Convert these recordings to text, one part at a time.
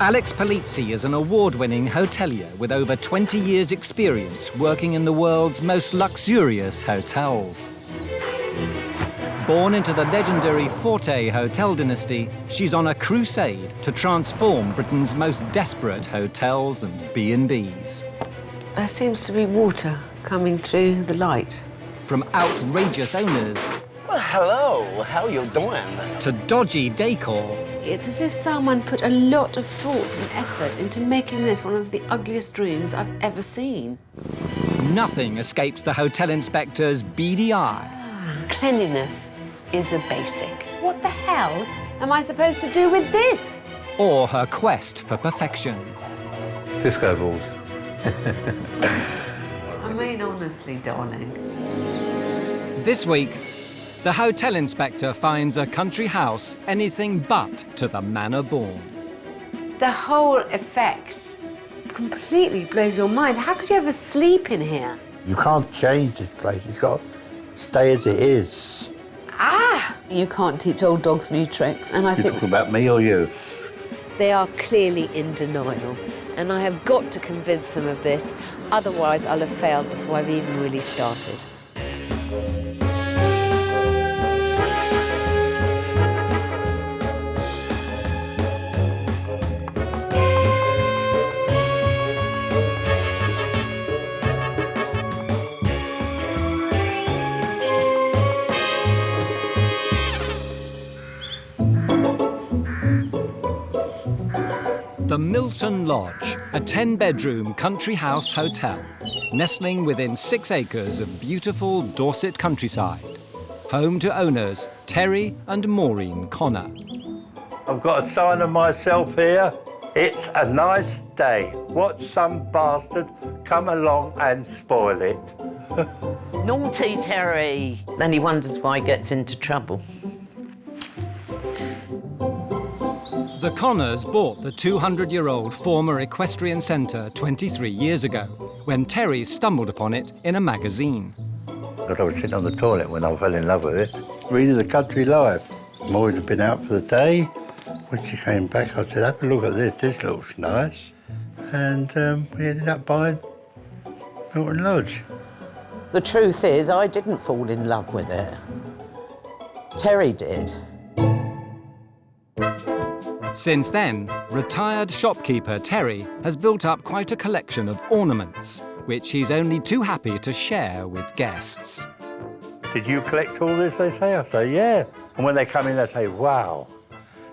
Alex Polizzi is an award-winning hotelier with over 20 years' experience working in the world's most luxurious hotels. Born into the legendary Forte hotel dynasty, she's on a crusade to transform Britain's most desperate hotels and B&Bs. There seems to be water coming through the light. From outrageous owners... Well, hello. How you doing? ...to dodgy decor. It's as if someone put a lot of thought and effort into making this one of the ugliest rooms I've ever seen. Nothing escapes the hotel inspector's beady eye. Cleanliness is a basic. What the hell am I supposed to do with this? Or her quest for perfection. Disco balls. I mean, honestly, darling. This week, the hotel inspector finds a country house anything but to the manor born. The whole effect completely blows your mind. How could you ever sleep in here? You can't change this place. It's got to stay as it is. Ah! You can't teach old dogs new tricks, and I You think talking about me or you? they are clearly in denial. And I have got to convince them of this, otherwise I'll have failed before I've even really started. The Milton Lodge, a 10-bedroom country house hotel, nestling within 6 acres of beautiful Dorset countryside. Home to owners Terry and Maureen Connor. I've got a sign of myself here. It's a nice day. Watch some bastard come along and spoil it. Naughty Terry. Then he wonders why he gets into trouble. The Connors bought the 200-year-old former equestrian centre 23 years ago, when Terry stumbled upon it in a magazine. I was sitting on the toilet when I fell in love with it. Reading the country life. Maureen had been out for the day. When she came back, I said, have a look at this. This looks nice. And we ended up buying Milton Lodge. The truth is, I didn't fall in love with it. Terry did. Since then, retired shopkeeper Terry has built up quite a collection of ornaments, which he's only too happy to share with guests. Did you collect all this, they say? I say, yeah. And when they come in, they say, wow.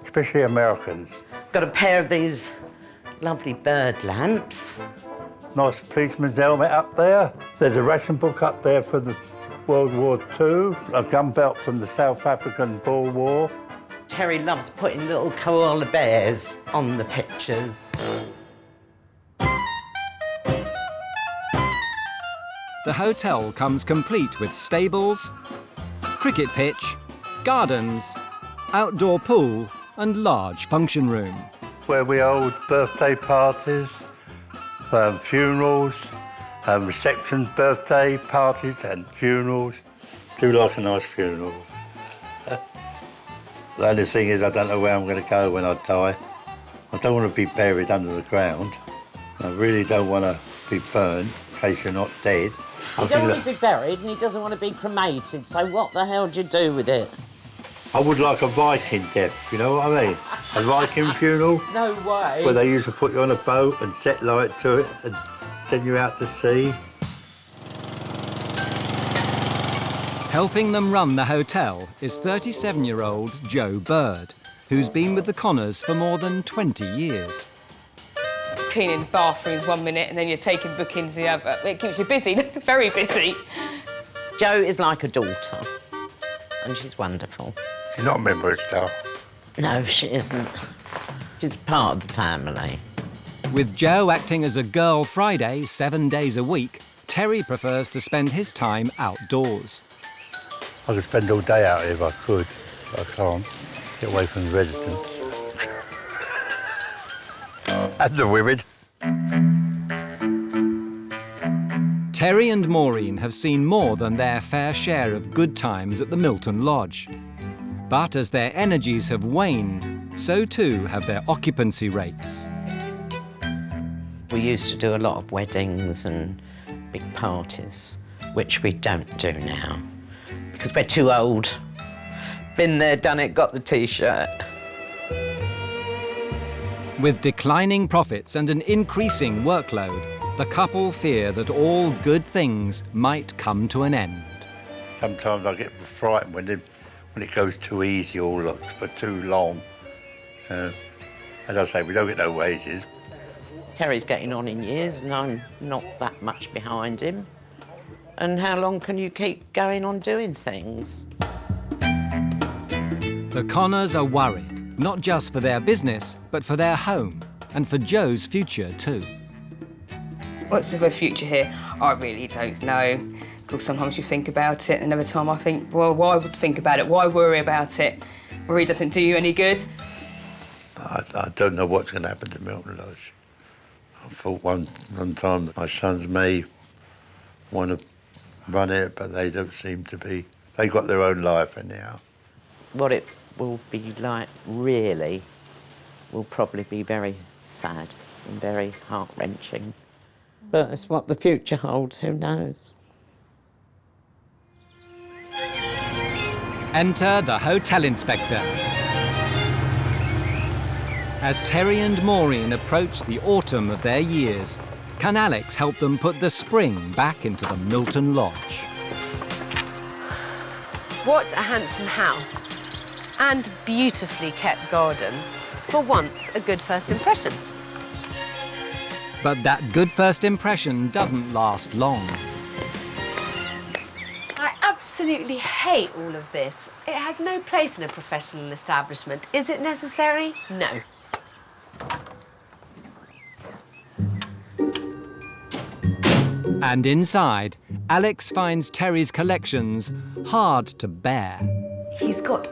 Especially Americans. Got a pair of these lovely bird lamps. Nice policeman's helmet up there. There's a ration book up there for the World War II. A gun belt from the South African Boer War. Terry loves putting little koala bears on the pictures. The hotel comes complete with stables, cricket pitch, gardens, outdoor pool and large function room. Where we hold birthday parties, funerals, receptions, birthday parties and funerals. Do like a nice funeral. The only thing is I don't know where I'm going to go when I die. I don't want to be buried under the ground. I really don't want to be burned in case you're not dead. He don't want to be buried and he doesn't want to be cremated, so what the hell do you do with it? I would like a Viking death, you know what I mean? A Viking funeral. No way. Where they used to put you on a boat and set light to it and send you out to sea. Helping them run the hotel is 37-year-old Joe Bird, who's been with the Connors for more than 20 years. Cleaning bathrooms 1 minute and then you're taking bookings the other. It keeps you busy, very busy. Jo is like a daughter, and she's wonderful. She's not a member of staff. No, she isn't. She's part of the family. With Joe acting as a girl Friday 7 days a week, Terry prefers to spend his time outdoors. I could spend all day out here if I could, but I can't. Get away from the residents. And the women. Terry and Maureen have seen more than their fair share of good times at the Milton Lodge. But as their energies have waned, so too have their occupancy rates. We used to do a lot of weddings and big parties, which we don't do now, because we're too old. Been there, done it, got the T-shirt. With declining profits and an increasing workload, the couple fear that all good things might come to an end. Sometimes I get frightened when it goes too easy or for too long. As I say, we don't get no wages. Terry's getting on in years and I'm not that much behind him. And how long can you keep going on doing things? The Connors are worried, not just for their business, but for their home and for Joe's future too. What's the future here? I really don't know. Because sometimes you think about it, and another time I think, well, why would think about it? Why worry about it? Worry doesn't do you any good. I don't know what's going to happen to Milton Lodge. I thought one time that my sons may want to run it, but they don't seem to be. They got their own life anyhow. What it will be like, really, will probably be very sad and very heart-wrenching. But it's what the future holds, who knows? Enter the hotel inspector. As Terry and Maureen approach the autumn of their years, can Alex help them put the spring back into the Milton Lodge? What a handsome house. And beautifully kept garden. For once, a good first impression. But that good first impression doesn't last long. I absolutely hate all of this. It has no place in a professional establishment. Is it necessary? No. And inside, Alex finds Terry's collections hard to bear. He's got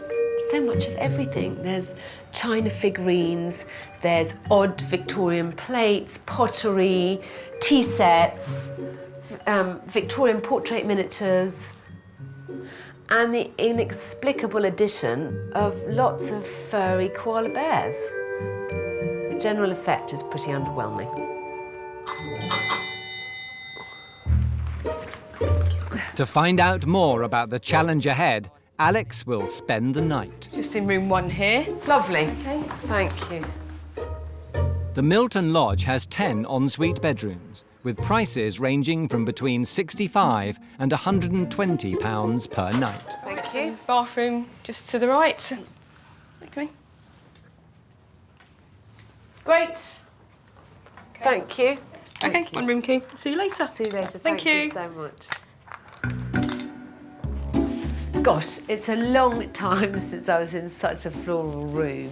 so much of everything. There's china figurines, there's odd Victorian plates, pottery, tea sets, Victorian portrait miniatures, and the inexplicable addition of lots of furry koala bears. The general effect is pretty underwhelming. To find out more about the challenge ahead, Alex will spend the night. Just in room 1 here. Lovely. Okay. Thank you. The Milton Lodge has 10 ensuite bedrooms, with prices ranging from between £65 and £120 per night. Thank you. Bathroom just to the right. Okay. Great. Thank you. Okay, 1 room key. See you later. See you later. Thank you. So much. Gosh, it's a long time since I was in such a floral room.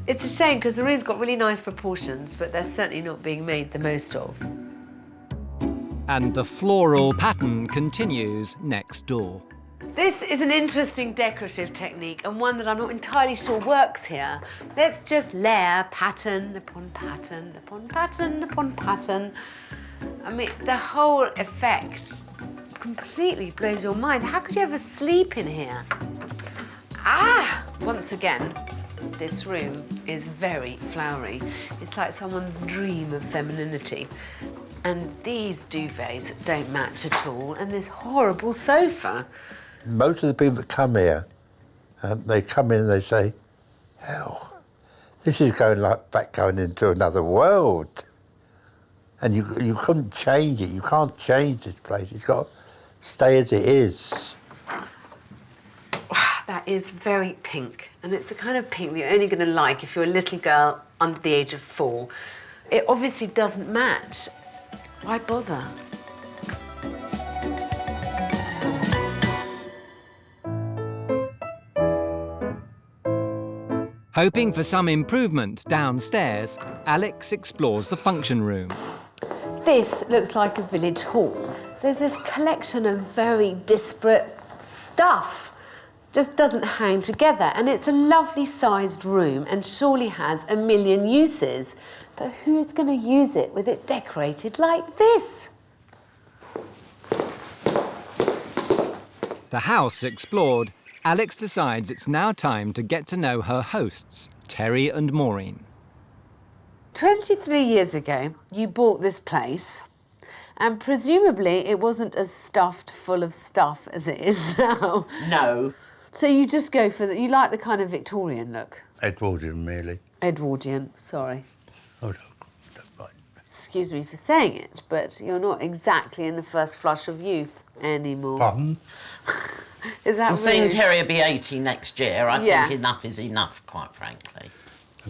It's a shame because the room's got really nice proportions, but they're certainly not being made the most of. And the floral pattern continues next door. This is an interesting decorative technique and one that I'm not entirely sure works here. Let's just layer pattern upon pattern upon pattern upon pattern. I mean, the whole effect completely blows your mind. How could you ever sleep in here? Once again, this room is very flowery. It's like someone's dream of femininity. And these duvets don't match at all, and this horrible sofa. Most of the people that come here, they come in and they say, hell, this is going into another world. And you couldn't change it. You can't change this place. It's got to stay as it is. That is very pink, and it's a kind of pink that you're only going to like if you're a little girl under the age of 4. It obviously doesn't match. Why bother? Hoping for some improvement downstairs, Alex explores the function room. This looks like a village hall. There's this collection of very disparate stuff. Just doesn't hang together, and it's a lovely sized room and surely has a million uses. But who's going to use it with it decorated like this? The house explored, Alex decides it's now time to get to know her hosts, Terry and Maureen. 23 years ago, you bought this place, and presumably it wasn't as stuffed full of stuff as it is now. No. So you just go for you like the kind of Victorian look? Edwardian, really. Edwardian, sorry. Oh, no, don't mind. Excuse me for saying it, but you're not exactly in the first flush of youth anymore. Pardon? Is that I'm seeing rude? Terry will be 80 next year. I Yeah. think enough is enough, quite frankly.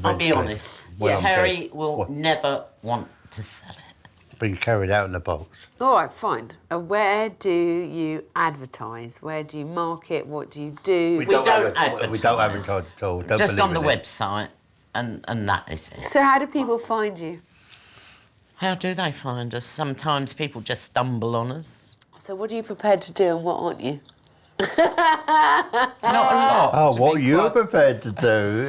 I'll be Eventually. honest. Well, I'm Terry dead. will What? never want to sell it. Been carried out in a box. All right, fine. Where do you advertise? Where do you market? What do you do? We don't advertise. We don't advertise at all. Don't Just on the believe in it. website, and that is it. So how do people find you? How do they find us? Sometimes people just stumble on us. So what are you prepared to do and what aren't you? Not a lot. Oh, to what be you're quite- prepared to do.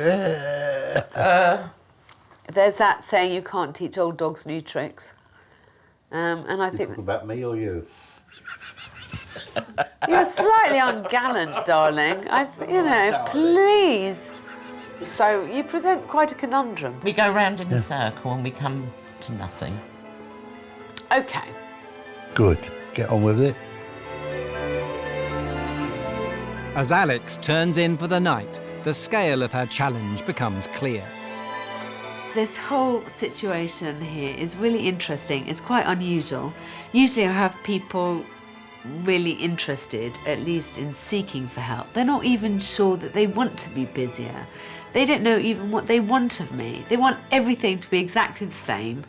There's that saying you can't teach old dogs new tricks. And I think Talk about me or you? you're slightly ungallant, darling. Please. So you present quite a conundrum. We go round in a circle and we come to nothing. Okay. Good. Get on with it. As Alex turns in for the night, the scale of her challenge becomes clear. This whole situation here is really interesting. It's quite unusual. Usually I have people really interested, at least in seeking for help. They're not even sure that they want to be busier. They don't know even what they want of me. They want everything to be exactly the same.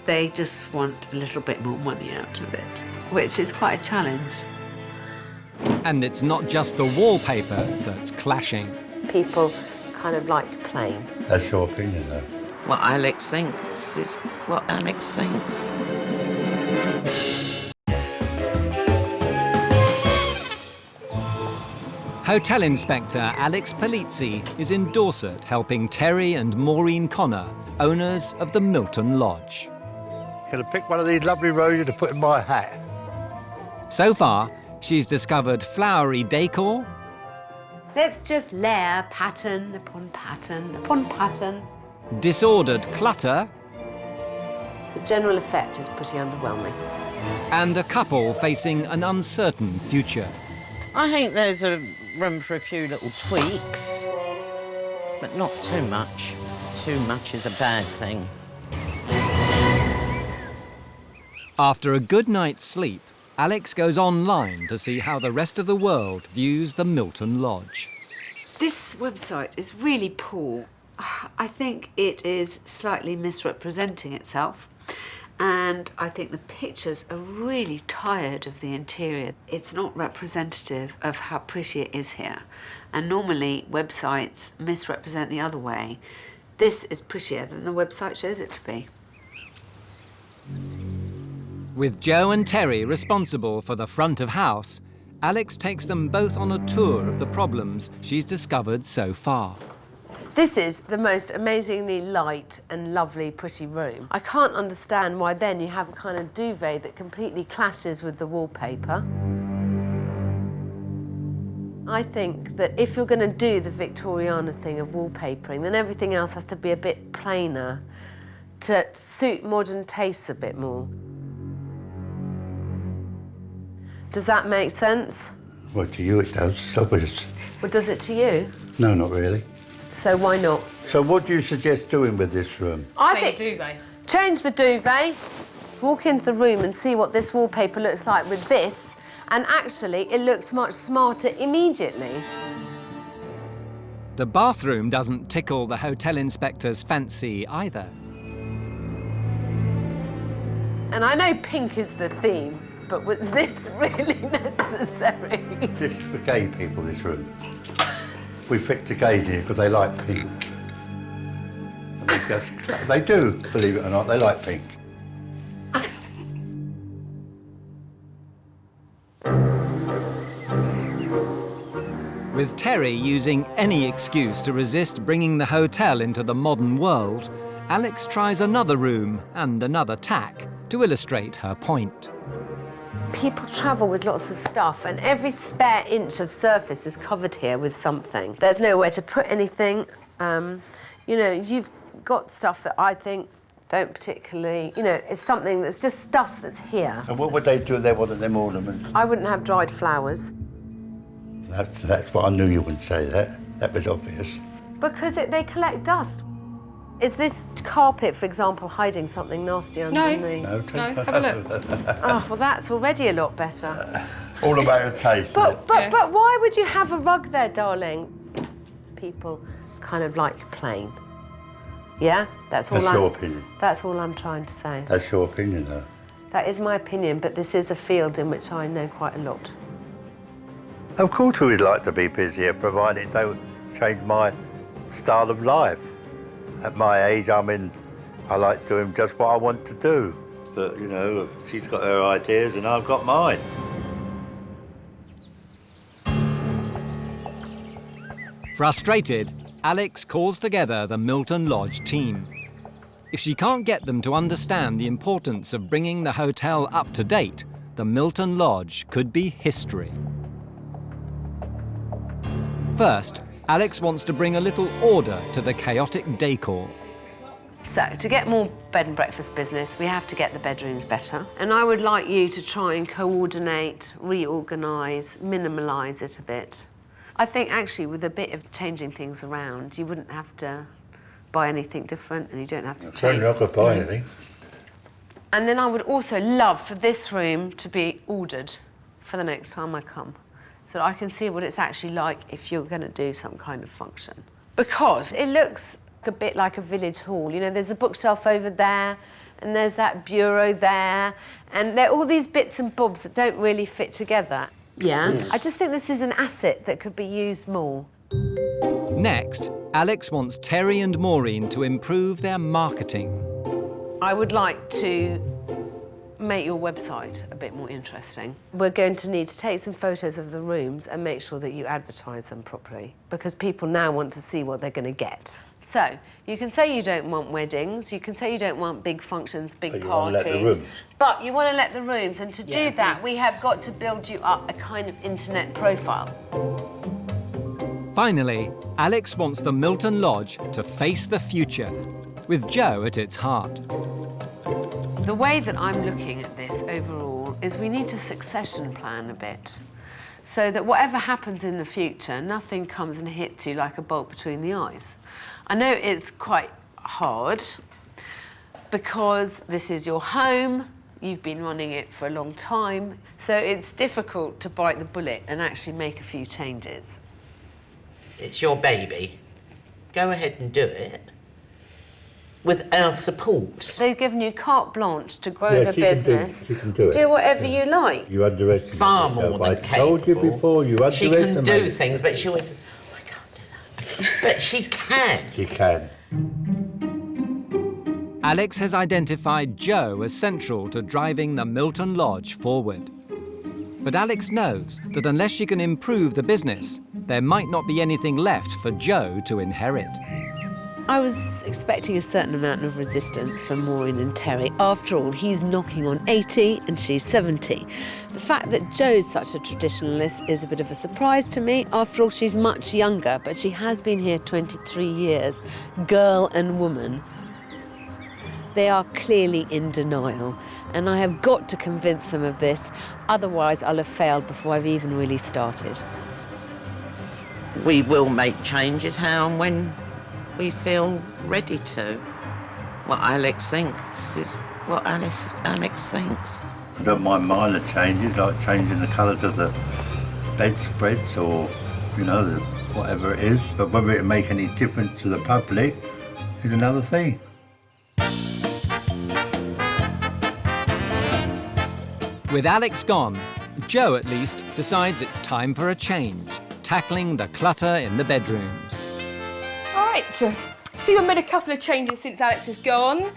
They just want a little bit more money out of it, which is quite a challenge. And it's not just the wallpaper that's clashing. People kind of like plain. That's your opinion, though. What Alex thinks is what Alex thinks. Hotel Inspector Alex Polizzi is in Dorset helping Terry and Maureen Connor, owners of the Milton Lodge. Gonna pick one of these lovely roses to put in my hat. So far, she's discovered flowery decor, Let's just layer pattern upon pattern upon pattern. disordered clutter, The general effect is pretty underwhelming. and a couple facing an uncertain future. I think there's a room for a few little tweaks, but not too much. Too much is a bad thing. After a good night's sleep, Alex goes online to see how the rest of the world views the Milton Lodge. This website is really poor. I think it is slightly misrepresenting itself. And I think the pictures are really tired of the interior. It's not representative of how pretty it is here. And normally websites misrepresent the other way. This is prettier than the website shows it to be. With Joe and Terry responsible for the front of house, Alex takes them both on a tour of the problems she's discovered so far. This is the most amazingly light and lovely, pretty room. I can't understand why then you have a kind of duvet that completely clashes with the wallpaper. I think that if you're going to do the Victoriana thing of wallpapering, then everything else has to be a bit plainer to suit modern tastes a bit more. Does that make sense? Well, to you it does. It's obvious. Well, does it to you? No, not really. So why not? So what do you suggest doing with this room? I Plain think duvet. change the duvet, walk into the room and see what this wallpaper looks like with this, and actually it looks much smarter immediately. The bathroom doesn't tickle the hotel inspector's fancy either. And I know pink is the theme, but was this really necessary? This is for gay people, this room. We picked the gays here because they like pink. And they do, believe it or not, they like pink. With Terry using any excuse to resist bringing the hotel into the modern world, Alex tries another room and another tack to illustrate her point. People travel with lots of stuff, and every spare inch of surface is covered here with something. There's nowhere to put anything. You know, you've got stuff that I think don't particularly, you know, it's something that's just stuff that's here. And what would they do if they wanted them ornaments? I wouldn't have dried flowers. That's what I knew you wouldn't say that. That was obvious. Because they collect dust. Is this carpet, for example, hiding something nasty underneath? No, have a look. Oh, well, that's already a lot better. All about a taste. But why would you have a rug there, darling? People kind of like plain. Yeah? That's your opinion. That's all I'm trying to say. That's your opinion, though. That is my opinion, but this is a field in which I know quite a lot. Of course we would like to be busier, provided it don't change my style of life. At my age, I like doing just what I want to do. But, you know, she's got her ideas and I've got mine. Frustrated, Alex calls together the Milton Lodge team. If she can't get them to understand the importance of bringing the hotel up to date, the Milton Lodge could be history. First, Alex wants to bring a little order to the chaotic decor. So, to get more bed and breakfast business, we have to get the bedrooms better. And I would like you to try and coordinate, reorganise, minimalise it a bit. I think actually with a bit of changing things around, you wouldn't have to buy anything different and you don't have to change. Certainly not going to buy anything. And then I would also love for this room to be ordered for the next time I come, so that I can see what it's actually like if you're going to do some kind of function. Because it looks a bit like a village hall. You know, there's a bookshelf over there, and there's that bureau there, and there are all these bits and bobs that don't really fit together. Yeah. I just think this is an asset that could be used more. Next, Alex wants Terry and Maureen to improve their marketing. I would like to make your website a bit more interesting. We're going to need to take some photos of the rooms and make sure that you advertise them properly, because people now want to see what they're going to get. So, you can say you don't want weddings, you can say you don't want big functions, big But you want to let the parties, rooms. but you want to let the rooms, and to do that, we have got to build you up a kind of internet profile. Finally, Alex wants the Milton Lodge to face the future, with Joe at its heart. The way that I'm looking at this overall is we need to succession plan a bit, so that whatever happens in the future, nothing comes and hits you like a bolt between the eyes. I know it's quite hard because this is your home, you've been running it for a long time, so it's difficult to bite the bullet and actually make a few changes. It's your baby. Go ahead and do it. With our support. They've given you carte blanche to grow the business. She can do it. Do whatever you like. You underestimate Far yourself. more than I told you capable. before, you She underestimate. can do things, but she always says, oh, I can't do that. But she can. She can. Alex has identified Joe as central to driving the Milton Lodge forward. But Alex knows that unless she can improve the business, there might not be anything left for Joe to inherit. I was expecting a certain amount of resistance from Maureen and Terry. After all, he's knocking on 80 and she's 70. The fact that Joe's such a traditionalist is a bit of a surprise to me. After all, she's much younger, but she has been here 23 years, girl and woman. They are clearly in denial, and I have got to convince them of this, otherwise I'll have failed before I've even really started. We will make changes how and when we feel ready to. What Alex thinks is what Alex thinks. I don't mind minor changes, like changing the colours of the bedspreads or, you know, whatever it is. But whether it make any difference to the public is another thing. With Alex gone, Joe at least decides it's time for a change, tackling the clutter in the bedrooms. All right, so we've made a couple of changes since Alex is gone.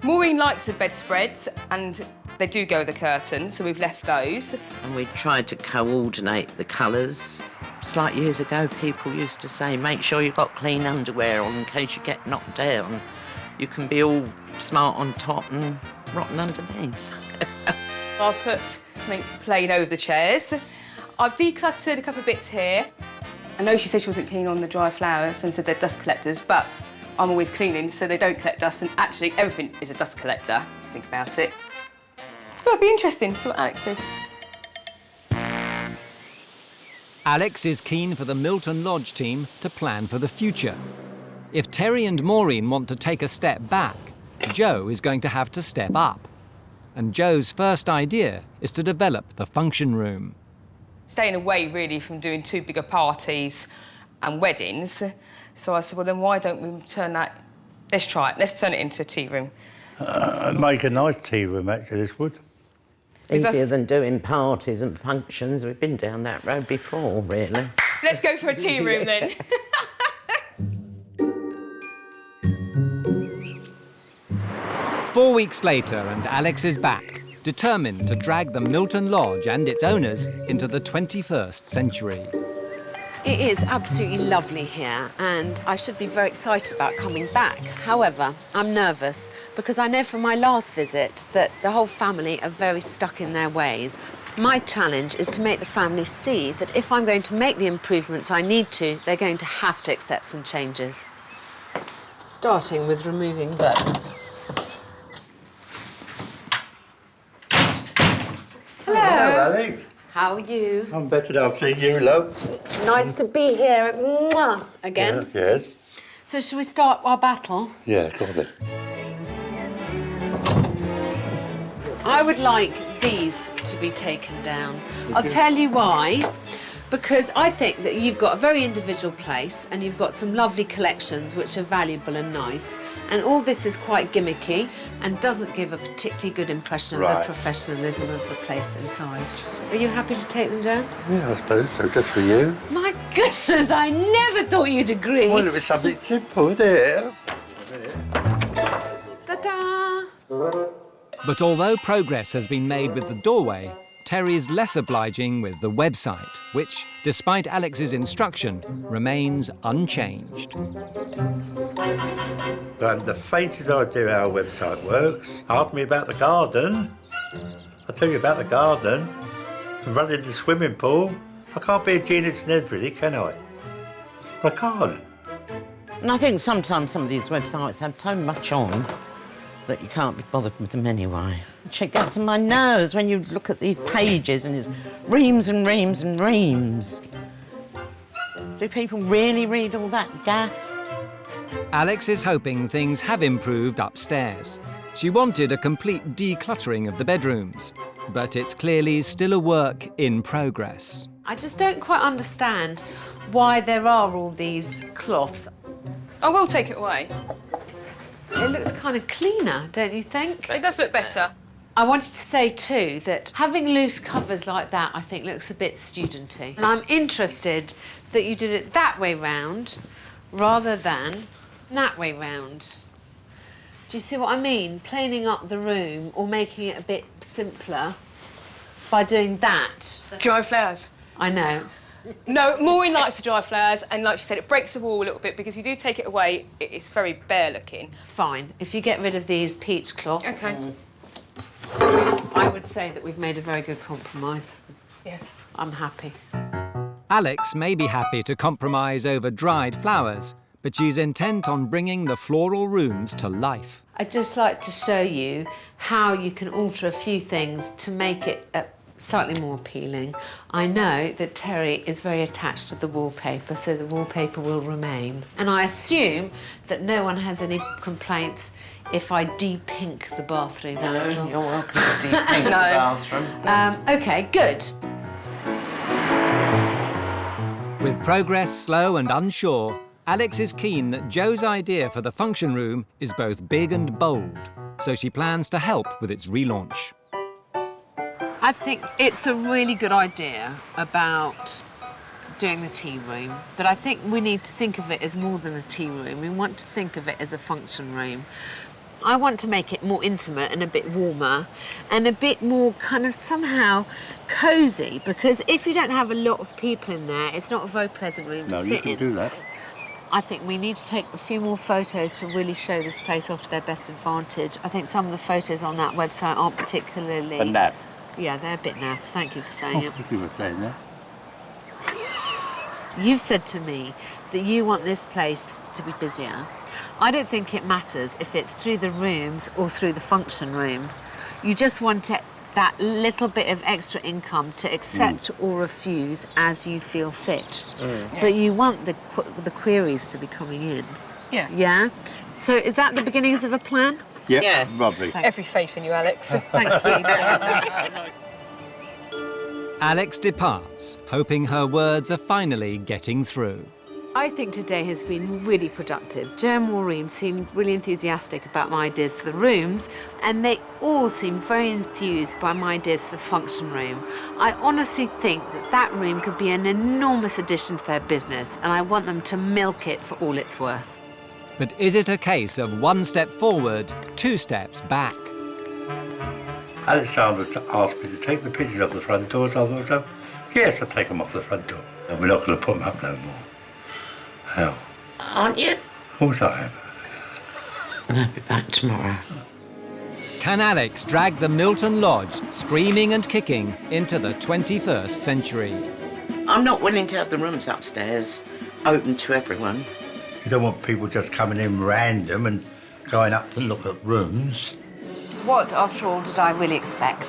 Maureen likes the bedspreads, and they do go with the curtains, so we've left those. And we tried to coordinate the colours. Just like years ago, people used to say, make sure you've got clean underwear on in case you get knocked down. You can be all smart on top and rotten underneath. I'll put something plain over the chairs. I've decluttered a couple of bits here, I know she said she wasn't keen on the dry flowers and said they're dust collectors, but I'm always cleaning, so they don't collect dust, and actually everything is a dust collector, if you think about it. Well, it'll be interesting to see what Alex says. Alex is keen for the Milton Lodge team to plan for the future. If Terry and Maureen want to take a step back, Joe is going to have to step up. And Joe's first idea is to develop the function room. Staying away, really, from doing too big of parties and weddings. So I said, well, then why don't we turn that... Let's try it. Let's turn it into a tea room. Make a nice tea room, actually, this would. Easier than doing parties and functions. We've been down that road before, really. Let's go for a tea room, then. 4 weeks later, and Alex is back, determined to drag the Milton Lodge and its owners into the 21st century. It is absolutely lovely here, and I should be very excited about coming back. However, I'm nervous because I know from my last visit that the whole family are very stuck in their ways. My challenge is to make the family see that if I'm going to make the improvements I need to, they're going to have to accept some changes. Starting with removing those. Hello, Alex. How are you? I'm better than I've seen you, love. Nice to be here Mwah, again. Yeah, yes. So shall we start our battle? Yeah, go on then. I would like these to be taken down. I'll tell you why. Because I think that you've got a very individual place and you've got some lovely collections which are valuable and nice. And all this is quite gimmicky and doesn't give a particularly good impression of the professionalism of the place inside. Are you happy to take them down? Yeah, I suppose so, just for you. My goodness, I never thought you'd agree. Well, it was something simple, isn't it? Ta-da! But although progress has been made with the doorway, Terry's less obliging with the website, which, despite Alex's instruction, remains unchanged. And the faintest idea how our website works. Ask me about the garden. I'll tell you about the garden. And running the swimming pool. I can't be a genius in everything, can I? I can't. And I think sometimes some of these websites have so much on that you can't be bothered with them anyway. It gets on my nerves when you look at these pages and there's reams and reams and reams. Do people really read all that gaff? Alex is hoping things have improved upstairs. She wanted a complete decluttering of the bedrooms, but it's clearly still a work in progress. I just don't quite understand why there are all these cloths. I will take it away. It looks kind of cleaner, don't you think? But it does look better. I wanted to say too that having loose covers like that I think looks a bit studenty. And I'm interested that you did it that way round rather than that way round. Do you see what I mean? Planing up the room or making it a bit simpler by doing that. Dry flowers. I know. No, Maureen likes the dry flowers, and like she said, it breaks the wall a little bit because if you do take it away, it's very bare looking. Fine. If you get rid of these peach cloths, Okay. I would say that we've made a very good compromise. Yeah. I'm happy. Alex may be happy to compromise over dried flowers, but she's intent on bringing the floral rooms to life. I'd just like to show you how you can alter a few things to make it slightly more appealing. I know that Terry is very attached to the wallpaper, so the wallpaper will remain. And I assume that no one has any complaints if I de-pink the bathroom. No, you're welcome to de-pink the bathroom. OK, good. With progress slow and unsure, Alex is keen that Joe's idea for the function room is both big and bold, so she plans to help with its relaunch. I think it's a really good idea about doing the tea room, but I think we need to think of it as more than a tea room. We want to think of it as a function room. I want to make it more intimate and a bit warmer and a bit more kind of somehow cosy, because if you don't have a lot of people in there, it's not a very pleasant room to sit in. No, you can do that. I think we need to take a few more photos to really show this place off to their best advantage. I think some of the photos on that website aren't particularly... And that. Yeah, they're a bit naff. Thank you for saying it. If you were saying that. You've said to me that you want this place to be busier. I don't think it matters if it's through the rooms or through the function room. You just want that little bit of extra income to accept or refuse as you feel fit. But you want the queries to be coming in. Yeah. Yeah? So is that the beginnings of a plan? Yep, Yes. lovely. Every faith in you, Alex. Thank you. Alex departs, hoping her words are finally getting through. I think today has been really productive. Joe and Maureen seemed really enthusiastic about my ideas for the rooms, and they all seemed very enthused by my ideas for the function room. I honestly think that room could be an enormous addition to their business, and I want them to milk it for all it's worth. But is it a case of 1 step forward, 2 steps back? Alexander asked me to take the pictures off the front doors. I thought, oh, yes, I'll take them off the front door. And we're not going to put them up no more. How? Aren't you? Of course I am. I'll be back tomorrow. Can Alex drag the Milton Lodge, screaming and kicking, into the 21st century? I'm not willing to have the rooms upstairs open to everyone. You don't want people just coming in random and going up to look at rooms. What, after all, did I really expect?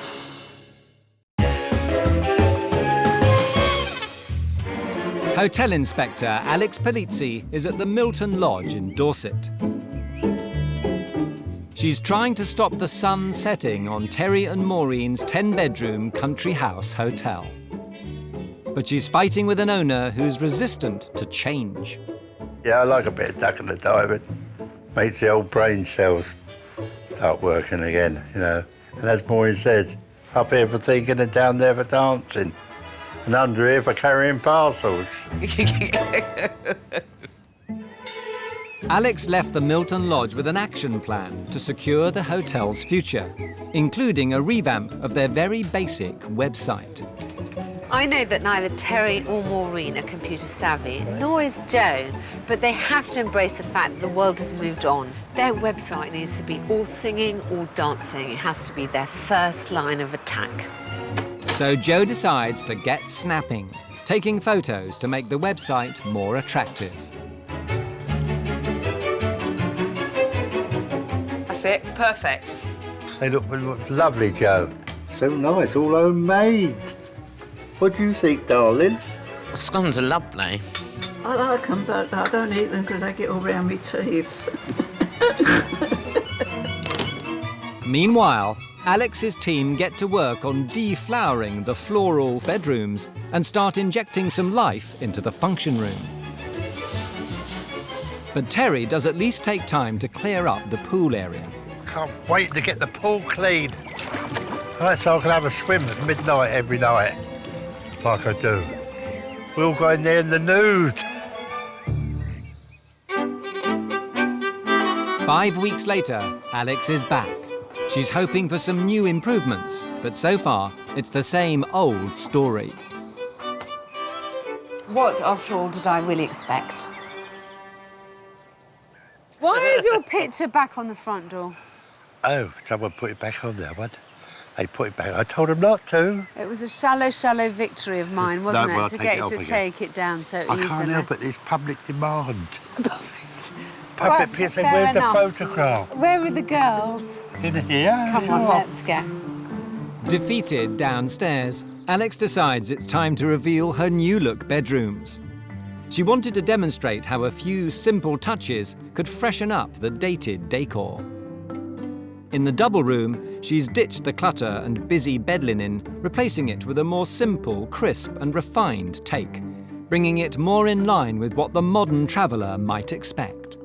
Hotel Inspector Alex Polizzi is at the Milton Lodge in Dorset. She's trying to stop the sun setting on Terry and Maureen's 10-bedroom country house hotel. But she's fighting with an owner who's resistant to change. Yeah, I like a bit of ducking and diving. Makes the old brain cells start working again, you know. And as Maureen said, up here for thinking and down there for dancing. And under here for carrying parcels. Alex left the Milton Lodge with an action plan to secure the hotel's future, including a revamp of their very basic website. I know that neither Terry or Maureen are computer savvy, nor is Joe, but they have to embrace the fact that the world has moved on. Their website needs to be all singing, all dancing. It has to be their first line of attack. So Joe decides to get snapping, taking photos to make the website more attractive. That's it. Perfect. They look lovely, Joe. So nice, all homemade. What do you think, darling? Scones are lovely. I like them, but I don't eat them because they get all round my teeth. Meanwhile, Alex's team get to work on deflowering the floral bedrooms and start injecting some life into the function room. But Terry does at least take time to clear up the pool area. Can't wait to get the pool clean. Right, so I can have a swim at midnight every night, like I do. We'll go in there in the nude. 5 weeks later, Alex is back. She's hoping for some new improvements, but so far, it's the same old story. What, after all, did I really expect? Why is your picture back on the front door? Oh, someone put it back on there, what? They put it back. I told them not to. It was a shallow, shallow victory of mine, wasn't No, well, it? To take get it you off to again. take it down so easily. I can't help it, it's public demand. Well, Public people say, fair where's enough. the photograph? Where are the girls? In here? Come on, let's go. Defeated downstairs, Alex decides it's time to reveal her new-look bedrooms. She wanted to demonstrate how a few simple touches could freshen up the dated decor. In the double room, she's ditched the clutter and busy bed linen, replacing it with a more simple, crisp and refined take, bringing it more in line with what the modern traveller might expect.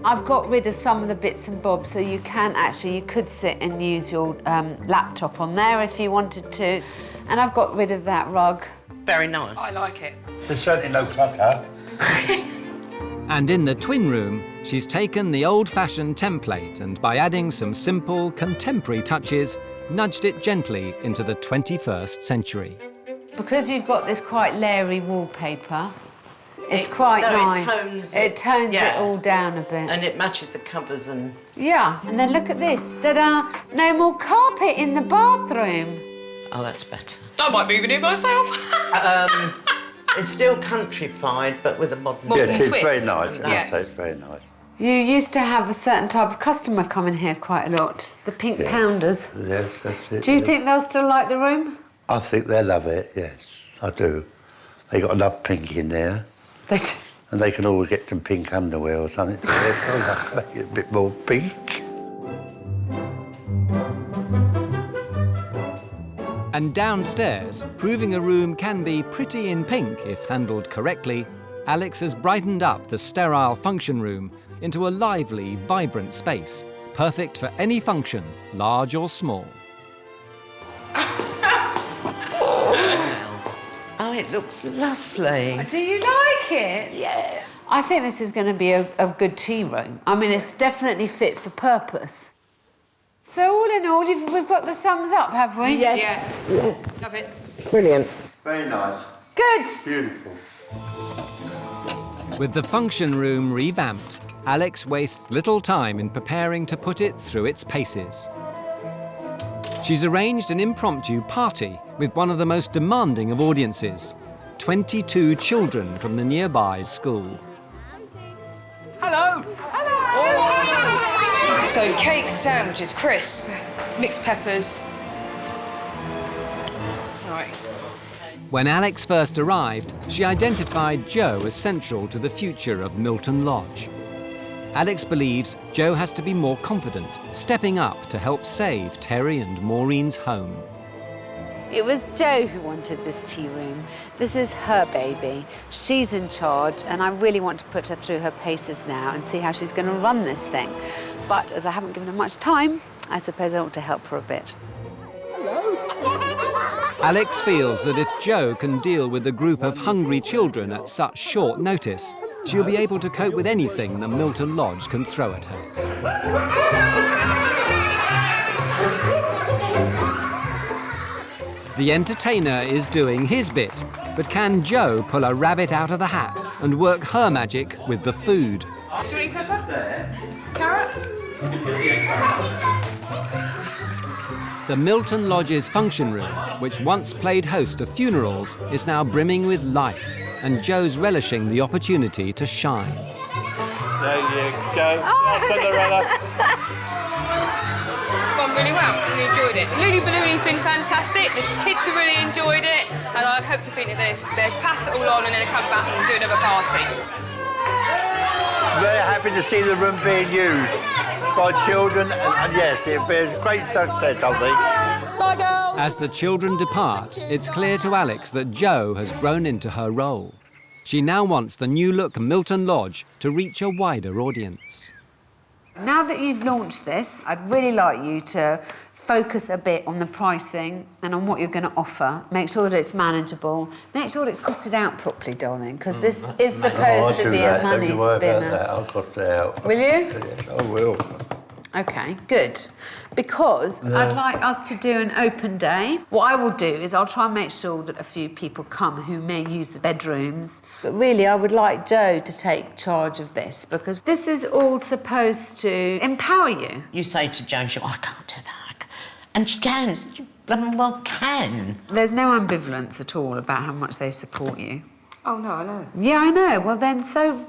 I've got rid of some of the bits and bobs, so you could sit and use your laptop on there if you wanted to. And I've got rid of that rug. Very nice. I like it. There's certainly no clutter. And in the twin room, she's taken the old-fashioned template and by adding some simple, contemporary touches, nudged it gently into the 21st century. Because you've got this quite leery wallpaper, it's quite nice. It tones it all down a bit. And it matches the covers and... Yeah, and then look at this. Ta-da! No more carpet in the bathroom. Oh, that's better. I might move in here myself. It's still countrified, but with a modern Modern Yes, it's twist. very nice. Yes. It's very nice. You used to have a certain type of customer come in here quite a lot, the pink pounders. Yes, that's it. Do you yes. think they'll still like the room? I think they love it, yes, I do. They got enough pink in there, They do. and they can always get some pink underwear or something to wear, make it a bit more pink. And downstairs, proving a room can be pretty in pink if handled correctly, Alex has brightened up the sterile function room into a lively, vibrant space, perfect for any function, large or small. Oh, it looks lovely. Do you like it? Yeah. I think this is going to be a good tea room. I mean, it's definitely fit for purpose. So all in all, we've got the thumbs up, have we? Yes. Yeah. Love it. Brilliant. Very nice, Good. beautiful. With the function room revamped, Alex wastes little time in preparing to put it through its paces. She's arranged an impromptu party with one of the most demanding of audiences, 22 children from the nearby school. Hello. So cake, sandwiches, crisp, mixed peppers. Right. When Alex first arrived, she identified Joe as central to the future of Milton Lodge. Alex believes Joe has to be more confident, stepping up to help save Terry and Maureen's home. It was Jo who wanted this tea room. This is her baby. She's in charge, and I really want to put her through her paces now and see how she's going to run this thing. But as I haven't given her much time, I suppose I ought to help her a bit. Alex feels that if Joe can deal with a group of hungry children at such short notice, she'll be able to cope with anything the Milton Lodge can throw at her. The entertainer is doing his bit, but can Joe pull a rabbit out of the hat and work her magic with the food? Do you need pepper? Carrot? The Milton Lodge's function room, which once played host to funerals, is now brimming with life, and Joe's relishing the opportunity to shine. There you go. Cinderella. It's gone really well. Really enjoyed it. The Looney Ballooning's been fantastic. The kids have really enjoyed it, and I hope to think that they pass it all on and then come back and do another party. Very happy to see the room being used by children, and yes, it'll be a great success, I think. Bye, girls. As the children depart, it's clear to Alex that Joe has grown into her role. She now wants the new-look Milton Lodge to reach a wider audience. Now that you've launched this, I'd really like you to focus a bit on the pricing and on what you're going to offer. Make sure that it's manageable. Make sure that it's costed out properly, darling, because this is supposed to be a money spinner. I'll cost it out. Will you? Yes, I will. Okay, good. Because I'd like us to do an open day. What I will do is I'll try and make sure that a few people come who may use the bedrooms. But really, I would like Jo to take charge of this, because this is all supposed to empower you. You say to Joe, I can't do that. And she can. She blooming well can. There's no ambivalence at all about how much they support you. Oh, no, I know. Yeah, I know. Well, then, so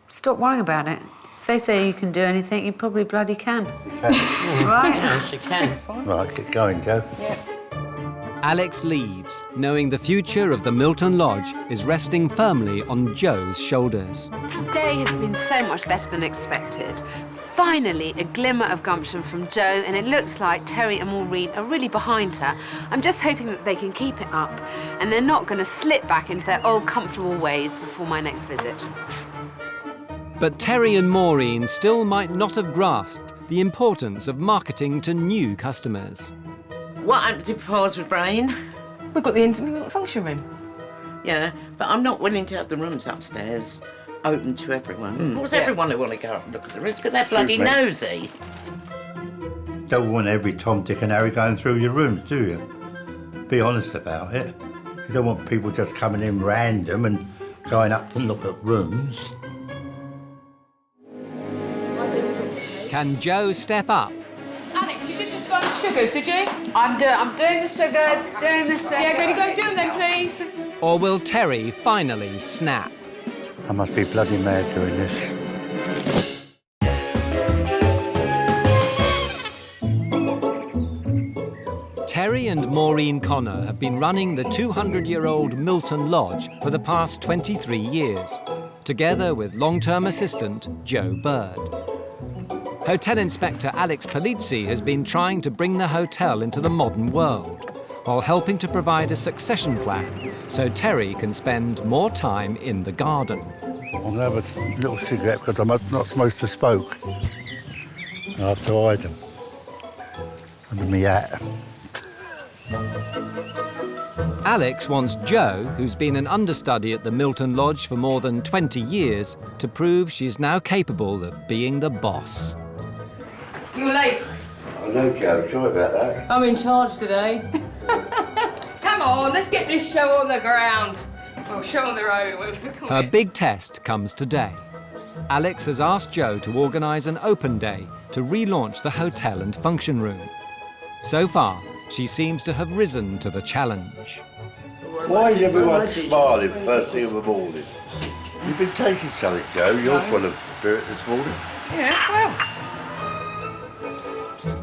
stop worrying about it. If they say you can do anything, you probably bloody can. Right? Yeah, she can. Right, get going, Joe. Yeah. Alex leaves, knowing the future of the Milton Lodge is resting firmly on Joe's shoulders. Today has been so much better than expected. Finally, a glimmer of gumption from Jo, and it looks like Terry and Maureen are really behind her. I'm just hoping that they can keep it up, and they're not going to slip back into their old comfortable ways before my next visit. But Terry and Maureen still might not have grasped the importance of marketing to new customers. What happened to Paws with Rain? We've got the function room. Yeah, but I'm not willing to have the rooms upstairs open to everyone. Of course, everyone who want to go up and look at the rooms because they're bloody me. nosy. Don't want every Tom, Dick and Harry going through your rooms, do you? Be honest about it. You don't want people just coming in random and going up to look at rooms. Can Jo step up? Alex, you did the sugars, did you? I'm doing the sugars, Yeah, can you go do them then, please? Or will Terry finally snap? I must be bloody mad doing this. Terry and Maureen Connor have been running the 200-year-old Milton Lodge for the past 23 years, together with long-term assistant Joe Bird. Hotel Inspector Alex Polizzi has been trying to bring the hotel into the modern world, while helping to provide a succession plan so Terry can spend more time in the garden. I'm going to have a little cigarette because I'm not supposed to smoke. I have to hide them under my hat. Alex wants Joe, who's been an understudy at the Milton Lodge for more than 20 years, to prove she's now capable of being the boss. You're late. I know, Joe. Sorry about that. I'm in charge today. Come on, let's get this show on the ground. Well, show on the road. Her big test comes today. Alex has asked Joe to organise an open day to relaunch the hotel and function room. So far, she seems to have risen to the challenge. Why is everyone smiling first thing in the morning? You've been taking something, Joe. You're full of spirit this morning. Yeah, well.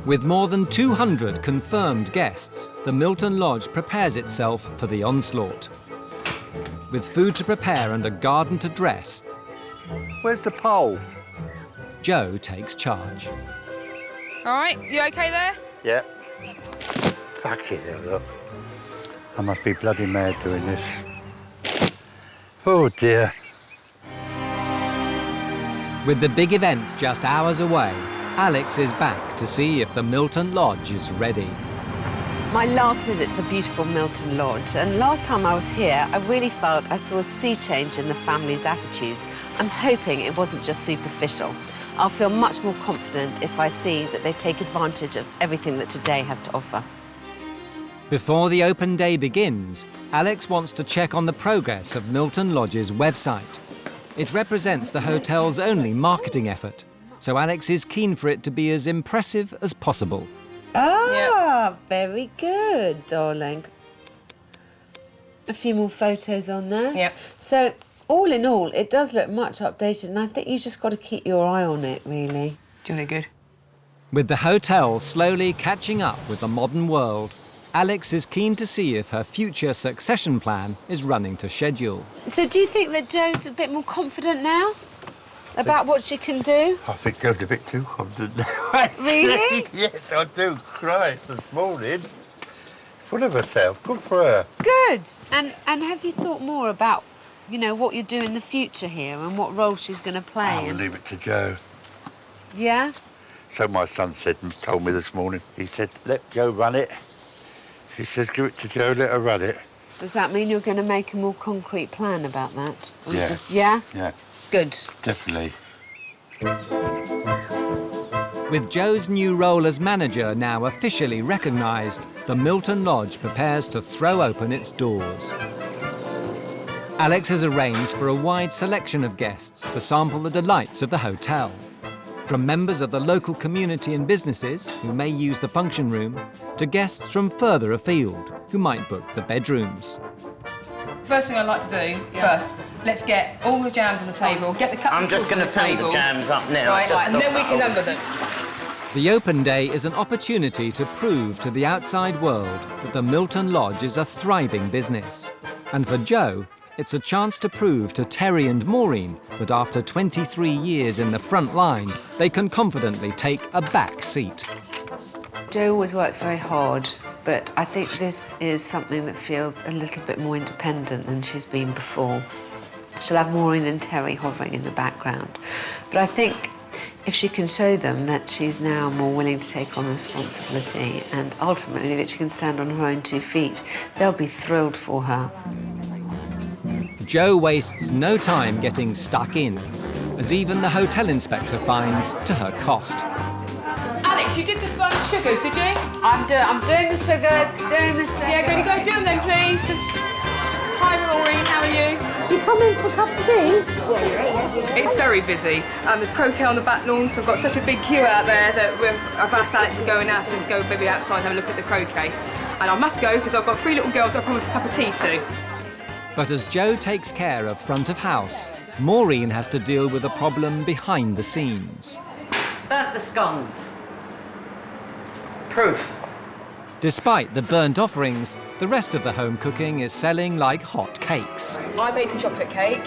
With more than 200 confirmed guests, the Milton Lodge prepares itself for the onslaught. With food to prepare and a garden to dress, Where's the pole? Joe takes charge. All right, you okay there? Yeah. Fucking hell, look. I must be bloody mad doing this. Oh, dear. With the big event just hours away, Alex is back to see if the Milton Lodge is ready. My last visit to the beautiful Milton Lodge, and last time I was here, I really felt I saw a sea change in the family's attitudes. I'm hoping it wasn't just superficial. I'll feel much more confident if I see that they take advantage of everything that today has to offer. Before the open day begins, Alex wants to check on the progress of Milton Lodge's website. It represents the hotel's only marketing effort, so Alex is keen for it to be as impressive as possible. Very good, darling. A few more photos on there. Yep. So, all in all, it does look much updated, and I think you just got to keep your eye on it, really. Jolly good. With the hotel slowly catching up with the modern world, Alex is keen to see if her future succession plan is running to schedule. So do you think that Joe's a bit more confident now about what she can do? I think Joe's a bit too confident now. Really? Yes, I do. Christ, this morning. Full of herself. Good for her. Good. And have you thought more about, you know, what you do in the future here and what role she's going to play? I will leave it to Joe. Yeah? So my son said and told me this morning. He said, let Joe run it. He says, give it to Joe, let her run it. Does that mean you're going to make a more concrete plan about that? Or Yeah. Yeah? Yeah, Good. definitely. With Joe's new role as manager now officially recognised, the Milton Lodge prepares to throw open its doors. Alex has arranged for a wide selection of guests to sample the delights of the hotel. From members of the local community and businesses who may use the function room, to guests from further afield who might book the bedrooms. First thing I'd like to do, first, let's get all the jams on the table, get the cups I'm and just sauces going on to the turn the tables. jams up now. Right, Just and then we can thought- number them. The open day is an opportunity to prove to the outside world that the Milton Lodge is a thriving business. And for Joe, it's a chance to prove to Terry and Maureen that after 23 years in the front line, they can confidently take a back seat. Joe always works very hard, but I think this is something that feels a little bit more independent than she's been before. She'll have Maureen and Terry hovering in the background. But I think if she can show them that she's now more willing to take on responsibility and ultimately that she can stand on her own 2 feet, they'll be thrilled for her. Joe wastes no time getting stuck in, as even the hotel inspector finds to her cost. Alex, you did the sugars, did you? I'm doing the sugars, Yeah, can you go do them then, please? Hi, Maureen, how are you? You come in for a cup of tea? It's very busy. There's croquet on the back lawn, so I've got such a big queue out there that I've asked Alex to go and ask him to go maybe outside and have a look at the croquet. And I must go because I've got 3 little girls I promised a cup of tea to. But as Joe takes care of front of house, Maureen has to deal with a problem behind the scenes. Burnt the scones. Proof. Despite the burnt offerings, the rest of the home cooking is selling like hot cakes. I made the chocolate cake.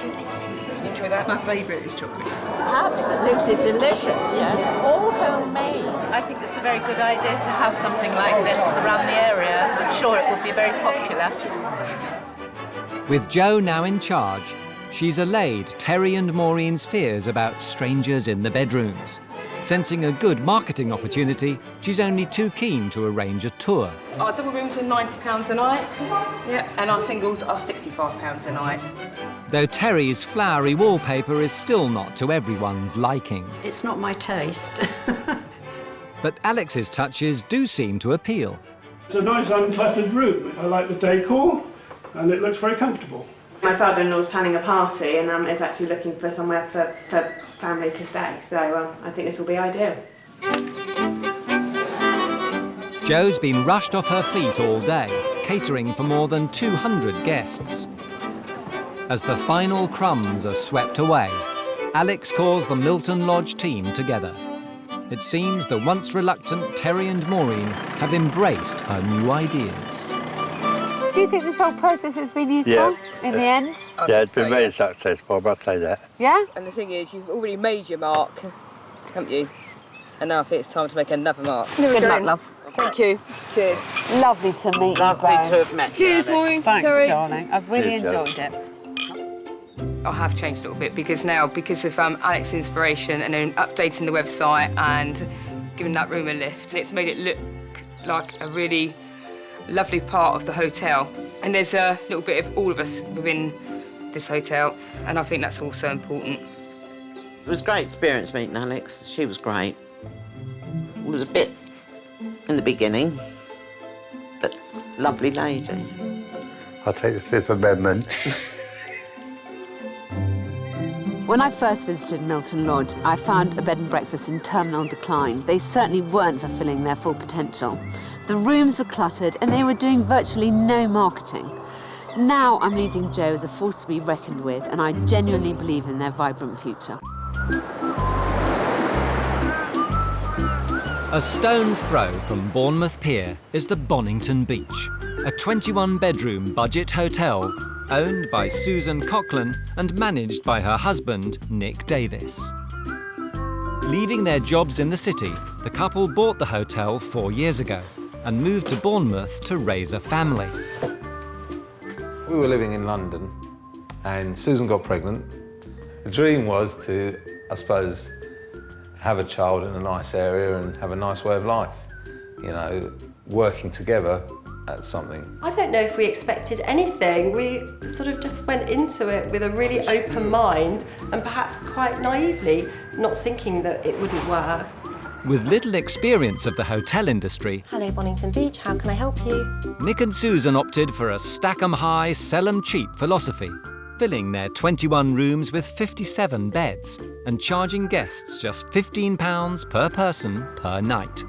Enjoy that. My favourite is chocolate. Absolutely delicious. Yes, all homemade. I think it's a very good idea to have something like this around the area. I'm sure it would be very popular. With Joe now in charge, she's allayed Terry and Maureen's fears about strangers in the bedrooms. Sensing a good marketing opportunity, she's only too keen to arrange a tour. Our double rooms are £90 a night. Yep, and our singles are £65 a night. Though Terry's flowery wallpaper is still not to everyone's liking. It's not my taste. But Alex's touches do seem to appeal. It's a nice uncluttered room. I like the decor and it looks very comfortable. My father-in-law's planning a party and is actually looking for somewhere for family to stay, so I think this will be ideal. Jo's been rushed off her feet all day, catering for more than 200 guests. As the final crumbs are swept away, Alex calls the Milton Lodge team together. It seems the once reluctant Terry and Maureen have embraced her new ideas. Do you think this whole process has been useful in the end? Yeah, it's been very successful, I must say that. Yeah? And the thing is, you've already made your mark, haven't you? And now I think it's time to make another mark. Good luck, love. Thank you. Cheers. Lovely to meet you Lovely both. to have met you, Cheers, Alex. Maureen. Thanks, Sorry. darling. I've really Cheers, enjoyed it. I have changed a little bit because of Alex's inspiration and then updating the website and giving that room a lift, it's made it look like a really lovely part of the hotel. And there's a little bit of all of us within this hotel, and I think that's also important. It was a great experience meeting Alex. She was great. It was a bit in the beginning, but lovely lady. I'll take the Fifth Amendment. When I first visited Milton Lodge, I found a bed and breakfast in terminal decline. They certainly weren't fulfilling their full potential. The rooms were cluttered and they were doing virtually no marketing. Now I'm leaving Joe as a force to be reckoned with, and I genuinely believe in their vibrant future. A stone's throw from Bournemouth Pier is the Bonnington Beach, a 21-bedroom budget hotel owned by Susan Coughlin and managed by her husband, Nick Davis. Leaving their jobs in the city, the couple bought the hotel 4 years ago and moved to Bournemouth to raise a family. We were living in London and Susan got pregnant. The dream was to, I suppose, have a child in a nice area and have a nice way of life. You know, working together at something. I don't know if we expected anything. We sort of just went into it with a really open mind and perhaps quite naively, not thinking that it wouldn't work. With little experience of the hotel industry, Hello, Bonnington Beach, how can I help you? Nick and Susan opted for a stack 'em high, sell 'em cheap philosophy, filling their 21 rooms with 57 beds and charging guests just £15 per person per night.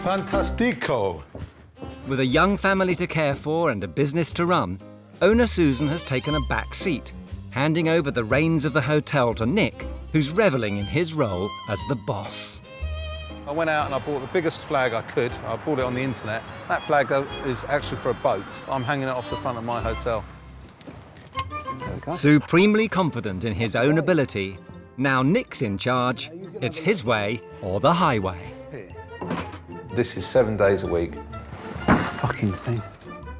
Fantastico! With a young family to care for and a business to run, owner Susan has taken a back seat, handing over the reins of the hotel to Nick, who's revelling in his role as the boss. I went out and I bought the biggest flag I could. I bought it on the internet. That flag is actually for a boat. I'm hanging it off the front of my hotel. Supremely confident in his own ability, now Nick's in charge. It's his way or the highway. This is 7 days a week. Fucking thing.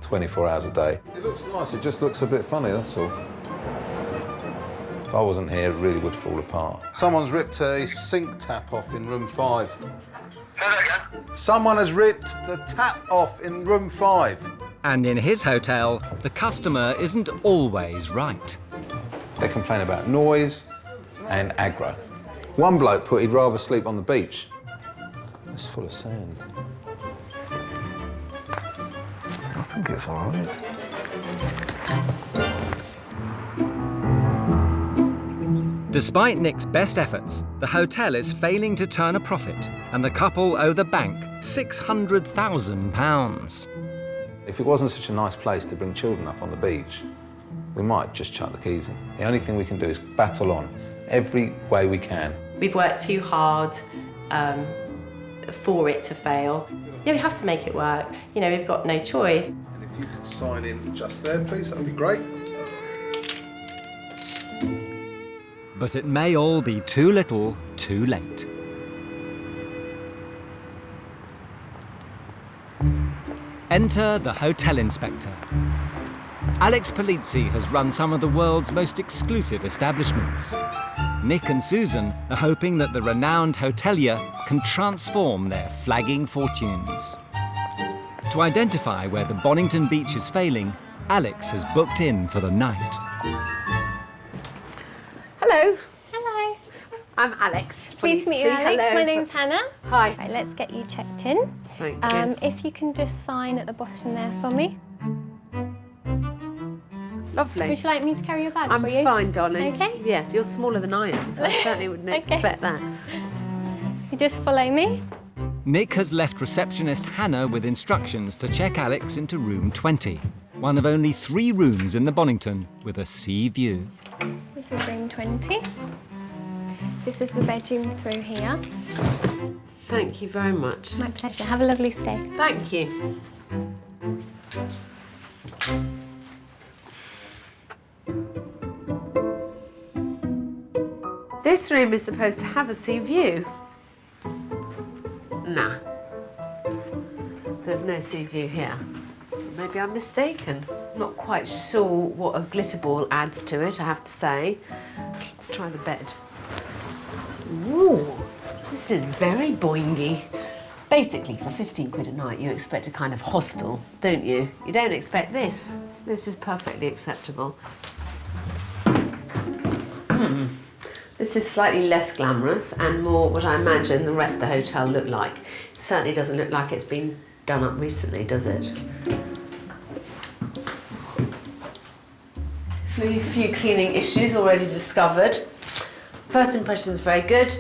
24 hours a day. It looks nice, it just looks a bit funny, that's all. If I wasn't here, it really would fall apart. Someone's ripped a sink tap off in room 5. Someone has ripped the tap off in room 5. And in his hotel, the customer isn't always right. They complain about noise and aggro. One bloke put he'd rather sleep on the beach. It's full of sand. I think it's all right. Despite Nick's best efforts, the hotel is failing to turn a profit, and the couple owe the bank £600,000. If it wasn't such a nice place to bring children up on the beach, we might just chuck the keys in. The only thing we can do is battle on every way we can. We've worked too hard for it to fail. Yeah, we have to make it work. You know, we've got no choice. And if you could sign in just there, please, that would be great. But it may all be too little, too late. Enter the hotel inspector. Alex Polizzi has run some of the world's most exclusive establishments. Nick and Susan are hoping that the renowned hotelier can transform their flagging fortunes. To identify where the Bonnington beach is failing, Alex has booked in for the night. Hello. Hello. I'm Alex. Pleased to meet you, Alex. Hello. My name's Hannah. Hi. Right, let's get you checked in. Thank you. If you can just sign at the bottom there for me. Lovely. Would you like me to carry your bag I'm for you? fine, darling. Okay. Yes, you're smaller than I am, so I certainly wouldn't expect that. You just follow me. Nick has left receptionist Hannah with instructions to check Alex into room 20, one of only 3 rooms in the Bonnington with a sea view. This is room 20. This is the bedroom through here. Thank you very much. My pleasure. Have a lovely stay. Thank you. This room is supposed to have a sea view. Nah. There's no sea view here. Maybe I'm mistaken. Not quite sure what a glitter ball adds to it, I have to say. Let's try the bed. Ooh, this is very boingy. Basically, for 15 quid a night, you expect a kind of hostel, don't you? You don't expect this. This is perfectly acceptable. This is slightly less glamorous and more what I imagine the rest of the hotel looked like. It certainly doesn't look like it's been done up recently, does it? A few cleaning issues already discovered. First impression's very good,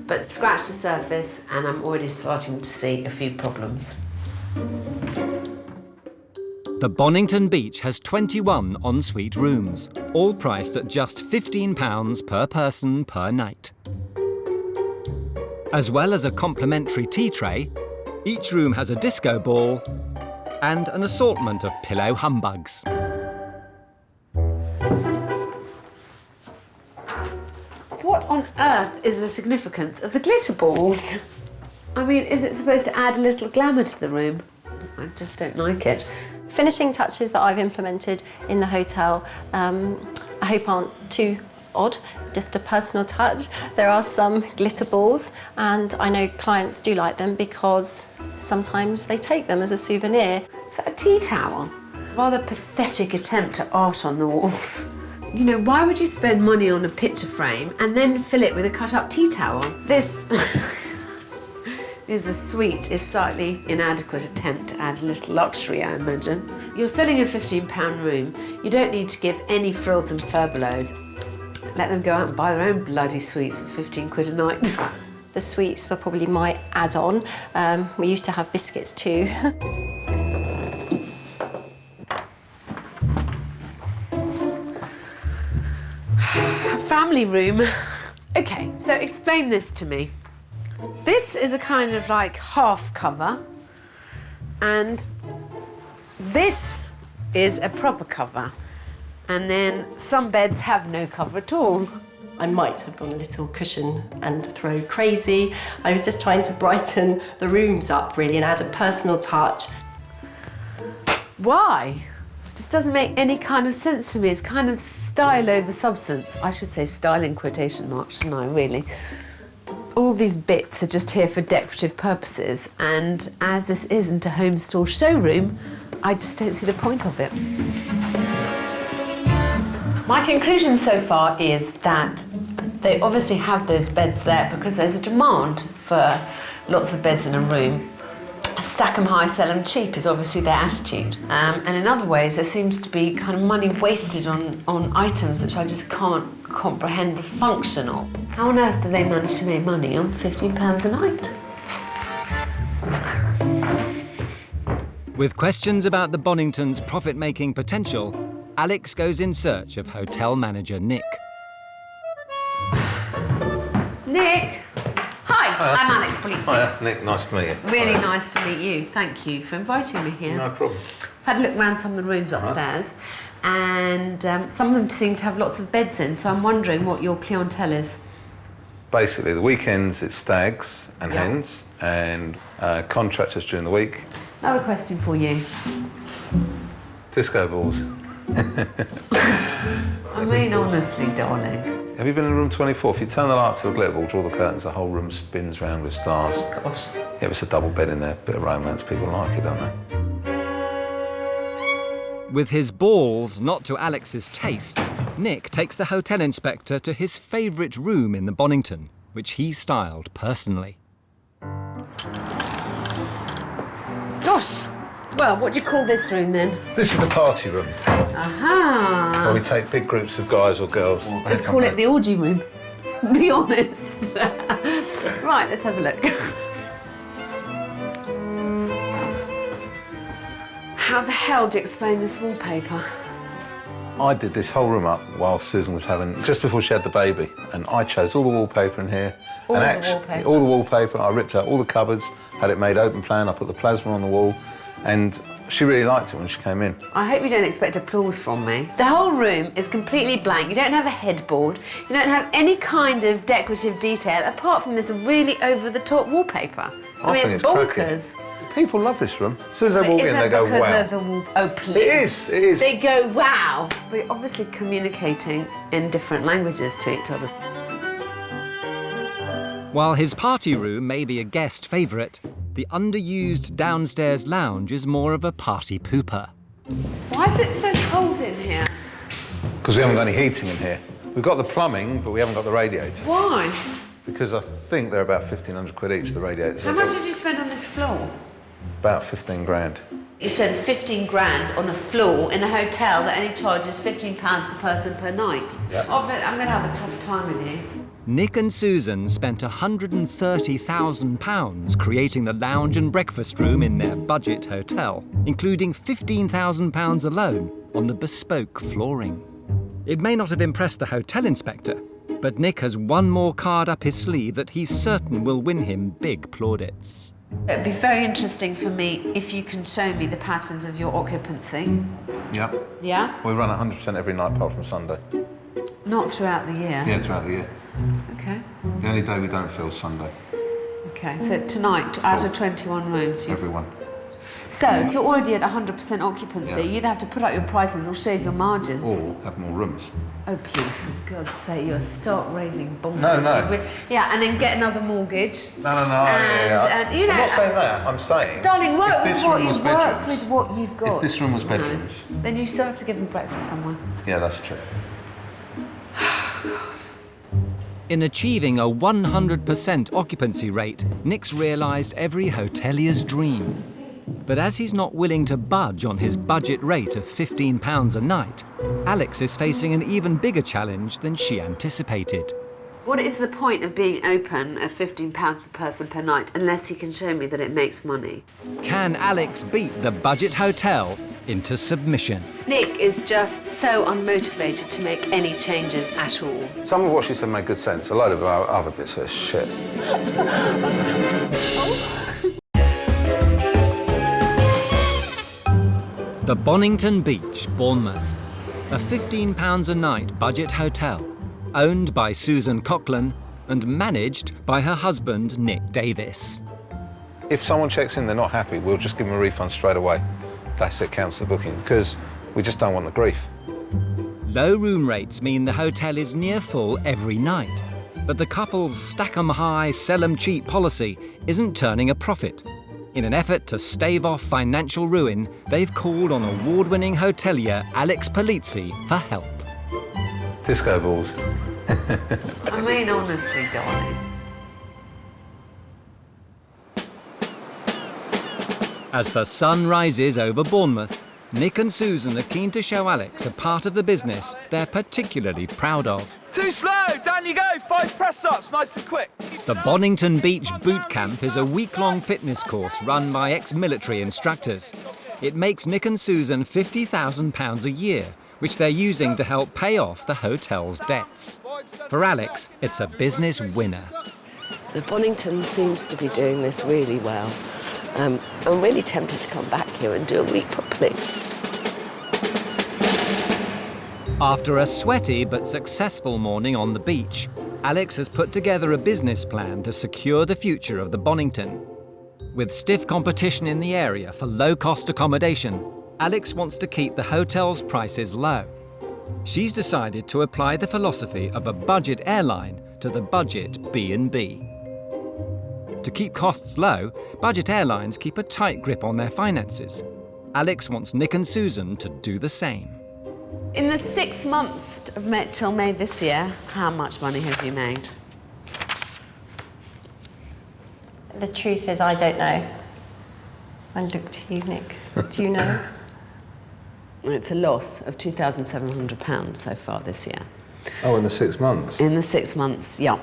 but scratch the surface and I'm already starting to see a few problems. The Bonnington Beach has 21 ensuite rooms, all priced at just £15 per person per night. As well as a complimentary tea tray, each room has a disco ball and an assortment of pillow humbugs. What on earth is the significance of the glitter balls? I mean, is it supposed to add a little glamour to the room? I just don't like it. Finishing touches that I've implemented in the hotel, I hope aren't too odd, just a personal touch. There are some glitter balls and I know clients do like them because sometimes they take them as a souvenir. Is that a tea towel? Rather pathetic attempt at art on the walls. You know, why would you spend money on a picture frame and then fill it with a cut-up tea towel? This is a sweet, if slightly inadequate attempt to add a little luxury, I imagine. You're selling a £15 room. You don't need to give any frills and furbelows. Let them go out and buy their own bloody sweets for 15 quid a night. The sweets were probably my add-on. We used to have biscuits too. Family room. Okay, so explain this to me. This is a kind of like half cover, and this is a proper cover. And then some beds have no cover at all. I might have gone a little cushion and throw crazy. I was just trying to brighten the rooms up really and add a personal touch. Why? Just doesn't make any kind of sense to me. It's kind of style over substance. I should say style in quotation marks, shouldn't I, really? All these bits are just here for decorative purposes, and as this isn't a home store showroom, I just don't see the point of it. My conclusion so far is that they obviously have those beds there because there's a demand for lots of beds in a room. Stack them high, sell them cheap is obviously their attitude. And in other ways, there seems to be kind of money wasted on items which I just can't comprehend the function of. How on earth do they manage to make money on £15 a night? With questions about the Bonningtons' profit-making potential, Alex goes in search of hotel manager Nick. Nick! Hi, I'm Alex Polizzi. Hi, Nick, nice to meet you. Really nice to meet you. Thank you for inviting me here. No problem. I've had a look around some of the rooms upstairs, and some of them seem to have lots of beds in, so I'm wondering what your clientele is. Basically, the weekends it's stags and hens, and contractors during the week. I have a question for you. Disco balls. I mean, honestly, darling. Have you been in room 24? If you turn the light up to the glitter ball, draw the curtains, the whole room spins round with stars. Gosh. Yeah, it's a double bed in there, bit of romance. People like it, don't they? With his balls not to Alex's taste, Nick takes the hotel inspector to his favourite room in the Bonnington, which he styled personally. Gosh. Well, what do you call this room then? This is the party room, Aha. where we take big groups of guys or girls. Just call it the orgy room. Be honest. Right, let's have a look. How the hell do you explain this wallpaper? I did this whole room up while Susan was just before she had the baby, and I chose all the wallpaper in here. All and the wallpaper? All the wallpaper. I ripped out all the cupboards, had it made open plan, I put the plasma on the wall, and she really liked it when she came in. I hope you don't expect applause from me. The whole room is completely blank. You don't have a headboard. You don't have any kind of decorative detail apart from this really over-the-top wallpaper. I mean, think it's bonkers. bonkers. People love this room. As soon as they walk in, they go, wow. Is that because of the wall? Oh, please. It is. They go, wow. We're obviously communicating in different languages to each other. While his party room may be a guest favourite, the underused downstairs lounge is more of a party pooper. Why is it so cold in here? Because we haven't got any heating in here. We've got the plumbing, but we haven't got the radiators. Why? Because I think they're about 1,500 quid each, the radiators. How much did you spend on this floor? About 15 grand. You spend 15 grand on a floor in a hotel that only charges £15 per person per night. Yeah. I'm going to have a tough time with you. Nick and Susan spent £130,000 creating the lounge and breakfast room in their budget hotel, including £15,000 alone on the bespoke flooring. It may not have impressed the hotel inspector, but Nick has one more card up his sleeve that he's certain will win him big plaudits. It'd be very interesting for me if you can show me the patterns of your occupancy. Yep. Yeah? We run 100% every night apart from Sunday. Not throughout the year? Yeah, throughout the year. Okay. The only day we don't fill is Sunday. Okay, so tonight, out of 21 rooms, Everyone. So, if you're already at 100% occupancy, Yeah. you either have to put up your prices or shave your margins. Or have more rooms. Oh, please, for God's sake, you're stark raving bonkers. No. Yeah, and then get another mortgage. No. And, you know, I'm not saying that. I'm saying... Darling, work if with this what room was you've worked bedrooms, with what you've got. If this room was bedrooms... No. Then you still have to give them breakfast somewhere. Yeah, that's true. In achieving a 100% occupancy rate, Nick's realised every hotelier's dream. But as he's not willing to budge on his budget rate of £15 a night, Alex is facing an even bigger challenge than she anticipated. What is the point of being open at £15 per person per night unless he can show me that it makes money? Can Alex beat the budget hotel into submission? Nick is just so unmotivated to make any changes at all. Some of what she said made good sense. A load of our other bits are shit. The Bonnington Beach, Bournemouth. A £15 a night budget hotel, owned by Susan Coughlin and managed by her husband, Nick Davis. If someone checks in, they're not happy, we'll just give them a refund straight away. That's it, counts the booking, because we just don't want the grief. Low room rates mean the hotel is near full every night, but the couple's stack 'em high, sell 'em cheap policy isn't turning a profit. In an effort to stave off financial ruin, they've called on award-winning hotelier Alex Polizzi for help. Disco balls. I mean, honestly, darling. As the sun rises over Bournemouth, Nick and Susan are keen to show Alex a part of the business they're particularly proud of. Too slow! Down you go! 5 press-ups, nice and quick. The Bonnington Beach Boot Camp is a week-long fitness course run by ex-military instructors. It makes Nick and Susan £50,000 a year, which they're using to help pay off the hotel's debts. For Alex, it's a business winner. The Bonnington seems to be doing this really well. I'm really tempted to come back here and do a week properly. After a sweaty but successful morning on the beach, Alex has put together a business plan to secure the future of the Bonnington. With stiff competition in the area for low-cost accommodation, Alex wants to keep the hotel's prices low. She's decided to apply the philosophy of a budget airline to the budget B&B. To keep costs low, budget airlines keep a tight grip on their finances. Alex wants Nick and Susan to do the same. In the 6 months till May this year, how much money have you made? The truth is, I don't know. I look to you, Nick. Do you know? It's a loss of £2,700 so far this year. Oh, in the 6 months? In the 6 months, yeah.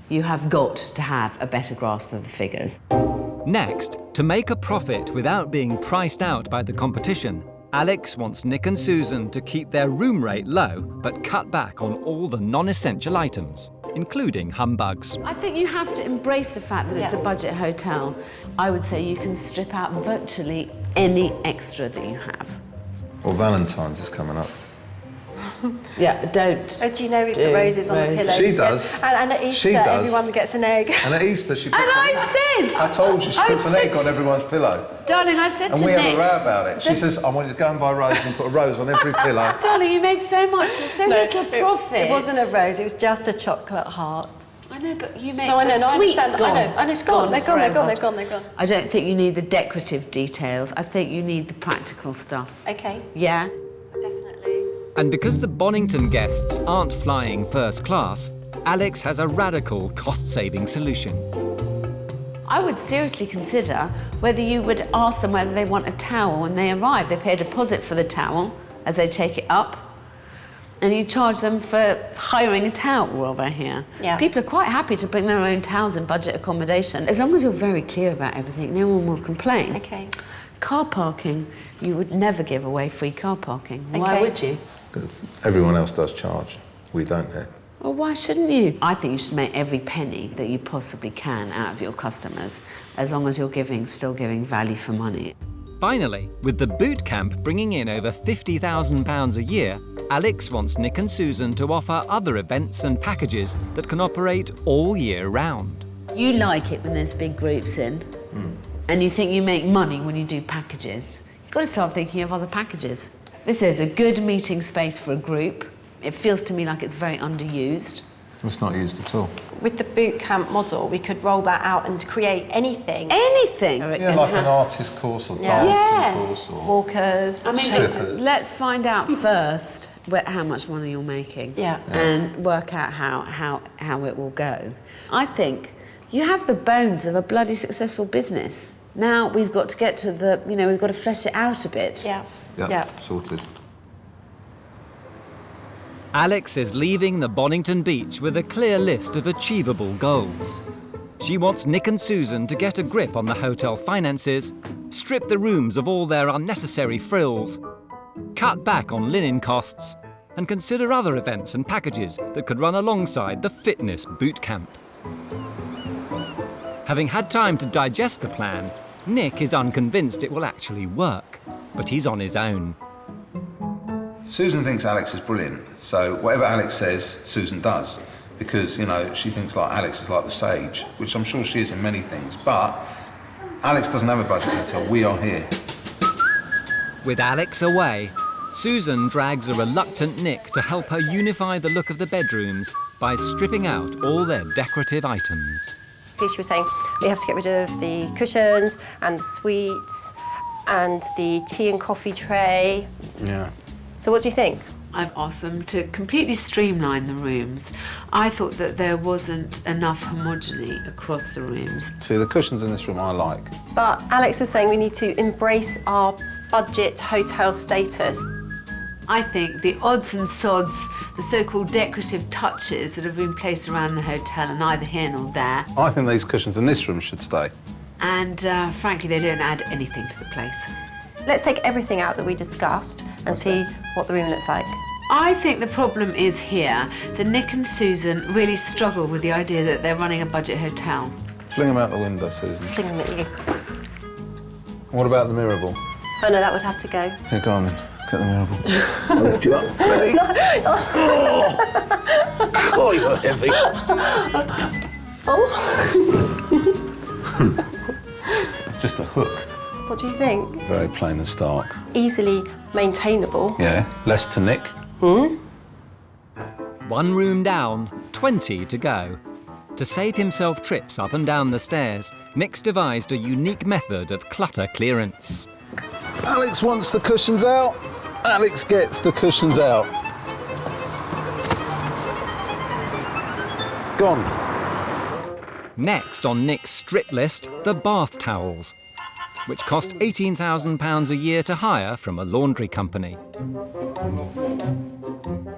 You have got to have a better grasp of the figures. Next, to make a profit without being priced out by the competition, Alex wants Nick and Susan to keep their room rate low but cut back on all the non-essential items, including humbugs. I think you have to embrace the fact that it's a budget hotel. I would say you can strip out virtually any extra that you have. Well, Valentine's is coming up. Yeah, don't. Oh, do you know we put roses on the pillows? She does. And at Easter, everyone gets an egg. And at Easter, she puts And I said! I told you, she puts an egg on everyone's pillow. Darling, I said to Nick... And we have a row about it. She says, I want you to go and buy roses and put a rose on every pillow. Darling, you made so much, so little profit. It wasn't a rose, it was just a chocolate heart. I know, but you made... No, I know, I understand. Gone. I know, and it's gone. They're gone. I don't think you need the decorative details. I think you need the practical stuff. Okay. Yeah? And because the Bonnington guests aren't flying first class, Alex has a radical cost-saving solution. I would seriously consider whether you would ask them whether they want a towel when they arrive. They pay a deposit for the towel as they take it up, and you charge them for hiring a towel while they're here. Yeah. People are quite happy to bring their own towels in budget accommodation. As long as you're very clear about everything, no one will complain. Okay. Car parking, you would never give away free car parking. Why Okay. would you? Everyone else does charge. We don't here. Well, why shouldn't you? I think you should make every penny that you possibly can out of your customers, as long as you're still giving value for money. Finally, with the boot camp bringing in over £50,000 a year, Alex wants Nick and Susan to offer other events and packages that can operate all year round. You like it when there's big groups in, and you think you make money when you do packages. You've got to start thinking of other packages. This is a good meeting space for a group. It feels to me like it's very underused. It's not used at all. With the boot camp model, we could roll that out and create anything. Anything? Yeah, like an artist course or dancing course or... Walkers. I mean, strippers. let's find out first how much money you're making. Yeah. And work out how it will go. I think you have the bones of a bloody successful business. Now we've got to get to we've got to flesh it out a bit. Yeah. Yeah, sorted. Alex is leaving the Bonnington beach with a clear list of achievable goals. She wants Nick and Susan to get a grip on the hotel finances, strip the rooms of all their unnecessary frills, cut back on linen costs, and consider other events and packages that could run alongside the fitness boot camp. Having had time to digest the plan, Nick is unconvinced it will actually work, but he's on his own. Susan thinks Alex is brilliant, so whatever Alex says, Susan does. Because, she thinks like Alex is like the sage, which I'm sure she is in many things, but Alex doesn't have a budget hotel, we are here. With Alex away, Susan drags a reluctant Nick to help her unify the look of the bedrooms by stripping out all their decorative items. She was saying we have to get rid of the cushions and the sweets and the tea and coffee tray. Yeah. So what do you think? I've asked them to completely streamline the rooms. I thought that there wasn't enough homogeny across the rooms. See, the cushions in this room I like. But Alex was saying we need to embrace our budget hotel status. I think the odds and sods, the so-called decorative touches that have been placed around the hotel are neither here nor there. I think these cushions in this room should stay. and frankly, they don't add anything to the place. Let's take everything out that we discussed and see what the room looks like. I think the problem is here that Nick and Susan really struggle with the idea that they're running a budget hotel. Fling them out the window, Susan. Fling them at you. What about the mirror ball? Oh no, that would have to go. Here, go on then. Get the mirror ball. I'll lift you up. Ready? Oh, you're heavy. Just a hook. What do you think? Very plain and stark. Easily maintainable. Yeah, less to nick. One room down, 20 to go. To save himself trips up and down the stairs, Nick's devised a unique method of clutter clearance. Alex wants the cushions out. Alex gets the cushions out. Gone. Next on Nick's strip list, the bath towels, which cost £18,000 a year to hire from a laundry company.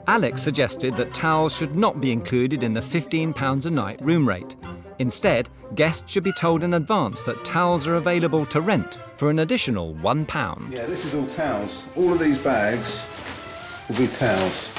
Alex suggested that towels should not be included in the £15 a night room rate. Instead, guests should be told in advance that towels are available to rent for an additional £1. Yeah, this is all towels. All of these bags will be towels.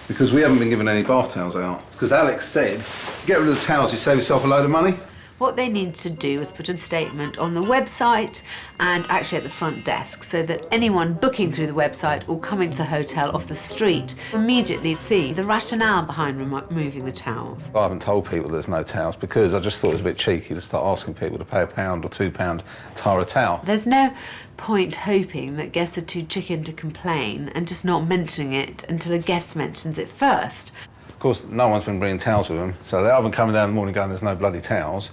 Because we haven't been given any bath towels out. Because Alex said, get rid of the towels, you save yourself a load of money. What they needed to do was put a statement on the website and actually at the front desk so that anyone booking through the website or coming to the hotel off the street immediately see the rationale behind removing the towels. I haven't told people there's no towels because I just thought it was a bit cheeky to start asking people to pay £1 or £2 to hire a towel. There's no point hoping that guests are too chicken to complain and just not mentioning it until a guest mentions it first. Of course, no one's been bringing towels with them, so they're either coming down in the morning going, there's no bloody towels,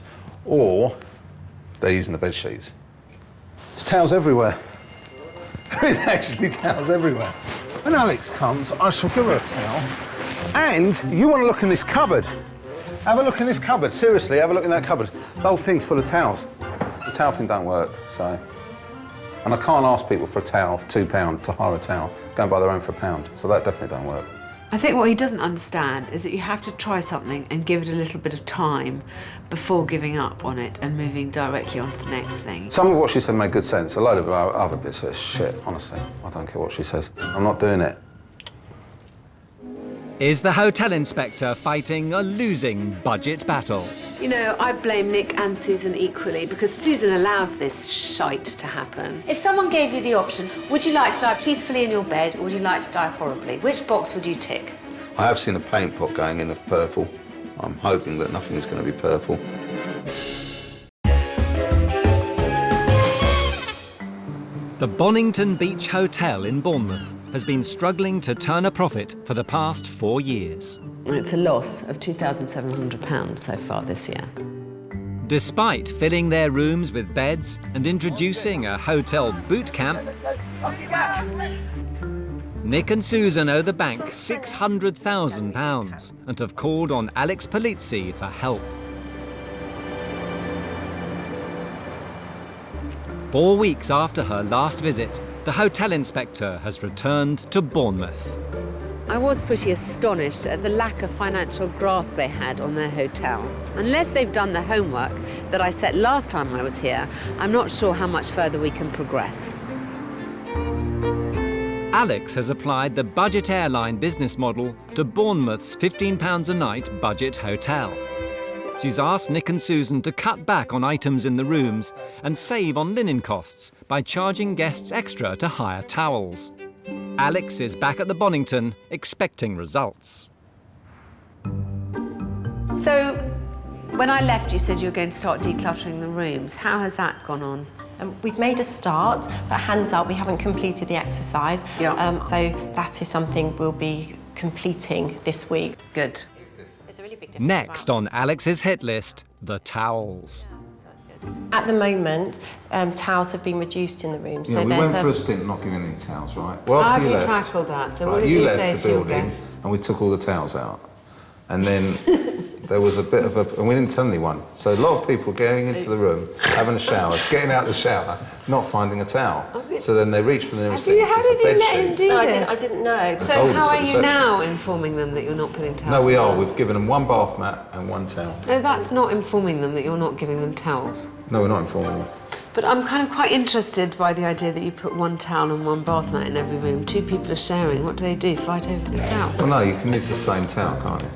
or they're using the bed sheets. There's towels everywhere. There is actually towels everywhere. When Alex comes, I shall give her a towel. And you want to look in this cupboard. Have a look in this cupboard. Seriously, have a look in that cupboard. The whole thing's full of towels. The towel thing don't work, so. And I can't ask people for a towel, £2 to hire a towel. Go and buy their own for £1, so that definitely don't work. I think what he doesn't understand is that you have to try something and give it a little bit of time before giving up on it and moving directly on to the next thing. Some of what she said made good sense. A load of other bits are shit, honestly. I don't care what she says. I'm not doing it. Is the hotel inspector fighting a losing budget battle? You know, I blame Nick and Susan equally because Susan allows this shite to happen. If someone gave you the option, would you like to die peacefully in your bed or would you like to die horribly? Which box would you tick? I have seen a paint pot going in of purple. I'm hoping that nothing is going to be purple. The Bonnington Beach Hotel in Bournemouth has been struggling to turn a profit for the past 4 years. It's a loss of £2,700 so far this year. Despite filling their rooms with beds and introducing a hotel boot camp, Nick and Susan owe the bank £600,000 and have called on Alex Polizzi for help. 4 weeks after her last visit, the hotel inspector has returned to Bournemouth. I was pretty astonished at the lack of financial grasp they had on their hotel. Unless they've done the homework that I set last time I was here, I'm not sure how much further we can progress. Alex has applied the budget airline business model to Bournemouth's £15 a night budget hotel. She's asked Nick and Susan to cut back on items in the rooms and save on linen costs by charging guests extra to hire towels. Alex is back at the Bonnington, expecting results. So, when I left, you said you were going to start decluttering the rooms. How has that gone on? We've made a start, but hands up, we haven't completed the exercise. Yeah. So that is something we'll be completing this week. Good. It's a really big difference. Next on Alex's hit list, the towels. At the moment, towels have been reduced in the room. Yeah, we went for a stint not giving any towels, right? Well, How after have you you left, tackled that? So right, what did you say left to the your building guests? and we took all the towels out. And then there was a bit of a... And we didn't tell anyone. So a lot of people going into the room, having a shower, getting out the shower, not finding a towel. So then they reach for the nearest How thing. did you let him do No, this? I didn't know. So told us how at are you reception. now informing them that you're not putting towels? No, we on are. them? We've given them one bath mat and one towel. No, that's not informing them that you're not giving them towels. No, we're not informing them. But I'm kind of quite interested by the idea that you put one towel and one bath mat in every room. 2 people are sharing. What do? Fight over the towel? Well, no, you can use the same towel, can't you?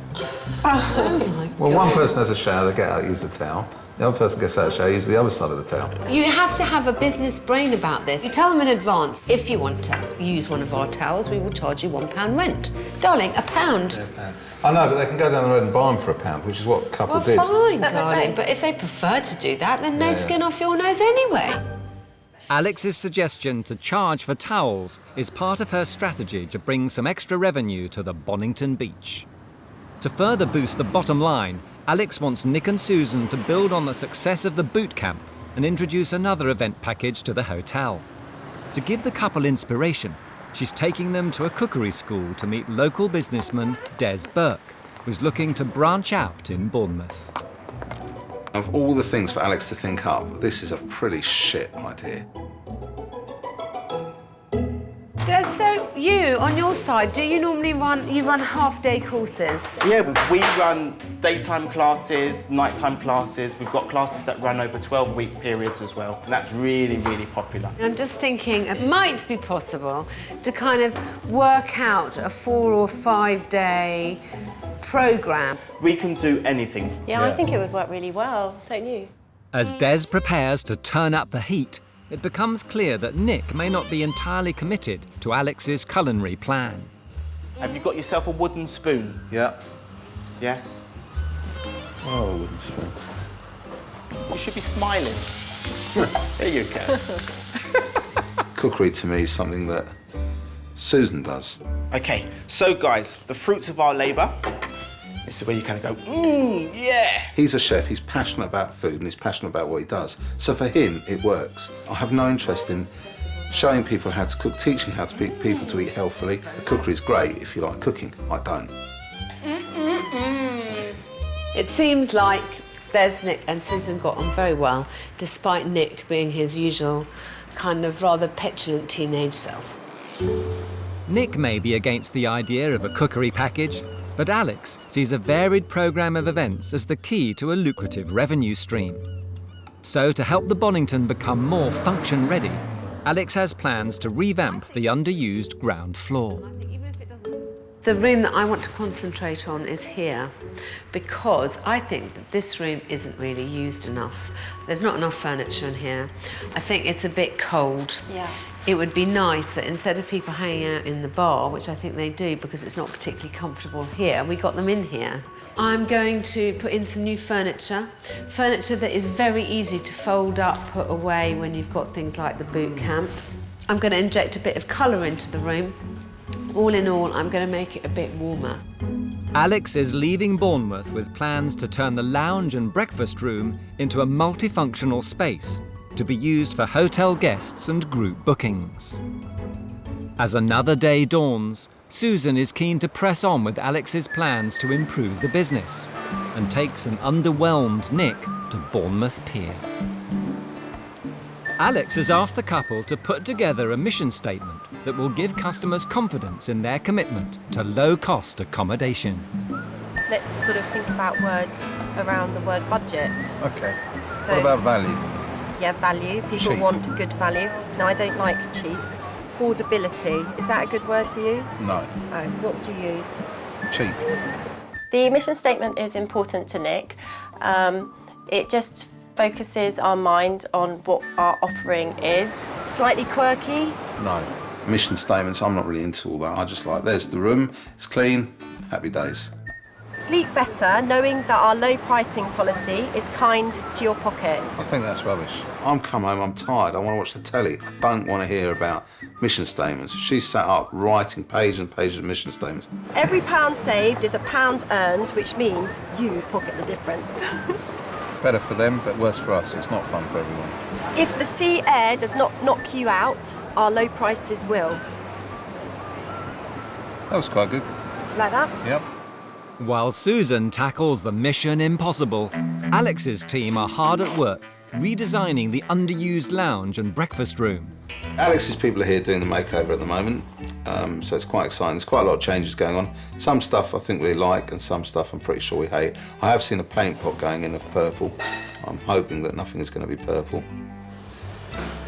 Oh my Well, God. one person has a shower, they get out, use the towel. The other person gets out of the shower, use the other side of the towel. You have to have a business brain about this. You tell them in advance, if you want to use one of our towels, we will charge you £1 rent. Darling, £1. I know, but they can go down the road and buy them for £1, which is what a couple Well, did. fine, darling, but if they prefer to do that, then no Yeah. skin off your nose anyway. Alex's suggestion to charge for towels is part of her strategy to bring some extra revenue to the Bonnington beach. To further boost the bottom line, Alex wants Nick and Susan to build on the success of the boot camp and introduce another event package to the hotel. To give the couple inspiration, she's taking them to a cookery school to meet local businessman Des Burke, who's looking to branch out in Bournemouth. Of all the things for Alex to think up, this is a pretty shit idea. Des, so you, on your side, do you normally run half-day courses? Yeah, we run daytime classes, nighttime classes. We've got classes that run over 12-week periods as well. And that's really, really popular. I'm just thinking it might be possible to kind of work out a 4 or 5 day programme. We can do anything. Yeah, I think it would work really well, don't you? As Des prepares to turn up the heat, it becomes clear that Nick may not be entirely committed to Alex's culinary plan. Have you got yourself a wooden spoon? Yeah. Yes? Oh, wooden spoon. You should be smiling. There you go. Cookery to me is something that Susan does. OK, so guys, the fruits of our labour. This is where you kind of go, yeah. He's a chef, he's passionate about food and he's passionate about what he does. So for him, it works. I have no interest in showing people how to cook, teaching how to people to eat healthily. The cookery is great if you like cooking. I don't. It seems like there's Nick and Susan got on very well, despite Nick being his usual kind of rather petulant teenage self. Nick may be against the idea of a cookery package, but Alex sees a varied programme of events as the key to a lucrative revenue stream. So to help the Bonnington become more function-ready, Alex has plans to revamp the underused ground floor. The room that I want to concentrate on is here, because I think that this room isn't really used enough. There's not enough furniture in here. I think it's a bit cold. Yeah. It would be nice that instead of people hanging out in the bar, which I think they do because it's not particularly comfortable here, we got them in here. I'm going to put in some new furniture that is very easy to fold up, put away when you've got things like the boot camp. I'm going to inject a bit of colour into the room. All in all, I'm going to make it a bit warmer. Alex is leaving Bournemouth with plans to turn the lounge and breakfast room into a multifunctional space to be used for hotel guests and group bookings. As another day dawns, Susan is keen to press on with Alex's plans to improve the business and takes an underwhelmed Nick to Bournemouth Pier. Alex has asked the couple to put together a mission statement that will give customers confidence in their commitment to low-cost accommodation. Let's sort of think about words around the word budget. Okay. So, what about value? Yeah, value. People Cheap. want good value. No, I don't like cheap. Affordability. Is that a good word to use? No. Oh, what would you use? Cheap. The mission statement is important to Nick. It just focuses our mind on what our offering is. Slightly quirky. No. Mission statements, I'm not really into all that. I just like, there's the room, it's clean, happy days. Sleep better, knowing that our low pricing policy is kind to your pocket. I think that's rubbish. I'm come home, I'm tired, I want to watch the telly. I don't want to hear about mission statements. She's sat up writing pages and pages of mission statements. Every £1 saved is a £1 earned, which means you pocket the difference. Better for them, but worse for us. It's not fun for everyone. If the sea air does not knock you out, our low prices will. That was quite good. Do you like that? Yep. While Susan tackles the mission impossible, Alex's team are hard at work redesigning the underused lounge and breakfast room. Alex's people are here doing the makeover at the moment, so it's quite exciting. There's quite a lot of changes going on. Some stuff I think we like and some stuff I'm pretty sure we hate. I have seen a paint pot going in of purple. I'm hoping that nothing is going to be purple.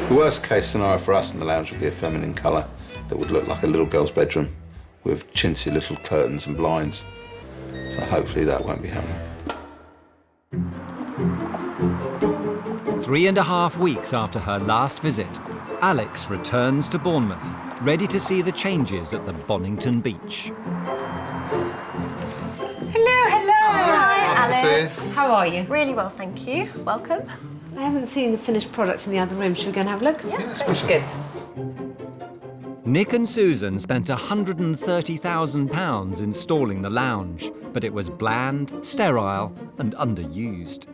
The worst case scenario for us in the lounge would be a feminine colour that would look like a little girl's bedroom with chintzy little curtains and blinds. So hopefully that won't be happening. 3.5 weeks after her last visit, Alex returns to Bournemouth, ready to see the changes at the Bonnington beach. Hello. Hi, Nice to Alex. see you. How are you? Really well, thank you. Welcome. I haven't seen the finished product in the other room. Should we go and have a look? Yeah, Good. Nick and Susan spent £130,000 installing the lounge, but it was bland, sterile and underused.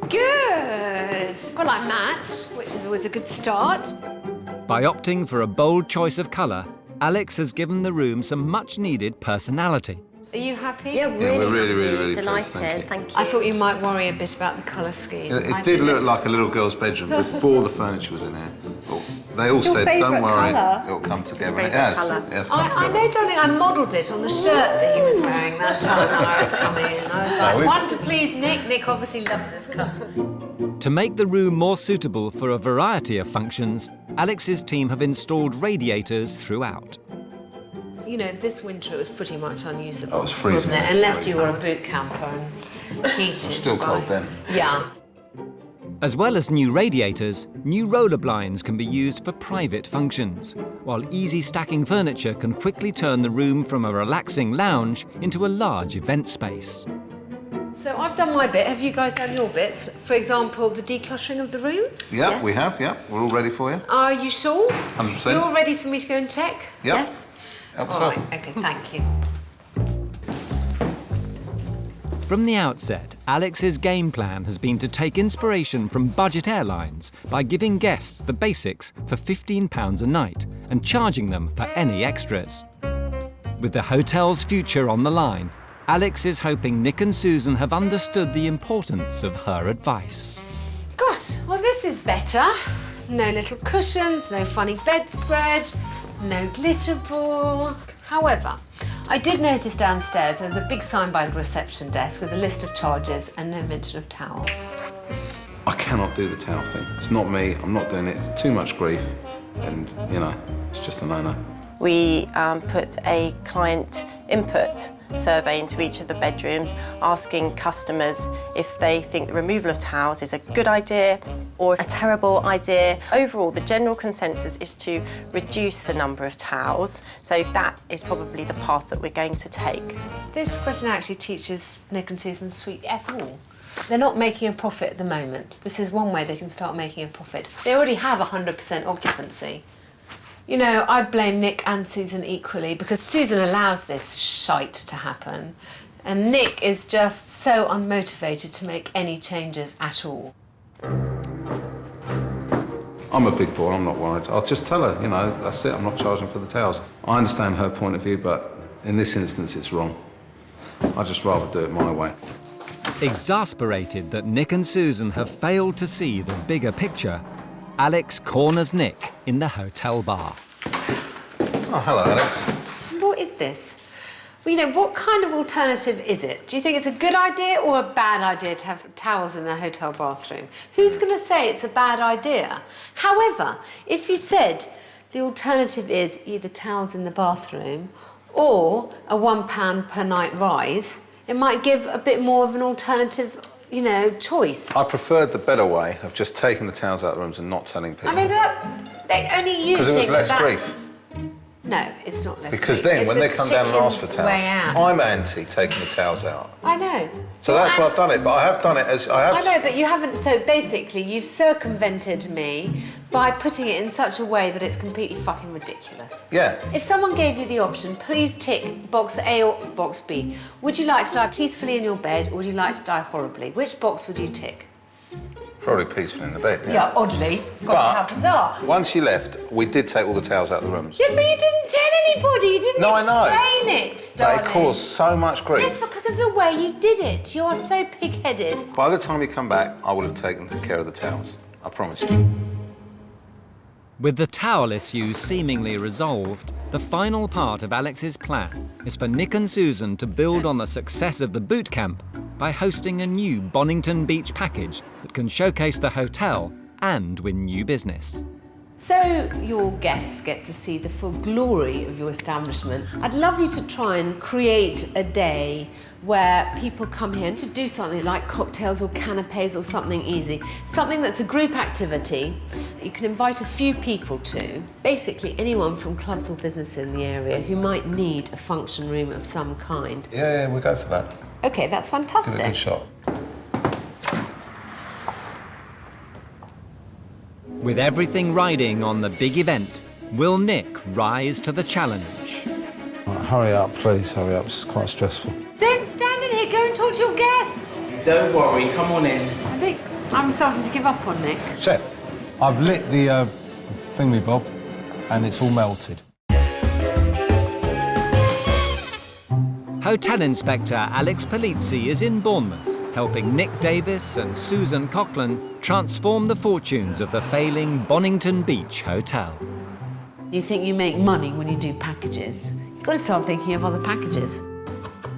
Good. Well, I match, which is always a good start. By opting for a bold choice of colour, Alex has given the room some much-needed personality. Are you happy? Yeah, we're really delighted. pleased, Thank you. I thought you might worry a bit about the colour scheme. It did look like a little girl's bedroom before the furniture was in here. But they all It's your said, favourite don't worry, colour? it'll come together. favourite It has. colour. It has come I together. know, darling, I modelled it on the shirt that he was wearing that time that I was coming in. I was like, one to please Nick. Nick obviously loves his colour. To make the room more suitable for a variety of functions, Alex's team have installed radiators throughout. You know, this winter it was pretty much unusable, Oh, it was freezing. wasn't it? Unless you were a boot camper and heated. Still cold then. Yeah. As well as new radiators, new roller blinds can be used for private functions, while easy stacking furniture can quickly turn the room from a relaxing lounge into a large event space. So I've done my bit. Have you guys done your bits? For example, the decluttering of the rooms? Yeah, Yes. we have, yeah. We're all ready for you. Are you sure? 100%. You're ready for me to go and check? Yep. Yes. Help us All out. right, okay, thank you. From the outset, Alex's game plan has been to take inspiration from budget airlines by giving guests the basics for £15 a night and charging them for any extras. With the hotel's future on the line, Alex is hoping Nick and Susan have understood the importance of her advice. Gosh, well this is better. No little cushions, no funny bedspread, no glitter ball. However, I did notice downstairs there was a big sign by the reception desk with a list of charges and no mention of towels. I cannot do the towel thing. It's not me. I'm not doing it. It's too much grief. And, you know, it's just a no-no. We put a client input survey into each of the bedrooms, asking customers if they think the removal of towels is a good idea or a terrible idea. Overall, the general consensus is to reduce the number of towels, so that is probably the path that we're going to take. This question actually teaches Nick and Susan sweet F all. They're not making a profit at the moment. This is one way they can start making a profit. They already have 100% occupancy. You know, I blame Nick and Susan equally because Susan allows this shite to happen and Nick is just so unmotivated to make any changes at all. I'm a big boy, I'm not worried. I'll just tell her, you know, that's it, I'm not charging for the towels. I understand her point of view, but in this instance, it's wrong. I'd just rather do it my way. Exasperated that Nick and Susan have failed to see the bigger picture, Alex corners Nick in the hotel bar. Oh, hello, Alex. What is this? Well, you know, what kind of alternative is it? Do you think it's a good idea or a bad idea to have towels in a hotel bathroom? Who's going to say it's a bad idea? However, if you said the alternative is either towels in the bathroom or a £1 per night rise, it might give a bit more of an alternative, you know, choice. I preferred the better way of just taking the towels out of the rooms and not telling people. I mean, but that, like, only you Because it was think less that grief. No, it's not less Because grief. then, It's when the they come down and ask for chicken's way towels, out. I'm anti taking the towels out. I know. So that's why I've done it, but I have done it as I have. I know, but you haven't. So basically, you've circumvented me by putting it in such a way that it's completely fucking ridiculous. Yeah. If someone gave you the option, please tick box A or box B. Would you like to die peacefully in your bed, or would you like to die horribly? Which box would you tick? Probably peaceful in the bed. Yeah, oddly. Gosh, how bizarre. Once you left, we did take all the towels out of the rooms. Yes, but you didn't tell anybody. You didn't No, I know. explain it, darling. But it caused so much grief. Yes, because of the way you did it. You are so pig-headed. By the time you come back, I will have taken care of the towels. I promise you. With the towel issues seemingly resolved, the final part of Alex's plan is for Nick and Susan to build on the success of the boot camp by hosting a new Bonnington Beach package that can showcase the hotel and win new business. So your guests get to see the full glory of your establishment. I'd love you to try and create a day where people come here to do something like cocktails or canapes or something easy. Something that's a group activity that you can invite a few people to. Basically anyone from clubs or businesses in the area who might need a function room of some kind. Yeah, we'll go for that. Okay, that's fantastic. Give it a good shot. With everything riding on the big event, will Nick rise to the challenge? Right, hurry up, please, hurry up. It's quite stressful. Don't stand in here, go and talk to your guests. Don't worry, come on in. I think I'm starting to give up on Nick. Chef, I've lit the thingy-bob and it's all melted. Hotel Inspector Alex Polizzi is in Bournemouth, helping Nick Davis and Susan Coughlin transform the fortunes of the failing Bonnington Beach Hotel. You think you make money when you do packages? You've got to start thinking of other packages.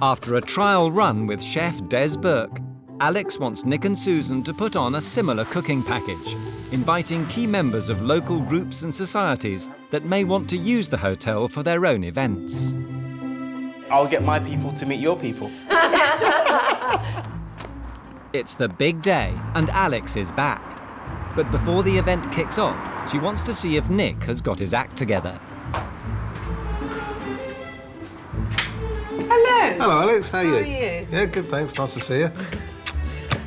After a trial run with chef Des Burke, Alex wants Nick and Susan to put on a similar cooking package, inviting key members of local groups and societies that may want to use the hotel for their own events. I'll get my people to meet your people. It's the big day, and Alex is back. But before the event kicks off, she wants to see if Nick has got his act together. Hello. Hello, Alex. How are you? How are you? Yeah, good, thanks. Nice to see you.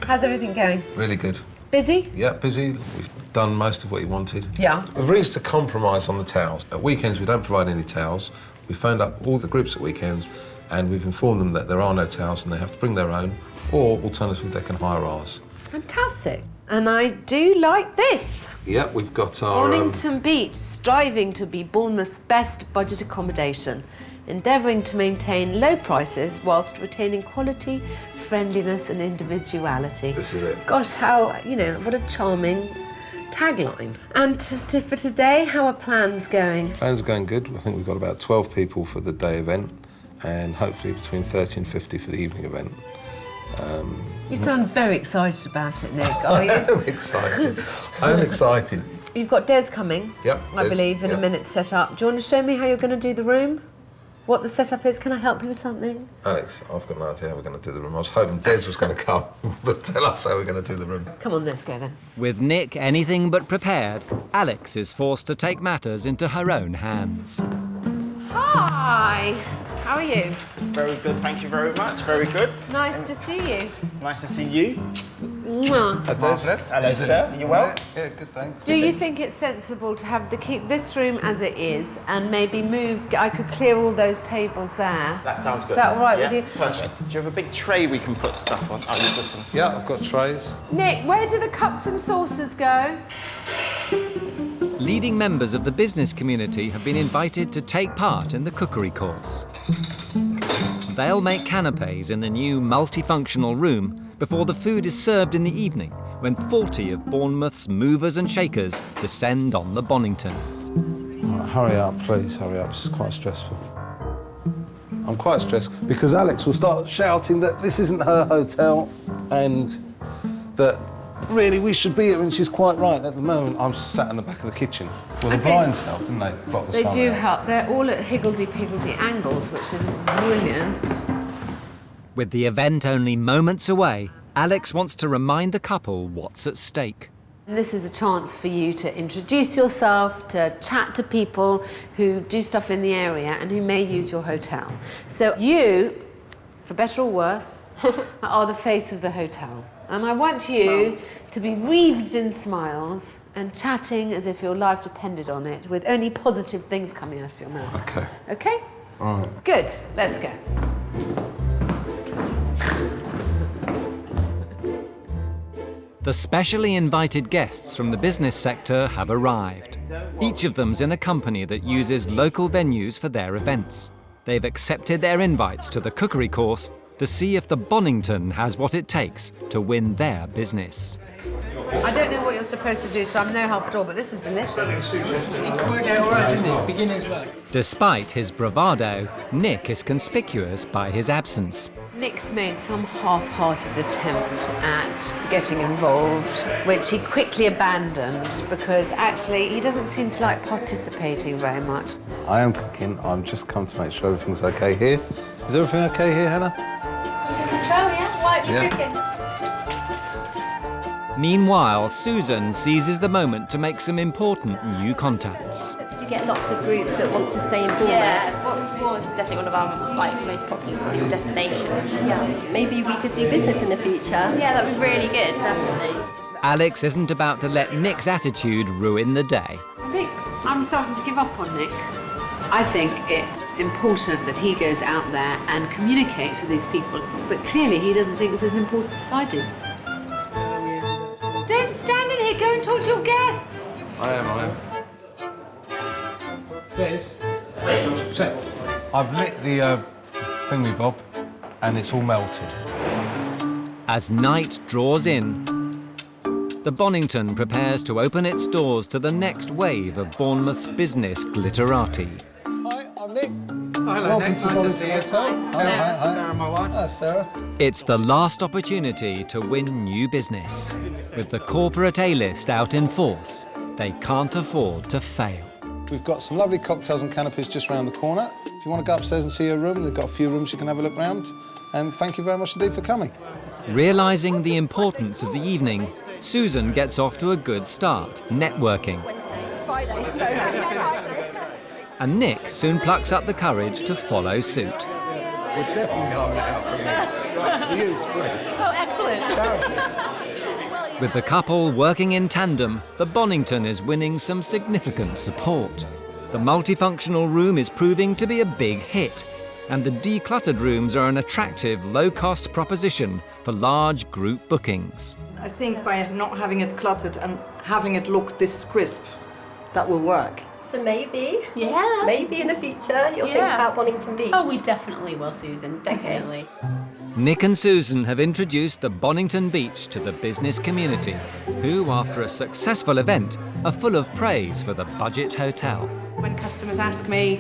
How's everything going? Really good. Busy? Yeah, busy. We've done most of what you wanted. Yeah. We've reached a compromise on the towels. At weekends, we don't provide any towels. We phoned up all the groups at weekends, and we've informed them that there are no towels and they have to bring their own, or alternatively, they can hire ours. Fantastic. And I do like this. Yeah, we've got our... Bonnington Beach, striving to be Bournemouth's best budget accommodation, endeavouring to maintain low prices whilst retaining quality, friendliness and individuality. This is it. Gosh, how, you know, what a charming tagline. And for today, how are plans going? Plans are going good. I think we've got about 12 people for the day event and hopefully between 30 and 50 for the evening event. You sound very excited about it, Nick, are you? I'm excited. I'm excited. You've got Des coming, Yep. I believe, in a minute to set up. Do you want to show me how you're going to do the room? What the setup is? Can I help you with something? Alex, I've got no idea how we're going to do the room. I was hoping Des was going to come, but tell us how we're going to do the room. Come on, let's go then. With Nick anything but prepared, Alex is forced to take matters into her own hands. Hi, how are you? Very good, thank you very much. Very good. Nice to see you. Nice to see you. Mwah. Marvellous. Hello, sir. You well? Yeah, good, thanks. Do you think it's sensible to have keep this room as it is and maybe move? I could clear all those tables there. That sounds good. Is that all right yeah? with you? Perfect. Do you have a big tray we can put stuff on? Oh, you're just going to... Yeah, I've got trays. Nick, where do the cups and saucers go? Leading members of the business community have been invited to take part in the cookery course. They'll make canapes in the new multifunctional room before the food is served in the evening, when 40 of Bournemouth's movers and shakers descend on the Bonnington. Right, hurry up, please, hurry up. It's quite stressful. I'm quite stressed because Alex will start shouting that this isn't her hotel and that really we should be here, and she's quite right. At the moment, I'm sat in the back of the kitchen. Well, the blinds help, didn't they? Block the They sun do out. help. They're all at higgledy-piggledy angles, which is brilliant. With the event only moments away, Alex wants to remind the couple what's at stake. And this is a chance for you to introduce yourself, to chat to people who do stuff in the area and who may use your hotel. So you, for better or worse, are the face of the hotel. And I want you to be wreathed in smiles and chatting as if your life depended on it, with only positive things coming out of your mouth. Okay. Okay? All right. Good. Let's go. The specially invited guests from the business sector have arrived. Each of them's in a company that uses local venues for their events. They've accepted their invites to the cookery course to see if the Bonnington has what it takes to win their business. I don't know what you're supposed to do, so I'm no help at all, but this is delicious. Despite his bravado, Nick is conspicuous by his absence. Nick's made some half-hearted attempt at getting involved, which he quickly abandoned because actually he doesn't seem to like participating very much. I am cooking. I'm just come to make sure everything's okay here. Is everything okay here, Hannah? Under control, yeah? Why are you cooking? Meanwhile, Susan seizes the moment to make some important new contacts. Do you get lots of groups that want to stay in Bournemouth? Yeah, Bournemouth is definitely one of our most popular destinations. Yeah. Maybe we could do business in the future. Yeah, that would be really good, definitely. Alex isn't about to let Nick's attitude ruin the day. I think I'm starting to give up on Nick. I think it's important that he goes out there and communicates with these people, but clearly he doesn't think it's as important as I do. Don't stand in here, go and talk to your guests. I am. This, Seth, I've lit the thingy bob and it's all melted. As night draws in, the Bonnington prepares to open its doors to the next wave of Bournemouth's business glitterati. Hi, I'm Nick. Hello, Welcome Nick. to Nice Bonnington to see you. Hotel. Hi. Sarah, my wife. Hi, Sarah. It's the last opportunity to win new business. With the corporate A-list out in force, they can't afford to fail. We've got some lovely cocktails and canopies just round the corner. If you want to go upstairs and see a room, they've got a few rooms you can have a look round. And thank you very much indeed for coming. Realising the importance of the evening, Susan gets off to a good start, networking. Friday. And Nick soon plucks up the courage to follow suit. We're definitely having it out for you. Right, for you, it's free. Oh, excellent. With the couple working in tandem, the Bonnington is winning some significant support. The multifunctional room is proving to be a big hit, and the decluttered rooms are an attractive, low-cost proposition for large group bookings. I think by not having it cluttered and having it look this crisp, that will work. So maybe, Yeah. maybe in the future you'll think about Bonnington Beach. Oh, we definitely will, Susan, definitely. Nick and Susan have introduced the Bonnington Beach to the business community, who, after a successful event, are full of praise for the budget hotel. When customers ask me,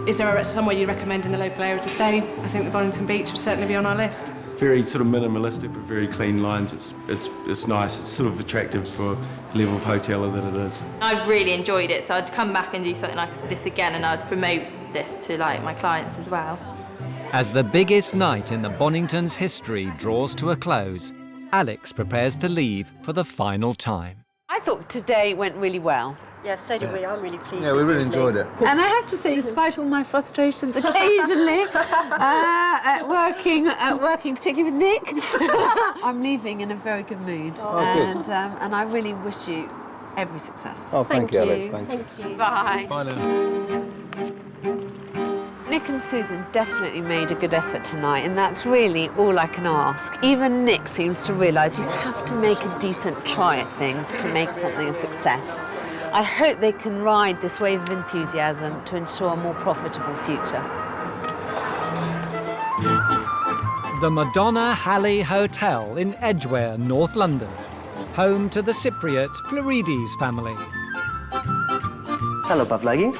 is there somewhere you recommend in the local area to stay, I think the Bonnington Beach would certainly be on our list. Very sort of minimalistic, but very clean lines. It's nice. It's sort of attractive for the level of hoteler that it is. I've really enjoyed it, so I'd come back and do something like this again, and I'd promote this to my clients as well. As the biggest night in the Bonnington's history draws to a close, Alex prepares to leave for the final time. I thought today went really well. Yes, so did we. I'm really pleased. Yeah, we really enjoyed it. And I have to say, despite all my frustrations occasionally at working, particularly with Nick, I'm leaving in a very good mood. Oh, good. And I really wish you every success. Oh, thank you, Alex. Thank you. Bye. Bye then. Nick and Susan definitely made a good effort tonight, and that's really all I can ask. Even Nick seems to realise you have to make a decent try at things to make something a success. I hope they can ride this wave of enthusiasm to ensure a more profitable future. The Madonna Halley Hotel in Edgware, North London, home to the Cypriot Florides family. Hello, Pavlagi.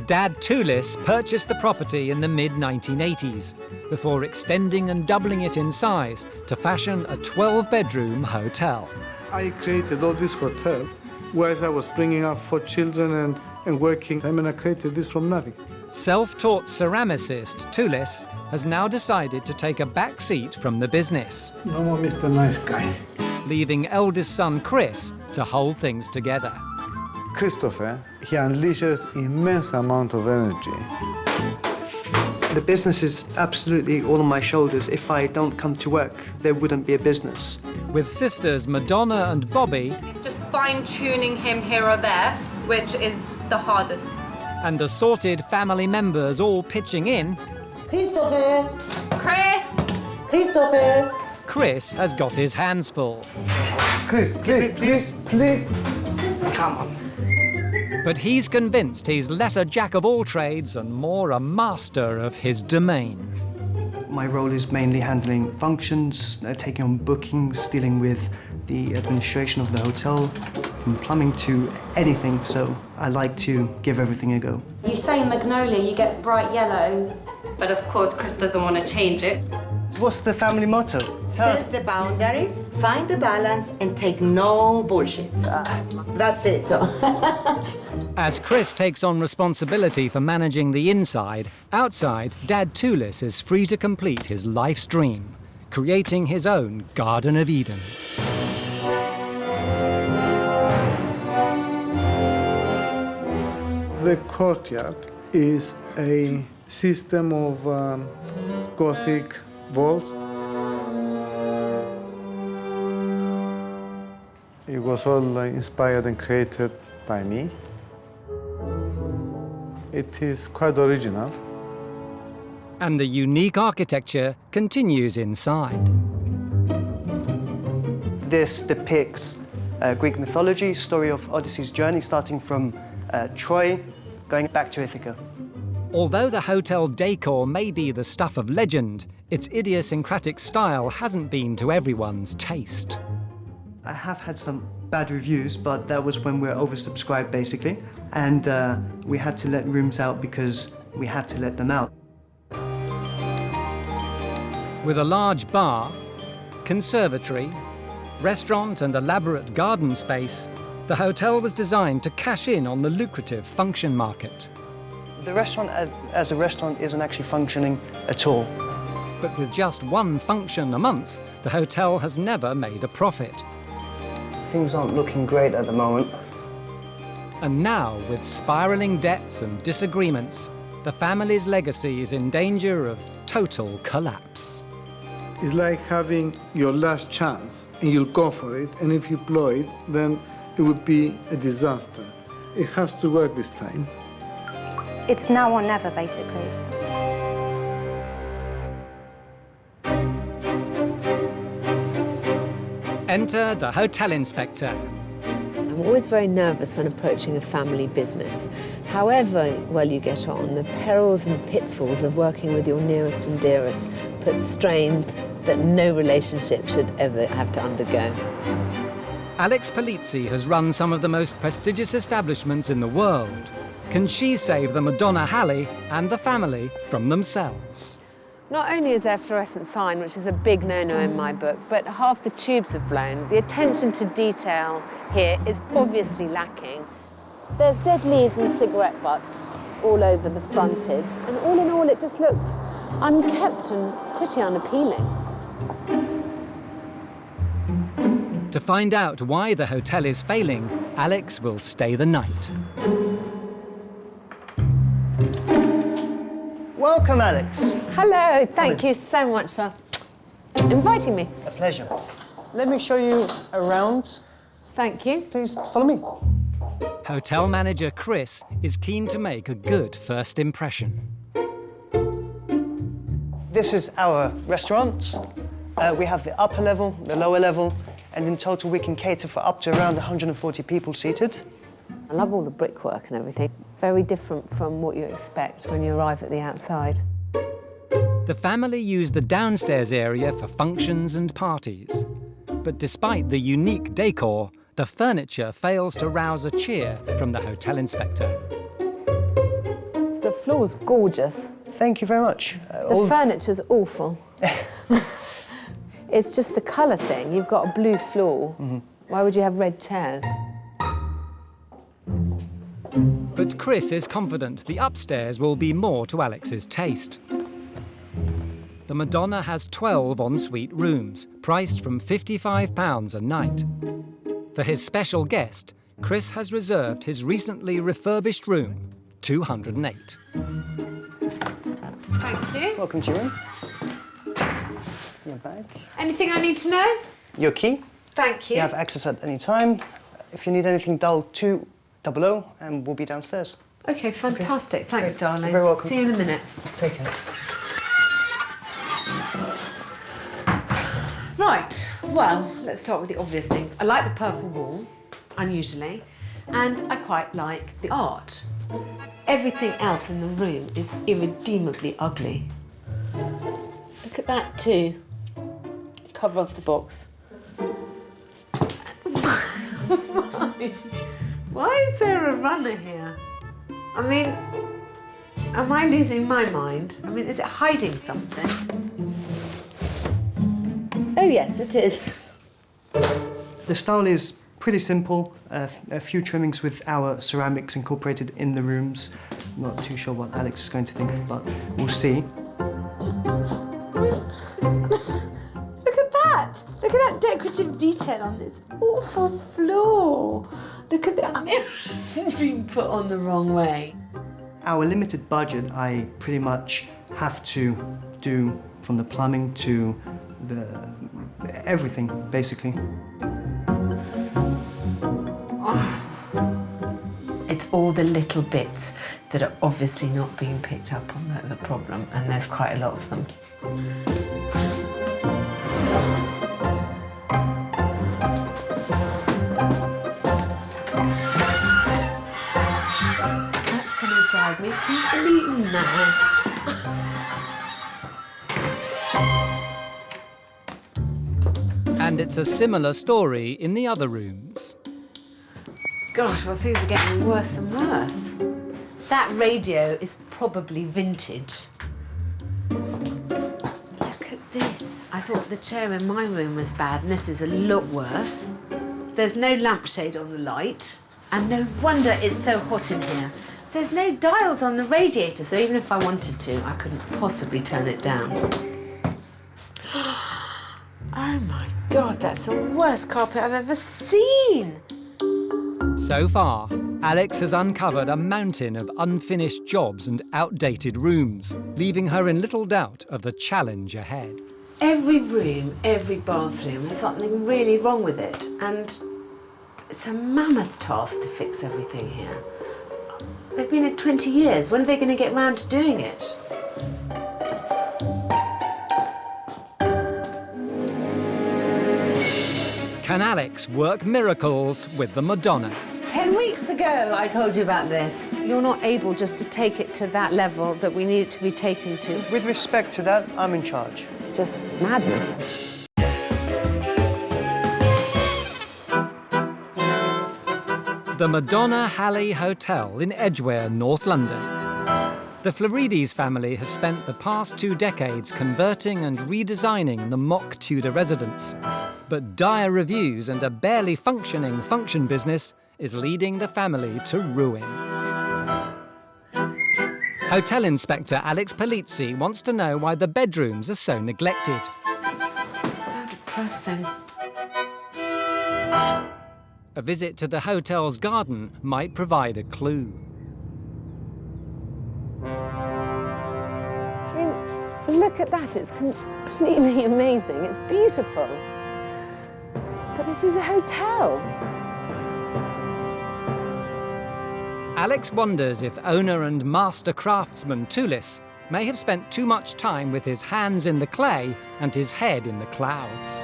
Dad Tulis purchased the property in the mid-1980s before extending and doubling it in size to fashion a 12-bedroom hotel. I created all this hotel, whereas I was bringing up 4 children and working. I mean, I created this from nothing. Self-taught ceramicist Tulis has now decided to take a back seat from the business, No more Mr. Nice Guy. leaving eldest son Chris to hold things together. Christopher, he unleashes immense amount of energy. The business is absolutely all on my shoulders. If I don't come to work, there wouldn't be a business. With sisters Madonna and Bobby, It's just fine-tuning him here or there, which is the hardest. and assorted family members all pitching in, Christopher! Chris! Christopher! Chris has got his hands full. Chris, please. Come on. But he's convinced he's less a jack of all trades and more a master of his domain. My role is mainly handling functions, taking on bookings, dealing with the administration of the hotel, from plumbing to anything, so I like to give everything a go. You say magnolia, you get bright yellow. But of course, Chris doesn't want to change it. What's the family motto? Set the boundaries, find the balance, and take no bullshit. That's it. As Chris takes on responsibility for managing the inside, outside, Dad Toulis is free to complete his life's dream, creating his own Garden of Eden. The courtyard is a system of Gothic vaults. It was all inspired and created by me. It is quite original. And the unique architecture continues inside. This depicts Greek mythology, story of Odyssey's journey, starting from Troy, going back to Ithaca. Although the hotel decor may be the stuff of legend, its idiosyncratic style hasn't been to everyone's taste. I have had some bad reviews, but that was when we were oversubscribed, basically. And we had to let rooms out because we had to let them out. With a large bar, conservatory, restaurant and elaborate garden space, the hotel was designed to cash in on the lucrative function market. The restaurant as a restaurant isn't actually functioning at all. But with just one function a month, the hotel has never made a profit. Things aren't looking great at the moment. And now, with spiralling debts and disagreements, the family's legacy is in danger of total collapse. It's like having your last chance and you'll go for it, and if you blow it, then it would be a disaster. It has to work this time. It's now or never, basically. Enter the hotel inspector. I'm always very nervous when approaching a family business. However well you get on, the perils and pitfalls of working with your nearest and dearest put strains that no relationship should ever have to undergo. Alex Polizzi has run some of the most prestigious establishments in the world. Can she save the Madonna Halley and the family from themselves? Not only is there a fluorescent sign, which is a big no-no in my book, but half the tubes have blown. The attention to detail here is obviously lacking. There's dead leaves and cigarette butts all over the frontage, and all in all, it just looks unkept and pretty unappealing. To find out why the hotel is failing, Alex will stay the night. Welcome, Alex. Hello, thank you so much for inviting me. A pleasure. Let me show you around. Thank you. Please follow me. Hotel manager Chris is keen to make a good first impression. This is our restaurant. We have the upper level, the lower level, and in total we can cater for up to around 140 people seated. I love all the brickwork and everything. Very different from what you expect when you arrive at the outside. The family used the downstairs area for functions and parties. But despite the unique decor, the furniture fails to rouse a cheer from the hotel inspector. The floor's gorgeous. Thank you very much. The furniture's awful. It's just the colour thing. You've got a blue floor. Why would you have red chairs? But Chris is confident the upstairs will be more to Alex's taste. The Madonna has 12 ensuite rooms, priced from £55 a night. For his special guest, Chris has reserved his recently refurbished room, 208. Thank you. Welcome to your room. Your bag. Anything I need to know? Your key. Thank you. You have access at any time. If you need anything, dial 200 and we'll be downstairs. Okay, fantastic. Okay. Thanks, darling. You're very welcome. See you in a minute. Take care. Right, well, let's start with the obvious things. I like the purple wall, unusually, and I quite like the art. Everything else in the room is irredeemably ugly. Look at that too. Cover off the box. Why is there a runner here? I mean, am I losing my mind? I mean, is it hiding something? Oh yes, it is. The style is pretty simple. A few trimmings with our ceramics incorporated in the rooms. Not too sure what Alex is going to think, but we'll see. Look at that! Look at that decorative detail on this awful floor. Look at the mirrors being put on the wrong way. Our limited budget, I pretty much have to do from the plumbing to everything, basically. It's all the little bits that are obviously not being picked up on that are the problem, and there's quite a lot of them. That's going to drive me completely mad. And it's a similar story in the other rooms. Gosh, well, things are getting worse and worse. That radio is probably vintage. Look at this. I thought the chair in my room was bad, and this is a lot worse. There's no lampshade on the light, and no wonder it's so hot in here. There's no dials on the radiator, so even if I wanted to, I couldn't possibly turn it down. Oh my God, that's the worst carpet I've ever seen. So far, Alex has uncovered a mountain of unfinished jobs and outdated rooms, leaving her in little doubt of the challenge ahead. Every room, every bathroom has something really wrong with it, and it's a mammoth task to fix everything here. They've been here 20 years. When are they going to get round to doing it? Can Alex work miracles with the Madonna? 10 weeks ago, I told you about this. You're not able just to take it to that level that we need it to be taken to. With respect to that, I'm in charge. It's just madness. The Madonna Halley Hotel in Edgware, North London. The Florides family has spent the past 2 decades converting and redesigning the mock Tudor residence. But dire reviews and a barely functioning function business is leading the family to ruin. Hotel Inspector Alex Polizzi wants to know why the bedrooms are so neglected. How depressing. A visit to the hotel's garden might provide a clue. I mean, look at that. It's completely amazing. It's beautiful. But this is a hotel. Alex wonders if owner and master craftsman Toulis may have spent too much time with his hands in the clay and his head in the clouds.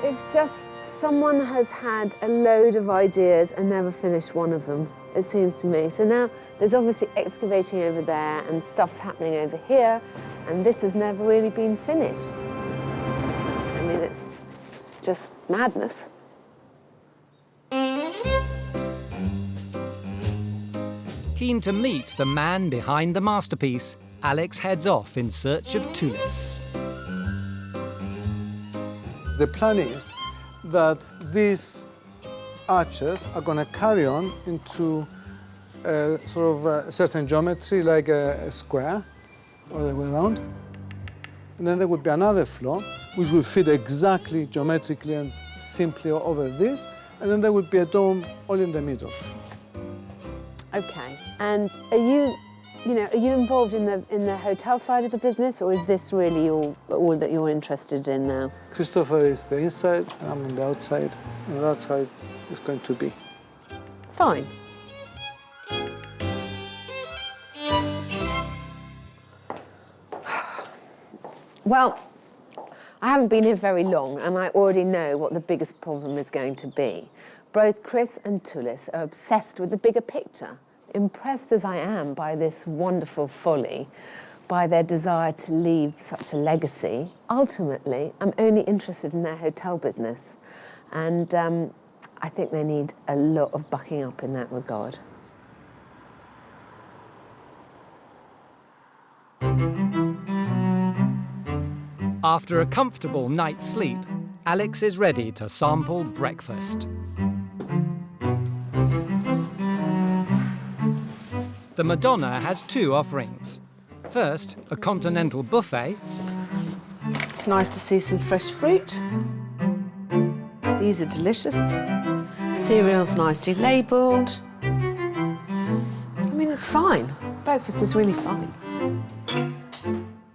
It's just someone has had a load of ideas and never finished one of them, it seems to me. So now there's obviously excavating over there and stuff's happening over here, and this has never really been finished. I mean, it's just madness. Keen to meet the man behind the masterpiece, Alex heads off in search of Toulis. The plan is that these arches are going to carry on into a sort of a certain geometry, like a square, all the way around. And then there would be another floor, which will fit exactly geometrically and simply over this. And then there would be a dome all in the middle. Okay, and are you involved in the hotel side of the business, or is this really all that you're interested in now? Christopher is the inside, and I'm on the outside, and that's how it's going to be. Fine. Well, I haven't been here very long and I already know what the biggest problem is going to be. Both Chris and Tullis are obsessed with the bigger picture. Impressed as I am by this wonderful folly, by their desire to leave such a legacy, ultimately, I'm only interested in their hotel business. And I think they need a lot of bucking up in that regard. After a comfortable night's sleep, Alex is ready to sample breakfast. The Madonna has 2 offerings. First, a continental buffet. It's nice to see some fresh fruit. These are delicious. Cereal's nicely labelled. I mean, it's fine. Breakfast is really fine.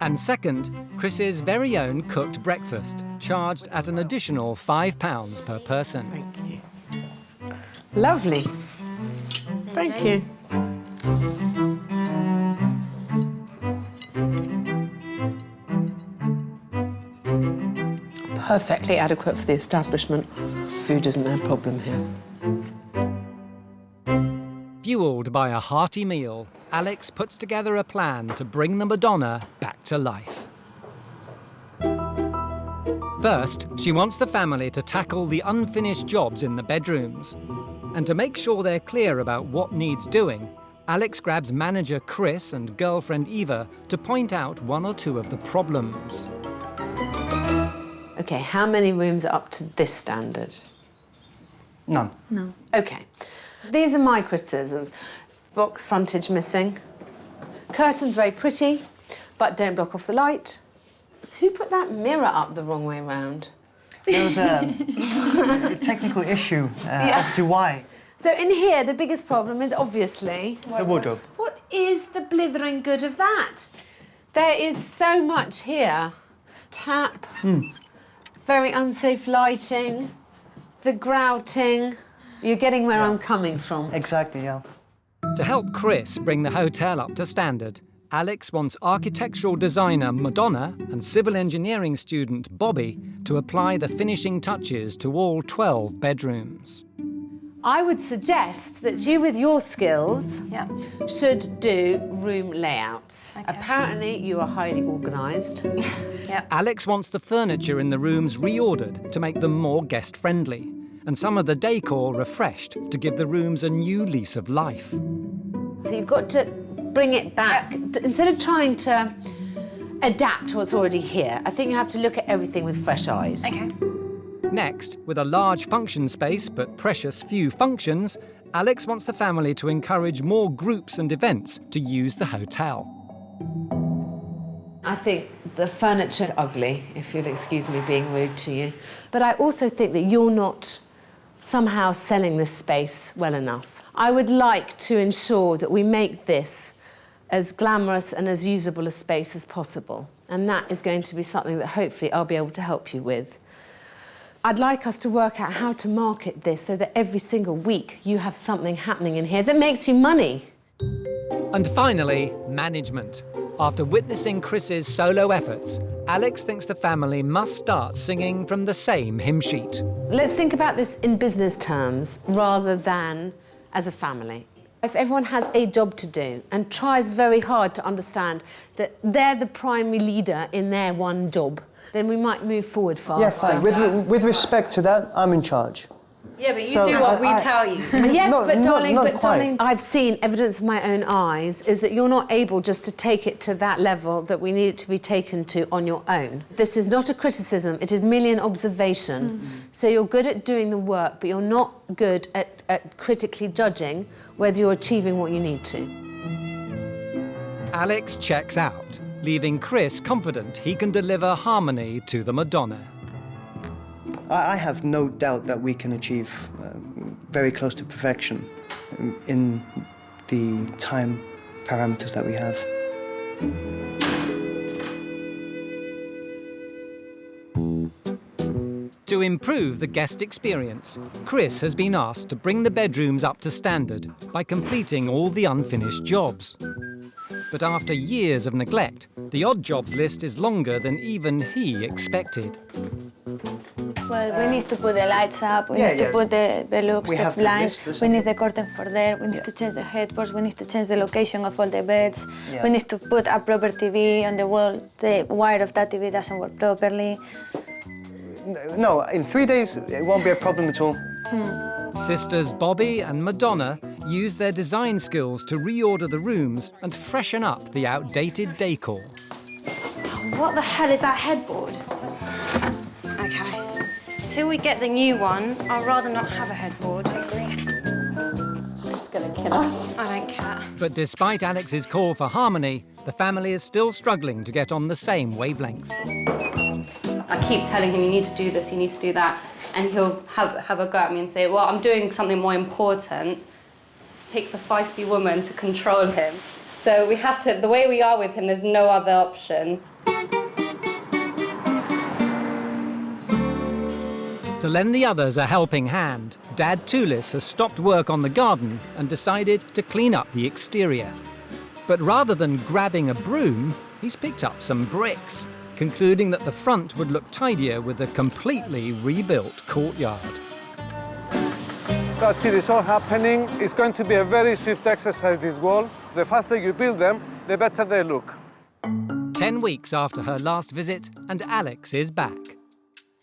And second, Chris's very own cooked breakfast, charged at an additional £5 per person. Thank you. Lovely. Thank you. Perfectly adequate for the establishment. Food isn't their problem here. Fueled by a hearty meal, Alex puts together a plan to bring the Madonna back to life. First, she wants the family to tackle the unfinished jobs in the bedrooms. And to make sure they're clear about what needs doing, Alex grabs manager Chris and girlfriend Eva to point out 1 or 2 of the problems. OK, how many rooms are up to this standard? None. No. OK. These are my criticisms. Box frontage missing. Curtains very pretty, but don't block off the light. Who put that mirror up the wrong way round? There was a technical issue as to why. So in here, the biggest problem is obviously... The wardrobe. What is the blithering good of that? There is so much here. Tap, very unsafe lighting, the grouting. You're getting where I'm coming from. Exactly, yeah. To help Chris bring the hotel up to standard, Alex wants architectural designer Madonna and civil engineering student Bobby to apply the finishing touches to all 12 bedrooms. I would suggest that you, with your skills, should do room layouts. Okay. Apparently, you are highly organised. Alex wants the furniture in the rooms reordered to make them more guest-friendly, and some of the decor refreshed to give the rooms a new lease of life. So you've got to bring it back. Instead of trying to adapt what's already here, I think you have to look at everything with fresh eyes. Okay. Next, with a large function space but precious few functions, Alex wants the family to encourage more groups and events to use the hotel. I think the furniture is ugly, if you'll excuse me being rude to you. But I also think that you're not somehow selling this space well enough. I would like to ensure that we make this as glamorous and as usable a space as possible. And that is going to be something that hopefully I'll be able to help you with. I'd like us to work out how to market this so that every single week you have something happening in here that makes you money. And finally, management. After witnessing Chris's solo efforts, Alex thinks the family must start singing from the same hymn sheet. Let's think about this in business terms rather than as a family. If everyone has a job to do and tries very hard to understand that they're the primary leader in their one job, then we might move forward faster. Yes, with respect to that, I'm in charge. Yeah, but you do what we tell you. Yes, No, but darling, not quite. darling, I've seen evidence of my own eyes is that you're not able just to take it to that level that we need it to be taken to on your own. This is not a criticism, it is merely an observation. So you're good at doing the work, but you're not good at critically judging whether you're achieving what you need to. Alex checks out, leaving Chris confident he can deliver harmony to the Madonna. I have no doubt that we can achieve very close to perfection in the time parameters that we have. To improve the guest experience, Chris has been asked to bring the bedrooms up to standard by completing all the unfinished jobs. But after years of neglect, the odd jobs list is longer than even he expected. Well, we need to put the lights up, we need to put the looks, the blinds, we need the curtain for there, we need to change the headboards, we need to change the location of all the beds, we need to put a proper TV on the wall, the wire of that TV doesn't work properly. No, in 3 days, it won't be a problem at all. Sisters Bobby and Madonna use their design skills to reorder the rooms and freshen up the outdated decor. What the hell is that headboard? Okay. Till we get the new one, I'd rather not have a headboard. I agree. They're just gonna kill us. I don't care. But despite Alex's call for harmony, the family is still struggling to get on the same wavelength. I keep telling him, you need to do this, you need to do that, and he'll have a go at me and say, well, I'm doing something more important. It takes a feisty woman to control him. So we have to, the way we are with him, there's no other option. To lend the others a helping hand, Dad Tulis has stopped work on the garden and decided to clean up the exterior. But rather than grabbing a broom, he's picked up some bricks, concluding that the front would look tidier with a completely rebuilt courtyard. That's it, it's all happening. It's going to be a very swift exercise, this wall. The faster you build them, the better they look. 10 weeks after her last visit, and Alex is back.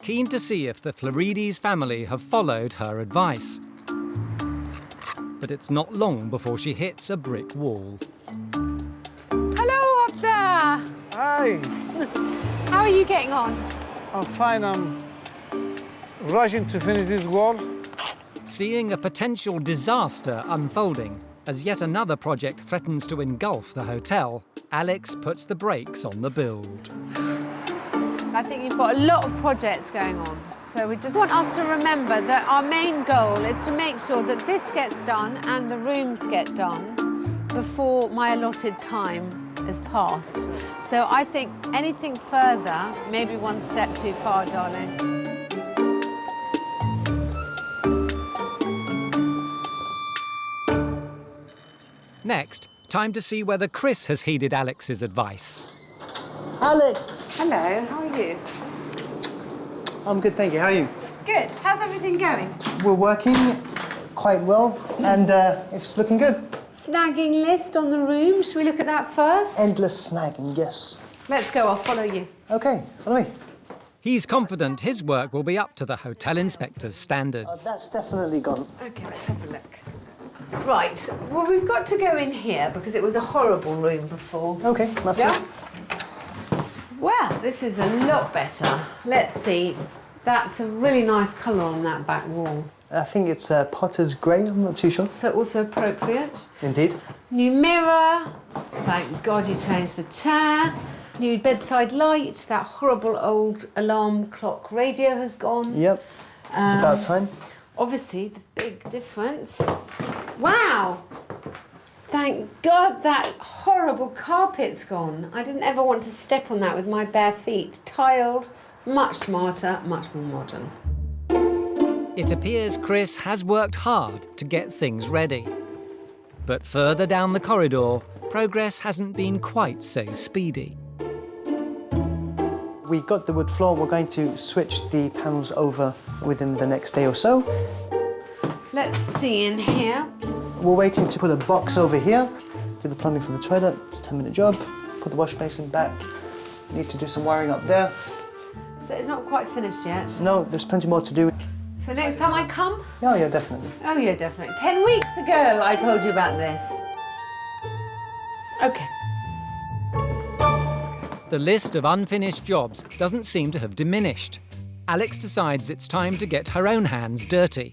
Keen to see if the Florides family have followed her advice. But it's not long before she hits a brick wall. Hello up there. Hi. How are you getting on? I'm fine. I'm rushing to finish this wall. Seeing a potential disaster unfolding as yet another project threatens to engulf the hotel, Alex puts the brakes on the build. I think you've got a lot of projects going on. So we just want us to remember that our main goal is to make sure that this gets done and the rooms get done before my allotted time is passed. So I think anything further, maybe one step too far, darling. Next, time to see whether Chris has heeded Alex's advice. Alex! Hello, how are you? I'm good, thank you. How are you? Good. How's everything going? We're working quite well, and it's looking good. Snagging list on the room. Should we look at that first? Endless snagging, yes. Let's go, I'll follow you. OK, follow me. He's confident his work will be up to the hotel inspector's standards. That's definitely gone. OK, let's have a look. Right, well, we've got to go in here because it was a horrible room before. OK, that's it. Well, this is a lot better. Let's see. That's a really nice colour on that back wall. I think it's Potter's grey, I'm not too sure. So also appropriate. Indeed. New mirror. Thank God you changed the chair. New bedside light. That horrible old alarm clock radio has gone. Yep, it's about time. Obviously, the big difference. Wow! Thank God that horrible carpet's gone. I didn't ever want to step on that with my bare feet. Tiled, much smarter, much more modern. It appears Chris has worked hard to get things ready. But further down the corridor, progress hasn't been quite so speedy. We got the wood floor. We're going to switch the panels over within the next day or so. Let's see in here. We're waiting to put a box over here. Do the plumbing for the toilet. It's a 10-minute job. Put the wash basin back. Need to do some wiring up there. So it's not quite finished yet? No, there's plenty more to do. So next time I come? Oh, yeah, definitely. Oh, yeah, definitely. 10 weeks ago I told you about this. OK. The list of unfinished jobs doesn't seem to have diminished. Alex decides it's time to get her own hands dirty.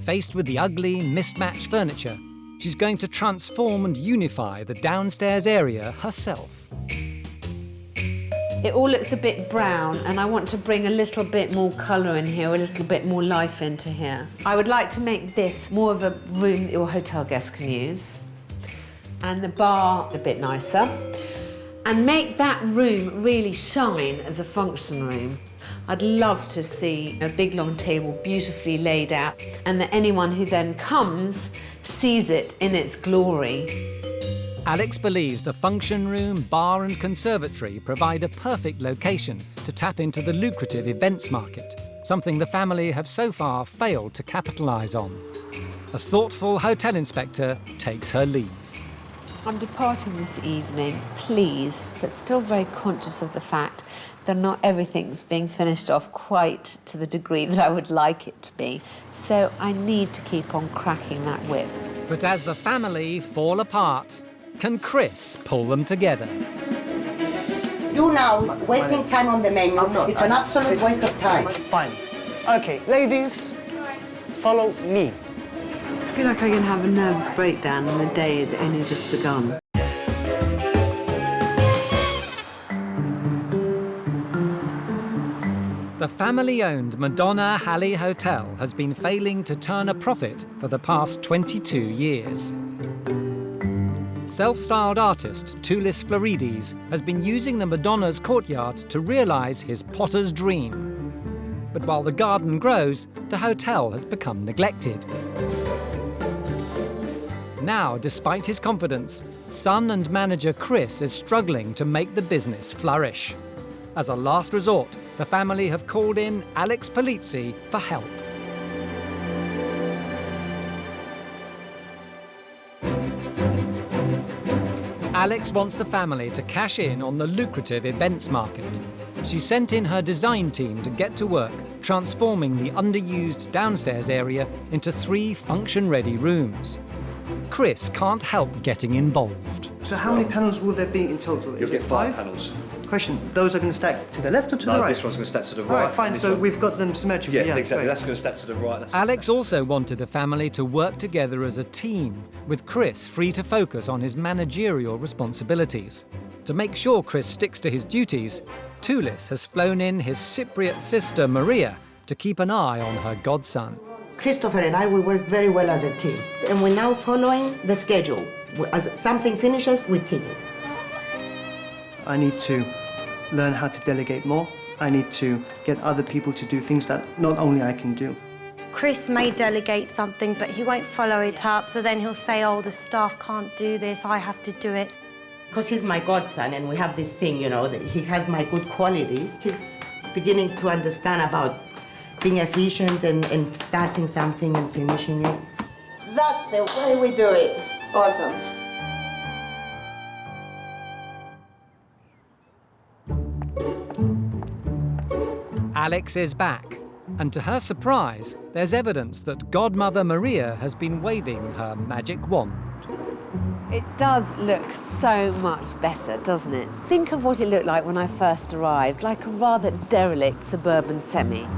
Faced with the ugly, mismatched furniture, she's going to transform and unify the downstairs area herself. It all looks a bit brown, and I want to bring a little bit more colour in here, a little bit more life into here. I would like to make this more of a room that your hotel guests can use, and the bar a bit nicer, and make that room really shine as a function room. I'd love to see a big long table beautifully laid out, and that anyone who then comes sees it in its glory. Alex believes the function room, bar and conservatory provide a perfect location to tap into the lucrative events market, something the family have so far failed to capitalise on. A thoughtful hotel inspector takes her leave. I'm departing this evening, pleased, but still very conscious of the fact that not everything's being finished off quite to the degree that I would like it to be. So I need to keep on cracking that whip. But as the family fall apart, can Chris pull them together? You now wasting time on the menu. It's an absolute waste of time. Fine. Okay, ladies, follow me. I feel like I'm going to have a nervous breakdown and the day has only just begun. The family-owned Madonna Halley Hotel has been failing to turn a profit for the past 22 years. Self-styled artist Tulis Florides has been using the Madonna's courtyard to realise his potter's dream. But while the garden grows, the hotel has become neglected. Now, despite his confidence, son and manager Chris is struggling to make the business flourish. As a last resort, the family have called in Alex Polizzi for help. Alex wants the family to cash in on the lucrative events market. She sent in her design team to get to work, transforming the underused downstairs area into 3 function-ready rooms. Chris can't help getting involved. So how many panels will there be in total? You'll get 5 panels. Question, those are going to stack to the left or to the right? No, this one's going to stack to the right. All right, fine, so we've got them symmetrically. Yeah, exactly. Great. That's going to stack to the right. Alex also wanted the family to work together as a team, with Chris free to focus on his managerial responsibilities. To make sure Chris sticks to his duties, Tulis has flown in his Cypriot sister Maria to keep an eye on her godson. Christopher and I, we work very well as a team. And we're now following the schedule. As something finishes, we team it. I need to learn how to delegate more. I need to get other people to do things that not only I can do. Chris may delegate something, but he won't follow it up, so then he'll say, oh, the staff can't do this, I have to do it. Because he's my godson and we have this thing, you know, that he has my good qualities. He's beginning to understand about being efficient and starting something and finishing it. That's the way we do it. Awesome. Alex is back, and to her surprise, there's evidence that Godmother Maria has been waving her magic wand. It does look so much better, doesn't it? Think of what it looked like when I first arrived, like a rather derelict suburban semi.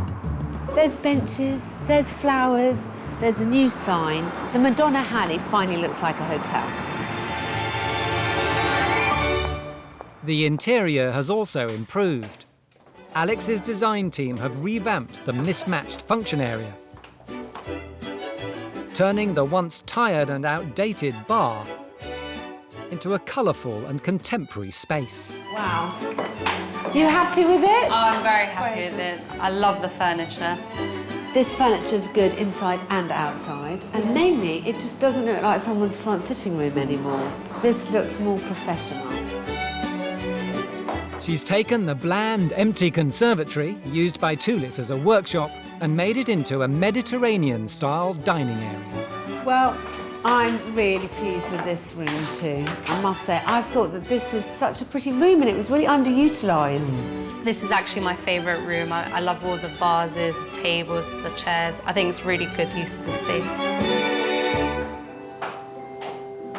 There's benches, there's flowers, there's a new sign. The Madonna Halley finally looks like a hotel. The interior has also improved. Alex's design team have revamped the mismatched function area, turning the once tired and outdated bar into a colourful and contemporary space. Wow. You happy with it? Oh, I'm very happy with it. I love the furniture. This furniture's good inside and outside, and mainly it just doesn't look like someone's front sitting room anymore. This looks more professional. She's taken the bland, empty conservatory, used by Tulis as a workshop, and made it into a Mediterranean-style dining area. Well, I'm really pleased with this room too. I must say, I thought that this was such a pretty room and it was really underutilised. This is actually my favourite room. I love all the vases, the tables, the chairs. I think it's really good use of the space.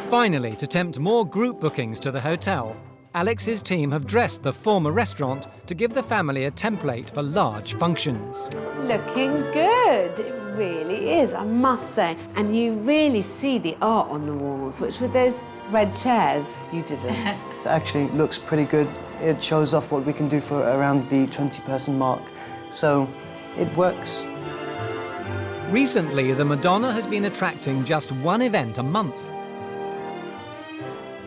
Finally, to tempt more group bookings to the hotel, Alex's team have dressed the former restaurant to give the family a template for large functions. Looking good, it really is, I must say. And you really see the art on the walls, which with those red chairs, you didn't. It actually looks pretty good. It shows off what we can do for around the 20-person mark. So it works. Recently, the Madonna has been attracting just one event a month.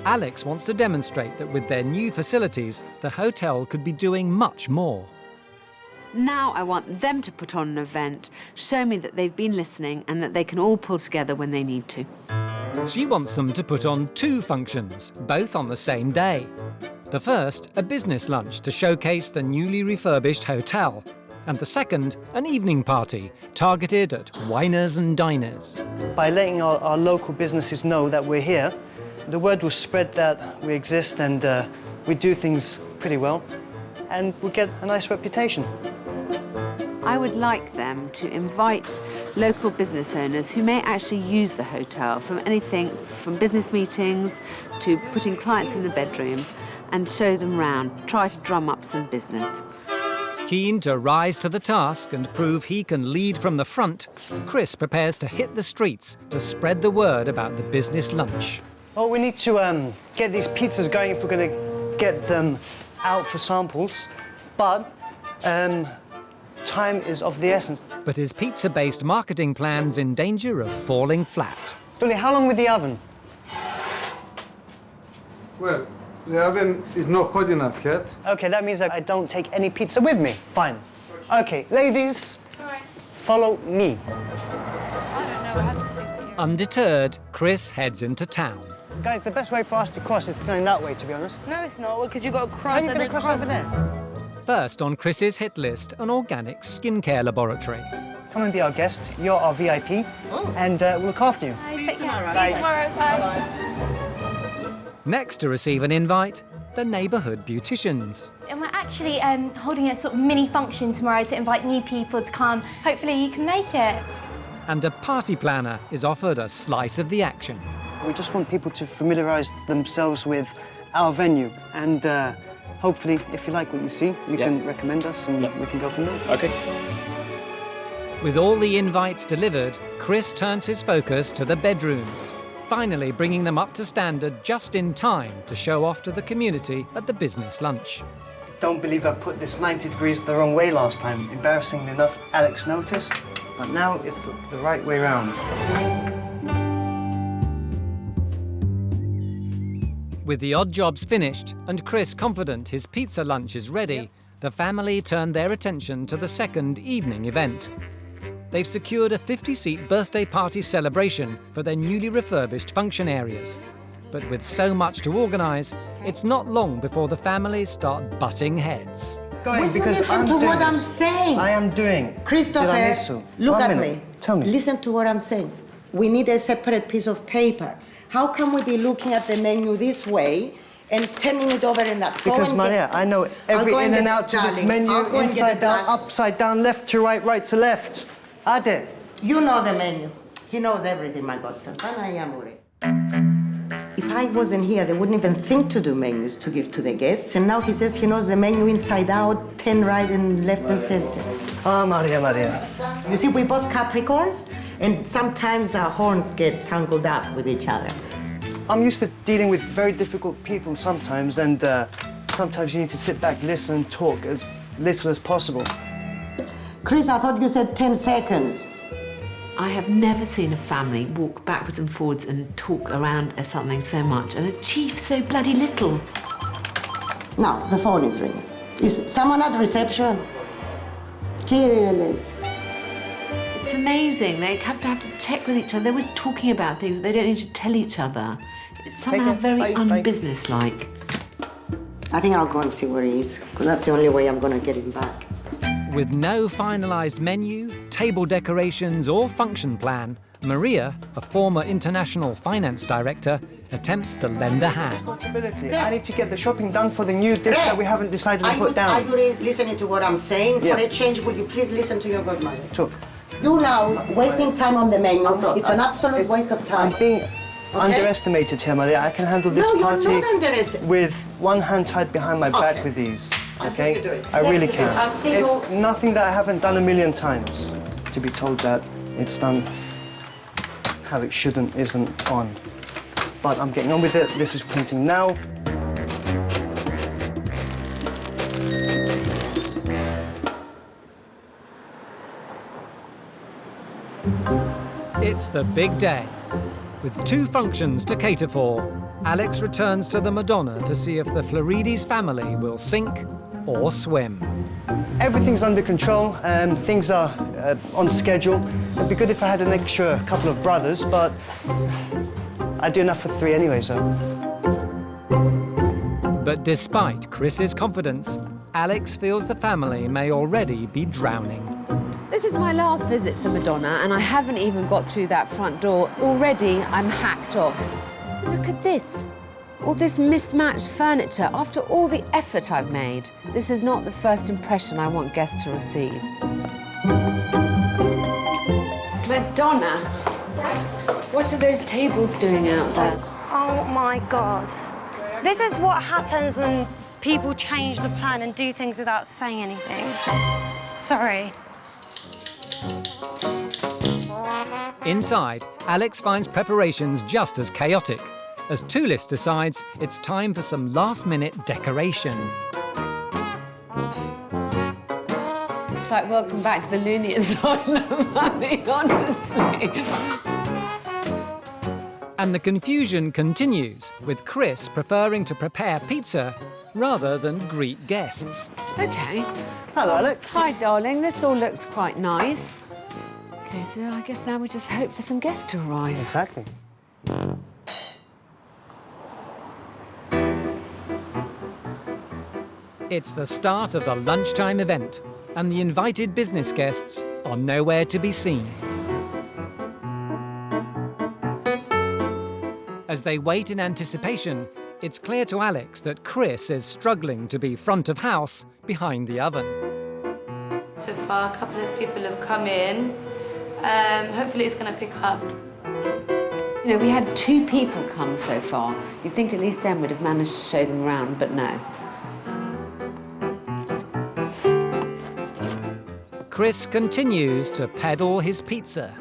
Alex wants to demonstrate that with their new facilities, the hotel could be doing much more. Now I want them to put on an event, show me that they've been listening and that they can all pull together when they need to. She wants them to put on 2 functions, both on the same day. The first, a business lunch to showcase the newly refurbished hotel, and the second, an evening party targeted at winers and diners. By letting our local businesses know that we're here, the word will spread that we exist and we do things pretty well, and we'll get a nice reputation. I would like them to invite local business owners who may actually use the hotel, from anything from business meetings to putting clients in the bedrooms, and show them round, try to drum up some business. Keen to rise to the task and prove he can lead from the front, Chris prepares to hit the streets to spread the word about the business lunch. Oh, we need to get these pizzas going if we're going to get them out for samples, but time is of the essence. But his pizza-based marketing plan's in danger of falling flat. Billy, how long with the oven? Well, the oven is not hot enough yet. Okay, that means that I don't take any pizza with me. Fine. Okay, ladies, follow me. Undeterred, Chris heads into town. Guys, the best way for us to cross is going that way, to be honest. No, it's not, because you've got to cross. How are you going to cross over there? First on Chris's hit list, an organic skincare laboratory. Come and be our guest. You're our VIP, and we'll look after you. See you tomorrow. Bye. See you tomorrow. Bye. Next to receive an invite, the neighbourhood beauticians. And we're actually holding a sort of mini function tomorrow to invite new people to come. Hopefully you can make it. And a party planner is offered a slice of the action. We just want people to familiarise themselves with our venue, and hopefully, if you like what you see, you can recommend us and we can go from there. Okay. With all the invites delivered, Chris turns his focus to the bedrooms, finally bringing them up to standard just in time to show off to the community at the business lunch. Don't believe I put this 90 degrees the wrong way last time. Embarrassingly enough, Alex noticed, but now it's the right way round. With the odd jobs finished and Chris confident his pizza lunch is ready, the family turned their attention to the second evening event. They've secured a 50-seat birthday party celebration for their newly refurbished function areas. But with so much to organise, it's not long before the families start butting heads. Going, because listen to what I'm saying. I am doing. Christopher, look at me. Tell me. Listen to what I'm saying. We need a separate piece of paper. How can we be looking at the menu this way and turning it over in that? Because, Maria, I know every in and out to this menu, inside down, upside down, left to right, right to left. Ade. You know the menu. He knows everything, my godson. If I wasn't here, they wouldn't even think to do menus to give to the guests. And now he says he knows the menu inside out, 10 right and left and center. Ah, Maria. You see, we're both Capricorns, and sometimes our horns get tangled up with each other. I'm used to dealing with very difficult people sometimes, and sometimes you need to sit back, listen, and talk as little as possible. Chris, I thought you said 10 seconds. I have never seen a family walk backwards and forwards and talk around something so much and achieve so bloody little. Now, the phone is ringing. Is someone at reception? Kyrie. It's amazing. They have to check with each other. They're always talking about things that they don't need to tell each other. It's somehow very unbusinesslike. I think I'll go and see where he is, because that's the only way I'm going to get him back. With no finalised menu, table decorations or function plan, Maria, a former international finance director, attempts to lend a hand. Responsibility. I need to get the shopping done for the new dish that we haven't decided to put down. Are you listening to what I'm saying? Yeah. For a change, will you please listen to your godmother? Talk. You now wasting time on the menu. It's an absolute waste of time. I'm being underestimated here, Maria. I can handle this party you're not underestimated. with one hand tied behind my back with these. Okay? I really can. I'll see it's you. nothing that I haven't done a million times. To be told that it's done how it shouldn't isn't on. But I'm getting on with it. This is printing now. It's the big day. With 2 functions to cater for, Alex returns to the Madonna to see if the Florides family will sink or swim. Everything's under control, things are on schedule. It'd be good if I had an extra couple of brothers, but I do enough for 3 anyway, so. But despite Chris's confidence, Alex feels the family may already be drowning. This is my last visit to the Madonna, and I haven't even got through that front door. Already, I'm hacked off. Look at this. All this mismatched furniture after all the effort I've made. This is not the first impression I want guests to receive. Madonna, what are those tables doing out there? Oh my God. This is what happens when people change the plan and do things without saying anything. Sorry. Inside, Alex finds preparations just as chaotic, as Toulis decides it's time for some last-minute decoration. It's like welcome back to the loony asylum, I mean, honestly. And the confusion continues, with Chris preferring to prepare pizza rather than greet guests. OK. Hello, Alex. Hi, darling. This all looks quite nice. OK, so I guess now we just hope for some guests to arrive. Exactly. It's the start of the lunchtime event, and the invited business guests are nowhere to be seen. As they wait in anticipation, it's clear to Alex that Chris is struggling to be front of house behind the oven. So far, a couple of people have come in. Hopefully it's going to pick up. You know, we had 2 people come so far. You'd think at least then we'd have managed to show them around, but no. Chris continues to peddle his pizza.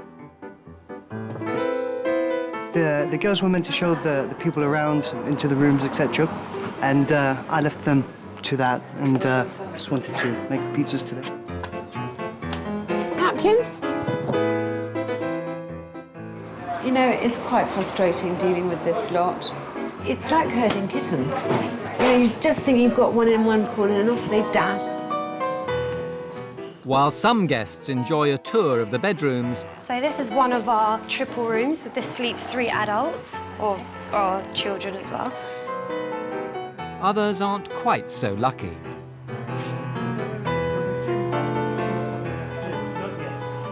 The girls were meant to show the people around into the rooms, etc. And I left them to that, and just wanted to make pizzas today. Napkin? You know, it's quite frustrating dealing with this lot. It's like herding kittens. You know, you just think you've got one in one corner and off they dash. While some guests enjoy a tour of the bedrooms, So this is one of our triple rooms. This sleeps 3 adults, or children as well. others aren't quite so lucky.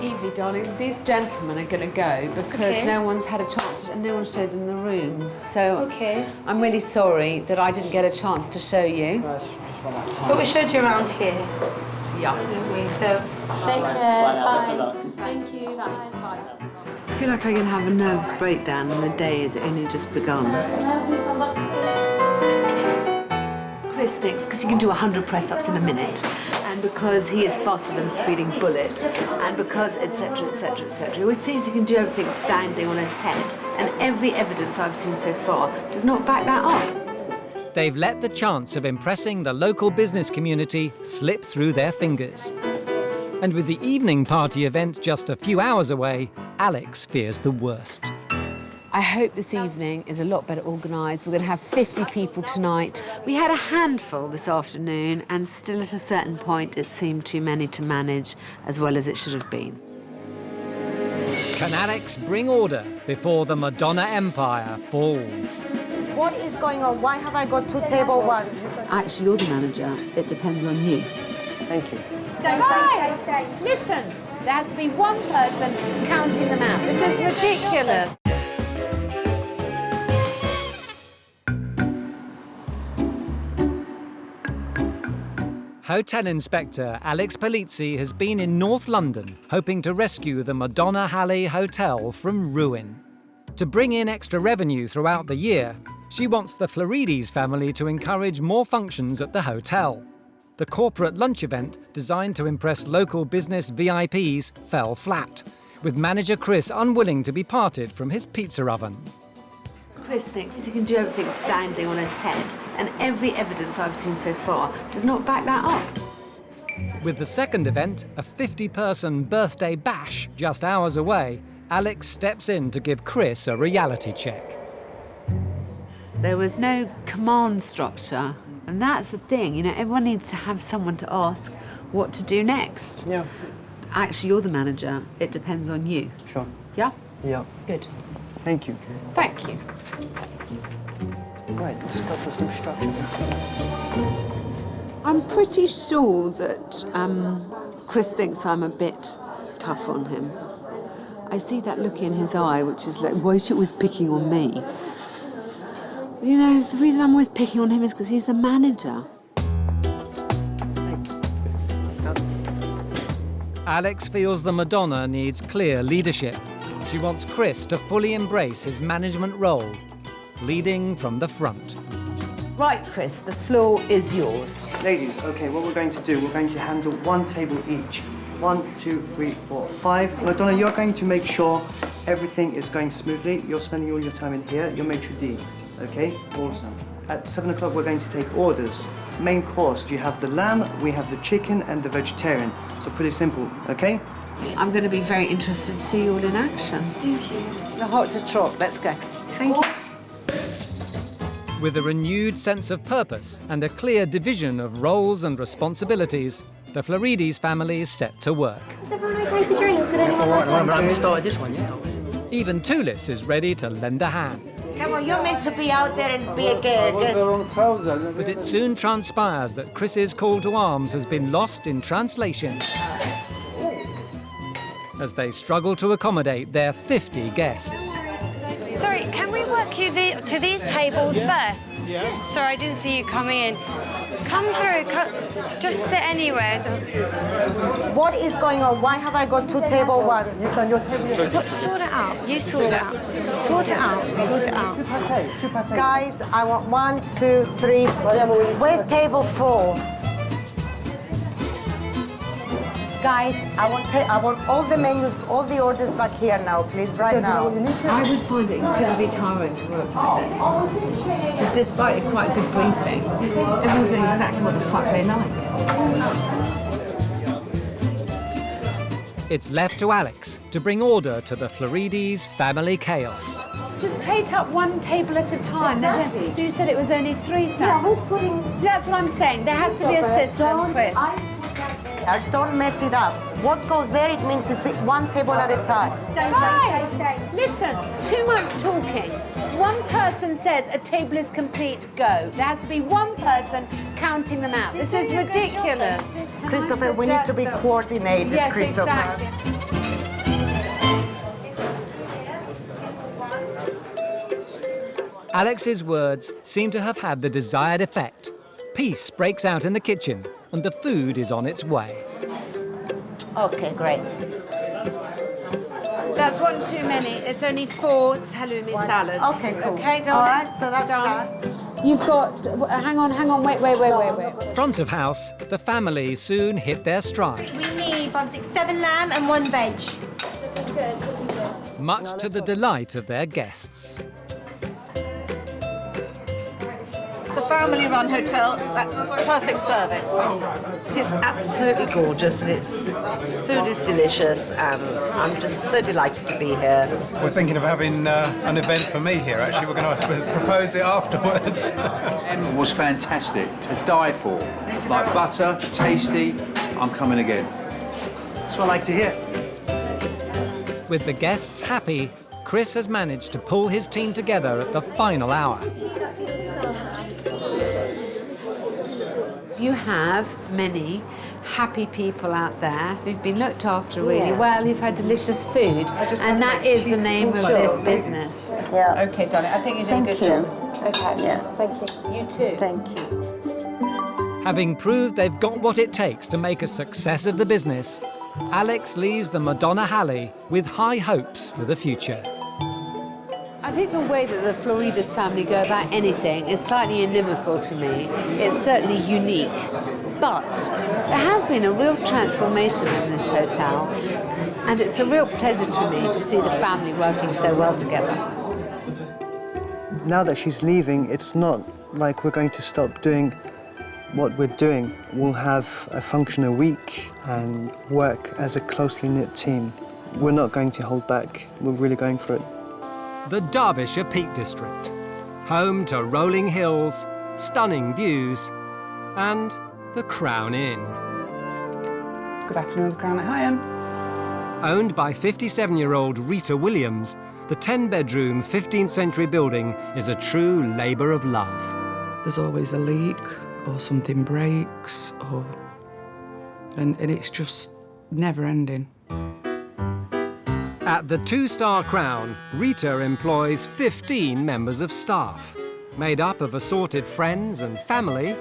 Evie, darling, these gentlemen are going to go because Okay. no one's had a chance and no one showed them the rooms. So I'm really sorry that I didn't get a chance to show you. But we showed you around here. Yeah. Didn't we? So Take care. Bye. Thank you. Bye. I feel like I'm going to have a nervous breakdown and the day has only just begun. Chris thinks because he can do 100 press-ups in a minute, and because he is faster than a speeding bullet, and because etc, etc, etc. He always thinks he can do everything standing on his head, and every evidence I've seen so far does not back that up. They've let the chance of impressing the local business community slip through their fingers. And with the evening party event just a few hours away, Alex fears the worst. I hope this evening is a lot better organised. We're going to have 50 people tonight. We had a handful this afternoon, and still at a certain point it seemed too many to manage as well as it should have been. Can Alex bring order before the Madonna empire falls? What is going on? Why have I got 2 table ones? Actually, you're the manager. It depends on you. Thank you. Guys, listen. There has to be one person counting them out. This is ridiculous. Hotel Inspector Alex Polizzi has been in North London hoping to rescue the Madonna Halley Hotel from ruin. To bring in extra revenue throughout the year, she wants the Florides family to encourage more functions at the hotel. The corporate lunch event, designed to impress local business VIPs, fell flat, with manager Chris unwilling to be parted from his pizza oven. Chris thinks he can do everything standing on his head, and every evidence I've seen so far does not back that up. With the second event, a 50-person birthday bash just hours away, Alex steps in to give Chris a reality check. There was no command structure, and that's the thing, you know, everyone needs to have someone to ask what to do next. Yeah. Actually, you're the manager. It depends on you. Sure. Yeah? Yeah. Good. Thank you. Thank you. Right, let's go for some structure. I'm pretty sure that Chris thinks I'm a bit tough on him. I see that look in his eye, which is like, why is she always picking on me? You know, the reason I'm always picking on him is because he's the manager. Alex feels the Madonna needs clear leadership. She wants Chris to fully embrace his management role, leading from the front. Right, Chris, the floor is yours. Ladies, okay, what we're going to do, we're going to handle one table each. 1, 2, 3, 4, 5. Madonna, you're going to make sure everything is going smoothly. You're spending all your time in here. You're maitre d', okay? Awesome. At 7 o'clock, we're going to take orders. Main course, you have the lamb, we have the chicken, and the vegetarian. So pretty simple, okay? I'm going to be very interested to see you all in action. Thank you. The hot to trot, let's go. Thank you. With a renewed sense of purpose and a clear division of roles and responsibilities, the Florides family is set to work. Is everyone okay for drinks? Did anyone like I haven't started this one yet. Even Tulis is ready to lend a hand. Come on, you're meant to be out there and be a guest. But it soon transpires that Chris's call to arms has been lost in translation as they struggle to accommodate their 50 guests. Sorry, can we work you to these tables first? Yeah. Sorry, I didn't see you coming in. Come through, just sit anywhere. What is going on? Why have I got 2 table ones? You've done your table. Look, sort it out. You sort it out. Sort it out. Sort it out. 2 pate. Guys, I want 1, 2, 3. Where's table 4? Guys, I want all the menus, all the orders back here now, please, right now. I would find it incredibly tiring to work like this. Despite a quite good briefing, everyone's doing exactly what the fuck they like. It's left to Alex to bring order to the Florides family chaos. Just plate up 1 table at a time. You said it was only 3, Sam. Yeah, who's putting... That's what I'm saying. There has to be a system, Chris. Don't mess it up. What goes there, it means it's 1 table at a time. Guys, listen, too much talking. 1 person says a table is complete, go. There has to be 1 person counting them out. This is ridiculous. Christopher, we need to be coordinated, yes, Christopher. Exactly. Alex's words seem to have had the desired effect. Peace breaks out in the kitchen, and the food is on its way. Okay, great. That's 1 too many. It's only 4 halloumi salads. Okay, cool. Okay, darling? All right, so that's done. You've got... hang on, wait. Front of house, the family soon hit their stride. We need 5, 6, 7 lamb and 1 veg. Looking good. Much to the delight of their guests. It's a family-run hotel. That's perfect service. It's absolutely gorgeous, and food is delicious, and I'm just so delighted to be here. We're thinking of having an event for me here, actually. We're going to propose it afterwards. It was fantastic, to die for. Like butter, tasty, I'm coming again. That's what I like to hear. With the guests happy, Chris has managed to pull his team together at the final hour. You have many happy people out there who've been looked after really well, who've had delicious food, and that is the name of this business. Yeah. Okay, darling, I think you did a good job. Okay. Yeah, thank you. You too. Thank you. Having proved they've got what it takes to make a success of the business, Alex leaves the Madonna Halley with high hopes for the future. I think the way that the Florides family go about anything is slightly inimical to me. It's certainly unique. But there has been a real transformation in this hotel, and it's a real pleasure to me to see the family working so well together. Now that she's leaving, it's not like we're going to stop doing what we're doing. We'll have a function a week and work as a closely knit team. We're not going to hold back. We're really going for it. The Derbyshire Peak District, home to rolling hills, stunning views, and the Crown Inn. Good afternoon, the Crown at Higham. Owned by 57-year-old Rita Williams, the 10-bedroom, 15th century building is a true labour of love. There's always a leak or something breaks and it's just never ending. At the 2-star Crown, Rita employs 15 members of staff, made up of assorted friends and family.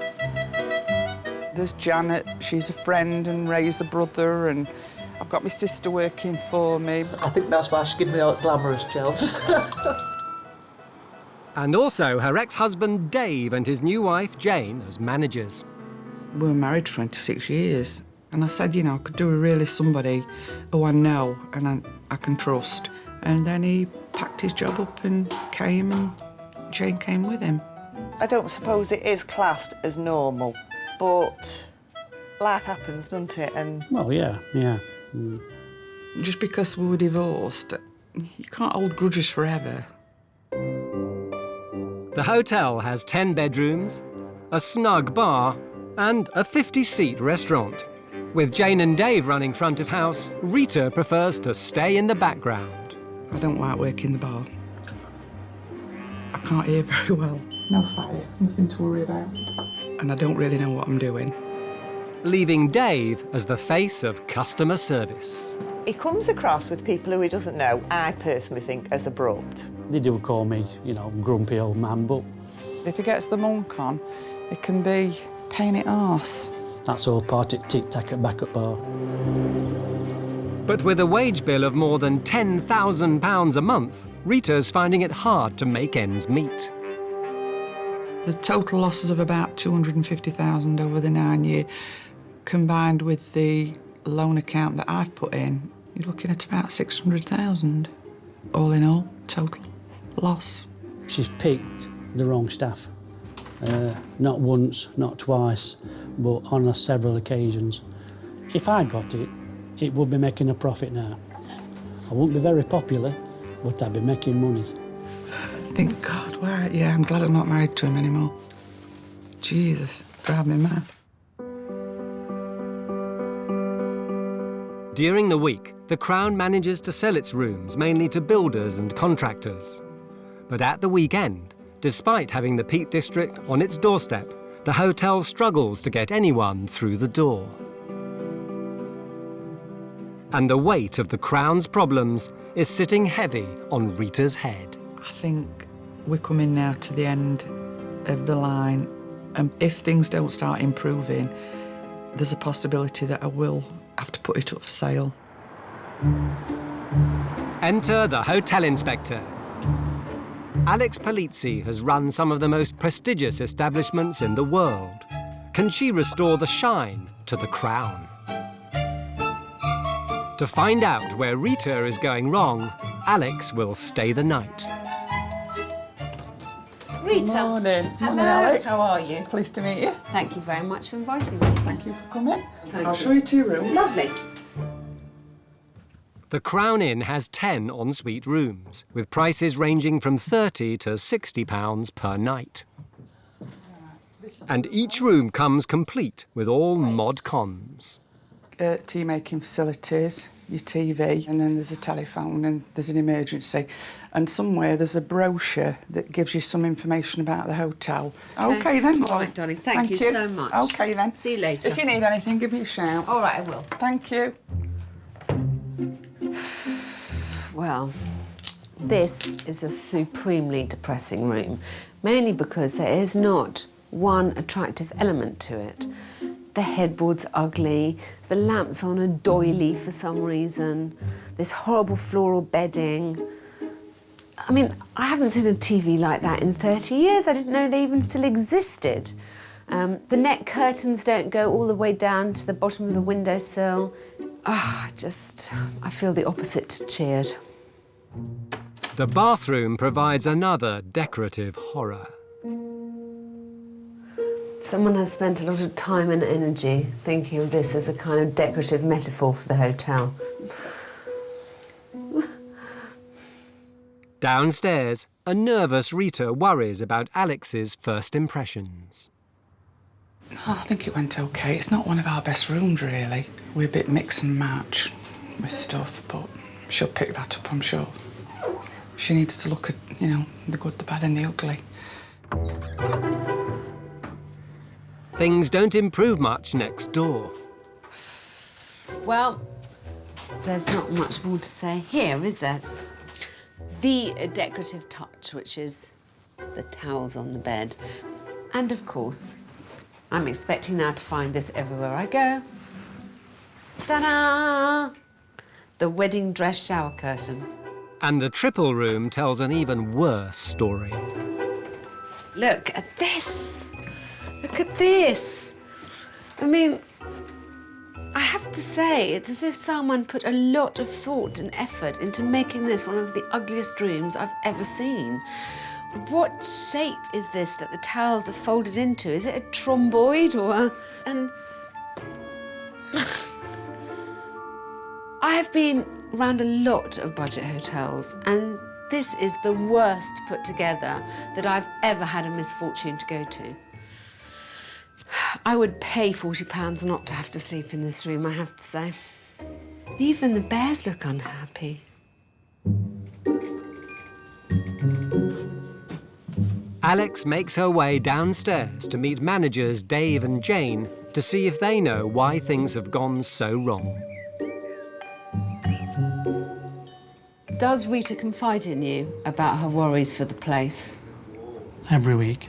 There's Janet, she's a friend, and Ray's a brother, and I've got my sister working for me. I think that's why she's giving me all glamorous jobs. And also her ex-husband Dave and his new wife Jane as managers. We were married 26 years, and I said, you know, I could do with really somebody who I know and I can trust. And then he packed his job up and came, and Jane came with him. I don't suppose it is classed as normal, but life happens, doesn't it? And Well, yeah. Just because we were divorced, you can't hold grudges forever. The hotel has 10 bedrooms, a snug bar, and a 50-seat restaurant. With Jane and Dave running front of house, Rita prefers to stay in the background. I don't like working the bar. I can't hear very well. No fire, nothing to worry about. And I don't really know what I'm doing. Leaving Dave as the face of customer service. he comes across with people who he doesn't know, I personally think, as abrupt. They do call me, you know, grumpy old man, but if he gets the monk on, it can be pain in the arse. That's all part of tic-tac at backup bar. But with a wage bill of more than £10,000 a month, Rita's finding it hard to make ends meet. The total losses of about $250,000 over the 9 year, combined with the loan account that I've put in, you're looking at about $600,000. All in all, total loss. She's picked the wrong staff. Not once, not twice, but on several occasions. If I got it, it would be making a profit now. I wouldn't be very popular, but I'd be making money. Thank God, where? Yeah, I'm glad I'm not married to him anymore. Jesus, drive me mad. During the week, the Crown manages to sell its rooms mainly to builders and contractors. But at the weekend, despite having the Peak District on its doorstep, the hotel struggles to get anyone through the door. And the weight of the Crown's problems is sitting heavy on Rita's head. I think we're coming now to the end of the line, and if things don't start improving, there's a possibility that I will have to put it up for sale. Enter the hotel inspector. Alex Polizzi has run some of the most prestigious establishments in the world. Can she restore the shine to the Crown? To find out where Rita is going wrong, Alex will stay the night. Rita. Good morning. Hello. Morning, Alex. How are you? Pleased to meet you. Thank you very much for inviting me. Thank you for coming. Thank I'll you. show you to your room. Lovely. The Crown Inn has 10 ensuite rooms, with prices ranging from £30 to £60 per night. And each room comes complete with all mod cons. Tea-making facilities, your TV, and then there's a telephone and there's an emergency. And somewhere there's a brochure that gives you some information about the hotel. OK then, All right, darling. Thank you so much. OK then. See you later. If you need anything, give me a shout. All right, I will. Thank you. Well, this is a supremely depressing room, mainly because there is not one attractive element to it. The headboard's ugly, the lamp's on a doily for some reason, this horrible floral bedding. I mean, I haven't seen a TV like that in 30 years. I didn't know they even still existed. The net curtains don't go all the way down to the bottom of the windowsill. I feel the opposite to cheered. The bathroom provides another decorative horror. Someone has spent a lot of time and energy thinking of this as a kind of decorative metaphor for the hotel. Downstairs, a nervous Rita worries about Alex's first impressions. Oh, I think it went OK. It's not one of our best rooms, really. We're a bit mix and match with stuff, but she'll pick that up, I'm sure. She needs to look at, you know, the good, the bad and the ugly. Things don't improve much next door. Well, there's not much more to say here, is there? The decorative touch, which is the towels on the bed. And of course, I'm expecting now to find this everywhere I go. Ta-da! The wedding dress shower curtain. And the triple room tells an even worse story. Look at this. Look at this. I mean, I have to say, it's as if someone put a lot of thought and effort into making this one of the ugliest rooms I've ever seen. What shape is this that the towels are folded into? Is it a rhomboid or an... I have been around a lot of budget hotels, and this is the worst put together that I've ever had a misfortune to go to. I would pay £40 not to have to sleep in this room, I have to say. Even the bears look unhappy. Alex makes her way downstairs to meet managers Dave and Jane to see if they know why things have gone so wrong. Does Rita confide in you about her worries for the place? Every week.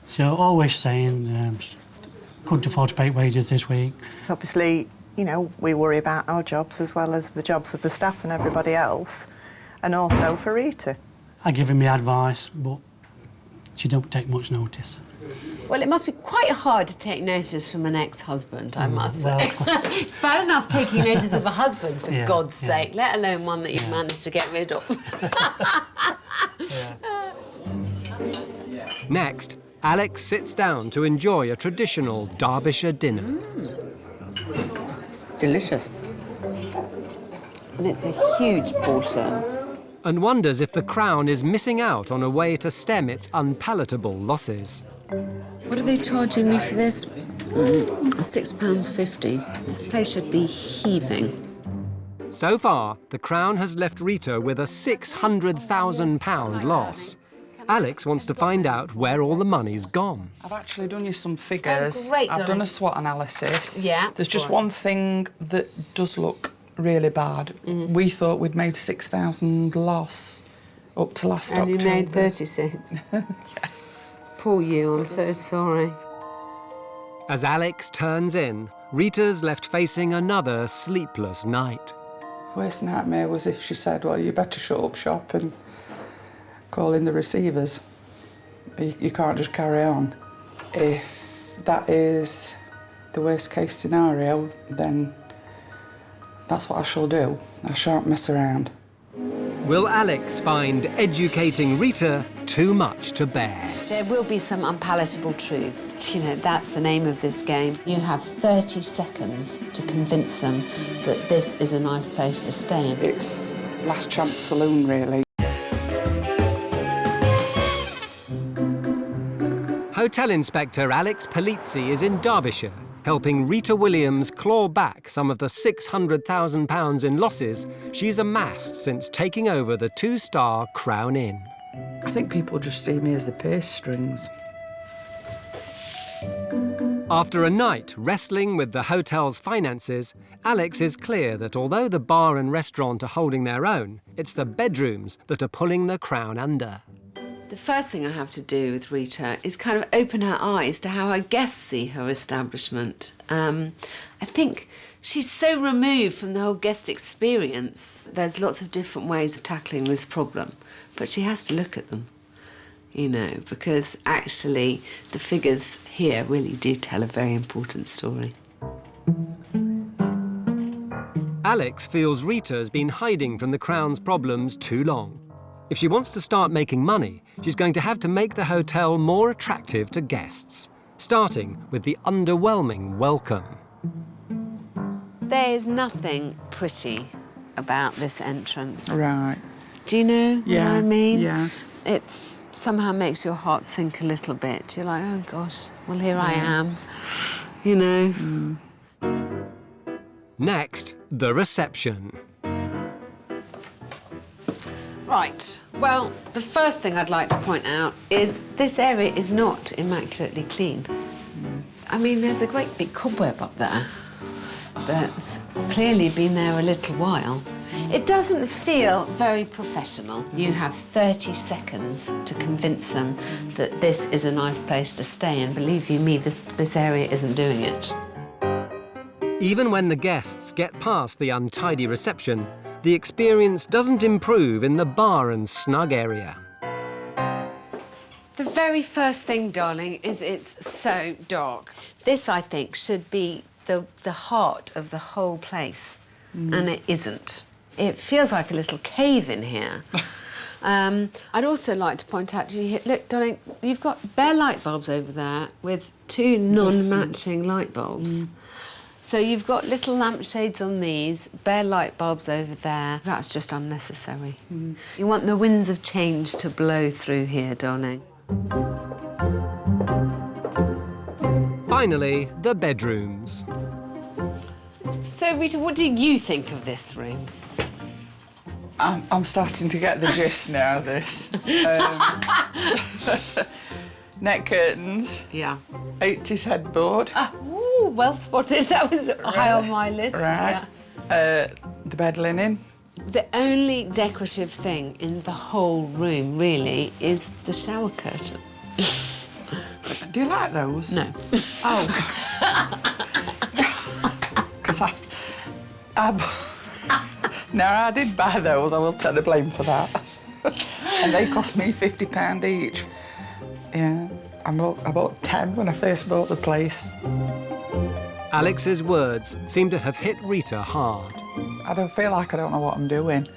So always saying, couldn't afford to pay wages this week. Obviously, you know, we worry about our jobs as well as the jobs of the staff and everybody else, and also for Rita. I give him my advice, but she don't take much notice. Well, it must be quite hard to take notice from an ex-husband, I must say. It's bad enough taking notice of a husband, for God's sake, let alone one that you've managed to get rid of. Next, Alex sits down to enjoy a traditional Derbyshire dinner. Delicious. And it's a huge portion. And wonders if the Crown is missing out on a way to stem its unpalatable losses. What are they charging me for this? £6.50. This place should be heaving. So far, the Crown has left Rita with a £600,000 loss. Alex wants to find out where all the money's gone. I've actually done you some figures. Oh, great, I've done darling. a SWOT analysis. Yeah. There's just go on. one thing that does look really bad. We thought we'd made 6,000 loss up to last And October. you made 36. Poor you, I'm so sorry. As Alex turns in, Rita's left facing another sleepless night. Worst nightmare was if she said, well, you better shut up shop and call in the receivers. You can't just carry on. If that is the worst case scenario, then that's what I shall do. I shan't mess around. Will Alex find educating Rita too much to bear? There will be some unpalatable truths. You know, that's the name of this game. You have 30 seconds to convince them that this is a nice place to stay in. It's last chance saloon, really. Hotel Inspector Alex Polizzi is in Derbyshire, helping Rita Williams claw back some of the £600,000 in losses she's amassed since taking over the two-star Crown Inn. I think people just see me as the purse strings. After a night wrestling with the hotel's finances, Alex is clear that although the bar and restaurant are holding their own, it's the bedrooms that are pulling the Crown under. The first thing I have to do with Rita is kind of open her eyes to how her guests see her establishment. I think she's so removed from the whole guest experience. There's lots of different ways of tackling this problem, but she has to look at them, you know, because actually the figures here really do tell a very important story. Alex feels Rita's been hiding from the Crown's problems too long. If she wants to start making money, she's going to have to make the hotel more attractive to guests, starting with the underwhelming welcome. There is nothing pretty about this entrance. Right. Do you know what I mean? Yeah. It somehow makes your heart sink a little bit. You're like, oh gosh, well here I am, you know. Next, the reception. Right, well, the first thing I'd like to point out is this area is not immaculately clean. I mean, there's a great big cobweb up there that's clearly been there a little while. It doesn't feel very professional. You have 30 seconds to convince them that this is a nice place to stay, and believe you me, this area isn't doing it. Even when the guests get past the untidy reception, the experience doesn't improve in the bar and snug area. The very first thing, darling, is it's so dark. This, I think, should be the heart of the whole place, and it isn't. It feels like a little cave in here. I'd also like to point out to you, look, darling, you've got bare light bulbs over there with 2 non-matching light bulbs. So you've got little lampshades on these, bare light bulbs over there. That's just unnecessary. You want the winds of change to blow through here, darling. Finally, the bedrooms. So, Rita, what do you think of this room? I'm starting to get the gist now of this. Net curtains. Yeah. 80s headboard. Ooh, well spotted. That was high on my list. Right. Yeah. The bed linen. The only decorative thing in the whole room, really, is the shower curtain. Do you like those? No. Oh. Because no, I did buy those. I will take the blame for that. And they cost me £50 each. Yeah, I bought 10 when I first bought the place. Alex's words seem to have hit Rita hard. I don't feel like I don't know what I'm doing.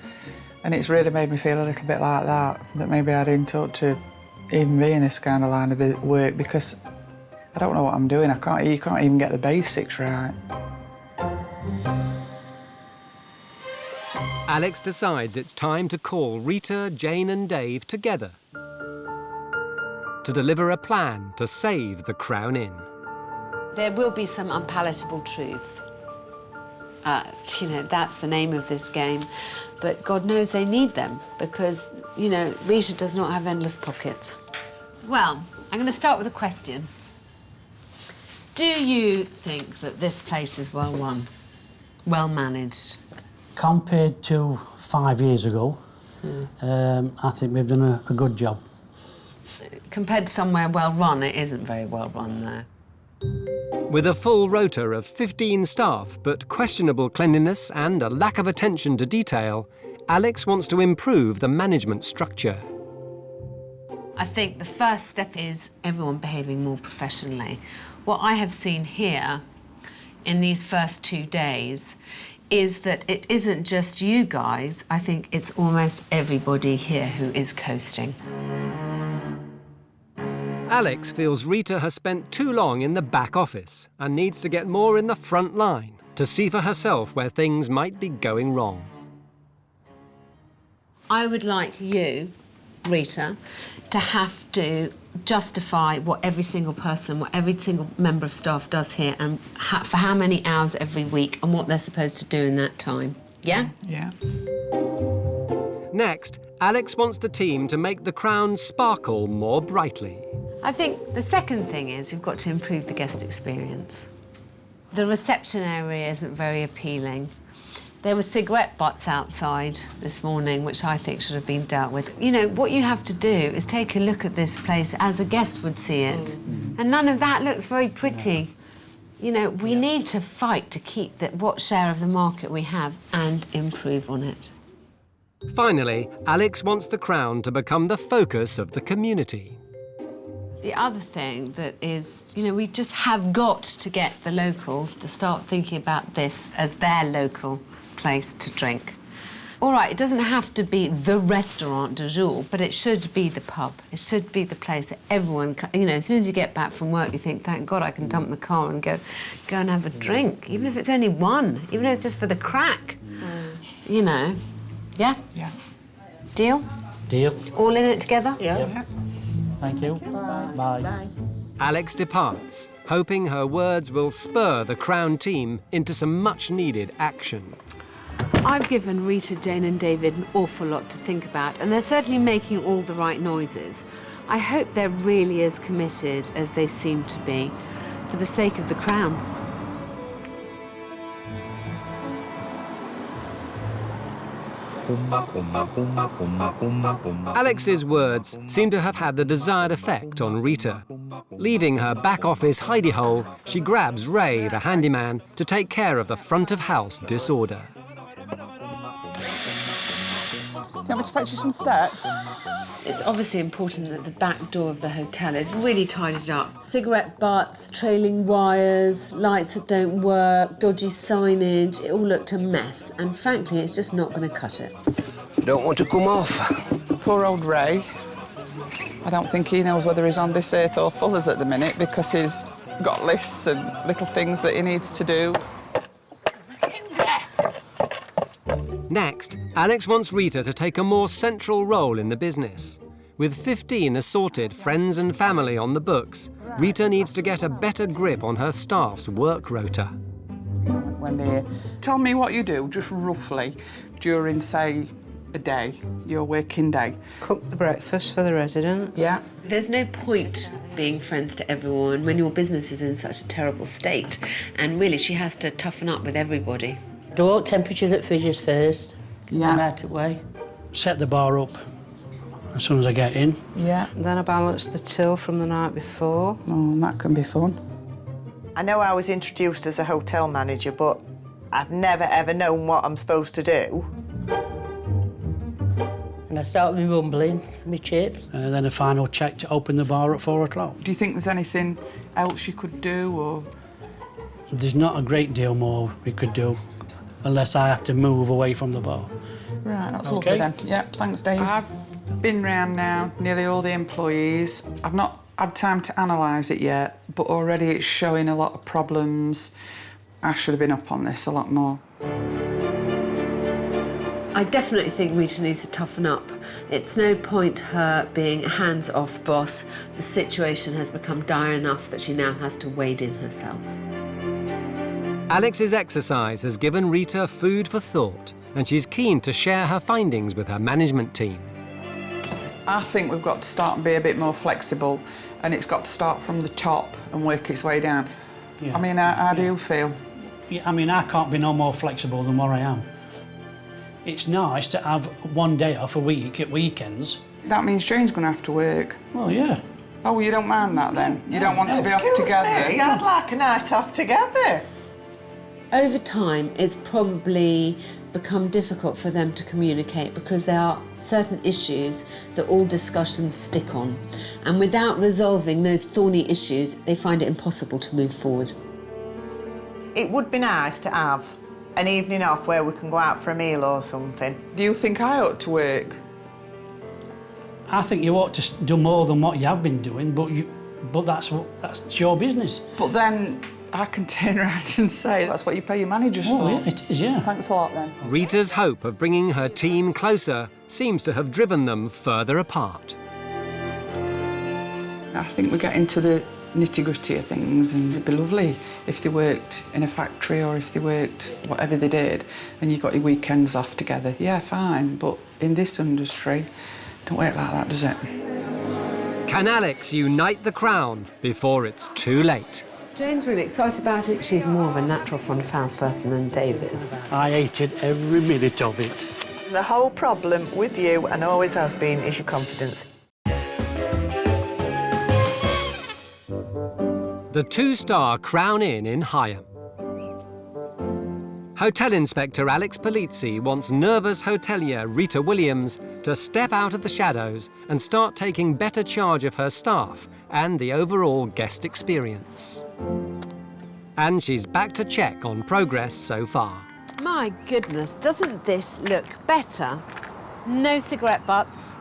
And it's really made me feel a little bit like that maybe I didn't ought to even be in this kind of line of work, because I don't know what I'm doing. You can't even get the basics right. Alex decides it's time to call Rita, Jane and Dave together to deliver a plan to save the Crown Inn. There will be some unpalatable truths. You know, that's the name of this game. But God knows they need them because, you know, Rita does not have endless pockets. Well, I'm going to start with a question. Do you think that this place is well run, well managed? Compared to 5 years ago, I think we've done a good job. Compared to somewhere well run, it isn't very well run there. With a full rota of 15 staff, but questionable cleanliness and a lack of attention to detail, Alex wants to improve the management structure. I think the first step is everyone behaving more professionally. What I have seen here in these first 2 days is that it isn't just you guys, I think it's almost everybody here who is coasting. Alex feels Rita has spent too long in the back office and needs to get more in the front line to see for herself where things might be going wrong. I would like you, Rita, to have to justify what every single person, what every single member of staff does here and for how many hours every week and what they're supposed to do in that time. Yeah? Yeah. Next, Alex wants the team to make the Crown sparkle more brightly. I think the second thing is we've got to improve the guest experience. The reception area isn't very appealing. There were cigarette butts outside this morning, which I think should have been dealt with. You know, what you have to do is take a look at this place as a guest would see it. And none of that looks very pretty. You know, we need to fight to keep what share of the market we have and improve on it. Finally, Alex wants the Crown to become the focus of the community. The other thing that is, you know, we just have got to get the locals to start thinking about this as their local place to drink. All right, it doesn't have to be the restaurant du jour, but it should be the pub. It should be the place that everyone, you know, as soon as you get back from work, you think, thank God I can dump the car and go and have a drink, even if it's only one, even if it's just for the crack. You know, yeah? Yeah. Deal? Deal. All in it together? Yeah. Thank you. Bye. Bye. Alex departs, hoping her words will spur the Crown team into some much-needed action. I've given Rita, Jane and David an awful lot to think about, and they're certainly making all the right noises. I hope they're really as committed as they seem to be, for the sake of the crown. Alex's words seem to have had the desired effect on Rita. Leaving her back office hidey hole, she grabs Ray, the handyman, to take care of the front of house disorder. You want me to fetch you some steps? It's obviously important that the back door of the hotel is really tidied up. Cigarette butts, trailing wires, lights that don't work, dodgy signage, it all looked a mess. And frankly, it's just not going to cut it. Don't want to come off. Poor old Ray. I don't think he knows whether he's on this earth or Fuller's at the minute because he's got lists and little things that he needs to do. Next, Alex wants Rita to take a more central role in the business. With 15 assorted friends and family on the books, Rita needs to get a better grip on her staff's work rota. When they tell me what you do, just roughly, during, say, a day, your working day. Cook the breakfast for the residents. Yeah. There's no point being friends to everyone when your business is in such a terrible state. And really, she has to toughen up with everybody. Do all temperatures at fridges first. Yeah. I'm out of the way. Set the bar up as soon as I get in. Yeah. Then I balance the till from the night before. Oh, that can be fun. I know I was introduced as a hotel manager, but I've never ever known what I'm supposed to do. And I start with my mumbling, my chips. And then a final check to open the bar at 4 o'clock. Do you think there's anything else you could do, or...? There's not a great deal more we could do, unless I have to move away from the bar. Right, that's Okay. lovely then. Yeah, thanks, Dave. I've been round now, nearly all the employees. I've not had time to analyse it yet, but already it's showing a lot of problems. I should have been up on this a lot more. I definitely think Rita needs to toughen up. It's no point her being a hands-off boss. The situation has become dire enough that she now has to wade in herself. Alex's exercise has given Rita food for thought, and she's keen to share her findings with her management team. I think we've got to start and be a bit more flexible, and it's got to start from the top and work its way down. Yeah. I mean, how do you feel? Yeah, I mean, I can't be no more flexible than what I am. It's nice to have one day off a week at weekends. That means Jane's going to have to work. Well, yeah. Oh, well, you don't mind that then? You don't want to be off together? Excuse me, I'd like a night off together. Over time, it's probably become difficult for them to communicate because there are certain issues that all discussions stick on. And without resolving those thorny issues, they find it impossible to move forward. It would be nice to have an evening off where we can go out for a meal or something. Do you think I ought to work? I think you ought to do more than what you have been doing, but that's your business. But then I can turn around and say that's what you pay your managers for. Yeah, it is, yeah. Thanks a lot, then. Rita's hope of bringing her team closer seems to have driven them further apart. I think we get into the nitty-gritty of things, and it'd be lovely if they worked in a factory or if they worked whatever they did and you got your weekends off together. Yeah, fine, but in this industry, don't work like that, does it? Can Alex unite the crown before it's too late? Jane's really excited about it. She's more of a natural front of house person than Dave is. I hated every minute of it. The whole problem with you, and always has been, is your confidence. The 2-star Crown Inn in Higham. Hotel Inspector Alex Polizzi wants nervous hotelier Rita Williams to step out of the shadows and start taking better charge of her staff and the overall guest experience. And she's back to check on progress so far. My goodness, doesn't this look better? No cigarette butts.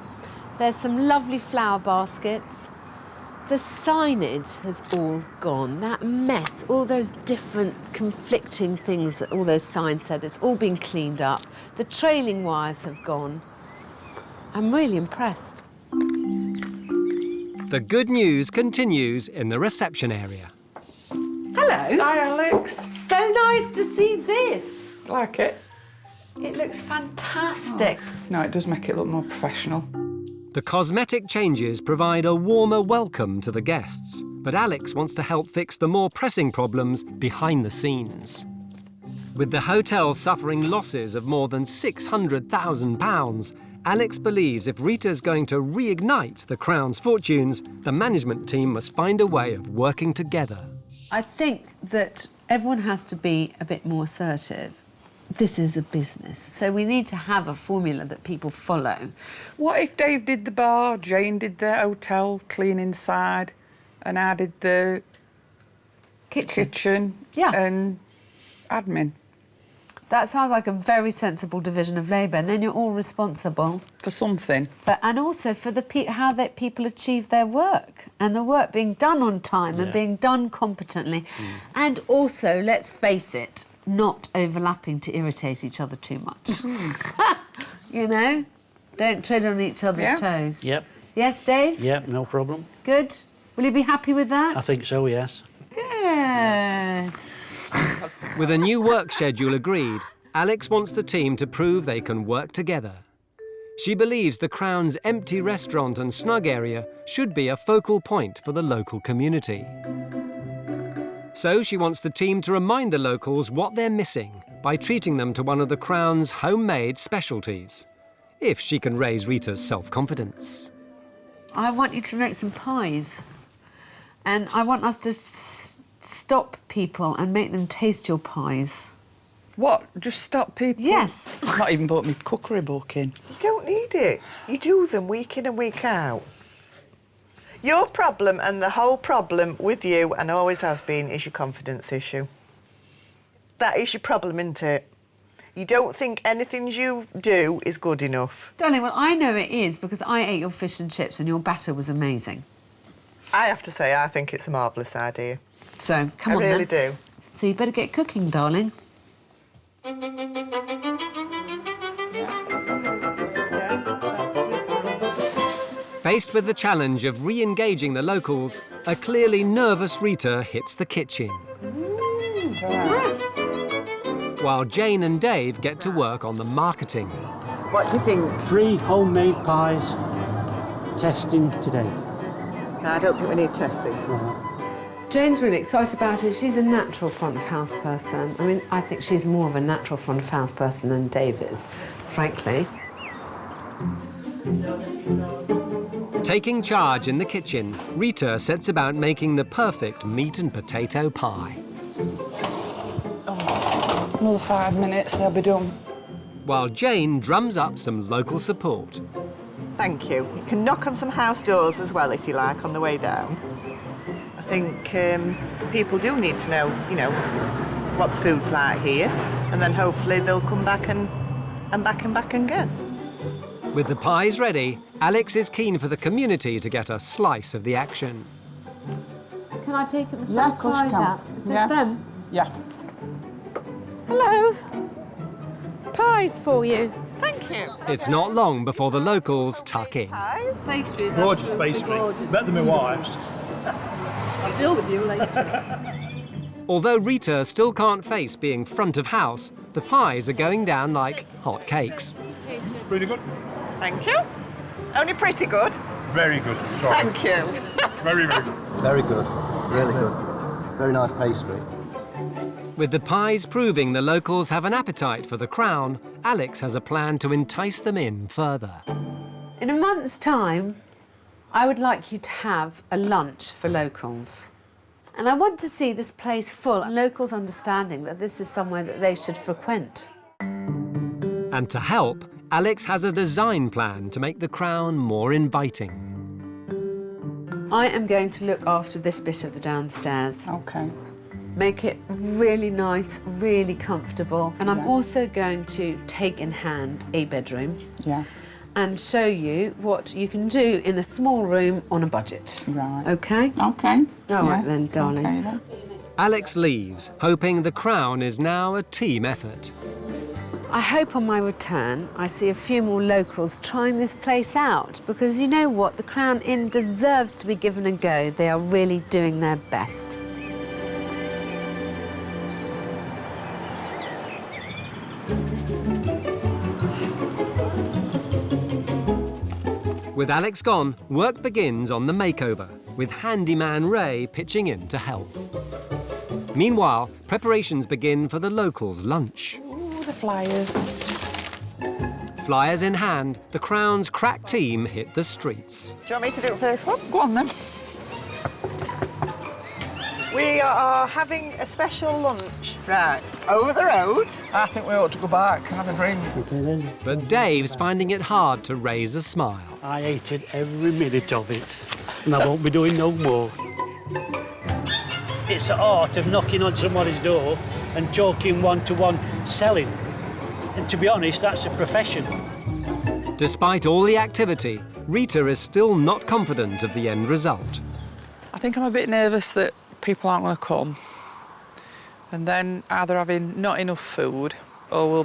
There's some lovely flower baskets. The signage has all gone. That mess, all those different conflicting things that all those signs said, it's all been cleaned up. The trailing wires have gone. I'm really impressed. The good news continues in the reception area. Hello. Hi, Alex. So nice to see this. Like it? It looks fantastic. No, it does make it look more professional. The cosmetic changes provide a warmer welcome to the guests, but Alex wants to help fix the more pressing problems behind the scenes. With the hotel suffering losses of more than £600,000, Alex believes if Rita's going to reignite the Crown's fortunes, the management team must find a way of working together. I think that everyone has to be a bit more assertive. This is a business, so we need to have a formula that people follow. What if Dave did the bar, Jane did the hotel cleaning side, and I did the kitchen and admin? That sounds like a very sensible division of labour, and then you're all responsible for something. And also for how that people achieve their work, and the work being done on time and being done competently, and also, let's face it, not overlapping to irritate each other too much. You know, don't tread on each other's toes. Yep. Yes, Dave? Yep, no problem. Good. Will you be happy with that? I think so, yes. Yeah. With a new work schedule agreed, Alex wants the team to prove they can work together. She believes the Crown's empty restaurant and snug area should be a focal point for the local community. So she wants the team to remind the locals what they're missing by treating them to one of the Crown's homemade specialties, if she can raise Rita's self-confidence. I want you to make some pies, and I want us to stop people and make them taste your pies. What? Just stop people? Yes. I've not even bought my cookery book in. You don't need it. You do them week in and week out. Your problem, and the whole problem with you, and always has been, is your confidence issue. That is your problem, isn't it? You don't think anything you do is good enough. Darling, well, I know it is, because I ate your fish and chips and your batter was amazing. I have to say, I think it's a marvellous idea. So, come on I really then. do. So you better get cooking, darling. Faced with the challenge of re-engaging the locals, a clearly nervous Rita hits the kitchen. While Jane and Dave get to work on the marketing. What do you think? 3 homemade pies. Testing today. No, I don't think we need testing. Jane's really excited about it. She's a natural front of house person. I mean, I think she's more of a natural front of house person than Dave is, frankly. Taking charge in the kitchen, Rita sets about making the perfect meat and potato pie. Another 5 minutes, they'll be done. While Jane drums up some local support. Thank you. You can knock on some house doors as well, if you like, on the way down. I think people do need to know, you know, what the food's like here, and then hopefully they'll come back and back again. With the pies ready, Alex is keen for the community to get a slice of the action. Can I take the first Yeah, of course you pies can. out? Is this them? Yeah. Hello. Pies for you. Thank you. It's not long before the locals tuck in. Pastries. Gorgeous pastry. Better than my wife's. I'll deal with you later. Although Rita still can't face being front of house, the pies are going down like hot cakes. It's pretty good. Thank you. Only pretty good. Very good. Sorry. Thank you. Very, very good. Very good. Really good. Very nice pastry. With the pies proving the locals have an appetite for the Crown, Alex has a plan to entice them in further. In a month's time, I would like you to have a lunch for locals. And I want to see this place full, and locals understanding that this is somewhere that they should frequent. And to help, Alex has a design plan to make the Crown more inviting. I am going to look after this bit of the downstairs. OK. Make it really nice, really comfortable. And I'm also going to take in hand a bedroom. Yeah. And show you what you can do in a small room on a budget. Right. OK? OK. All right then, darling. OK then. Alex leaves, hoping the Crown is now a team effort. I hope on my return I see a few more locals trying this place out, because you know what? The Crown Inn deserves to be given a go. They are really doing their best. With Alex gone, work begins on the makeover, with handyman Ray pitching in to help. Meanwhile, preparations begin for the locals' lunch. Ooh, the flyers. Flyers in hand, the Crown's crack team hit the streets. Do you want me to do it first one? Go on then. We are having a special lunch. Right, over the road. I think we ought to go back and have a drink. Okay then. But Dave's finding it hard to raise a smile. I hated every minute of it, and I won't be doing no more. It's the art of knocking on somebody's door and talking one-to-one selling. And to be honest, that's a profession. Despite all the activity, Rita is still not confident of the end result. I think I'm a bit nervous that people aren't going to come, and then either having not enough food or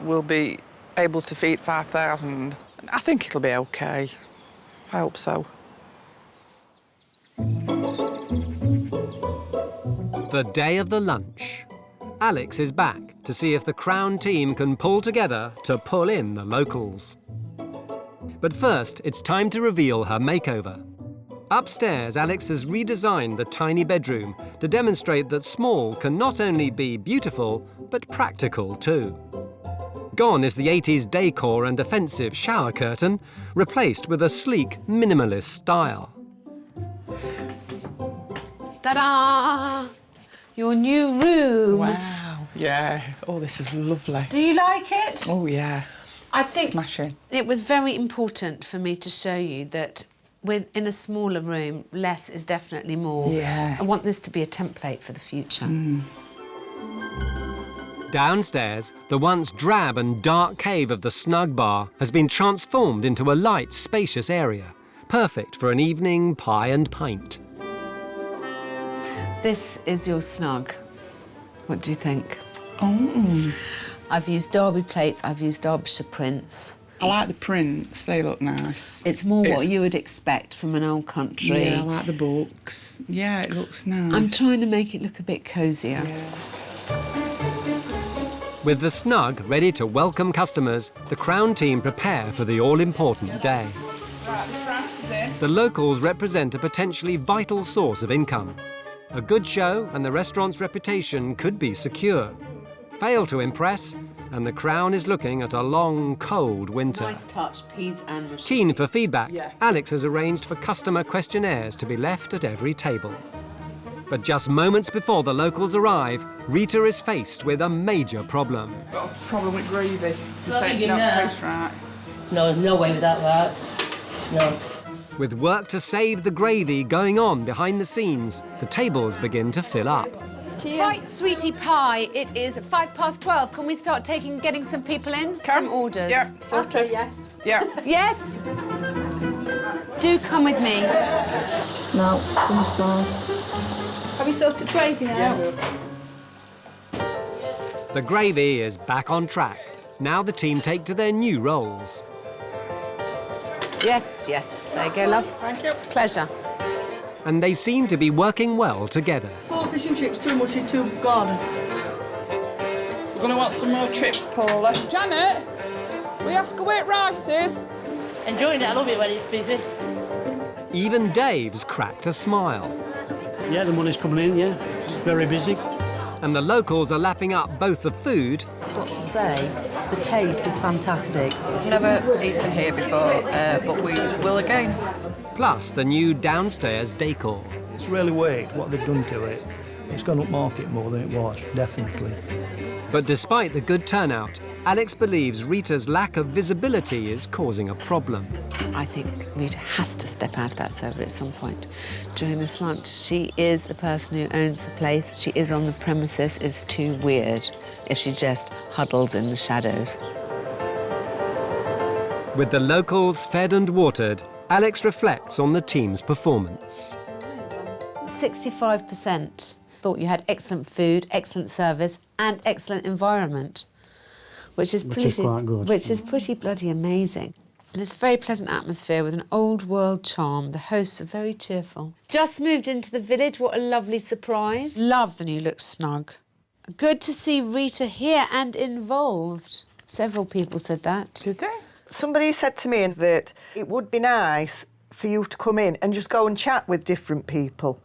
we'll be able to feed 5,000. I think it'll be okay. I hope so. The day of the lunch. Alex is back to see if the Crown team can pull together to pull in the locals. But first, it's time to reveal her makeover. Upstairs, Alex has redesigned the tiny bedroom to demonstrate that small can not only be beautiful, but practical too. Gone is the 80s decor and offensive shower curtain, replaced with a sleek, minimalist style. Ta-da! Your new room. Wow, yeah. Oh, this is lovely. Do you like it? Oh, yeah. I think Smashing. it was very important for me to show you that in a smaller room, less is definitely more. Yeah. I want this to be a template for the future. Downstairs, the once drab and dark cave of the snug bar has been transformed into a light, spacious area, perfect for an evening pie and pint. This is your snug. What do you think? Oh. I've used Derby plates, I've used Derbyshire prints. I like the prints, they look nice. It's more what you would expect from an old country. Yeah, I like the books. Yeah, it looks nice. I'm trying to make it look a bit cosier. Yeah. With the snug ready to welcome customers, the Crown team prepare for the all-important day. Right, the price is in. The locals represent a potentially vital source of income. A good show and the restaurant's reputation could be secure. Fail to impress, and the Crown is looking at a long, cold winter. Nice touch, peas and mushrooms. Keen for feedback, Yeah. Alex has arranged for customer questionnaires to be left at every table. But just moments before the locals arrive, Rita is faced with a major problem. Got a problem with gravy. You say Bloody it don't hell. taste right. No, no way without that. No. With work to save the gravy going on behind the scenes, the tables begin to fill up. Right, sweetie pie, it is 12:05. Can we start getting some people in? Some orders. Yeah, sorted. Okay, yes. Yeah. Yes? Do come with me. No, it's fine. Have you sorted gravy now? The gravy is back on track. Now the team take to their new roles. Yes, yes. There you go, love. Thank you. Pleasure. And they seem to be working well together. 4 fish and chips, too mushy, too gone. We're going to want some more chips, Paula. Janet, we ask her where rice is. Enjoying it, I love it when it's busy. Even Dave's cracked a smile. Yeah, the money's coming in, yeah. It's very busy. And the locals are lapping up both the food I've got to say, the taste is fantastic. Never eaten here before, but we will again. plus the new downstairs decor. It's really worked, what they've done to it. It's gone up market more than it was, definitely. But despite the good turnout, Alex believes Rita's lack of visibility is causing a problem. I think Rita has to step out of that server at some point during this lunch. She is the person who owns the place. She is on the premises. It's too weird if she just huddles in the shadows. With the locals fed and watered, Alex reflects on the team's performance. 65% thought you had excellent food, excellent service, and excellent environment, which is quite good. Which is pretty bloody amazing. And it's a very pleasant atmosphere with an old world charm. The hosts are very cheerful. Just moved into the village. What a lovely surprise. Love the new look snug. Good to see Rita here and involved. Several people said that. Did they? Somebody said to me that it would be nice for you to come in and just go and chat with different people.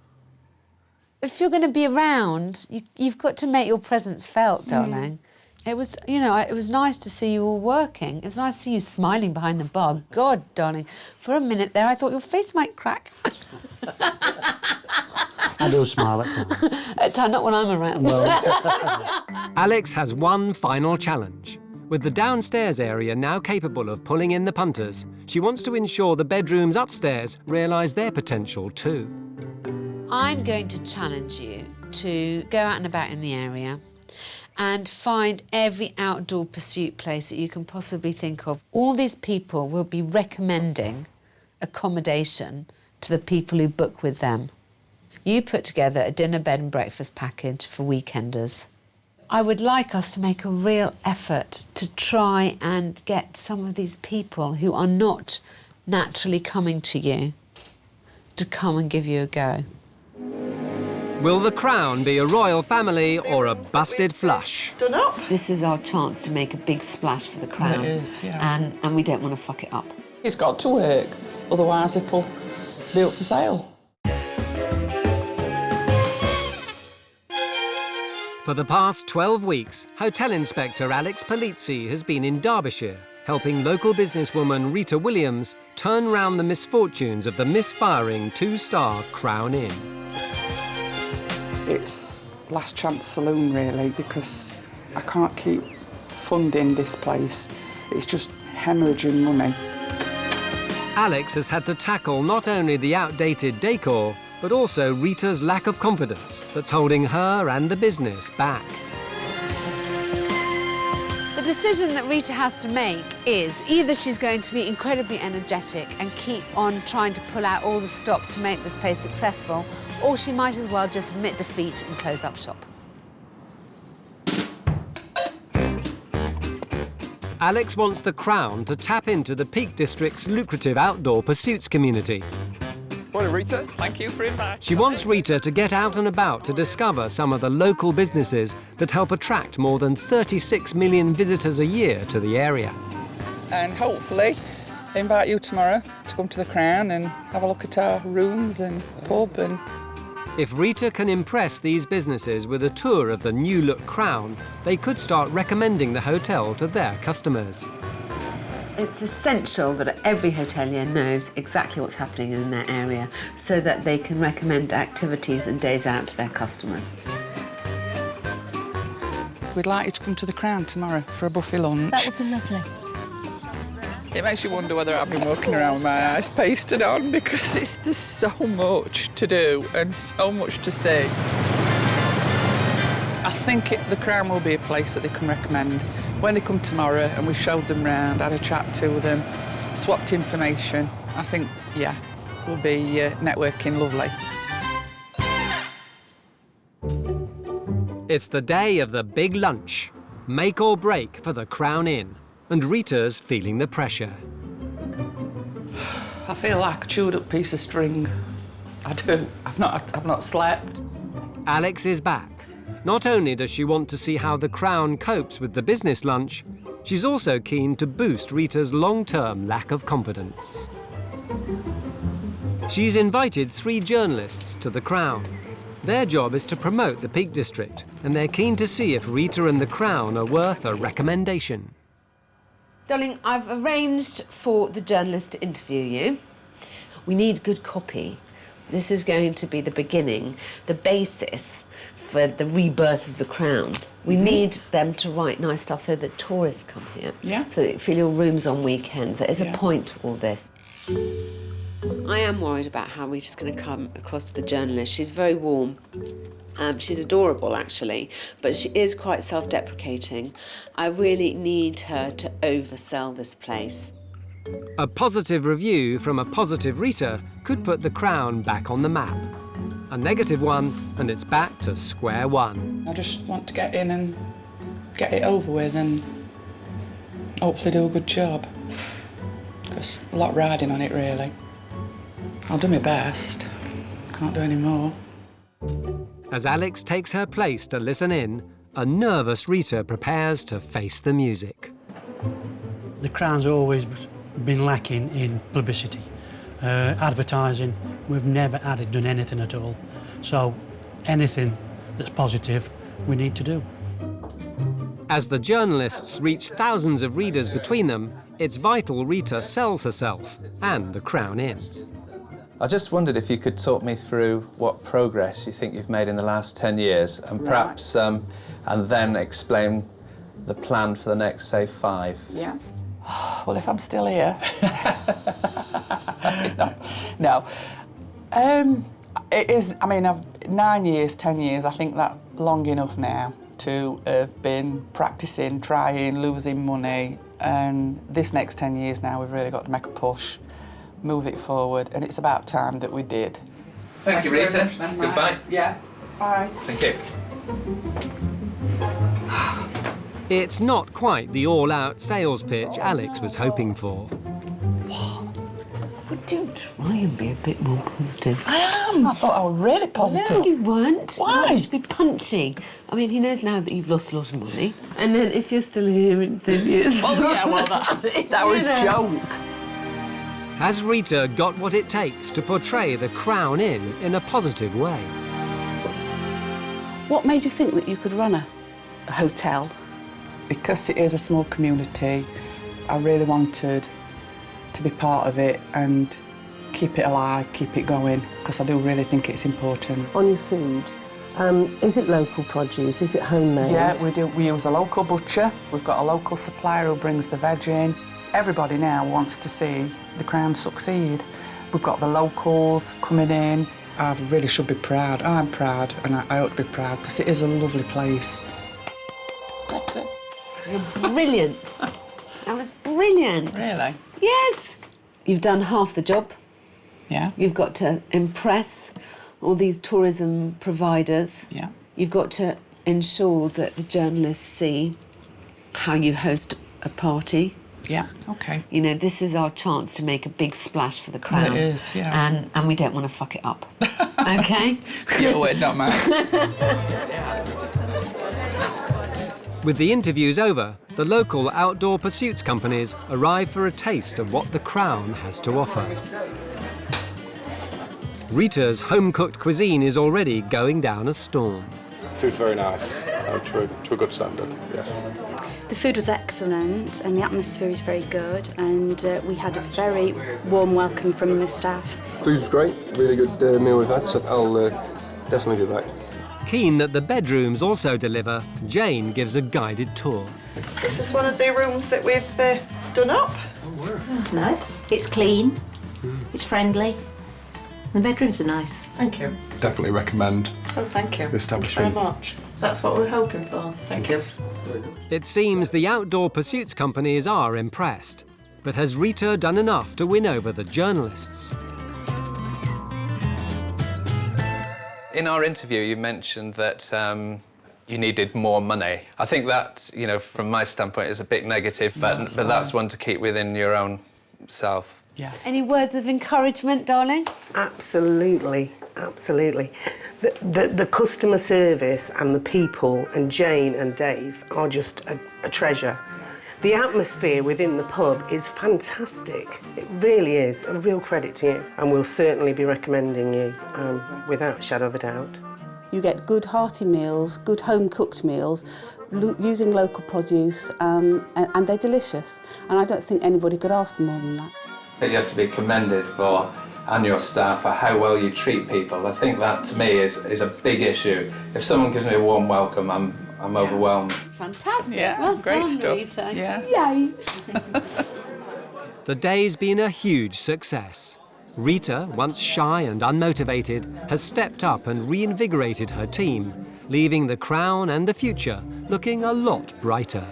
If you're going to be around, you've got to make your presence felt, darling. It was, you know, it was nice to see you all working. It was nice to see you smiling behind the bar. God, darling, for a minute there, I thought your face might crack. I do smile at times. At times, not when I'm around. Alex has one final challenge. With the downstairs area now capable of pulling in the punters, she wants to ensure the bedrooms upstairs realise their potential too. I'm going to challenge you to go out and about in the area and find every outdoor pursuit place that you can possibly think of. All these people will be recommending accommodation to the people who book with them. You put together a dinner, bed and breakfast package for weekenders. I would like us to make a real effort to try and get some of these people who are not naturally coming to you to come and give you a go. Will the Crown be a royal family or a busted flush? Done up. This is our chance to make a big splash for the Crown. It is, yeah. And we don't want to fuck it up. It's got to work, otherwise it'll be up for sale. For the past 12 weeks, Hotel Inspector Alex Polizzi has been in Derbyshire, helping local businesswoman Rita Williams turn round the misfortunes of the misfiring two-star Crown Inn. It's last chance saloon, really, because I can't keep funding this place. It's just hemorrhaging money. Alex has had to tackle not only the outdated decor, but also Rita's lack of confidence that's holding her and the business back. The decision that Rita has to make is either she's going to be incredibly energetic and keep on trying to pull out all the stops to make this place successful, or she might as well just admit defeat and close up shop. Alex wants the Crown to tap into the Peak District's lucrative outdoor pursuits community. Morning, Rita. Thank you for inviting. She wants Rita to get out and about to discover some of the local businesses that help attract more than 36 million visitors a year to the area. And hopefully invite you tomorrow to come to the Crown and have a look at our rooms and pub. And if Rita can impress these businesses with a tour of the new-look Crown, they could start recommending the hotel to their customers. It's essential that every hotelier knows exactly what's happening in their area so that they can recommend activities and days out to their customers. we'd like you to come to the Crown tomorrow for a buffet lunch. That would be lovely. It makes you wonder whether I've been walking around with my eyes pasted on because there's so much to do and so much to see. I think the Crown will be a place that they can recommend. When they come tomorrow and we showed them round, had a chat to them, swapped information, I think, yeah, will be networking lovely. It's the day of the big lunch. Make or break for the Crown Inn. And Rita's feeling the pressure. I feel like a chewed up piece of string. I do. I've not slept. Alex is back. Not only does she want to see how the Crown copes with the business lunch, she's also keen to boost Rita's long-term lack of confidence. She's invited 3 journalists to the Crown. Their job is to promote the Peak District, and they're keen to see if Rita and the Crown are worth a recommendation. Darling, I've arranged for the journalist to interview you. We need good copy. This is going to be the beginning, the basis for the rebirth of the Crown. We need them to write nice stuff so that tourists come here. Yeah. So that you fill your rooms on weekends. There is a point to all this. I am worried about how Rita's going to come across to the journalist. She's very warm. She's adorable, actually, but she is quite self-deprecating. I really need her to oversell this place. A positive review from a positive Rita could put the Crown back on the map. A negative one, and it's back to square one. I just want to get in and get it over with and hopefully do a good job. Because a lot riding on it, really. I'll do my best. Can't do any more. As Alex takes her place to listen in, a nervous Rita prepares to face the music. The Crown's always been lacking in publicity. Advertising, we've never done anything at all. So anything that's positive, we need to do. As the journalists reach thousands of readers between them, it's vital Rita sells herself and the Crown Inn. I just wondered if you could talk me through what progress you think you've made in the last 10 years, and perhaps, and then explain the plan for the next, say, 5. Yeah. Well, if I'm still here. No. It is, I mean, I've 9 years, 10 years, I think that long enough now to have been practising, trying, losing money, and this next 10 years now we've really got to make a push, move it forward, and it's about time that we did. Thank you, Rita. Goodbye. Yeah. Bye. Thank you. It's not quite the all-out sales pitch Alex was hoping for. Well, do try and be a bit more positive. I am. I thought I was really positive. No, you weren't. Why? You should be punchy. I mean, he knows now that you've lost a lot of money. And then if you're still here in 10 years... Oh, yeah, well, that was a joke. Has Rita got what it takes to portray the Crown Inn in a positive way? What made you think that you could run a hotel? Because it is a small community, I really wanted to be part of it and keep it alive, keep it going, because I do really think it's important. On your food, is it local produce? Is it homemade? Yeah, we do. We use a local butcher. We've got a local supplier who brings the veg in. Everybody now wants to see the Crown succeed. We've got the locals coming in. I really should be proud. I'm proud, and I ought to be proud, because it is a lovely place. That's it. You're brilliant. That was brilliant. Really? Yes. You've done half the job. Yeah. You've got to impress all these tourism providers. Yeah. You've got to ensure that the journalists see how you host a party. Yeah, OK. You know, this is our chance to make a big splash for the Crown. Well, it is, yeah. And we don't want to fuck it up. OK? Your word, not mine. With the interviews over, the local outdoor pursuits companies arrive for a taste of what the Crown has to offer. Rita's home-cooked cuisine is already going down a storm. Food's very nice, to a good standard, yes. The food was excellent and the atmosphere is very good, and we had a very warm welcome from the staff. Food's great, really good meal we've had, so I'll definitely be back. Keen that the bedrooms also deliver, Jane gives a guided tour. This is one of the rooms that we've done up. That's nice. It's clean, it's friendly. The bedrooms are nice. Thank you. Definitely recommend Oh, thank you. the establishment. Very much. That's what we're hoping for. Thank you. It seems the outdoor pursuits companies are impressed. But has Rita done enough to win over the journalists? In our interview, you mentioned that you needed more money. I think that, you know, from my standpoint, is a bit negative, but that's one to keep within your own self. Yeah. Any words of encouragement, darling? Absolutely, absolutely. The customer service and the people and Jane and Dave are just a treasure. The atmosphere within the pub is fantastic. It really is. A real credit to you. And we'll certainly be recommending you without a shadow of a doubt. You get good hearty meals, good home-cooked meals, using local produce, and they're delicious. And I don't think anybody could ask for more than that. I think you have to be commended for, and your staff, for how well you treat people. I think that, to me, is a big issue. If someone gives me a warm welcome, I'm overwhelmed. Fantastic. Yeah, well great done, stuff. Rita. Yeah. Yay. The day's been a huge success. Rita, once shy and unmotivated, has stepped up and reinvigorated her team, leaving the Crown and the future looking a lot brighter.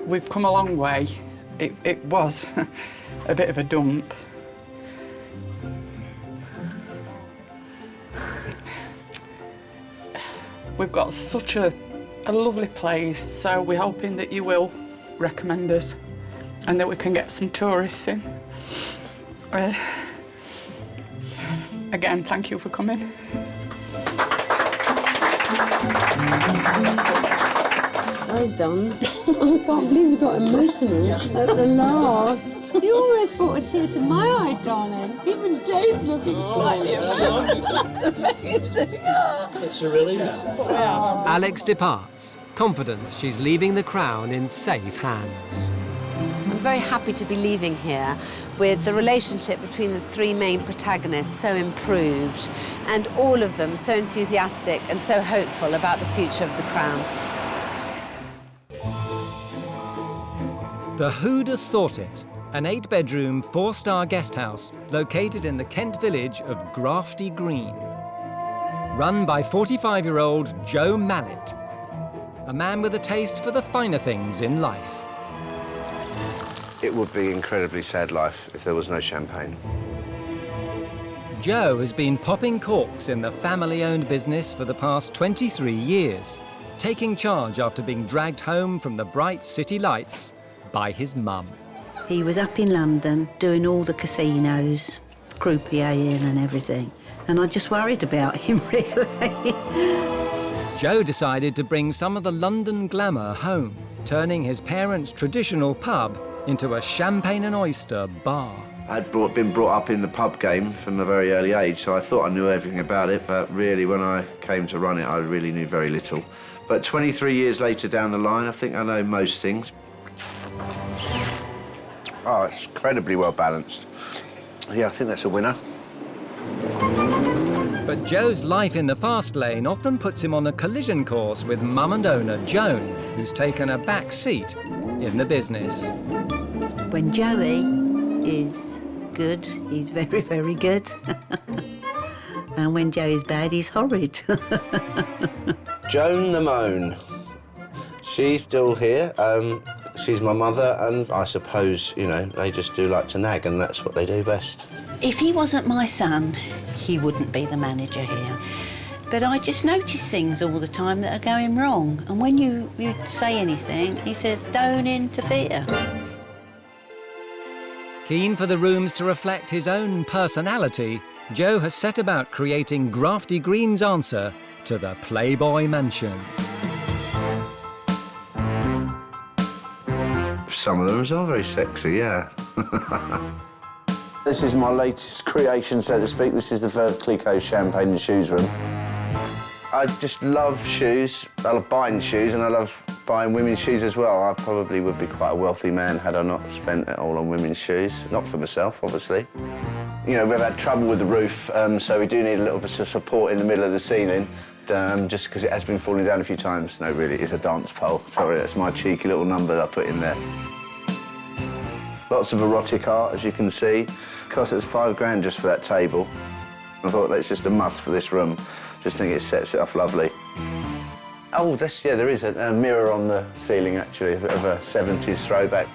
We've come a long way. It was a bit of a dump. We've got such a lovely place, so we're hoping that you will recommend us and that we can get some tourists in. Again, thank you for coming. Well done. I can't believe you got emotional at the last. You almost brought a tear to my eye, darling. Even Dave's looking slightly emotional. That's amazing. It's a relief. Alex departs, confident she's leaving the crown in safe hands. I'm very happy to be leaving here with the relationship between the three main protagonists so improved, and all of them so enthusiastic and so hopeful about the future of the crown. The Who'd Have Thought It? An 8-bedroom, 4-star guest house located in the Kent village of Grafty Green. Run by 45-year-old Joe Mallet, a man with a taste for the finer things in life. It would be an incredibly sad life if there was no champagne. Joe has been popping corks in the family-owned business for the past 23 years, taking charge after being dragged home from the bright city lights by his mum. He was up in London doing all the casinos, croupiering and everything, and I just worried about him, really. Joe decided to bring some of the London glamour home, turning his parents' traditional pub into a champagne and oyster bar. I'd been brought up in the pub game from a very early age, so I thought I knew everything about it, but really when I came to run it, I really knew very little. But 23 years later down the line, I think I know most things. Oh, it's incredibly well balanced. Yeah, I think that's a winner. But Joe's life in the fast lane often puts him on a collision course with mum and owner Joan, who's taken a back seat in the business. When Joey is good, he's very, very good. And when Joey's bad, he's horrid. Joan the Moan. She's still here. She's my mother, and I suppose, you know, they just do like to nag, and that's what they do best. If he wasn't my son, he wouldn't be the manager here. But I just notice things all the time that are going wrong. And when you say anything, he says, don't interfere. Keen for the rooms to reflect his own personality, Joe has set about creating Grafty Green's answer to the Playboy Mansion. Some of them are very sexy, yeah. This is my latest creation, so to speak. This is the Veuve Clicquot Champagne and Shoes room. I just love shoes. I love buying shoes, and I love buying women's shoes as well. I probably would be quite a wealthy man had I not spent it all on women's shoes. Not for myself, obviously. You know, we've had trouble with the roof, so we do need a little bit of support in the middle of the ceiling, just because it has been falling down a few times. No, really, it is a dance pole. Sorry, that's my cheeky little number that I put in there. Lots of erotic art, as you can see. Cost us £5 just for that table. I thought that's just a must for this room. Just think it sets it off lovely. Oh, yeah, there is a mirror on the ceiling, actually, a bit of a 70s throwback.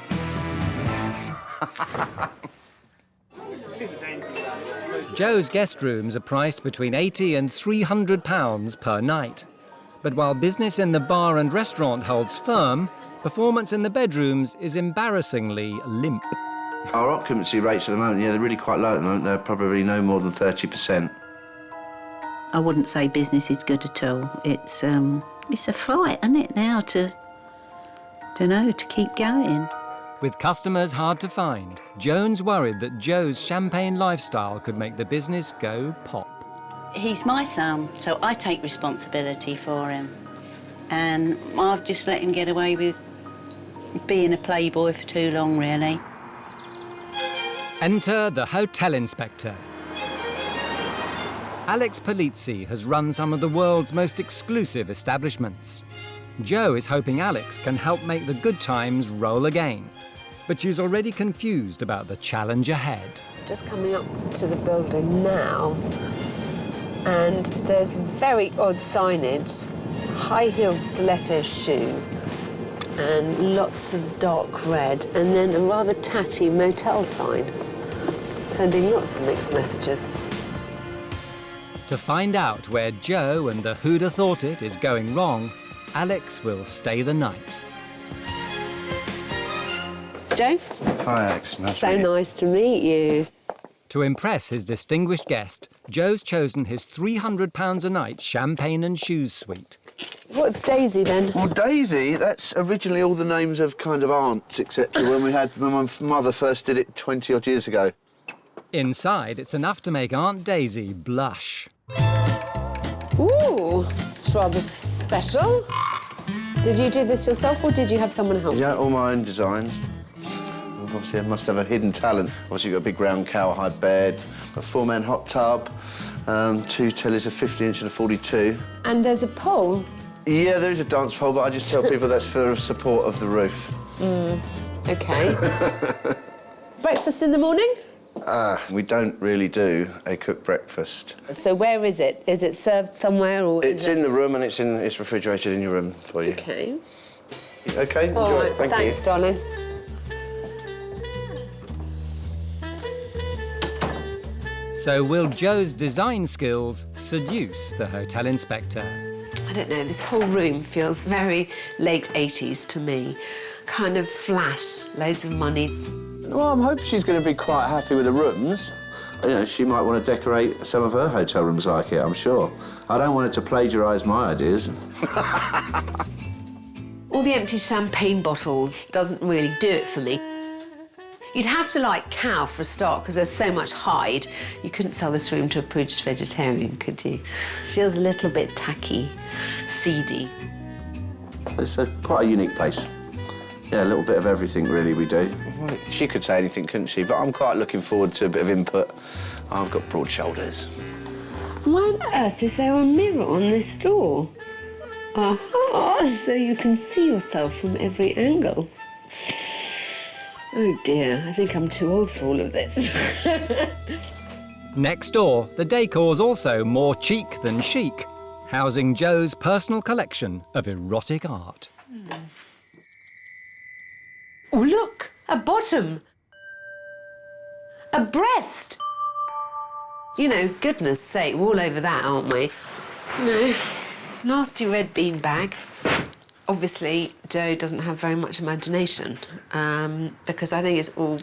Joe's guest rooms are priced between £80 and £300 per night. But while business in the bar and restaurant holds firm, performance in the bedrooms is embarrassingly limp. Our occupancy rates at the moment, yeah, they're really quite low at the moment. They're probably no more than 30%. I wouldn't say business is good at all. It's a fight, isn't it, now to keep going. With customers hard to find, Joan's worried that Joe's champagne lifestyle could make the business go pop. He's my son, so I take responsibility for him. And I've just let him get away with being a playboy for too long, really. Enter the hotel inspector. Alex Polizzi has run some of the world's most exclusive establishments. Joe is hoping Alex can help make the good times roll again, but she's already confused about the challenge ahead. Just coming up to the building now, and there's very odd signage, high-heeled stiletto shoe, and lots of dark red, and then a rather tatty motel sign, sending lots of mixed messages. To find out where Joe and the Who'd Have Thought It is going wrong, Alex will stay the night. Joe? Hi, Alex. So nice to meet you. To impress his distinguished guest, Joe's chosen his £300 a night champagne and shoes suite. What's Daisy then? Well, Daisy, that's originally all the names of kind of aunts, etc. when my mother first did it 20-odd years ago. Inside, it's enough to make Aunt Daisy blush. Ooh, it's rather special. Did you do this yourself or did you have someone help? Yeah, all my own designs. Obviously, I must have a hidden talent. Obviously, you've got a big round cowhide bed, a 4-man hot tub, 2 tellies, a 50-inch and a 42. And there's a pole? Yeah, there is a dance pole, but I just tell people that's for support of the roof. OK. Breakfast in the morning? We don't really do a cooked breakfast. So where is it? Is it served somewhere or? It's in the room and it's refrigerated in your room for you. OK. OK, enjoy All right, it. Thank thanks, you. darling. So will Joe's design skills seduce the hotel inspector? I don't know, this whole room feels very late 80s to me. Kind of flash, loads of money. Well, I'm hoping she's going to be quite happy with the rooms. You know, she might want to decorate some of her hotel rooms like it, I'm sure. I don't want her to plagiarise my ideas. All the empty champagne bottles doesn't really do it for me. You'd have to like cow for a start, because there's so much hide. You couldn't sell this room to a prudish vegetarian, could you? Feels a little bit tacky, seedy. It's quite a unique place. Yeah, a little bit of everything, really, we do. Well, she could say anything, couldn't she? But I'm quite looking forward to a bit of input. I've got broad shoulders. Why on earth is there a mirror on this door? Aha, so you can see yourself from every angle. Oh dear, I think I'm too old for all of this. Next door, the decor's also more cheek than chic, housing Joe's personal collection of erotic art. Oh, look, a bottom. A breast. You know, goodness sake, we're all over that, aren't we? No, nasty red bean bag. Obviously, Joe doesn't have very much imagination, because I think it's all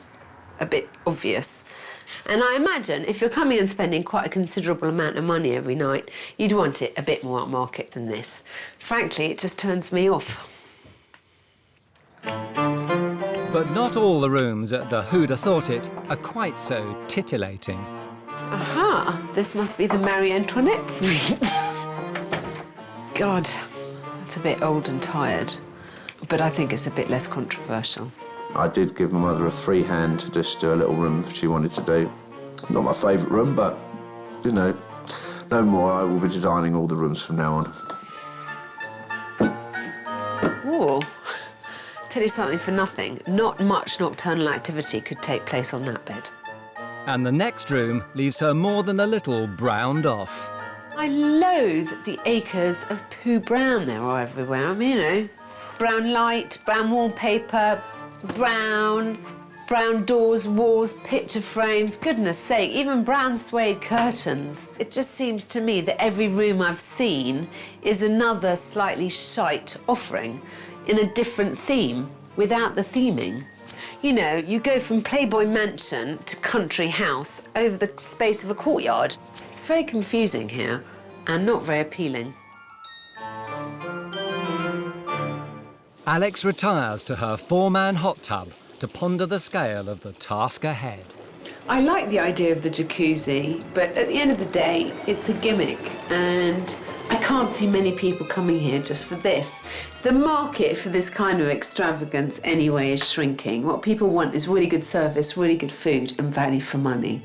a bit obvious. And I imagine if you're coming and spending quite a considerable amount of money every night, you'd want it a bit more upmarket than this. Frankly, it just turns me off. But not all the rooms at the Hude Thought It are quite so titillating. Aha, this must be the Marie Antoinette suite. God. It's a bit old and tired, but I think it's a bit less controversial. I did give my mother a free hand to just do a little room she wanted to do. Not my favourite room, but, you know, no more. I will be designing all the rooms from now on. Ooh. Tell you something for nothing. Not much nocturnal activity could take place on that bed. And the next room leaves her more than a little browned off. I loathe the acres of poo brown there are everywhere. I mean, you know, brown light, brown wallpaper, brown doors, walls, picture frames, goodness sake, even brown suede curtains. It just seems to me that every room I've seen is another slightly shite offering in a different theme, without the theming. You know, you go from Playboy mansion to country house over the space of a courtyard. It's very confusing here and not very appealing. Alex retires to her 4-man hot tub to ponder the scale of the task ahead. I like the idea of the jacuzzi, but at the end of the day, it's a gimmick, and I can't see many people coming here just for this. The market for this kind of extravagance anyway is shrinking. What people want is really good service, really good food, and value for money.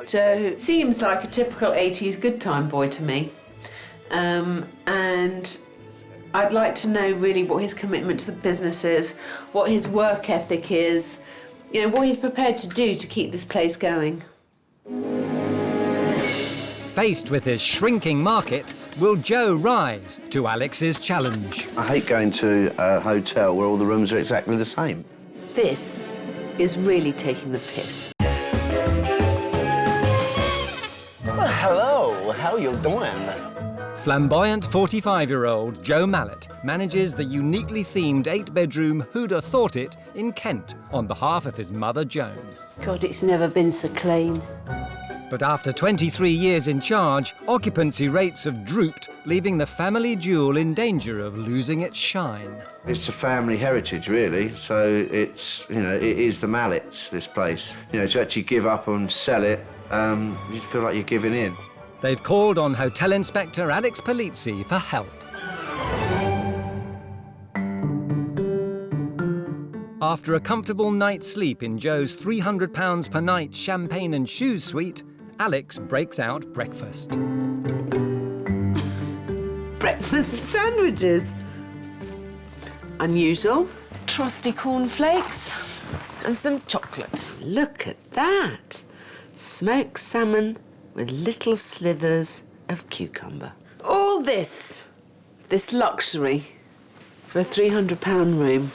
Joe seems like a typical 80s good time boy to me. And I'd like to know really what his commitment to the business is, what his work ethic is, you know, what he's prepared to do to keep this place going. Faced with his shrinking market, will Joe rise to Alex's challenge? I hate going to a hotel where all the rooms are exactly the same. This is really taking the piss. Well, hello. How you doing? Flamboyant 45-year-old Joe Mallet manages the uniquely themed 8-bedroom Hude Thought It in Kent on behalf of his mother, Joan. God, it's never been so clean. But after 23 years in charge, occupancy rates have drooped, leaving the family jewel in danger of losing its shine. It's a family heritage, really, so it's, you know, it is the Mallets, this place. You know, to actually give up and sell it, you feel like you're giving in. They've called on Hotel Inspector Alex Polizzi for help. After a comfortable night's sleep in Joe's £300 per night champagne and shoes suite, Alex breaks out breakfast. Breakfast sandwiches. Unusual. Trusty cornflakes and some chocolate. Look at that. Smoked salmon with little slithers of cucumber. All this luxury for a £300 room.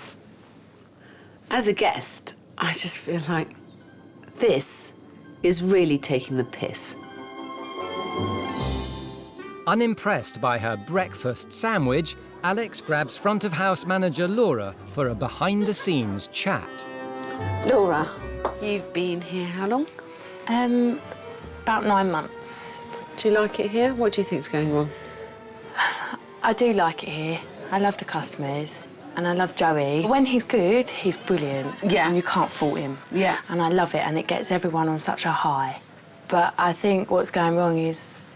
As a guest, I just feel like this is really taking the piss. Unimpressed by her breakfast sandwich, Alex grabs front-of-house manager Laura for a behind-the-scenes chat. Laura, you've been here how long? About 9 months. Do you like it here? What do you think's going wrong? I do like it here. I love the customers. And I love Joey. When he's good, he's brilliant. Yeah. And you can't fault him. Yeah. And I love it, and it gets everyone on such a high. But I think what's going wrong is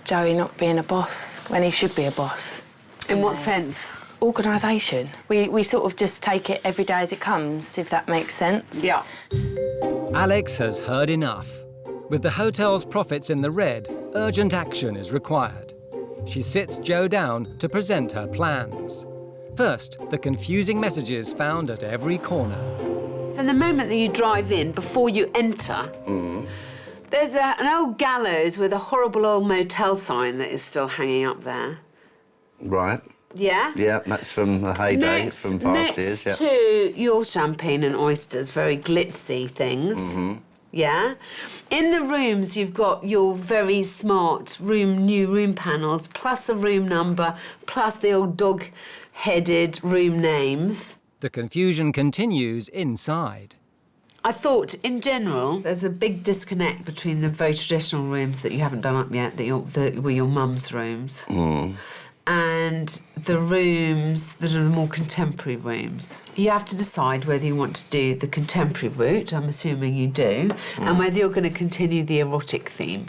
Joey not being a boss when he should be a boss. In what sense? Organisation. We sort of just take it every day as it comes, if that makes sense. Yeah. Alex has heard enough. With the hotel's profits in the red, urgent action is required. She sits Joe down to present her plans. First, the confusing messages found at every corner. From the moment that you drive in, before you enter, there's an old gallows with a horrible old motel sign that is still hanging up there. Right. Yeah? Yeah, that's from the heyday, from past years. Next Yeah. to your champagne and oysters, very glitzy things. Yeah? In the rooms, you've got your very smart new room panels, plus a room number, plus the old dog-headed room names. The confusion continues inside. I thought, in general, there's a big disconnect between the very traditional rooms that you haven't done up yet, that were your mum's rooms, and the rooms that are the more contemporary rooms. You have to decide whether you want to do the contemporary route, I'm assuming you do, and whether you're going to continue the erotic theme,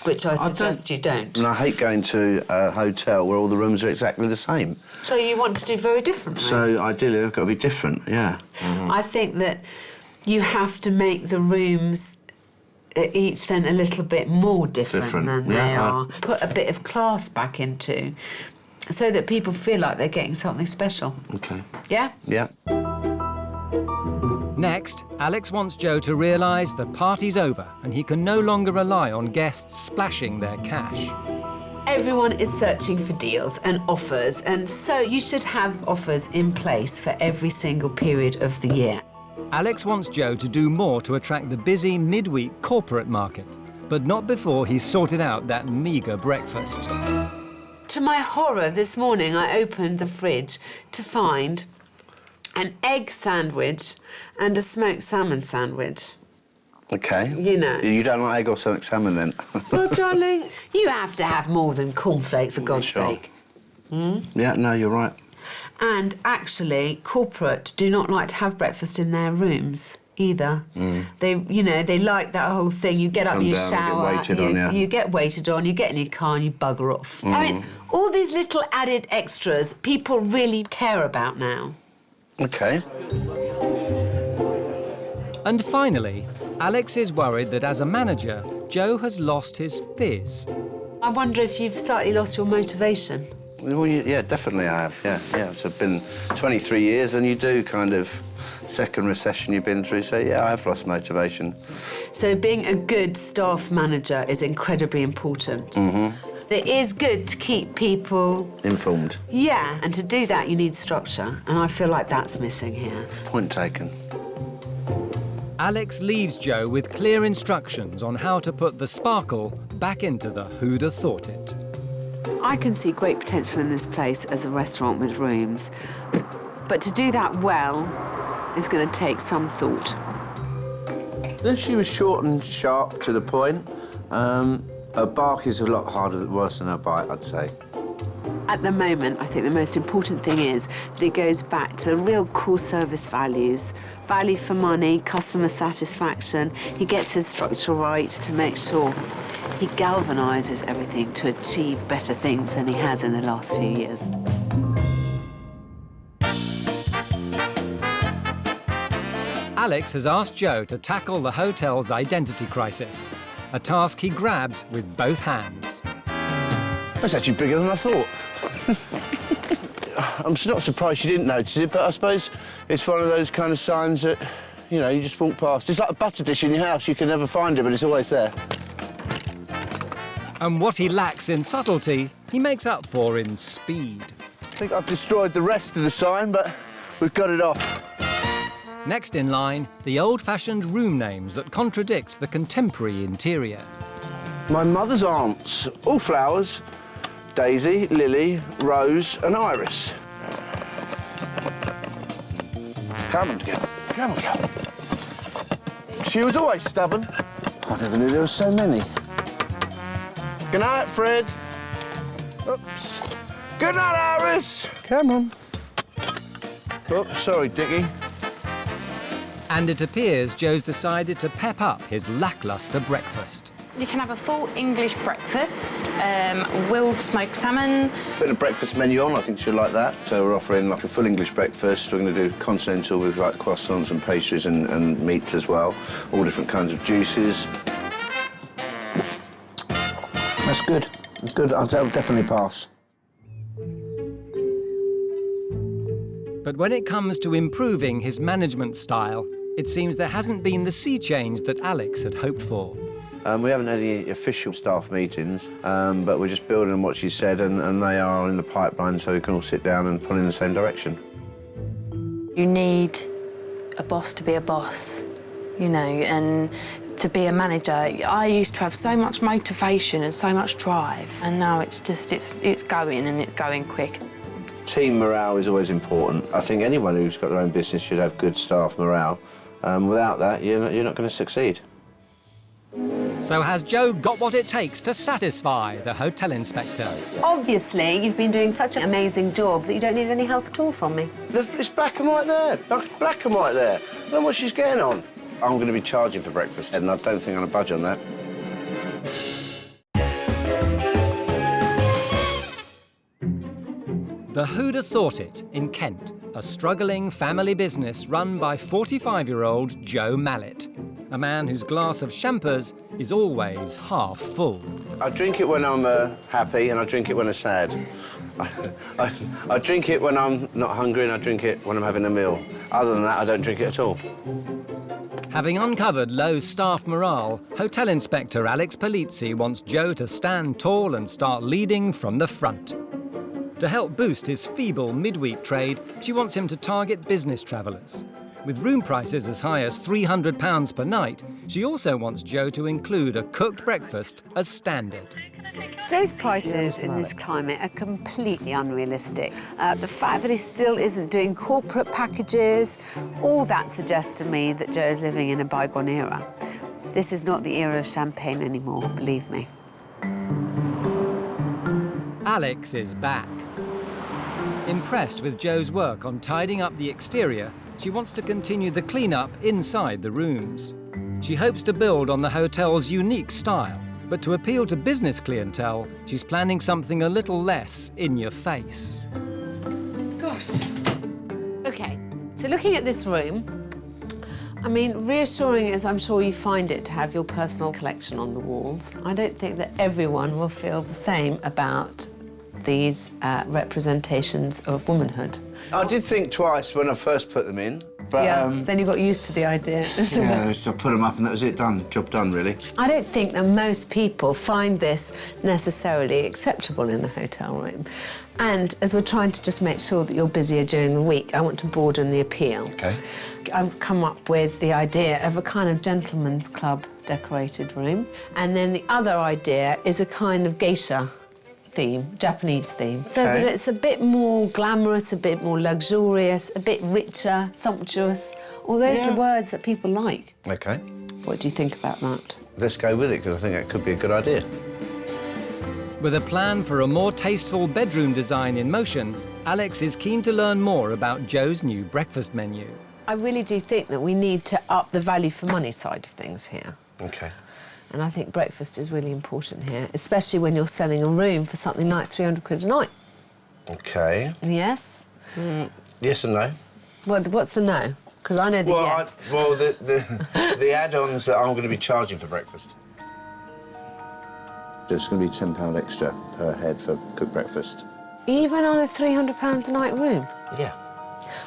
which I suggest you don't. And I hate going to a hotel where all the rooms are exactly the same. So you want to do very different rooms? So ideally, they've got to be different, yeah. I think that you have to make the rooms each then a little bit more different than they are. Put a bit of class back into, so that people feel like they're getting something special. Okay. Yeah? Yeah. Next, Alex wants Joe to realise the party's over and he can no longer rely on guests splashing their cash. Everyone is searching for deals and offers, and so you should have offers in place for every single period of the year. Alex wants Joe to do more to attract the busy midweek corporate market, but not before he's sorted out that meagre breakfast. To my horror, this morning I opened the fridge to find an egg sandwich and a smoked salmon sandwich. Okay. You know. You don't like egg or smoked salmon, then? Well, darling, you have to have more than cornflakes, for God's sake. Yeah, no, you're right. And actually, corporate do not like to have breakfast in their rooms either. They like that whole thing. You get up, you shower, you get waited on, you get in your car and you bugger off. I mean, all these little added extras people really care about now. Okay. And finally, Alex is worried that as a manager, Joe has lost his fizz. I wonder if you've slightly lost your motivation. Well, yeah, definitely I have, yeah. So it's been 23 years and you do kind of second recession you've been through, so yeah, I've lost motivation. So being a good staff manager is incredibly important. It is good to keep people informed. Yeah, and to do that you need structure, and I feel like that's missing here. Point taken. Alex leaves Joe with clear instructions on how to put the sparkle back into the Who'd Have Thought It. I can see great potential in this place as a restaurant with rooms, but to do that well is going to take some thought. Then she was short and sharp to the point. Her bark is a lot harder, worse than her bite, I'd say. At the moment, I think the most important thing is that it goes back to the real core service values. Value for money, customer satisfaction. He gets his structure right to make sure he galvanises everything to achieve better things than he has in the last few years. Alex has asked Joe to tackle the hotel's identity crisis, a task he grabs with both hands. That's actually bigger than I thought. I'm not surprised you didn't notice it, but I suppose it's one of those kind of signs that, you know, you just walk past. It's like a butter dish in your house. You can never find it, but it's always there. And what he lacks in subtlety, he makes up for in speed. I think I've destroyed the rest of the sign, but we've got it off. Next in line, the old-fashioned room names that contradict the contemporary interior. My mother's aunts, all flowers, Daisy, Lily, Rose and Iris. Come on, girl. Come on, girl. She was always stubborn. I never knew there were so many. Good night, Fred. Oops. Good night, Iris. Come on. Oops, sorry, Dickie. And it appears Joe's decided to pep up his lacklustre breakfast. You can have a full English breakfast, grilled smoked salmon. Put a breakfast menu on, I think she'll like that. So we're offering like a full English breakfast. We're going to do continental with like croissants and pastries and meats as well. All different kinds of juices. That's good. It's good. I'll definitely pass. But when it comes to improving his management style, it seems there hasn't been the sea change that Alex had hoped for. We haven't had any official staff meetings, but we're just building on what she said, and they are in the pipeline so we can all sit down and pull in the same direction. You need a boss to be a boss, you know, and to be a manager. I used to have so much motivation and so much drive, and now it's just, it's going, and it's going quick. Team morale is always important. I think anyone who's got their own business should have good staff morale. Without that, you're not going to succeed. So has Joe got what it takes to satisfy the hotel inspector? Obviously, you've been doing such an amazing job that you don't need any help at all from me. It's black and white there. Black and white there. I don't know what she's getting on. I'm going to be charging for breakfast, and I don't think I'm going to budge on that. The Who'd Have Thought It in Kent, a struggling family business run by 45-year-old Joe Mallet, a man whose glass of champers is always half full. I drink it when I'm happy, and I drink it when I'm sad. I drink it when I'm not hungry, and I drink it when I'm having a meal. Other than that, I don't drink it at all. Having uncovered low staff morale, Hotel Inspector Alex Polizzi wants Joe to stand tall and start leading from the front. To help boost his feeble midweek trade, she wants him to target business travellers. With room prices as high as £300 per night, she also wants Joe to include a cooked breakfast as standard. Joe's prices in this climate are completely unrealistic. The fact that he still isn't doing corporate packages, all that suggests to me that Joe is living in a bygone era. This is not the era of champagne anymore, believe me. Alex is back. Impressed with Joe's work on tidying up the exterior, she wants to continue the clean-up inside the rooms. She hopes to build on the hotel's unique style, but to appeal to business clientele, she's planning something a little less in your face. Gosh. OK, so looking at this room, I mean, reassuring as I'm sure you find it to have your personal collection on the walls, I don't think that everyone will feel the same about these representations of womanhood. I did think twice when I first put them in, but... Yeah, then you got used to the idea. Yeah, so I put them up and that was it, done. Job done, really. I don't think that most people find this necessarily acceptable in a hotel room. And as we're trying to just make sure that you're busier during the week, I want to broaden the appeal. OK. I've come up with the idea of a kind of gentleman's club decorated room. And then the other idea is a kind of geisha theme, Japanese theme, so that it's a bit more glamorous, a bit more luxurious, a bit richer, sumptuous. All those are words that people like. OK. What do you think about that? Let's go with it, because I think that could be a good idea. With a plan for a more tasteful bedroom design in motion, Alex is keen to learn more about Joe's new breakfast menu. I really do think that we need to up the value for money side of things here. OK. And I think breakfast is really important here, especially when you're selling a room for something like 300 quid a night. OK. Yes? Yes and no. What's the no? Because I know the yes. The add-ons that I'm going to be charging for breakfast. There's going to be £10 extra per head for cooked breakfast. Even on a £300 a night room? Yeah.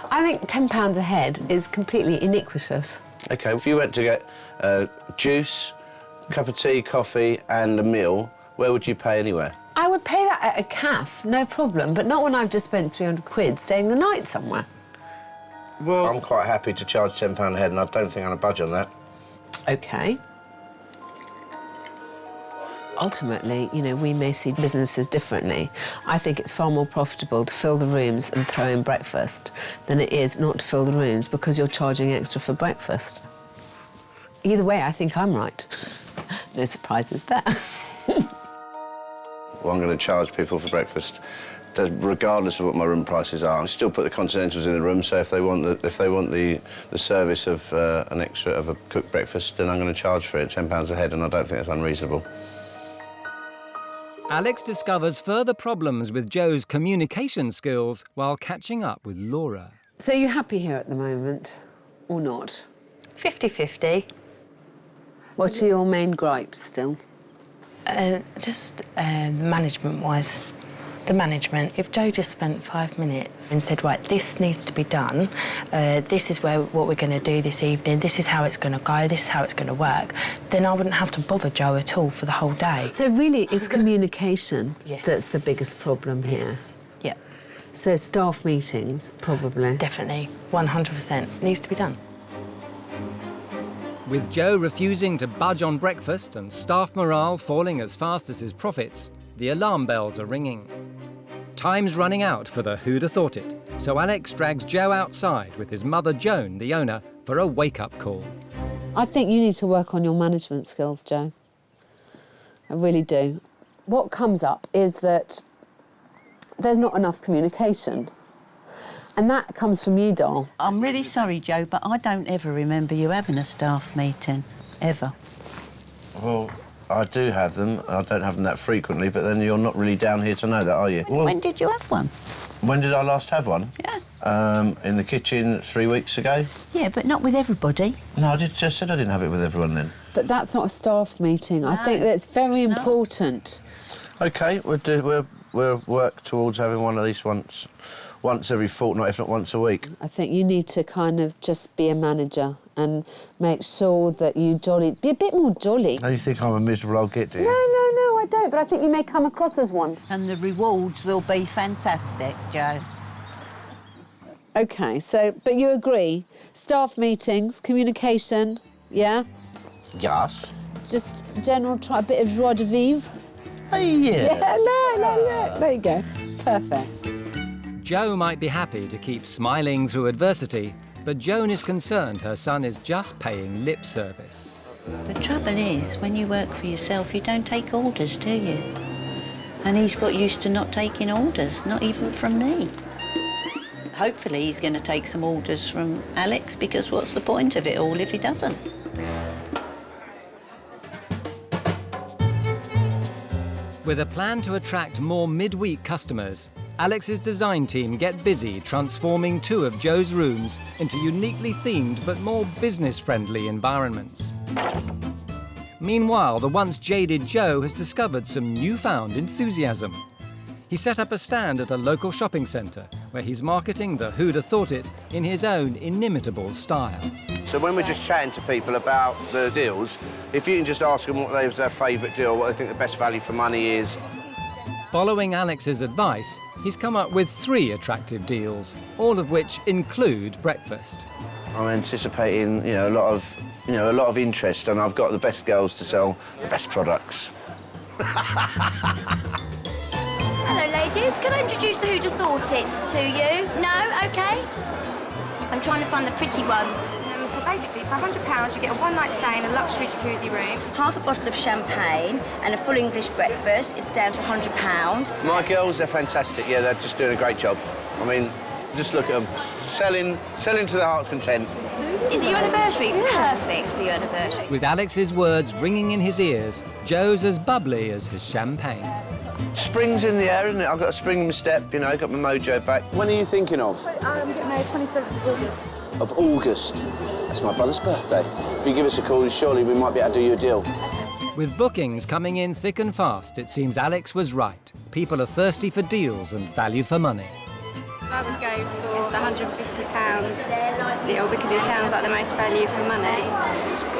I think £10 a head is completely iniquitous. OK, if you went to get juice, cup of tea, coffee and a meal, where would you pay anywhere? I would pay that at a cafe, no problem, but not when I've just spent 300 quid staying the night somewhere. Well, I'm quite happy to charge £10 a head, and I don't think I'm going to budge on that. OK. Ultimately, you know, we may see businesses differently. I think it's far more profitable to fill the rooms and throw in breakfast than it is not to fill the rooms because you're charging extra for breakfast. Either way, I think I'm right. No surprises there. Well, I'm going to charge people for breakfast, regardless of what my room prices are. I still put the continentals in the room, so if they want the service of an extra of a cooked breakfast, then I'm going to charge for it £10 a head, and I don't think that's unreasonable. Alex discovers further problems with Joe's communication skills while catching up with Laura. So you're happy here at the moment, or not? 50-50. What are your main gripes still? Just management-wise. The management. If Joe just spent 5 minutes and said, right, this needs to be done, this is what we're going to do this evening, this is how it's going to go, this is how it's going to work, then I wouldn't have to bother Joe at all for the whole day. So really, it's communication Yes. that's the biggest problem here? Yeah. So staff meetings, probably? Definitely. 100%. Needs to be done. With Joe refusing to budge on breakfast and staff morale falling as fast as his profits, the alarm bells are ringing. Time's running out for the Who'da Thought It, so Alex drags Joe outside with his mother Joan, the owner, for a wake-up call. I think you need to work on your management skills, Joe. I really do. What comes up is that there's not enough communication. And that comes from you, doll. I'm really sorry, Joe, but I don't ever remember you having a staff meeting, ever. Well, I do have them. I don't have them that frequently, but then you're not really down here to know that, are you? Well, when did you have one? When did I last have one? Yeah. In the kitchen 3 weeks ago. Yeah, but not with everybody. No, I just said I didn't have it with everyone then. But that's not a staff meeting. I think that's very important. OK, we'll work towards having one of these once every fortnight, if not once a week. I think you need to kind of just be a manager and make sure that you be a bit more jolly. Oh, you think I'm a miserable old git, do you? No, I don't, but I think you may come across as one. And the rewards will be fantastic, Joe. OK, so, but you agree, staff meetings, communication, yeah? Yes. Just general, try a bit of joie de vivre. Hey, yeah. Yeah, look, there you go. Perfect. Joe might be happy to keep smiling through adversity, but Joan is concerned her son is just paying lip service. The trouble is, when you work for yourself, you don't take orders, do you? And he's got used to not taking orders, not even from me. Hopefully he's going to take some orders from Alex, because what's the point of it all if he doesn't? With a plan to attract more midweek customers, Alex's design team get busy transforming 2 of Joe's rooms into uniquely themed but more business-friendly environments. Meanwhile, the once jaded Joe has discovered some newfound enthusiasm. He set up a stand at a local shopping centre where he's marketing the Who'da Thought It in his own inimitable style. So when we're just chatting to people about the deals, if you can just ask them what their favourite deal, what they think the best value for money is. Following Alex's advice, he's come up with 3 attractive deals, all of which include breakfast. I'm anticipating, a lot of interest, and I've got the best girls to sell the best products. Hello, ladies. Can I introduce the Who'da Thought It to you? No? OK. I'm trying to find the pretty ones. So basically, for £100, you get a one-night stay in a luxury jacuzzi room. Half a bottle of champagne and a full English breakfast is down to £100. My girls, they're fantastic. Yeah, they're just doing a great job. I mean, just look at them. Selling to the heart's content. Is it your anniversary? Perfect for your anniversary. With Alex's words ringing in his ears, Joe's as bubbly as his champagne. Spring's in the air, isn't it? I've got a spring in my step, you know, got my mojo back. When are you thinking of? I'm getting married 27th of August. Of August. That's my brother's birthday. If you give us a call, surely we might be able to do you a deal. With bookings coming in thick and fast, it seems Alex was right. People are thirsty for deals and value for money. I would go for the £150 deal because it sounds like the most value for money.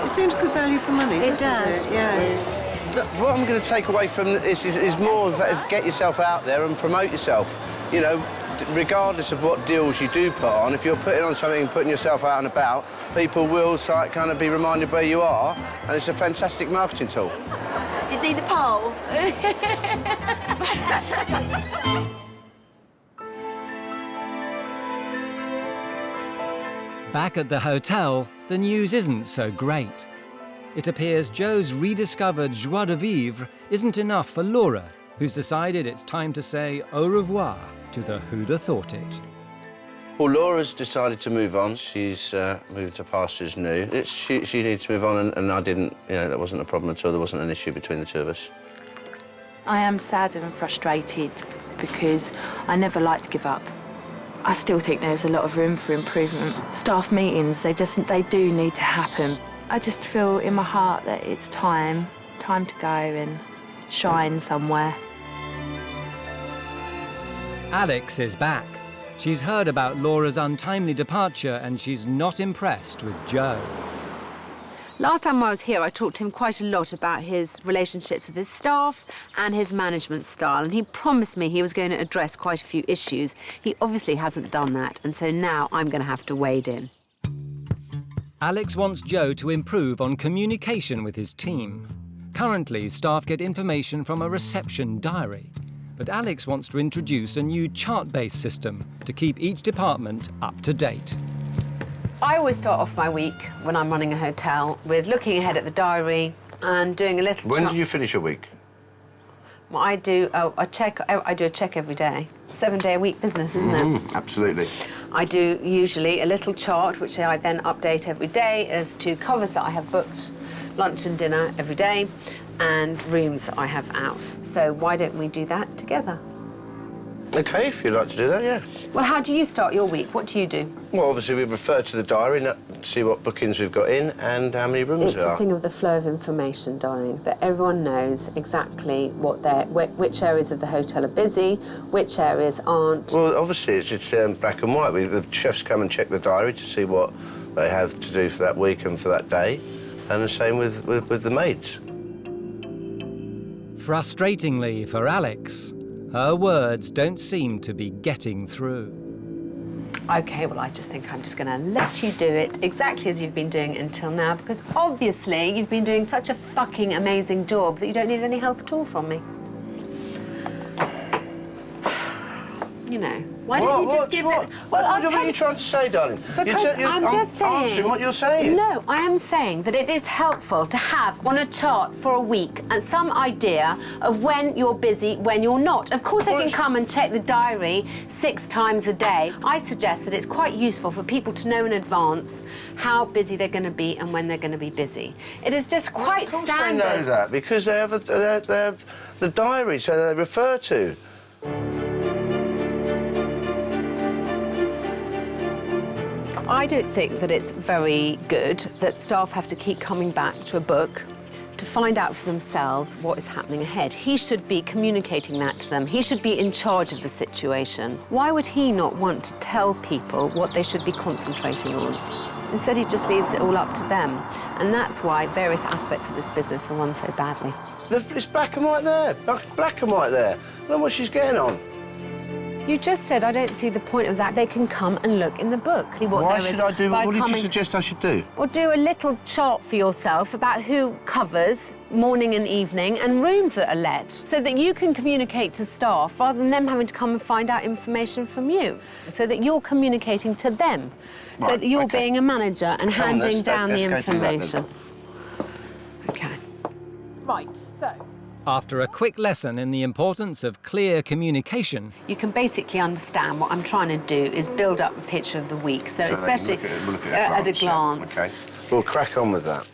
It seems good value for money, doesn't it? Yeah. What I'm going to take away from this is more of that, is get yourself out there and promote yourself. You know, regardless of what deals you do put on, if you're putting on something and putting yourself out and about, people will kind of be reminded where you are, and it's a fantastic marketing tool. Do you see the pole? Back at the hotel, the news isn't so great. It appears Joe's rediscovered joie de vivre isn't enough for Laura, who's decided it's time to say au revoir to the Who'da Thought It. Well, Laura's decided to move on. She's moved to pastures new. She needed to move on, and I didn't. You know, that wasn't a problem at all. There wasn't an issue between the two of us. I am sad and frustrated because I never like to give up. I still think there's a lot of room for improvement. Staff meetings, they do need to happen. I just feel in my heart that it's time to go and shine somewhere. Alex is back. She's heard about Laura's untimely departure and she's not impressed with Joe. Last time I was here, I talked to him quite a lot about his relationships with his staff and his management style, and he promised me he was going to address quite a few issues. He obviously hasn't done that, and so now I'm going to have to wade in. Alex wants Joe to improve on communication with his team. Currently, staff get information from a reception diary, but Alex wants to introduce a new chart-based system to keep each department up to date. I always start off my week when I'm running a hotel with looking ahead at the diary and doing a little When do you finish your week? Well, I do a check every day. 7-day-a-week business, isn't it? Absolutely. I do usually a little chart, which I then update every day as to covers that I have booked, lunch and dinner every day, and rooms that I have out. So why don't we do that together? OK, if you'd like to do that, yeah. Well, how do you start your week? What do you do? Well, obviously, we refer to the diary, see what bookings we've got in and how many rooms there are. It's the thing of the flow of information, darling, that everyone knows exactly which areas of the hotel are busy, which areas aren't. Well, obviously, it's black and white. The chefs come and check the diary to see what they have to do for that week and for that day, and the same with the maids. Frustratingly for Alex, her words don't seem to be getting through. OK, well, I just think I'm just going to let you do it exactly as you've been doing it until now, because obviously you've been doing such a fucking amazing job that you don't need any help at all from me. You know, why don't you just give it... Well, what are you trying to say, darling? Because I'm just saying... answering what you're saying. No, I am saying that it is helpful to have on a chart for a week and some idea of when you're busy, when you're not. Of course, they can come and check the diary 6 times a day. I suggest that it's quite useful for people to know in advance how busy they're going to be and when they're going to be busy. It is just quite standard. Of course they know that, because they have the diary, so they refer to. I don't think that it's very good that staff have to keep coming back to a book to find out for themselves what is happening ahead. He should be communicating that to them. He should be in charge of the situation. Why would he not want to tell people what they should be concentrating on? Instead, he just leaves it all up to them. And that's why various aspects of this business are run so badly. It's black and white there. Black and white there. Look what she's getting on. You just said I don't see the point of that. They can come and look in the book. Why should I do? What did you suggest I should do? Or do a little chart for yourself about who covers morning and evening and rooms that are let, so that you can communicate to staff rather than them having to come and find out information from you, so that you're communicating to them, so that you're being a manager and handing down the information. Okay. Right, so... After a quick lesson in the importance of clear communication... You can basically understand what I'm trying to do is build up a picture of the week, so especially at a glance. OK. We'll crack on with that.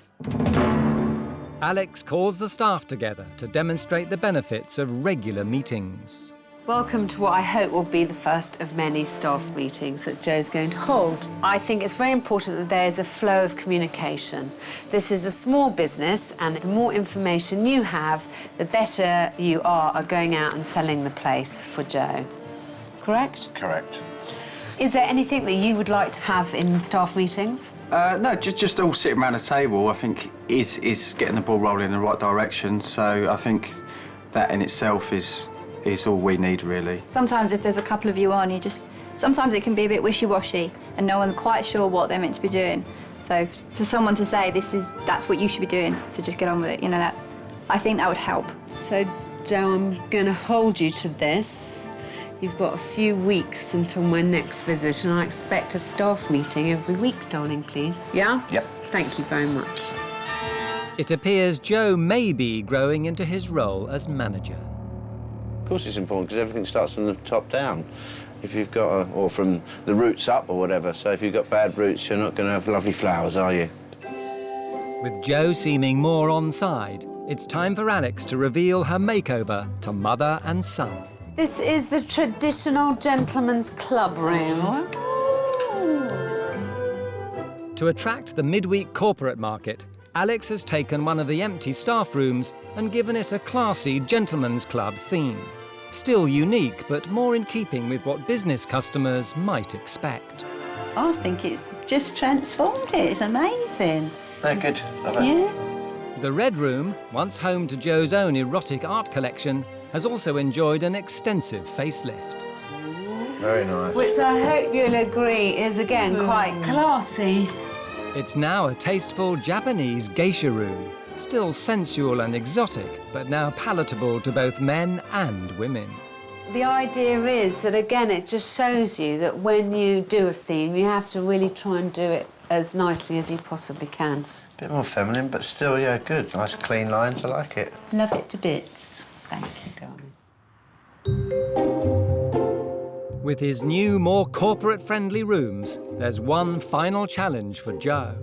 Alex calls the staff together to demonstrate the benefits of regular meetings. Welcome to what I hope will be the first of many staff meetings that Joe's going to hold. I think it's very important that there's a flow of communication. This is a small business, and the more information you have, the better you are at going out and selling the place for Joe. Correct? Correct. Is there anything that you would like to have in staff meetings? No, just all sitting around a table, I think, is getting the ball rolling in the right direction. So I think that in itself is all we need, really. Sometimes if there's a couple of you on, sometimes it can be a bit wishy-washy and no one's quite sure what they're meant to be doing. So for someone to say, that's what you should be doing, to just get on with it, you know, I think that would help. So, Joe, I'm going to hold you to this. You've got a few weeks until my next visit, and I expect a staff meeting every week, darling, please. Yeah? Yep. Thank you very much. It appears Joe may be growing into his role as manager. Of course it's important, because everything starts from the top down. If you've got, or from the roots up or whatever, so if you've got bad roots, you're not going to have lovely flowers, are you? With Joe seeming more on side, it's time for Alex to reveal her makeover to mother and son. This is the traditional gentleman's club room. To attract the midweek corporate market, Alex has taken one of the empty staff rooms and given it a classy gentleman's club theme. Still unique, but more in keeping with what business customers might expect. I think it's just transformed it. It's amazing. They're good. Love it. Yeah. The Red Room, once home to Joe's own erotic art collection, has also enjoyed an extensive facelift. Very nice. Which I hope you'll agree is, again, quite classy. It's now a tasteful Japanese geisha room, still sensual and exotic, but now palatable to both men and women. The idea is that, again, it just shows you that when you do a theme, you have to really try and do it as nicely as you possibly can. A bit more feminine, but still, yeah, good. Nice clean lines, I like it. Love it to bits. Thank you, darling. With his new, more corporate-friendly rooms, there's one final challenge for Joe.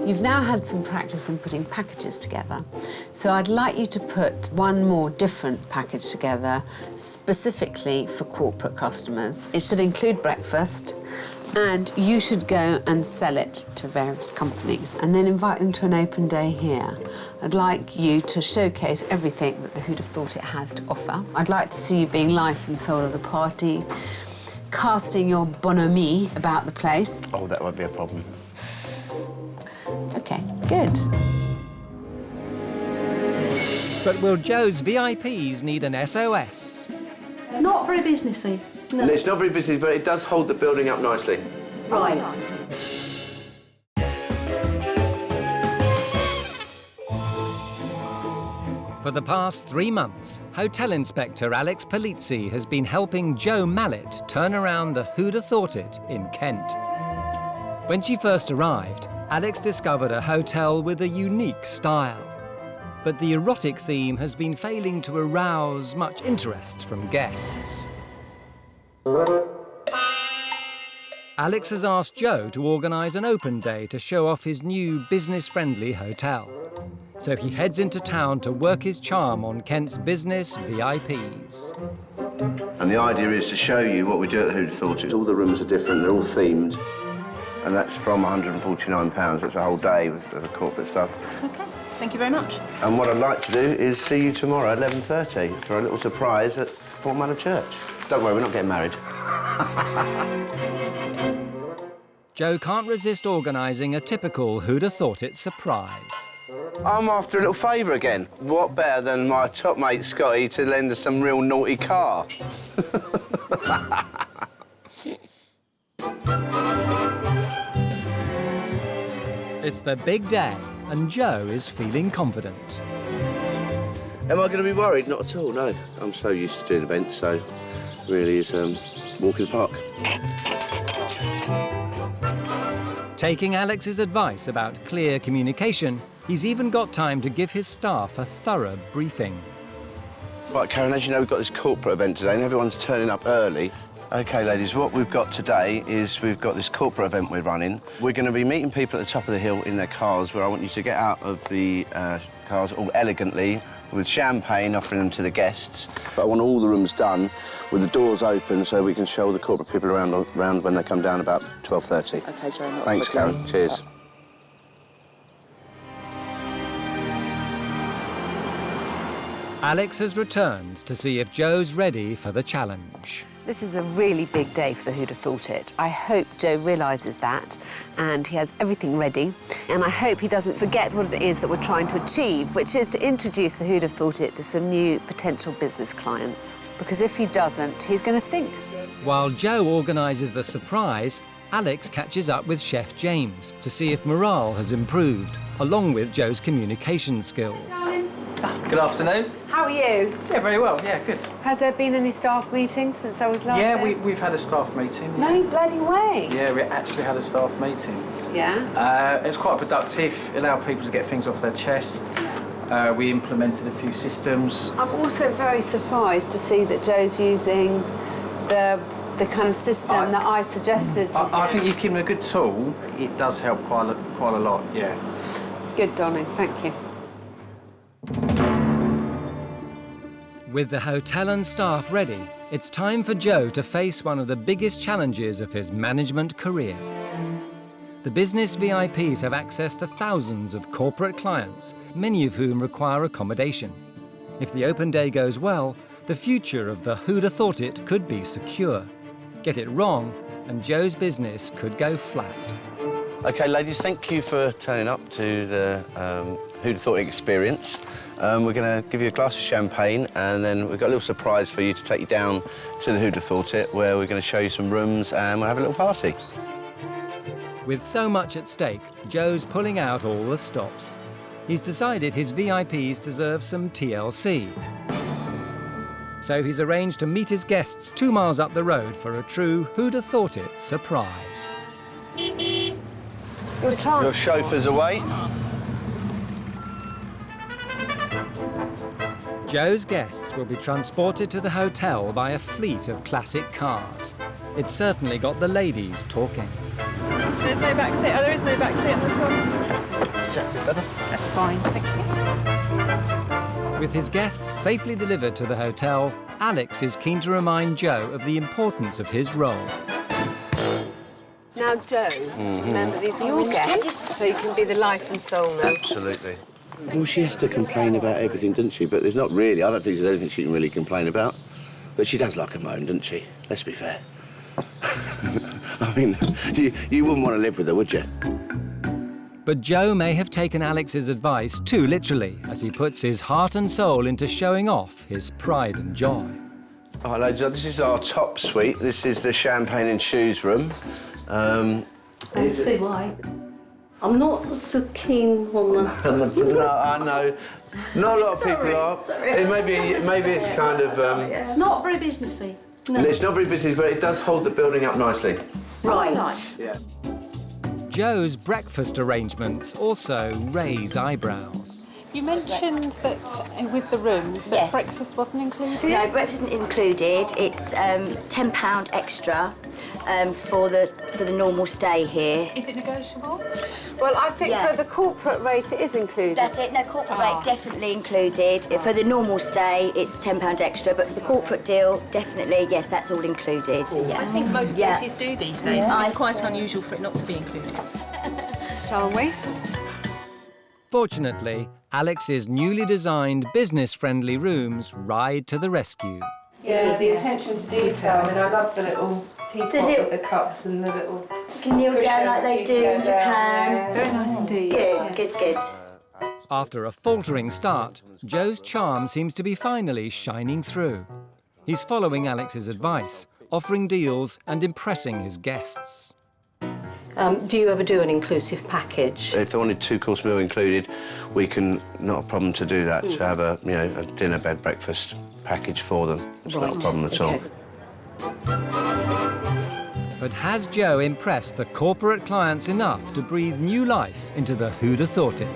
You've now had some practice in putting packages together, so I'd like you to put one more different package together specifically for corporate customers. It should include breakfast, and you should go and sell it to various companies and then invite them to an open day here. I'd like you to showcase everything that the Who'd Have Thought It has to offer. I'd like to see you being life and soul of the party, casting your bonhomie about the place. Oh, that won't be a problem. OK, good. But will Joe's VIPs need an SOS? It's not very businessy. No. It's not very busy, but it does hold the building up nicely. Right. For the past 3 months, Hotel Inspector Alex Polizzi has been helping Joe Mallet turn around the Who'd Have Thought It in Kent. When she first arrived, Alex discovered a hotel with a unique style. But the erotic theme has been failing to arouse much interest from guests. Alex has asked Joe to organise an open day to show off his new business-friendly hotel. So he heads into town to work his charm on Kent's business VIPs. And the idea is to show you what we do at the Who'd Have Thought It. All the rooms are different, they're all themed. And that's from £149. That's a whole day of the corporate stuff. OK, thank you very much. And what I'd like to do is see you tomorrow at 11:30 for a little surprise at Port Manor Church. Don't worry, we're not getting married. Joe can't resist organising a typical Who'd Have Thought It surprise. I'm after a little favour again. What better than my top mate Scotty to lend us some real naughty car? It's the big day, and Joe is feeling confident. Am I going to be worried? Not at all, no. I'm so used to doing events, so really is walk in the park. Taking Alex's advice about clear communication, he's even got time to give his staff a thorough briefing. Right, Karen, as you know, we've got this corporate event today and everyone's turning up early. OK, ladies, what we've got today is we've got this corporate event we're running. We're going to be meeting people at the top of the hill in their cars, where I want you to get out of the cars all elegantly, with champagne, offering them to the guests. But I want all the rooms done with the doors open so we can show all the corporate people around when they come down about 12:30. OK, Joe. not a Thanks, problem. Karen. Cheers. Alex has returned to see if Joe's ready for the challenge. This is a really big day for the Who'd Have Thought It. I hope Joe realises that and he has everything ready. And I hope he doesn't forget what it is that we're trying to achieve, which is to introduce the Who'd Have Thought It to some new potential business clients. Because if he doesn't, he's going to sink. While Joe organises the surprise, Alex catches up with Chef James to see if morale has improved, along with Joe's communication skills. Good afternoon. How are you? Yeah, very well. Yeah, good. Has there been any staff meetings since I was last Yeah, there? we've had a staff meeting. No bloody way. Yeah, we actually had a staff meeting. Yeah? It was quite productive, allowed people to get things off their chest. We implemented a few systems. I'm also very surprised to see that Joe's using the kind of system that I suggested to him. I think you give him a good tool. It does help quite a lot, yeah. Good, Donny. Thank you. With the hotel and staff ready, it's time for Joe to face one of the biggest challenges of his management career. The business VIPs have access to thousands of corporate clients, many of whom require accommodation. If the open day goes well, the future of the Who'd Have Thought It could be secure. Get it wrong, and Joe's business could go flat. OK, ladies, thank you for turning up to the Who'd Have Thought It experience. We're going to give you a glass of champagne, and then we've got a little surprise for you to take you down to the Who'd Have Thought It, where we're going to show you some rooms and we'll have a little party. With so much at stake, Joe's pulling out all the stops. He's decided his VIPs deserve some TLC. So he's arranged to meet his guests 2 miles up the road for a true Who'd Have Thought It surprise. Your chauffeur's away. Joe's guests will be transported to the hotel by a fleet of classic cars. It's certainly got the ladies talking. There's no back seat. Oh, there is no back seat on this one. That's fine, thank you. With his guests safely delivered to the hotel, Alex is keen to remind Joe of the importance of his role. Now, Joe, remember, these are your guests, so you can be the life and soul now. Absolutely. Well, she has to complain about everything, doesn't she? But there's not really. I don't think there's anything she can really complain about. But she does like a moan, doesn't she? Let's be fair. I mean, you wouldn't want to live with her, would you? But Joe may have taken Alex's advice too literally as he puts his heart and soul into showing off his pride and joy. All right, ladies, this is our top suite. This is the champagne and shoes room. I see why. I'm not so keen on that. No, I know. Not a lot of people are. Maybe it's kind of... It's not very businessy. No. It's not very busy, but it does hold the building up nicely. Right. Yeah. Joe's breakfast arrangements also raise eyebrows. You mentioned that with the rooms that breakfast wasn't included? No, breakfast isn't included. It's £10 extra for the normal stay here. Is it negotiable? Well, I think for the corporate rate, it is included. That's it. No, corporate rate definitely included. For the normal stay, it's £10 extra, but for the corporate deal, definitely, yes, that's all included. I think most places do these days, so it's quite unusual for it not to be included. Shall we? Fortunately, Alex's newly designed business-friendly rooms ride to the rescue. Yeah, the attention to detail. I mean, I love the little teapot with the cups and the little... You can kneel down like they do in Japan. Very nice indeed. Good, good, good. After a faltering start, Joe's charm seems to be finally shining through. He's following Alex's advice, offering deals and impressing his guests. Do you ever do an inclusive package? If they wanted 2-course meal included, we can, not a problem to do that, to have a dinner, bed, breakfast package for them. It's not a problem at all. But has Joe impressed the corporate clients enough to breathe new life into the Who'da Thought It?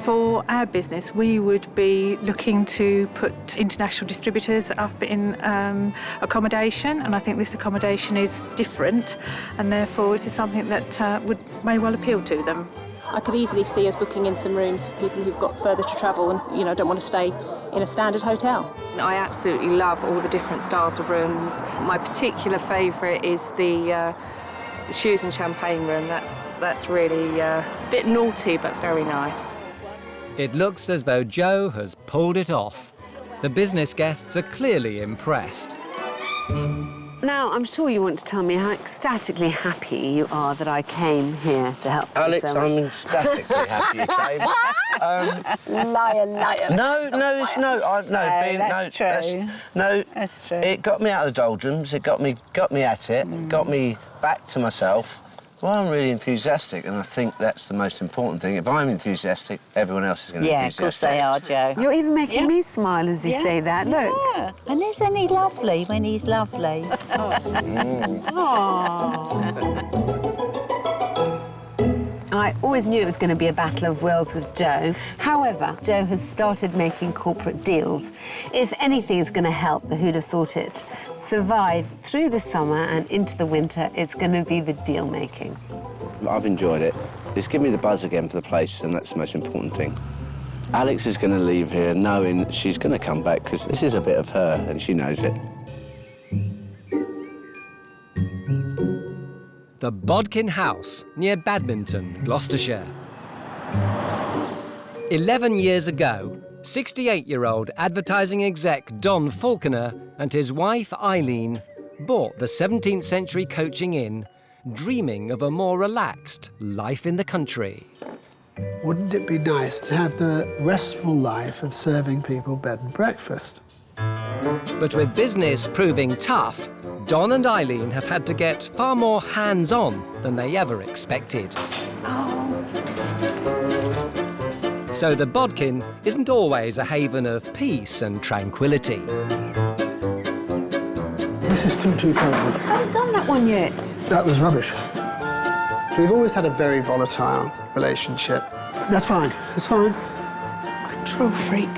For our business, we would be looking to put international distributors up in accommodation, and I think this accommodation is different, and therefore it is something that may well appeal to them. I could easily see us booking in some rooms for people who've got further to travel and, you know, don't want to stay in a standard hotel. I absolutely love all the different styles of rooms. My particular favourite is the shoes and champagne room. That's really a bit naughty but very nice. It looks as though Joe has pulled it off. The business guests are clearly impressed. Now, I'm sure you want to tell me how ecstatically happy you are that I came here to help you Alex, so much. I'm ecstatically happy you came. Liar. No, it's no. That's true. That's true. It got me out of the doldrums. It got me at it. Got me back to myself. Well, I'm really enthusiastic, and I think that's the most important thing. If I'm enthusiastic, everyone else is going to be enthusiastic. Yeah, of course they are, Joe. You're even making me smile as you say that. Look. Yeah. And isn't he lovely when he's lovely? I always knew it was going to be a battle of wills with Joe. However, Joe has started making corporate deals. If anything is going to help the Who'da Thought It survive through the summer and into the winter, it's going to be the deal making. I've enjoyed it. It's given me the buzz again for the place, and that's the most important thing. Alex is going to leave here knowing she's going to come back, because this is a bit of her, and she knows it. The Bodkin House, near Badminton, Gloucestershire. 11 years ago, 68-year-old advertising exec Don Falconer and his wife Eileen bought the 17th century coaching inn, dreaming of a more relaxed life in the country. Wouldn't it be nice to have the restful life of serving people bed and breakfast? But with business proving tough, Don and Eileen have had to get far more hands-on than they ever expected. So the Bodkin isn't always a haven of peace and tranquility. This is still too cold. I haven't done that one yet. That was rubbish. We've always had a very volatile relationship. That's fine. It's fine. Control freak.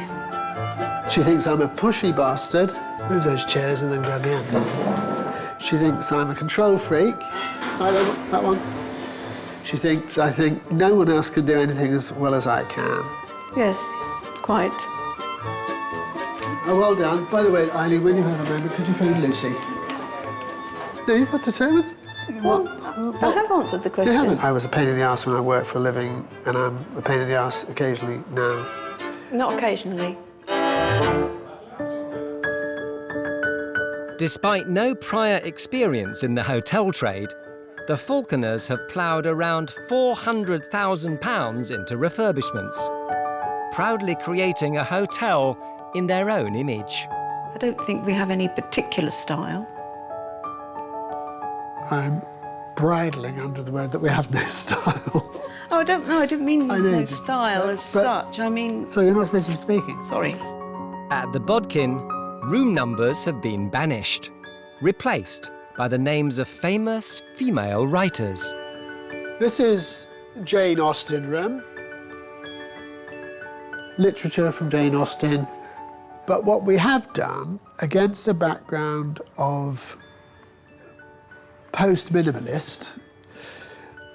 She thinks I'm a pushy bastard. Move those chairs and then grab the end. She thinks I'm a control freak. That one. She thinks I think no one else can do anything as well as I can. Yes, quite. Oh, well done. By the way, Eileen, when you have a moment, could you phone Lucy? No, you've got to say with... Well, I have answered the question. You haven't. I was a pain in the arse when I worked for a living, and I'm a pain in the arse occasionally now. Not occasionally. Despite no prior experience in the hotel trade, the Falconers have ploughed around £400,000 into refurbishments, proudly creating a hotel in their own image. I don't think we have any particular style. I'm bridling under the word that we have no style. Oh, I don't know. I didn't mean I know, no style as such. I mean... So you're not supposed to be speaking? Sorry. At the Bodkin, room numbers have been banished, replaced by the names of famous female writers. This is Jane Austen room. Literature from Jane Austen. But what we have done, against a background of post-minimalist,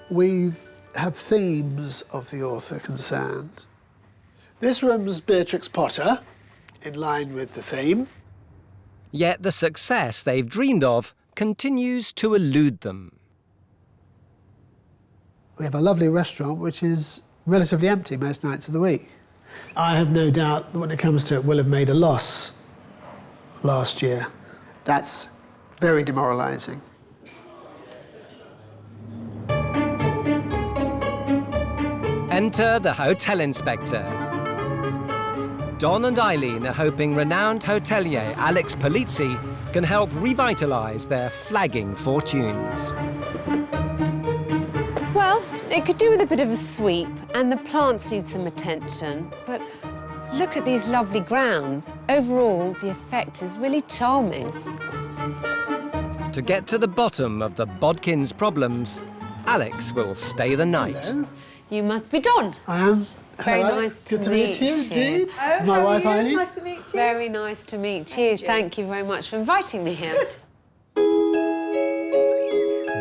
we have themes of the author concerned. This room's Beatrix Potter, in line with the theme. Yet the success they've dreamed of continues to elude them. We have a lovely restaurant which is relatively empty most nights of the week. I have no doubt that when it comes to it, we'll have made a loss last year. That's very demoralising. Enter the hotel inspector. Don and Eileen are hoping renowned hotelier Alex Polizzi can help revitalise their flagging fortunes. Well, it could do with a bit of a sweep, and the plants need some attention, but look at these lovely grounds. Overall, the effect is really charming. To get to the bottom of the Bodkin's problems, Alex will stay the night. Hello. You must be Don. I am. Very Hello, nice Good to to meet you, indeed. This is my wife, Eileen. Nice to meet you. Very nice to meet you. Thank you very much for inviting me here.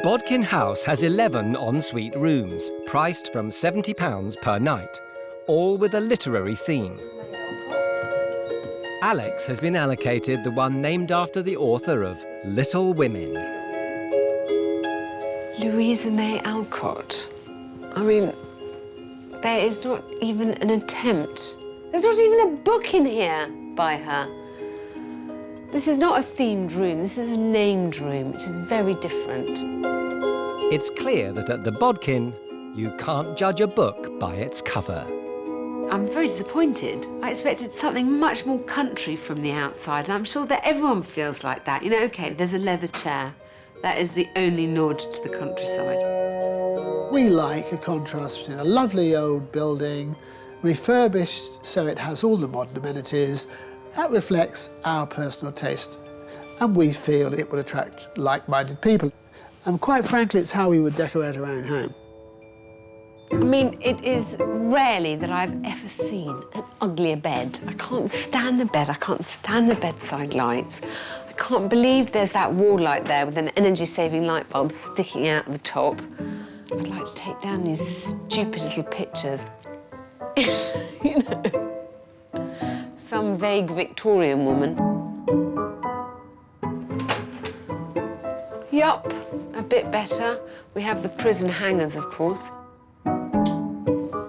Bodkin House has 11 ensuite rooms, priced from £70 per night, all with a literary theme. Alex has been allocated the one named after the author of Little Women. Louisa May Alcott. I mean, there is not even an attempt. There's not even a book in here by her. This is not a themed room, this is a named room, which is very different. It's clear that at the Bodkin, you can't judge a book by its cover. I'm very disappointed. I expected something much more country from the outside, and I'm sure that everyone feels like that. You know, OK, there's a leather chair. That is the only nod to the countryside. We like a contrast between a lovely old building, refurbished so it has all the modern amenities. That reflects our personal taste, and we feel it would attract like-minded people. And quite frankly, it's how we would decorate our own home. I mean, it is rarely that I've ever seen an uglier bed. I can't stand the bed, I can't stand the bedside lights. I can't believe there's that wall light there with an energy-saving light bulb sticking out the top. I'd like to take down these stupid little pictures. You know, some vague Victorian woman. Yup, a bit better. We have the prison hangers, of course.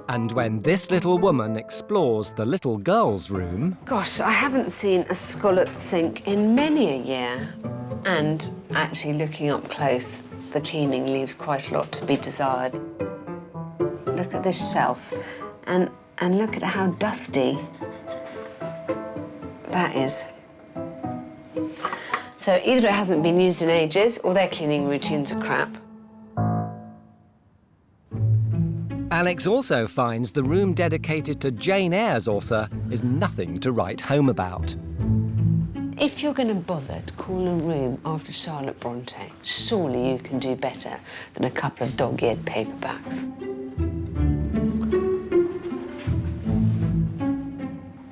And when this little woman explores the little girl's room... Gosh, I haven't seen a scalloped sink in many a year. And actually looking up close, the cleaning leaves quite a lot to be desired. Look at this shelf, and look at how dusty that is. So either it hasn't been used in ages, or their cleaning routines are crap. Alex also finds the room dedicated to Jane Eyre's author is nothing to write home about. If you're going to bother to call a room after Charlotte Bronte, surely you can do better than a couple of dog-eared paperbacks.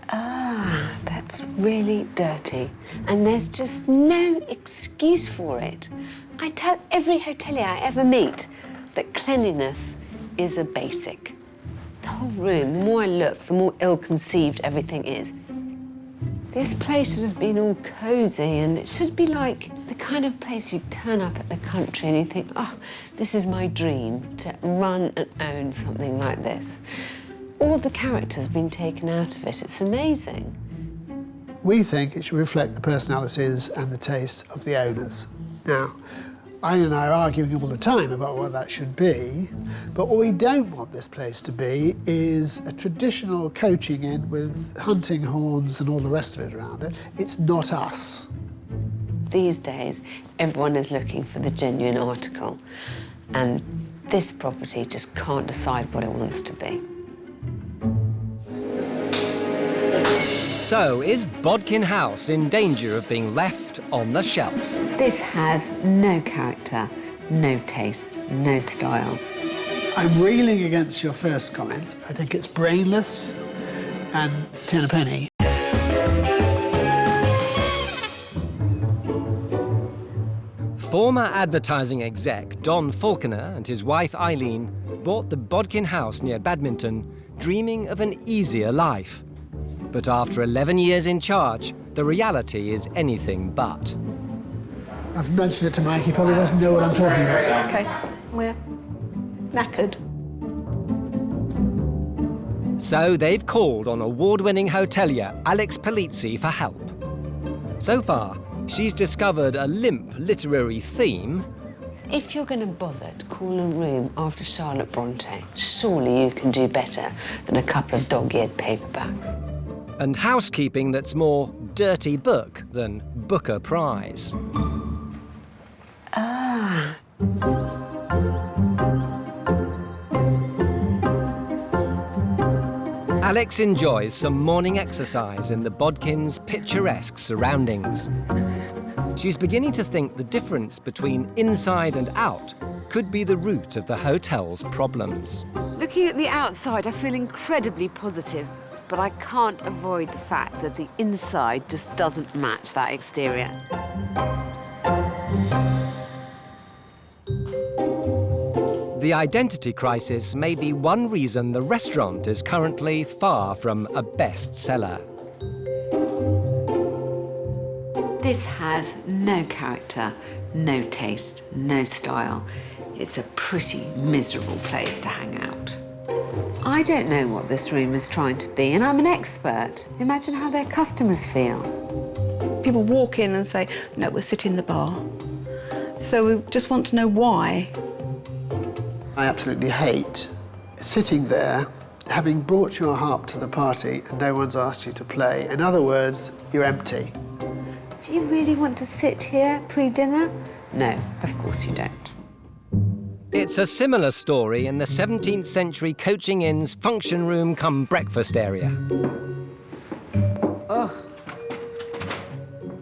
Ah, that's really dirty. And there's just no excuse for it. I tell every hotelier I ever meet that cleanliness is a basic. The whole room, the more I look, the more ill-conceived everything is. This place should have been all cosy, and it should be like the kind of place you turn up at the country and you think, oh, this is my dream, to run and own something like this. All the character's been taken out of it. It's amazing. We think it should reflect the personalities and the taste of the owners. Now, Eileen and I are arguing all the time about what that should be, but what we don't want this place to be is a traditional coaching inn with hunting horns and all the rest of it around it. It's not us. These days, everyone is looking for the genuine article, and this property just can't decide what it wants to be. So, is Bodkin House in danger of being left on the shelf? This has no character, no taste, no style. I'm reeling against your first comment. I think it's brainless and ten a penny. Former advertising exec Don Falconer and his wife Eileen bought the Bodkin House near Badminton, dreaming of an easier life. But after 11 years in charge, the reality is anything but. I've mentioned it to Mike, he probably doesn't know what I'm talking about. OK, we're knackered. So they've called on award-winning hotelier Alex Polizzi for help. So far, she's discovered a limp literary theme If you're going to bother to call a room after Charlotte Bronte, surely you can do better than a couple of dog-eared paperbacks. And housekeeping that's more dirty book than Booker Prize. Ah. Alex enjoys some morning exercise in the Bodkin's picturesque surroundings. She's beginning to think the difference between inside and out could be the root of the hotel's problems. Looking at the outside, I feel incredibly positive, but I can't avoid the fact that the inside just doesn't match that exterior. The identity crisis may be one reason the restaurant is currently far from a bestseller. This has no character, no taste, no style. It's a pretty miserable place to hang out. I don't know what this room is trying to be, and I'm an expert. Imagine how their customers feel. People walk in and say, no, we'll sit in the bar. So we just want to know why. I absolutely hate sitting there, having brought your harp to the party and no one's asked you to play. In other words, you're empty. Do you really want to sit here pre-dinner? No, of course you don't. It's a similar story in the 17th century coaching inn's function room cum breakfast area. Ugh.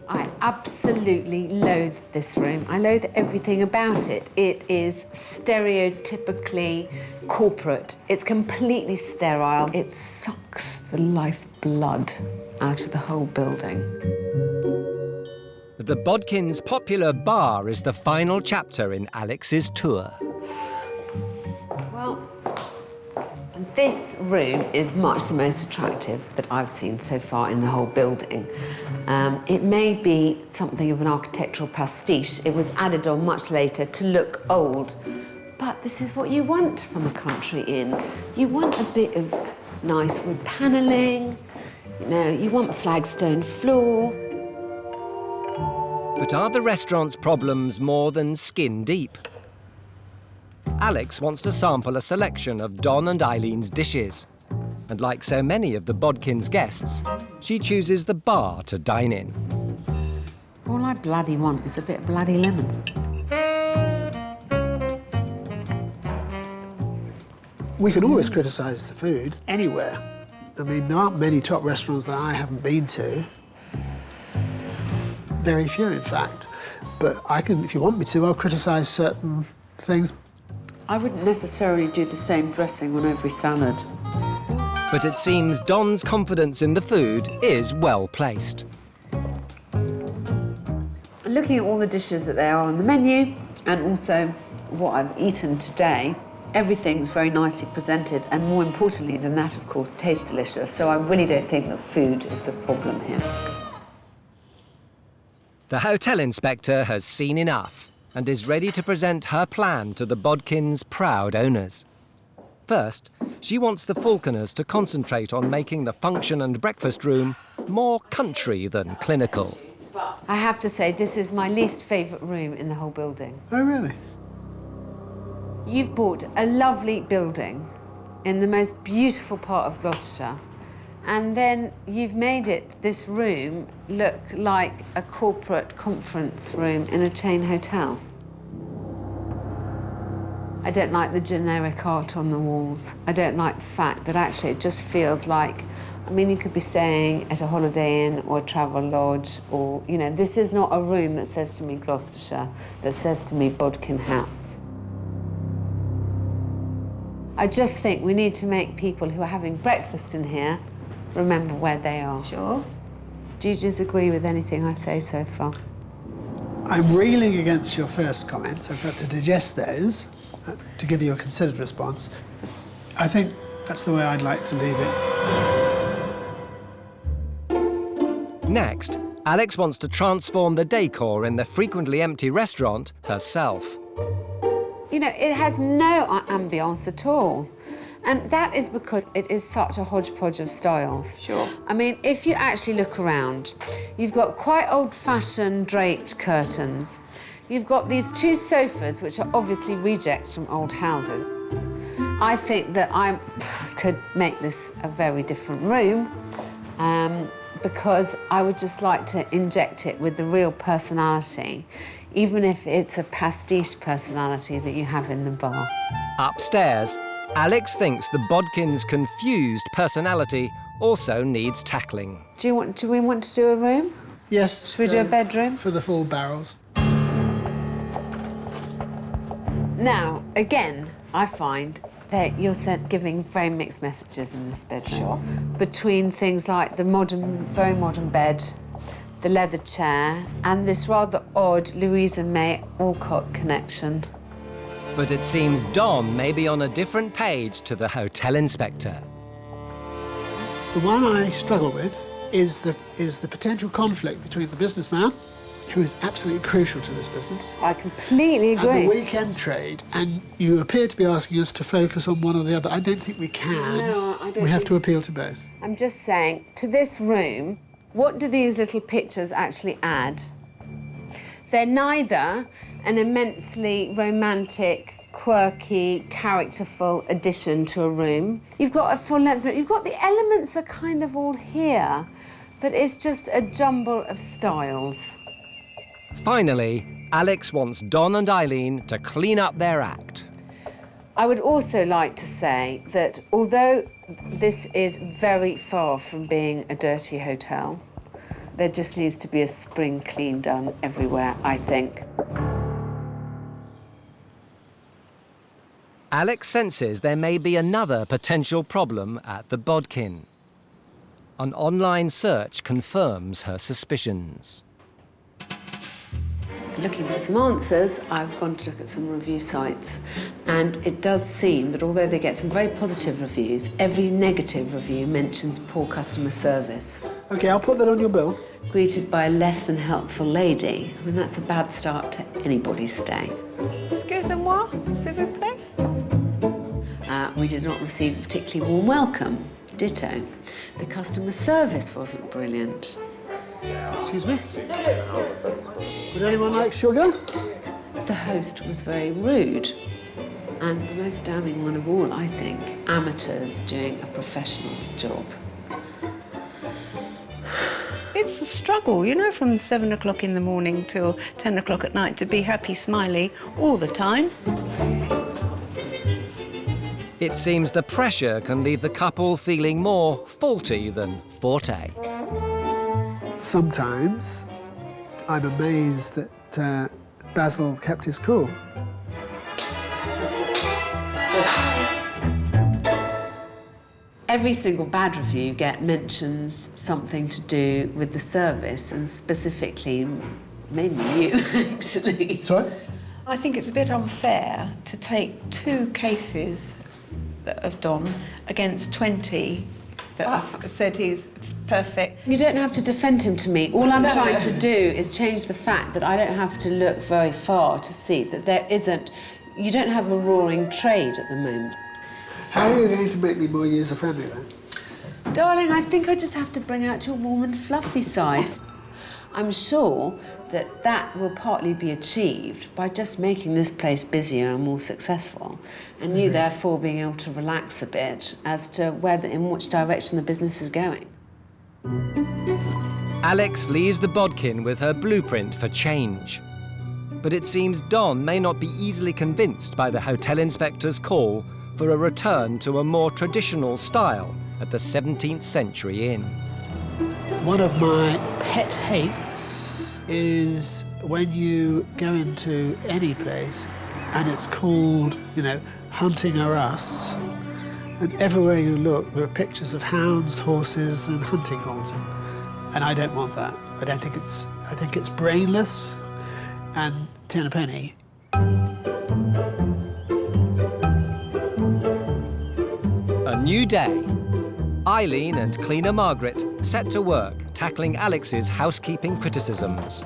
I absolutely loathe this room. I loathe everything about it. It is stereotypically corporate. It's completely sterile. It sucks the lifeblood out of the whole building. The Bodkin's popular bar is the final chapter in Alex's tour. Well, this room is much the most attractive that I've seen so far in the whole building. It may be something of an architectural pastiche. It was added on much later to look old. But this is what you want from a country inn. You want a bit of nice wood panelling, you know, you want flagstone floor. But are the restaurant's problems more than skin deep? Alex wants to sample a selection of Don and Eileen's dishes. And like so many of the Bodkin's guests, she chooses the bar to dine in. All I bloody want is a bit of bloody lemon. We can always criticise the food anywhere. I mean, there aren't many top restaurants that I haven't been to. Very few, in fact. But I can, if you want me to, I'll criticise certain things. I wouldn't necessarily do the same dressing on every salad. But it seems Don's confidence in the food is well placed. Looking at all the dishes that there are on the menu, and also what I've eaten today, everything's very nicely presented, and more importantly than that, of course, tastes delicious. So I really don't think that food is the problem here. The hotel inspector has seen enough and is ready to present her plan to the Bodkin's proud owners. First, she wants the Falconers to concentrate on making the function and breakfast room more country than clinical. I have to say, this is my least favourite room in the whole building. Oh, really? You've bought a lovely building in the most beautiful part of Gloucestershire, and then you've made it, this room, look like a corporate conference room in a chain hotel. I don't like the generic art on the walls. I don't like the fact that actually it just feels like, I mean, you could be staying at a Holiday Inn or a travel lodge, or, you know, this is not a room that says to me Gloucestershire, that says to me Bodkin House. I just think we need to make people who are having breakfast in here remember where they are. Sure. Do you disagree with anything I say so far? I'm railing against your first comments. I've got to digest those to give you a considered response. I think that's the way I'd like to leave it. Next, Alex wants to transform the decor in the frequently empty restaurant herself. You know, it has no ambience at all. And that is because it is such a hodgepodge of styles. Sure. I mean, if you actually look around, you've got quite old-fashioned draped curtains. You've got these 2 sofas, which are obviously rejects from old houses. I think that I could make this a very different room because I would just like to inject it with the real personality, even if it's a pastiche personality that you have in the bar. Upstairs, Alex thinks the Bodkin's confused personality also needs tackling. Do we want to do a room? Yes. Should we do a bedroom? For the full barrels. Now, again, I find that you're giving very mixed messages in this bedroom. Sure. Between things like the modern, very modern bed, the leather chair, and this rather odd Louisa May Alcott connection. But it seems Don may be on a different page to the hotel inspector. The one I struggle with is the potential conflict between the businessman, who is absolutely crucial to this business. I completely agree. And the weekend trade, and you appear to be asking us to focus on one or the other. I don't think we can. No, I don't. We have to appeal to both. I'm just saying, to this room, what do these little pictures actually add? They're neither an immensely romantic, quirky, characterful addition to a room. You've got a full length, you've got the elements are kind of all here, but it's just a jumble of styles. Finally, Alex wants Don and Eileen to clean up their act. I would also like to say that although this is very far from being a dirty hotel, there just needs to be a spring clean done everywhere, I think. Alex senses there may be another potential problem at the Bodkin. An online search confirms her suspicions. Looking for some answers, I've gone to look at some review sites, and it does seem that although they get some very positive reviews, every negative review mentions poor customer service. OK, I'll put that on your bill. Greeted by a less than helpful lady. I mean, that's a bad start to anybody's stay. Excusez-moi, s'il vous plaît. We did not receive a particularly warm welcome. Ditto. The customer service wasn't brilliant. Excuse me? Would anyone like sugar? The host was very rude. And the most damning one of all, I think, amateurs doing a professional's job. It's a struggle, you know, from 7 o'clock in the morning till 10 o'clock at night to be happy, smiley all the time. It seems the pressure can leave the couple feeling more faulty than forte. Sometimes I'm amazed that Basil kept his cool. Every single bad review you get mentions something to do with the service, and specifically, mainly you, actually. Sorry? I think it's a bit unfair to take 2 cases of Don against 20 that have said he's perfect. You don't have to defend him to me. All I'm trying to do is change the fact that I don't have to look very far to see that there isn't... You don't have a roaring trade at the moment. How are you going to make me more user-friendly, then? Darling, I think I just have to bring out your warm and fluffy side. I'm sure that that will partly be achieved by just making this place busier and more successful, and you therefore being able to relax a bit as to in which direction the business is going. Alex leaves the Bodkin with her blueprint for change. But it seems Don may not be easily convinced by the hotel inspector's call for a return to a more traditional style at the 17th century inn. One of my pet hates is when you go into any place and it's called, you know, hunting or us. And everywhere you look, there are pictures of hounds, horses, and hunting horns. And I don't want that. I think it's brainless and 10 a penny. A new day. Eileen and cleaner Margaret set to work tackling Alex's housekeeping criticisms.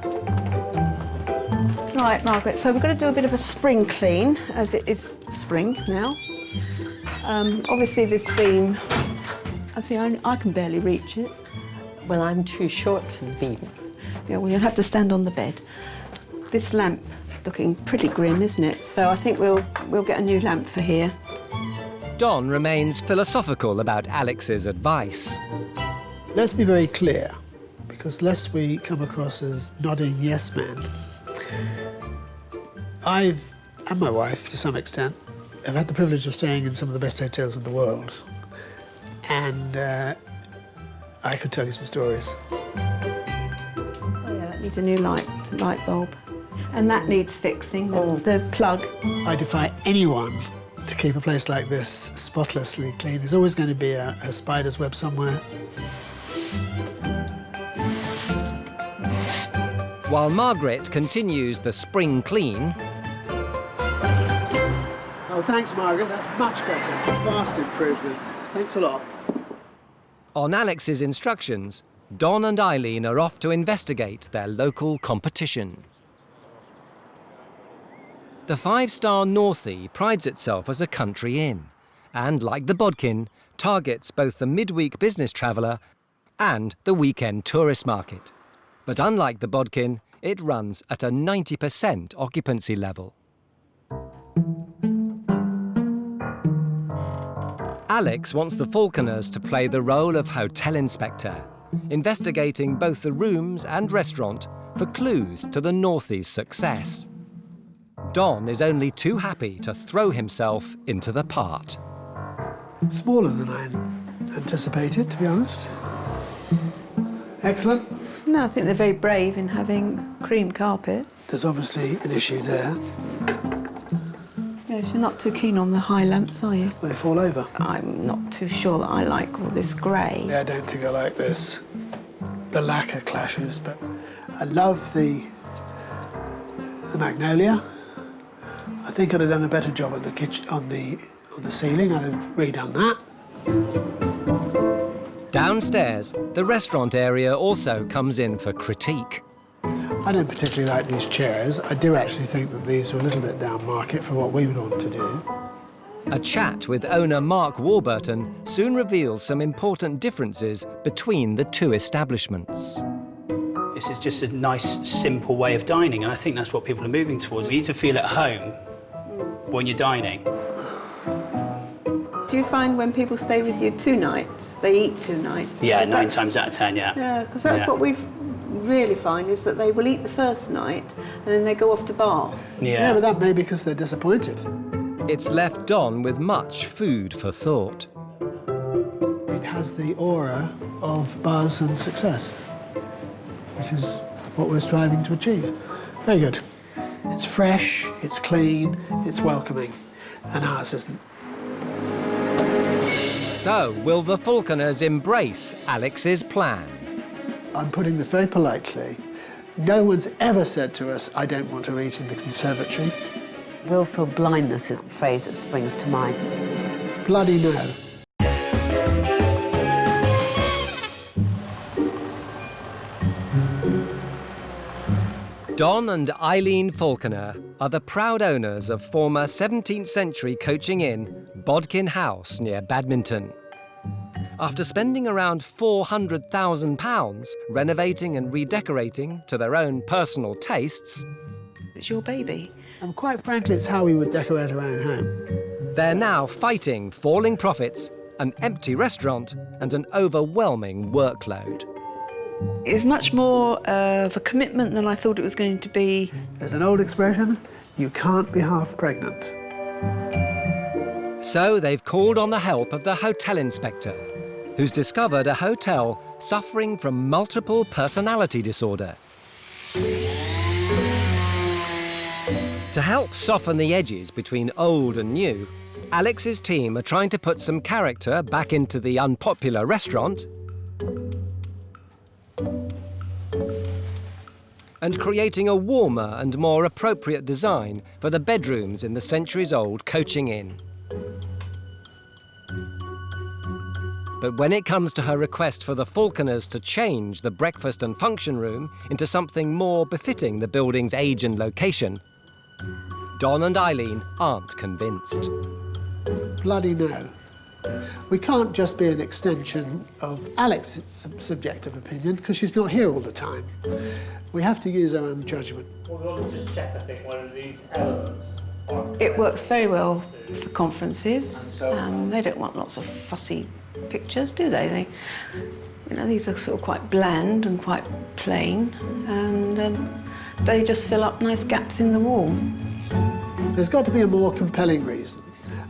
Right, Margaret, so we're going to do a bit of a spring clean, as it is spring now. Obviously this beam, I can barely reach it. Well, I'm too short for the beam. Yeah, well, you'll have to stand on the bed. This lamp looking pretty grim, isn't it? So I think we'll get a new lamp for here. Don remains philosophical about Alex's advice. Let's be very clear, because lest we come across as nodding yes men, I've, and my wife to some extent, have had the privilege of staying in some of the best hotels in the world. And I could tell you some stories. Oh yeah, that needs a new light bulb. And that needs fixing, the plug. I defy anyone to keep a place like this spotlessly clean. There's always going to be a spider's web somewhere. While Margaret continues the spring clean... Oh, thanks, Margaret. That's much better. Vast improvement. Thanks a lot. On Alex's instructions, Don and Eileen are off to investigate their local competition. The five-star Northie prides itself as a country inn and, like the Bodkin, targets both the midweek business traveller and the weekend tourist market. But unlike the Bodkin, it runs at a 90% occupancy level. Alex wants the Falconers to play the role of hotel inspector, investigating both the rooms and restaurant for clues to the Northie's success. Don is only too happy to throw himself into the part. Smaller than I anticipated, to be honest. Excellent. No, I think they're very brave in having cream carpet. There's obviously an issue there. Yes, you're not too keen on the high lamps, are you? They fall over. I'm not too sure that I like all this grey. Yeah, I don't think I like this. The lacquer clashes, but I love the magnolia. I think I'd have done a better job on the kitchen, on the ceiling. I'd have redone that. Downstairs, the restaurant area also comes in for critique. I don't particularly like these chairs. I do actually think that these are a little bit down market for what we would want to do. A chat with owner Mark Warburton soon reveals some important differences between the two establishments. This is just a nice, simple way of dining, and I think that's what people are moving towards. You need to feel at home when you're dining. Do you find when people stay with you 2 nights, they eat 2 nights? Yeah, 9 times out of 10, yeah. Yeah, because that's what we've really find is that they will eat the first night and then they go off to Bath. Yeah, but that may be because they're disappointed. It's left Don with much food for thought. It has the aura of buzz and success, which is what we're striving to achieve. Very good. It's fresh, it's clean, it's welcoming, and ours isn't. So, will the Falconers embrace Alex's plan? I'm putting this very politely. No one's ever said to us, I don't want to eat in the conservatory. Willful blindness is the phrase that springs to mind. Bloody no. Don and Eileen Falconer are the proud owners of former 17th century coaching inn Bodkin House near Badminton. After spending around £400,000 renovating and redecorating to their own personal tastes... It's your baby. And quite frankly, it's how we would decorate our own home. They're now fighting falling profits, an empty restaurant and an overwhelming workload. It's much more of a commitment than I thought it was going to be. There's an old expression, you can't be half pregnant. So they've called on the help of the hotel inspector, who's discovered a hotel suffering from multiple personality disorder. To help soften the edges between old and new, Alex's team are trying to put some character back into the unpopular restaurant and creating a warmer and more appropriate design for the bedrooms in the centuries-old coaching inn. But when it comes to her request for the Falconers to change the breakfast and function room into something more befitting the building's age and location, Don and Eileen aren't convinced. Bloody no. We can't just be an extension of Alex's subjective opinion because she's not here all the time. We have to use our own judgment. Well, we want to just check, I think, whether these elements are correct. It works very well for conferences. They don't want lots of fussy pictures, do they? You know, these are sort of quite bland and quite plain, and they just fill up nice gaps in the wall. There's got to be a more compelling reason.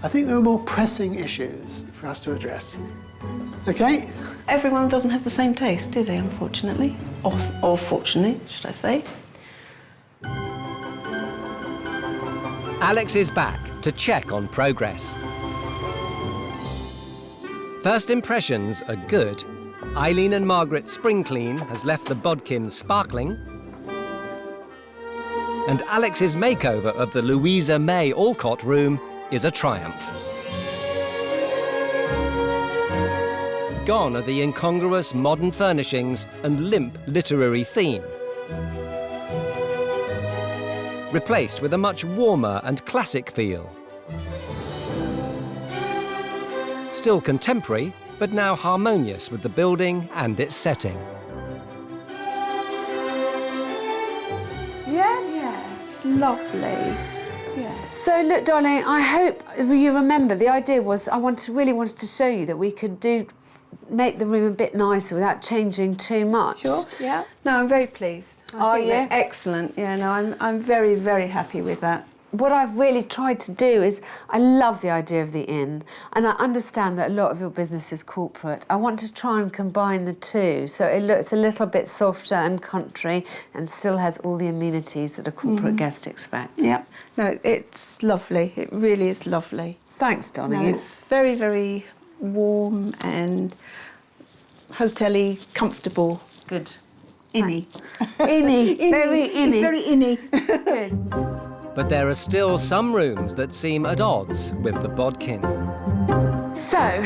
I think there are more pressing issues for us to address. OK? Everyone doesn't have the same taste, do they, unfortunately? Or fortunately, should I say. Alex is back to check on progress. First impressions are good. Eileen and Margaret's spring clean has left the Bodkin sparkling. And Alex's makeover of the Louisa May Alcott room is a triumph. Gone are the incongruous modern furnishings and limp literary theme. Replaced with a much warmer and classic feel. Still contemporary, but now harmonious with the building and its setting. Yes? Lovely. So look, darling, I hope you remember the idea was really wanted to show you that we could make the room a bit nicer without changing too much. Sure, yeah. No, I'm very pleased. I think they're excellent. Yeah, no, I'm very, very happy with that. What I've really tried to do is, I love the idea of the inn, and I understand that a lot of your business is corporate. I want to try and combine the two, so it looks a little bit softer and country, and still has all the amenities that a corporate guest expects. Yeah. No, it's lovely. It really is lovely. Thanks, darling. No, it's very, very warm and hotel-y, comfortable. Good. Inny. Inny. Very inny. It's very inny. Good. But there are still some rooms that seem at odds with the Bodkin. So,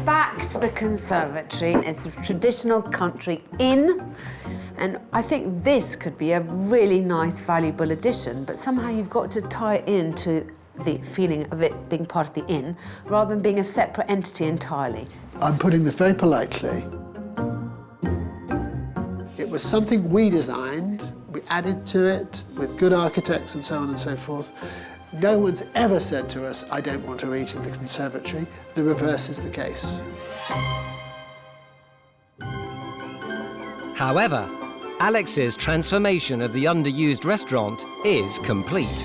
back to the conservatory. It's a traditional country inn, and I think this could be a really nice, valuable addition, but somehow you've got to tie it into the feeling of it being part of the inn, rather than being a separate entity entirely. I'm putting this very politely. It was something we designed. We added to it with good architects and so on and so forth. No one's ever said to us, I don't want to eat in the conservatory. The reverse is the case. However, Alex's transformation of the underused restaurant is complete.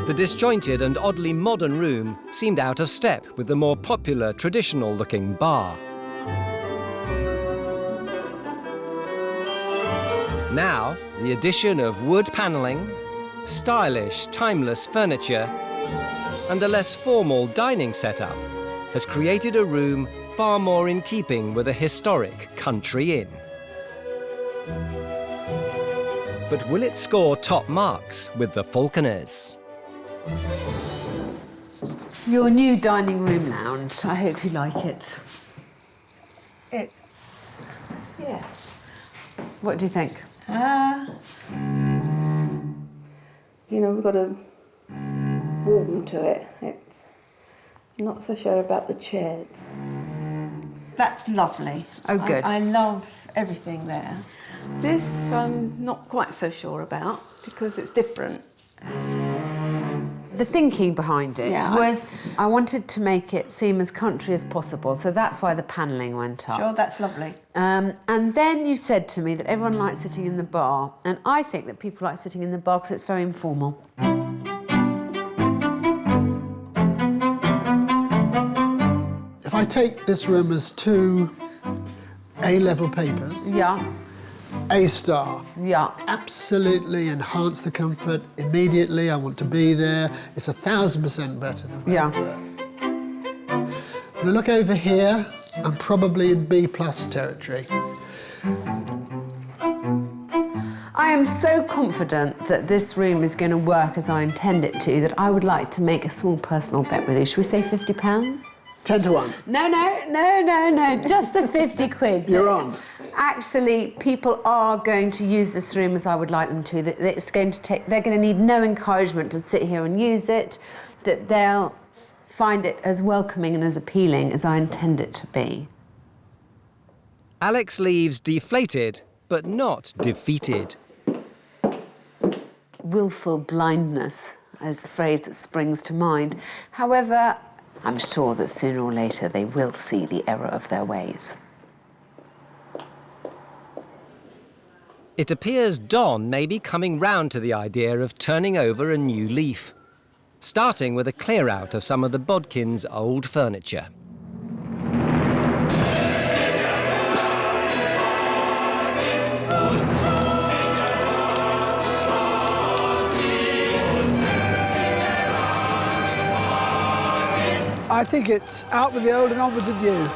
The disjointed and oddly modern room seemed out of step with the more popular, traditional-looking bar. Now, the addition of wood panelling, stylish, timeless furniture, and a less formal dining setup has created a room far more in keeping with a historic country inn. But will it score top marks with the Falconers? Your new dining room lounge. I hope you like it. Yes. What do you think? You know, we've got a warm to it. It's not so sure about the chairs. That's lovely. Oh, good. I love everything there. This I'm not quite so sure about because it's different. The thinking behind it was I wanted to make it seem as country as possible, so that's why the panelling went up. Sure, that's lovely. And then you said to me that everyone likes sitting in the bar, and I think that people like sitting in the bar because it's very informal. If I take this room as two A-level papers, A-star. Yeah. Absolutely enhance the comfort immediately. I want to be there. It's 1,000% better than where we were. When I look over here, I'm probably in B+ territory. I am so confident that this room is going to work as I intend it to that I would like to make a small personal bet with you. Should we say £50? 10 to 1. No, just the 50 quid. You're on. Actually, people are going to use this room as I would like them to. They're going to need no encouragement to sit here and use it, that they'll find it as welcoming and as appealing as I intend it to be. Alex leaves deflated, but not defeated. Willful blindness is the phrase that springs to mind. However, I'm sure that sooner or later they will see the error of their ways. It appears Don may be coming round to the idea of turning over a new leaf, starting with a clear-out of some of the Bodkin's old furniture. I think it's out with the old and on with the new.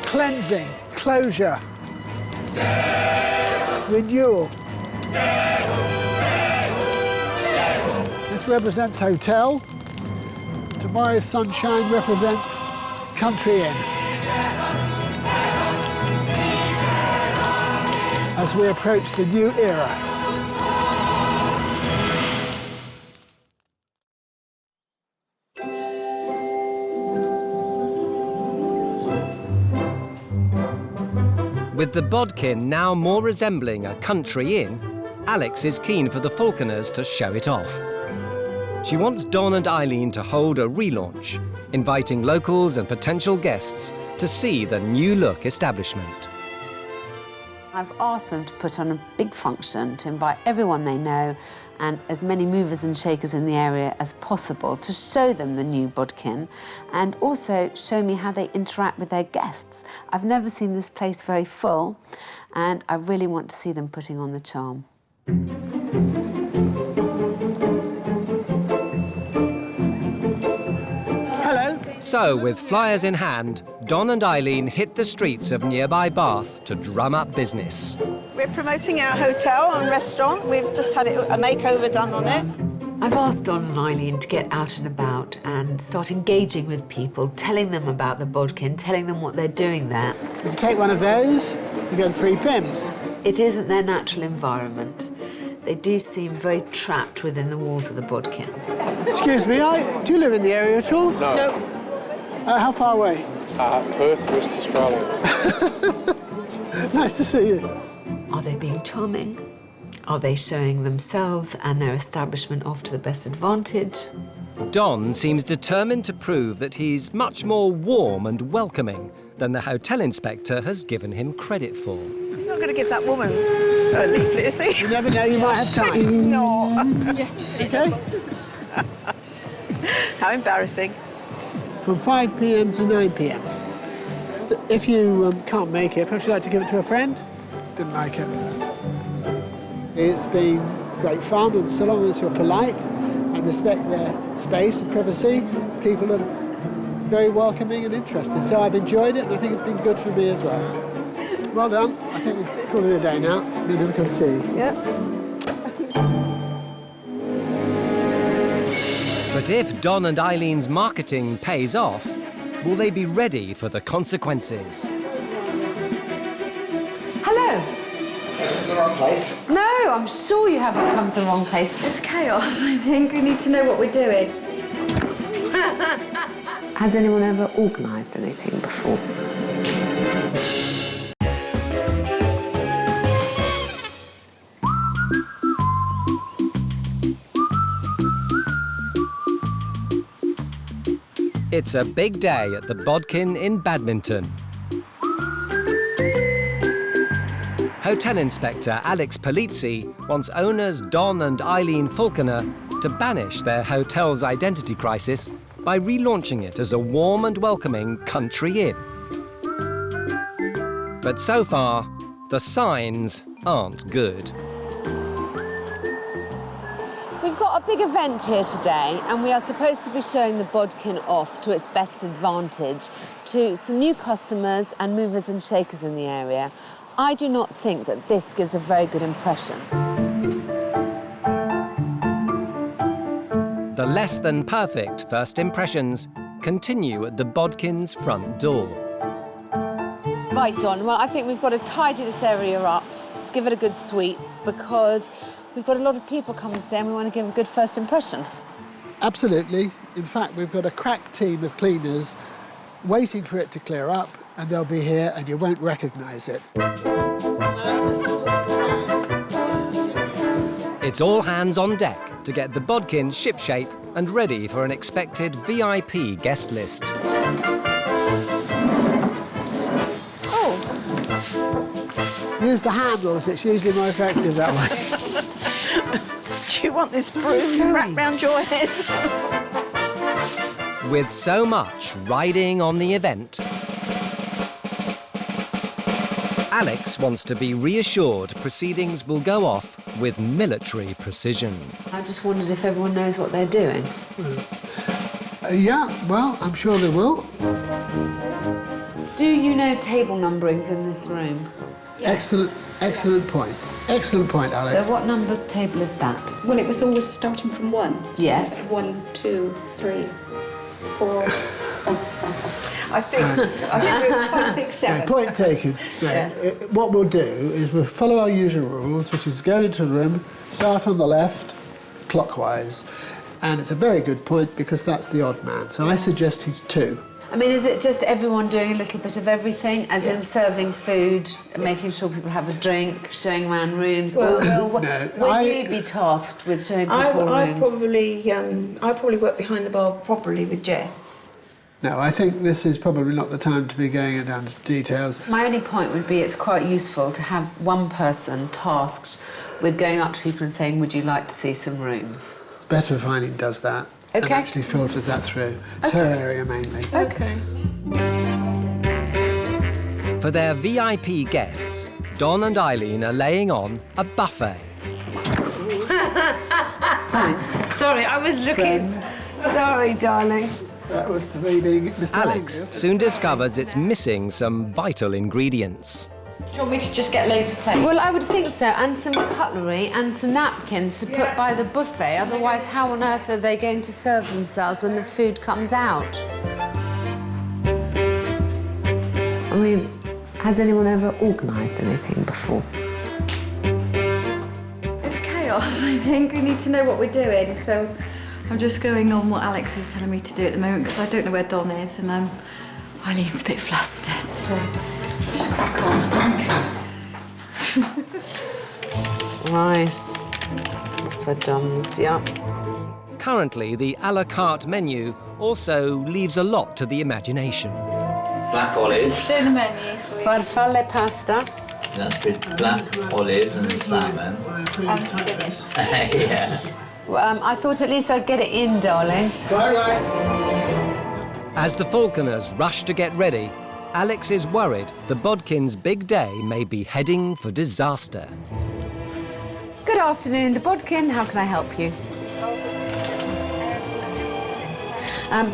Cleansing, closure, renewal. This represents hotel. Tomorrow's sunshine represents country inn. As we approach the new era. With the Bodkin now more resembling a country inn, Alex is keen for the Falconers to show it off. She wants Don and Eileen to hold a relaunch, inviting locals and potential guests to see the new-look establishment. I've asked them to put on a big function to invite everyone they know and as many movers and shakers in the area as possible to show them the new Bodkin and also show me how they interact with their guests. I've never seen this place very full and I really want to see them putting on the charm. Hello. So, with flyers in hand, Don and Eileen hit the streets of nearby Bath to drum up business. We're promoting our hotel and restaurant. We've just had a makeover done on it. I've asked Don and Eileen to get out and about and start engaging with people, telling them about the Bodkin, telling them what they're doing there. If you take one of those, you get free PIMS. It isn't their natural environment. They do seem very trapped within the walls of the Bodkin. Excuse me, do you live in the area at all? No. How far away? Perth, West Australia. Nice to see you. Are they being charming? Are they showing themselves and their establishment off to the best advantage? Don seems determined to prove that he's much more warm and welcoming than the hotel inspector has given him credit for. He's not going to give that woman a leaflet, is he? You never know, you might have time. No. Okay. How embarrassing. From 5 p.m. to 9 p.m. If you can't make it, perhaps you'd like to give it to a friend? Didn't like it. It's been great fun, and so long as you're polite and respect their space and privacy, people are very welcoming and interested. So I've enjoyed it, and I think it's been good for me as well. Well done. I think we've called it a day now. We'll have a cup of tea. Yeah. But if Don and Eileen's marketing pays off, will they be ready for the consequences? Hello. It's the wrong place. No, I'm sure you haven't come to the wrong place. It's chaos, I think. We need to know what we're doing. Has anyone ever organised anything before? It's a big day at the Bodkin in Badminton. Hotel Inspector Alex Polizzi wants owners Don and Eileen Falconer to banish their hotel's identity crisis by relaunching it as a warm and welcoming country inn. But so far, the signs aren't good. We've got a big event here today and we are supposed to be showing the Bodkin off to its best advantage to some new customers and movers and shakers in the area. I do not think that this gives a very good impression. The less than perfect first impressions continue at the Bodkin's front door. Right, Don, well, I think we've got to tidy this area up, just give it a good sweep, because we've got a lot of people coming today and we want to give a good first impression. Absolutely. In fact, we've got a crack team of cleaners waiting for it to clear up, and they'll be here and you won't recognise it. It's all hands on deck to get the Bodkin shipshape and ready for an expected VIP guest list. Use the handles, it's usually more effective that way. Do you want this broom wrapped round your head? With so much riding on the event, Alex wants to be reassured proceedings will go off with military precision. I just wondered if everyone knows what they're doing. Yeah, well, I'm sure they will. Do you know table numberings in this room? Excellent point. Excellent point, Alex. So what number table is that? Well, it was always starting from 1. Yes. 1, 2, 3, 4. I think we're 5, 6, 7. Okay, point taken. Yeah. What we'll do is we'll follow our usual rules, which is go into the room, start on the left, clockwise. And it's a very good point because that's the odd man. So I suggest he's 2. I mean, is it just everyone doing a little bit of everything, as in serving food, making sure people have a drink, showing around rooms? Will you be tasked with showing people rooms? I probably work behind the bar properly with Jess. No, I think this is probably not the time to be going down to details. My only point would be it's quite useful to have one person tasked with going up to people and saying, would you like to see some rooms? It's better if Eileen does that. Okay. And actually filters that through. It's her area mainly. Okay. For their VIP guests, Don and Eileen are laying on a buffet. Thanks. Sorry, I was looking... Sorry, darling. That was me being Mr. Alex soon discovers it's missing some vital ingredients. Do you want me to just get loads of plates? Well, I would think so, and some cutlery and some napkins to put by the buffet. Otherwise, how on earth are they going to serve themselves when the food comes out? I mean, has anyone ever organised anything before? It's chaos, I think. We need to know what we're doing, so I'm just going on what Alex is telling me to do at the moment because I don't know where Don is and Eileen's a bit flustered, so just crack on, I think. Rice for dums, yeah. Currently, the a la carte menu also leaves a lot to the imagination. Black olives. Just do the menu. Farfalle pasta. That's with black olives and salmon. And spinach. Yeah. I thought at least I'd get it in, darling. As the falconers rush to get ready, Alex is worried the Bodkins' big day may be heading for disaster. Good afternoon, the Bodkin. How can I help you?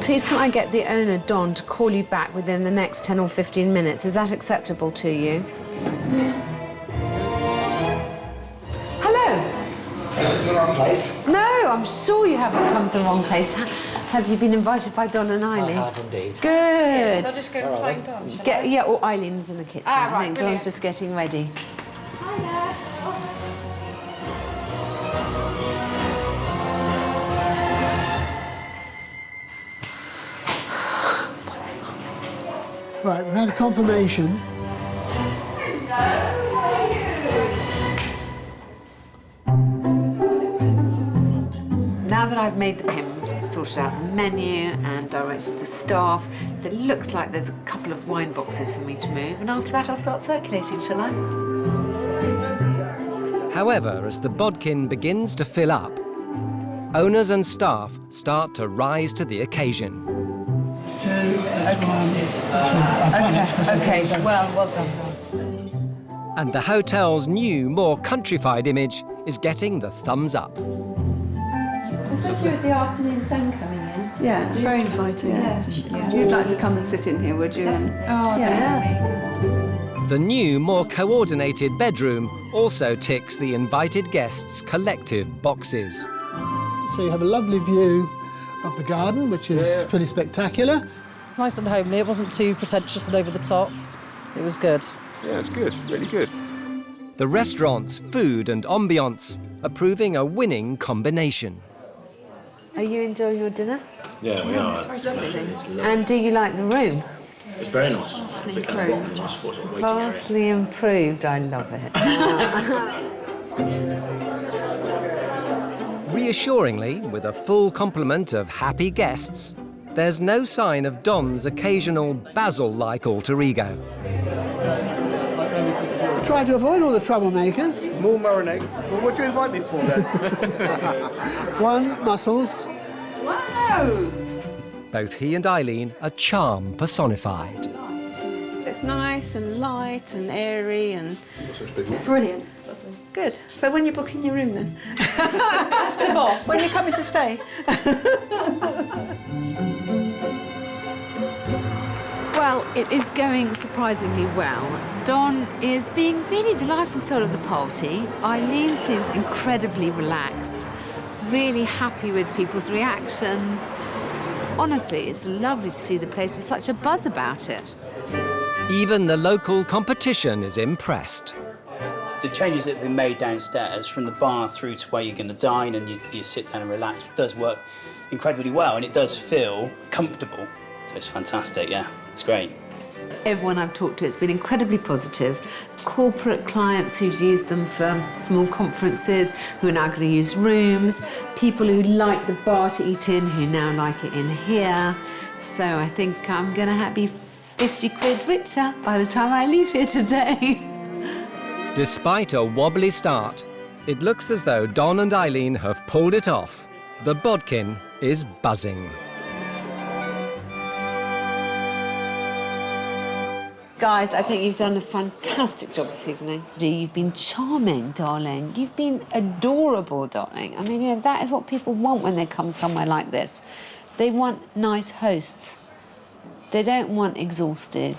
Please, can I get the owner, Don, to call you back within the next 10 or 15 minutes? Is that acceptable to you? Hello? It's the wrong place. No, I'm sure you haven't come to the wrong place. Have you been invited by Don and Eileen? I have indeed. Good. Yes, I'll just go and find Don. Yeah, or Eileen's in the kitchen. Ah, right, I think brilliant. Don's just getting ready. Right, we've had a confirmation. Now that I've made the PIMs, sorted out the menu and directed the staff, it looks like there's a couple of wine boxes for me to move, and after that I'll start circulating, shall I? However, as the Bodkin begins to fill up, owners and staff start to rise to the occasion. Okay, well done. And the hotel's new, more countrified image is getting the thumbs up. Especially with the afternoon sun coming in. Yeah, it's very inviting. Yeah. You'd like to come and sit in here, would you? Oh, definitely. The new, more coordinated bedroom also ticks the invited guests' collective boxes. So you have a lovely view of the garden, which is pretty spectacular. It's nice and homely. It wasn't too pretentious and over the top. It was good. Yeah, it's good. Really good. The restaurant's food and ambiance are proving a winning combination. Are you enjoying your dinner? Yeah, we are. It's very lovely. And do you like the room? It's very nice. Vastly improved. Vastly improved. I love it. Reassuringly, with a full complement of happy guests, there's no sign of Don's occasional Basil-like alter ego. Try to avoid all the troublemakers. More marinade. Well, what do you invite me for then? One, mussels. Wow! Both he and Eileen are charm personified. It's nice and light and airy and... Brilliant. Good. So when you're booking your room then? Ask the boss. When you're coming to stay? Well, it is going surprisingly well. Don is being really the life and soul of the party. Eileen seems incredibly relaxed, really happy with people's reactions. Honestly, it's lovely to see the place with such a buzz about it. Even the local competition is impressed. The changes that have been made downstairs, from the bar through to where you're going to dine and you sit down and relax, does work incredibly well, and it does feel comfortable. So it's fantastic, yeah, it's great. Everyone I've talked to, it's been incredibly positive. Corporate clients who've used them for small conferences, who are now going to use rooms, people who like the bar to eat in, who now like it in here. So I think I'm going to be 50 quid richer by the time I leave here today. Despite a wobbly start, it looks as though Don and Eileen have pulled it off. The Bodkin is buzzing. Guys, I think you've done a fantastic job this evening. You've been charming, darling. You've been adorable, darling. I mean, that is what people want when they come somewhere like this. They want nice hosts. They don't want exhausted,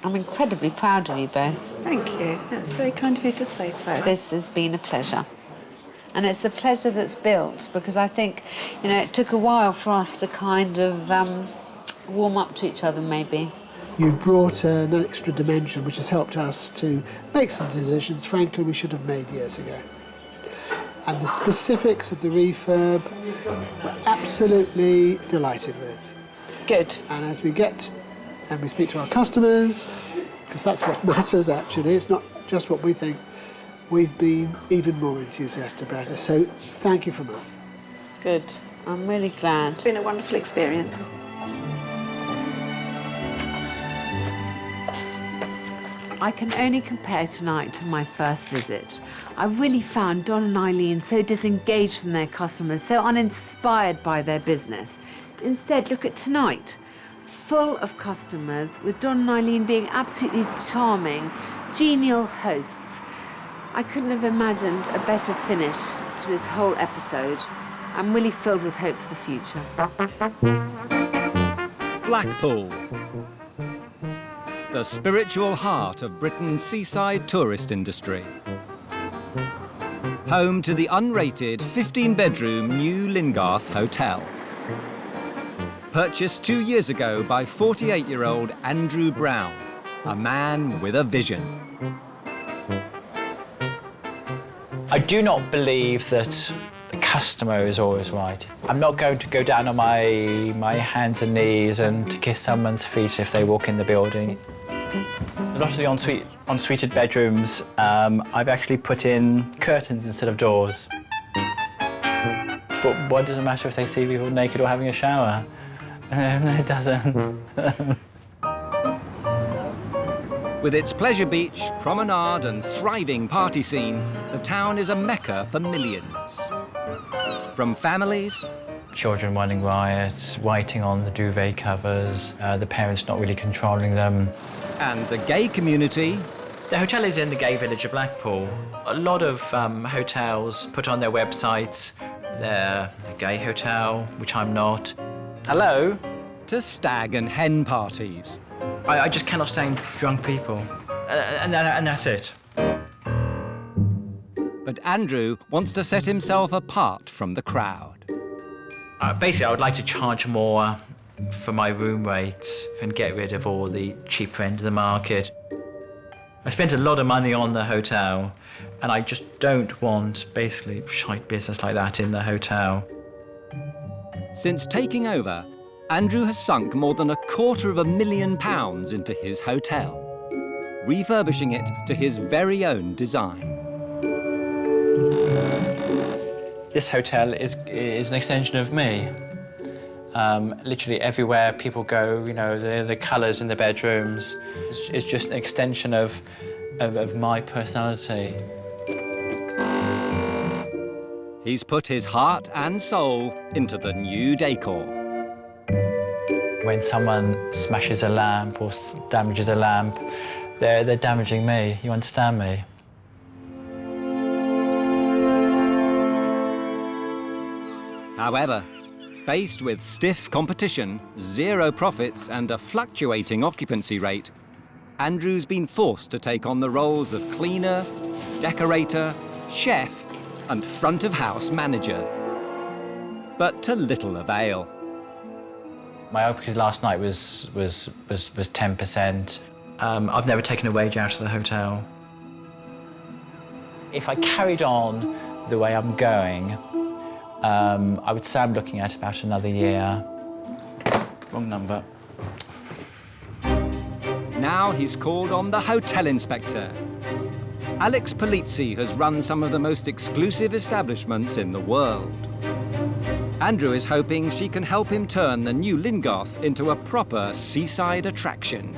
I'm incredibly proud of you both. Thank you. That's very kind of you to say so. This has been a pleasure. And it's a pleasure that's built, because I think, it took a while for us to kind of warm up to each other, maybe. You brought an extra dimension which has helped us to make some decisions, frankly, we should have made years ago. And the specifics of the refurb, we're absolutely delighted with. Good. And as we get and we speak to our customers, because that's what matters, actually, it's not just what we think, we've been even more enthusiastic about it. So thank you from us. Good. I'm really glad. It's been a wonderful experience. I can only compare tonight to my first visit. I really found Don and Eileen so disengaged from their customers, so uninspired by their business. Instead, look at tonight. Full of customers, with Don and Eileen being absolutely charming, genial hosts. I couldn't have imagined a better finish to this whole episode. I'm really filled with hope for the future. Blackpool, the spiritual heart of Britain's seaside tourist industry. Home to the unrated 15-bedroom New Lingarth Hotel. Purchased 2 years ago by 48-year-old Andrew Brown, a man with a vision. I do not believe that the customer is always right. I'm not going to go down on my hands and knees and to kiss someone's feet if they walk in the building. A lot of the ensuited bedrooms, I've actually put in curtains instead of doors. But what does it matter if they see people naked or having a shower? It doesn't. With its pleasure beach, promenade and thriving party scene, the town is a mecca for millions. From families... Children running riot, writing on the duvet covers, the parents not really controlling them. And the gay community... The hotel is in the gay village of Blackpool. A lot of hotels put on their websites, they're a gay hotel, which I'm not. Hello? To stag and hen parties. I just cannot stand drunk people, and that's it. But Andrew wants to set himself apart from the crowd. Basically, I would like to charge more for my room rates and get rid of all the cheaper end of the market. I spent a lot of money on the hotel, And I just don't want, basically, shite business like that in the hotel. Since taking over, Andrew has sunk more than £250,000 into his hotel, refurbishing it to his very own design. This hotel is an extension of me. Literally everywhere people go, you know, the colours in the bedrooms, it's just an extension of my personality. He's put his heart and soul into the new decor. When someone smashes a lamp or damages a lamp, they're damaging me, you understand me? However, faced with stiff competition, zero profits and a fluctuating occupancy rate, Andrew's been forced to take on the roles of cleaner, decorator, chef and front-of-house manager. But to little avail. My occupancy last night was 10%. I've never taken a wage out of the hotel. If I carried on the way I'm going, I would say I'm looking at about another year. Wrong number. Now he's called on the hotel inspector. Alex Polizzi has run some of the most exclusive establishments in the world. Andrew is hoping she can help him turn the new Lingoth into a proper seaside attraction.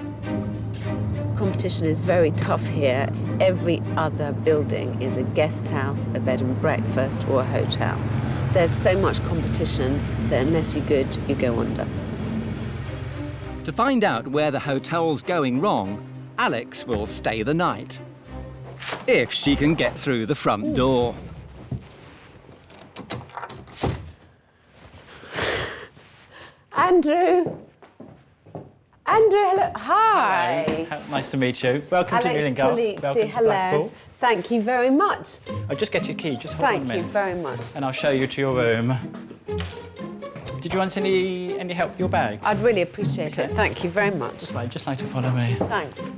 Competition is very tough here. Every other building is a guest house, a bed and breakfast or a hotel. There's so much competition that unless you're good, you go under. To find out where the hotel's going wrong, Alex will stay the night. If she can get through the front door. Andrew! Andrew, hello. Hi. Hello. Nice to meet you. Welcome to Alex Polizzi. Welcome hello. to Blackpool. Thank you very much. I'll just get your key, just hold on a minute. Thank you very much. And I'll show you to your room. Did you want any help with your bag? I'd really appreciate it. Thank you very much. That's right, just like to follow me. Thanks.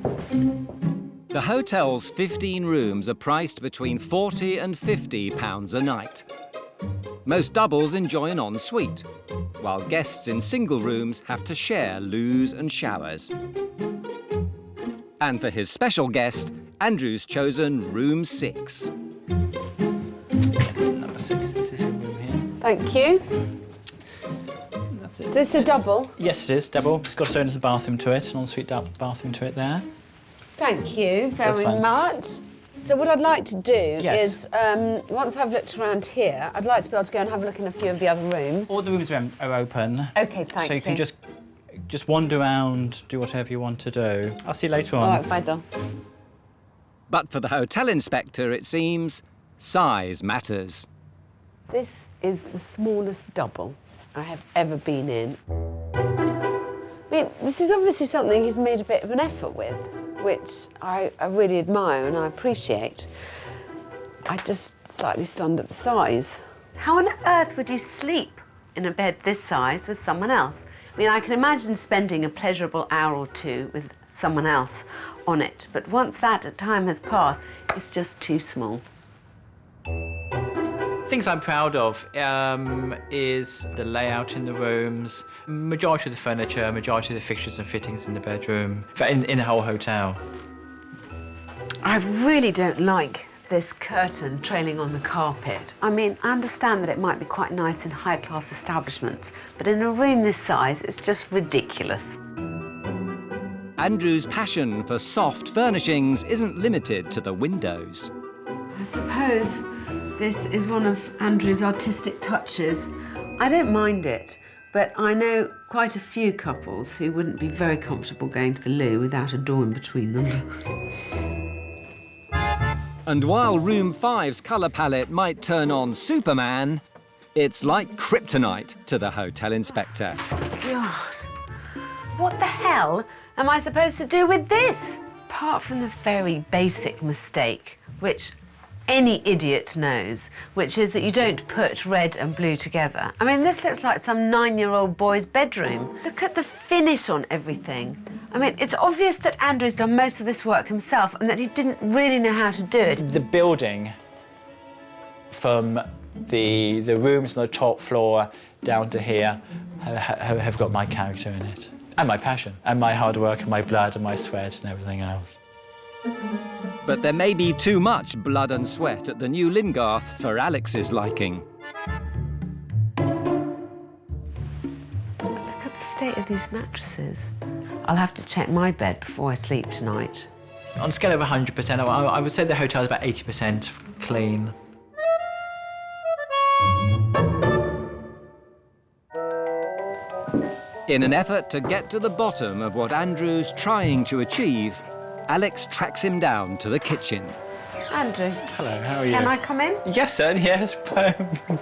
The hotel's 15 rooms are priced between £40 and £50 a night. Most doubles enjoy an ensuite, while guests in single rooms have to share loos and showers. And for his special guest, Andrew's chosen room 6. Number 6, this is your room here. Thank you. That's it. Is this a double? Yes, it is, double. It's got its own little bathroom to it, an ensuite bathroom to it there. Thank you very fine. much. So what I'd like to do Yes. is, once I've looked around here, I'd like to be able to go and have a look in a few of the other rooms. All the rooms are open. OK, thank you. So you can just wander around, do whatever you want to do. I'll see you later on. All right, bye, Don. But for the hotel inspector, it seems, size matters. This is the smallest double I have ever been in. I mean, this is obviously something he's made a bit of an effort with, which I really admire and I appreciate. I just slightly stunned at the size. How on earth would you sleep in a bed this size with someone else? I mean, I can imagine spending a pleasurable hour or two with someone else on it, but once that time has passed, it's just too small. Things I'm proud of is the layout in the rooms, majority of the furniture, majority of the fixtures and fittings in the bedroom, in the whole hotel. I really don't like this curtain trailing on the carpet. I mean, I understand that it might be quite nice in high-class establishments, but in a room this size, it's just ridiculous. Andrew's passion for soft furnishings isn't limited to the windows. I suppose this is one of Andrew's artistic touches. I don't mind it, but I know quite a few couples who wouldn't be very comfortable going to the loo without a door in between them. And while Room 5's colour palette might turn on Superman, it's like kryptonite to the hotel inspector. God, what the hell am I supposed to do with this? Apart from the very basic mistake, which any idiot knows, which is that you don't put red and blue together. I mean, this looks like some 9-year-old boy's bedroom. Look at the finish on everything. I mean, it's obvious that Andrew's done most of this work himself and that he didn't really know how to do it. The building, from the rooms on the top floor down to here, have got my character in it. And my passion, and my hard work, and my blood, and my sweat, and everything else. But there may be too much blood and sweat at the new Lingarth for Alex's liking. Look at the state of these mattresses. I'll have to check my bed before I sleep tonight. On a scale of 100%, I would say the hotel is about 80% clean. In an effort to get to the bottom of what Andrew's trying to achieve, Alex tracks him down to the kitchen. Andrew. Hello, how are you? Can I come in? Yes, sir, yes.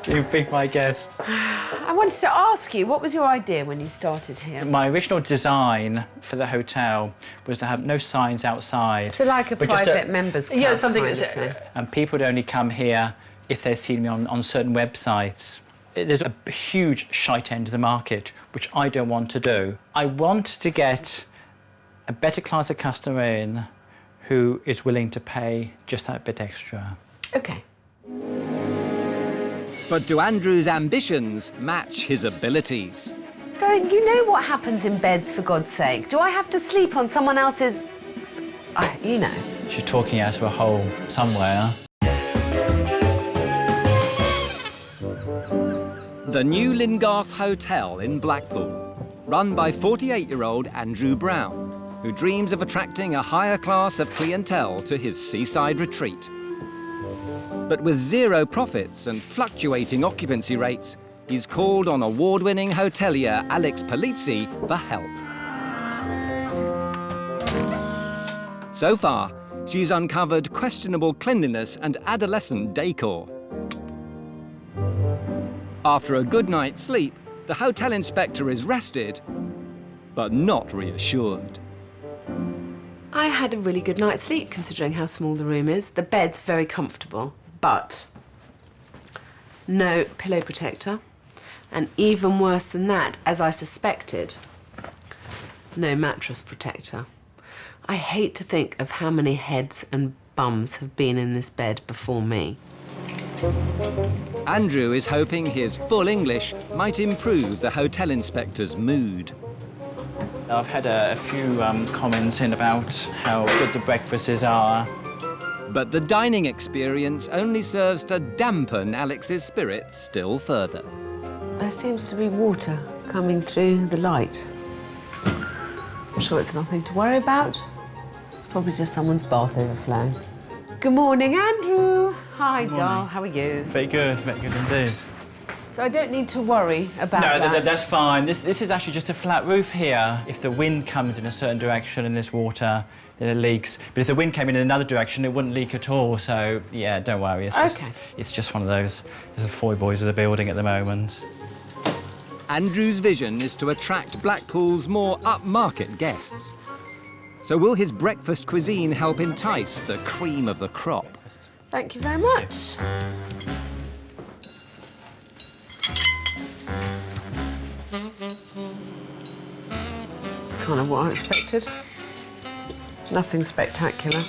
You've been my guest. I wanted to ask you, what was your idea when you started here? My original design for the hotel was to have no signs outside. So like a private members club. Yeah, something kind of that's... thing. And people would only come here if they've seen me on certain websites. There's a huge shite end of the market, which I don't want to do. I want to get a better class of customer in who is willing to pay just that bit extra. OK. But do Andrew's ambitions match his abilities? Don't you know what happens in beds, for God's sake? Do I have to sleep on someone else's... you know. She's talking out of a hole somewhere. The new Lingarth Hotel in Blackpool, run by 48-year-old Andrew Brown, who dreams of attracting a higher class of clientele to his seaside retreat. But with zero profits and fluctuating occupancy rates, he's called on award-winning hotelier Alex Polizzi for help. So far, she's uncovered questionable cleanliness and adolescent decor. After a good night's sleep, the hotel inspector is rested, but not reassured. I had a really good night's sleep, considering how small the room is. The bed's very comfortable, but no pillow protector. And even worse than that, as I suspected, no mattress protector. I hate to think of how many heads and bums have been in this bed before me. Andrew is hoping his full English might improve the hotel inspector's mood. I've had a few comments in about how good the breakfasts are. But the dining experience only serves to dampen Alex's spirits still further. There seems to be water coming through the light. I'm sure it's nothing to worry about. It's probably just someone's bath overflowing. Good morning, Andrew. Hi, doll. How are you? Very good indeed. So I don't need to worry about that? No, that's fine. This is actually just a flat roof here. If the wind comes in a certain direction and there's water, then it leaks. But if the wind came in another direction, it wouldn't leak at all. So, yeah, don't worry. It's just one of those little foy boys of the building at the moment. Andrew's vision is to attract Blackpool's more upmarket guests. So will his breakfast cuisine help entice the cream of the crop? Thank you very much. It's kind of what I expected. Nothing spectacular.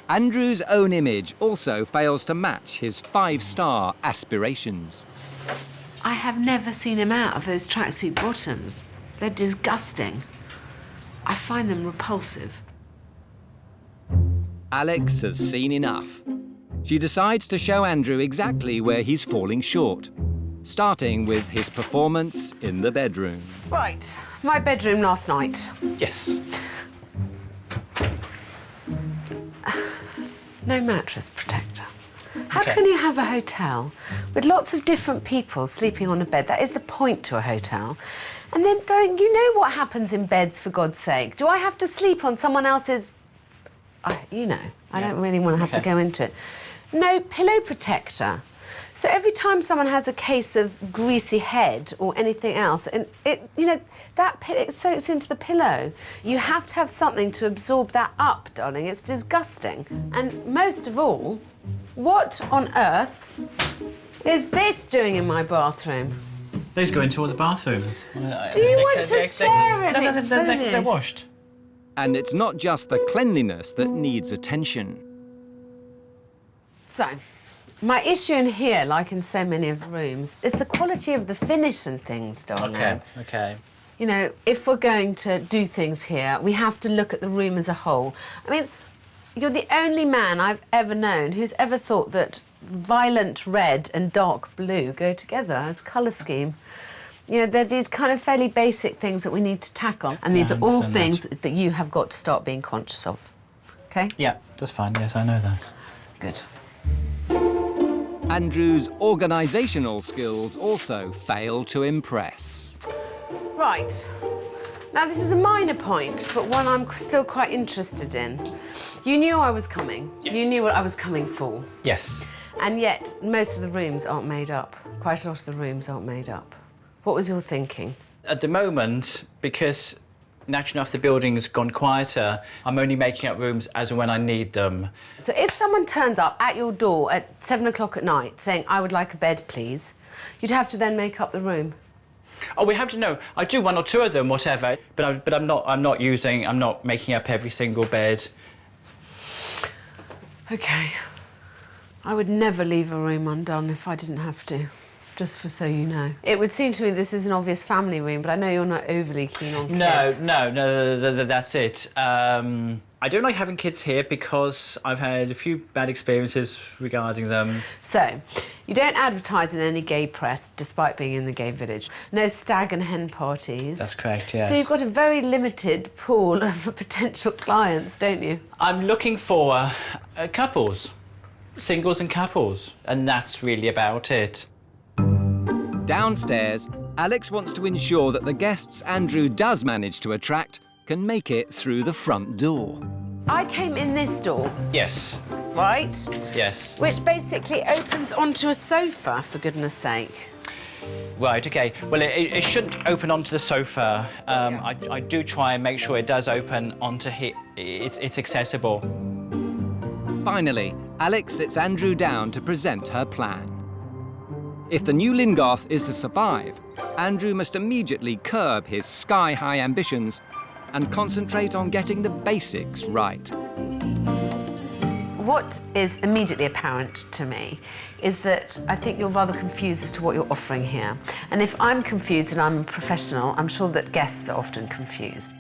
Andrew's own image also fails to match his 5-star aspirations. I have never seen him out of those tracksuit bottoms. They're disgusting. I find them repulsive. Alex has seen enough. She decides to show Andrew exactly where he's falling short, starting with his performance in the bedroom. Right, my bedroom last night. Yes. No mattress protector. How can you have a hotel with lots of different people sleeping on a bed? That is the point to a hotel. And then don't you know what happens in beds, for God's sake? Do I have to sleep on someone else's... you know, I don't really want to have to go into it. No pillow protector. So every time someone has a case of greasy head or anything else, and you know, it soaks into the pillow. You have to have something to absorb that up, darling. It's disgusting. And most of all, what on earth is this doing in my bathroom? Those go into all the bathrooms. Do you want to share it? No, they're washed. And it's not just the cleanliness that needs attention. So, my issue in here, like in so many of the rooms, is the quality of the finish and things, darling. Okay. You know, if we're going to do things here, we have to look at the room as a whole. I mean, you're the only man I've ever known who's ever thought that violent red and dark blue go together as colour scheme. You know, they're these kind of fairly basic things that we need to tackle. And these are all things that you have got to start being conscious of. OK? Yeah, that's fine. Yes, I know that. Good. Andrew's organisational skills also fail to impress. Right. Now, this is a minor point, but one I'm still quite interested in. You knew I was coming. Yes. You knew what I was coming for. Yes. And yet, most of the rooms aren't made up. Quite a lot of the rooms aren't made up. What was your thinking? At the moment, because naturally enough the building's gone quieter, I'm only making up rooms as and when I need them. So if someone turns up at your door at 7 o'clock at night saying, I would like a bed, please, you'd have to then make up the room. Oh, we have to know. I do one or two of them, whatever, but I'm not making up every single bed. OK. I would never leave a room undone if I didn't have to. Just for so you know. It would seem to me this is an obvious family room, but I know you're not overly keen on kids. No, that's it. I don't like having kids here because I've had a few bad experiences regarding them. So, you don't advertise in any gay press, despite being in the gay village. No stag and hen parties. That's correct, yes. So you've got a very limited pool of potential clients, don't you? I'm looking for couples, singles and couples, and that's really about it. Downstairs, Alex wants to ensure that the guests Andrew does manage to attract can make it through the front door. I came in this door. Yes. Right? Yes. Which basically opens onto a sofa, for goodness sake. Right, OK. Well, it shouldn't open onto the sofa. I do try and make sure it does open onto here. It's accessible. Finally, Alex sits Andrew down to present her plan. If the new Lyngarth is to survive, Andrew must immediately curb his sky-high ambitions and concentrate on getting the basics right. What is immediately apparent to me is that I think you're rather confused as to what you're offering here. And if I'm confused and I'm a professional, I'm sure that guests are often confused.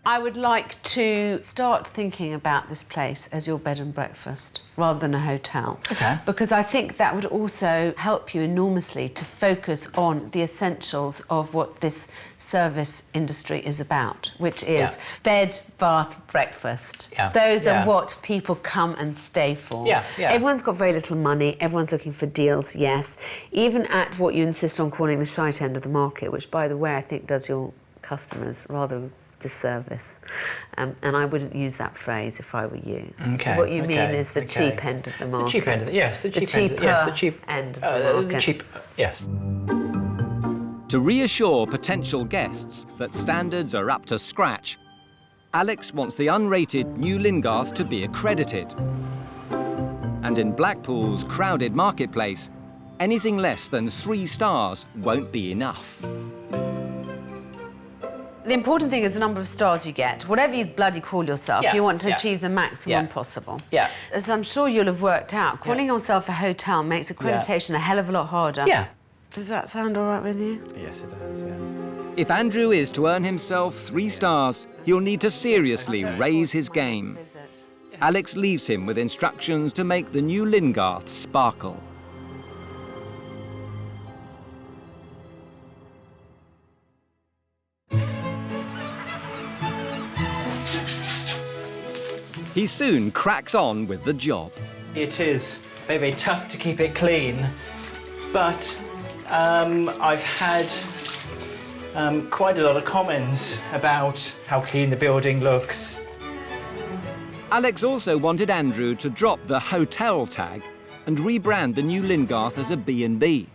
I would like to start thinking about this place as your bed and breakfast rather than a hotel. OK. Because I think that would also help you enormously to focus on the essentials of what this service industry is about, which is bed, bath, breakfast. Yeah. Those are what people come and stay for. Yeah. Everyone's got very little money, everyone's looking for deals, yes. Even at what you insist on calling the shite end of the market, which, by the way, I think does your customers rather disservice. And I wouldn't use that phrase if I were you. OK. What you mean is the cheap end of the market. The cheap end of the, yes, the cheap end. Yes, the cheap end of the market. The cheap, yes. To reassure potential guests that standards are up to scratch, Alex wants the unrated new Lyngarth to be accredited. And in Blackpool's crowded marketplace, anything less than 3 stars won't be enough. The important thing is the number of stars you get. Whatever you bloody call yourself, you want to achieve the maximum possible. Yeah. As I'm sure you'll have worked out, calling yourself a hotel makes accreditation a hell of a lot harder. Yeah. Does that sound all right with you? Yes, it does, yeah. If Andrew is to earn himself 3 stars, he'll need to seriously raise his game. Alex leaves him with instructions to make the new Lyngarth sparkle. He soon cracks on with the job. It is very, very tough to keep it clean, but I've had quite a lot of comments about how clean the building looks. Alex also wanted Andrew to drop the hotel tag and rebrand the new Lingarth as a B&B.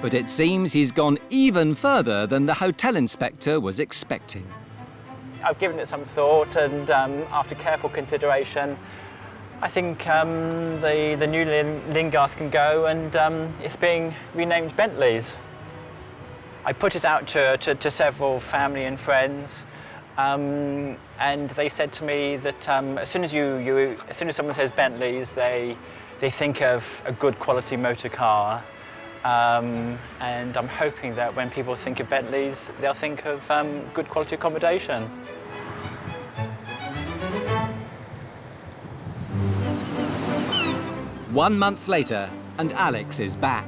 But it seems he's gone even further than the hotel inspector was expecting. I've given it some thought, and after careful consideration, I think the new Lingarth can go, and it's being renamed Bentley's. I put it out to several family and friends, and they said to me that as soon as someone says Bentley's, they think of a good quality motor car. And I'm hoping that when people think of Bentleys, they'll think of good quality accommodation. One month later, and Alex is back.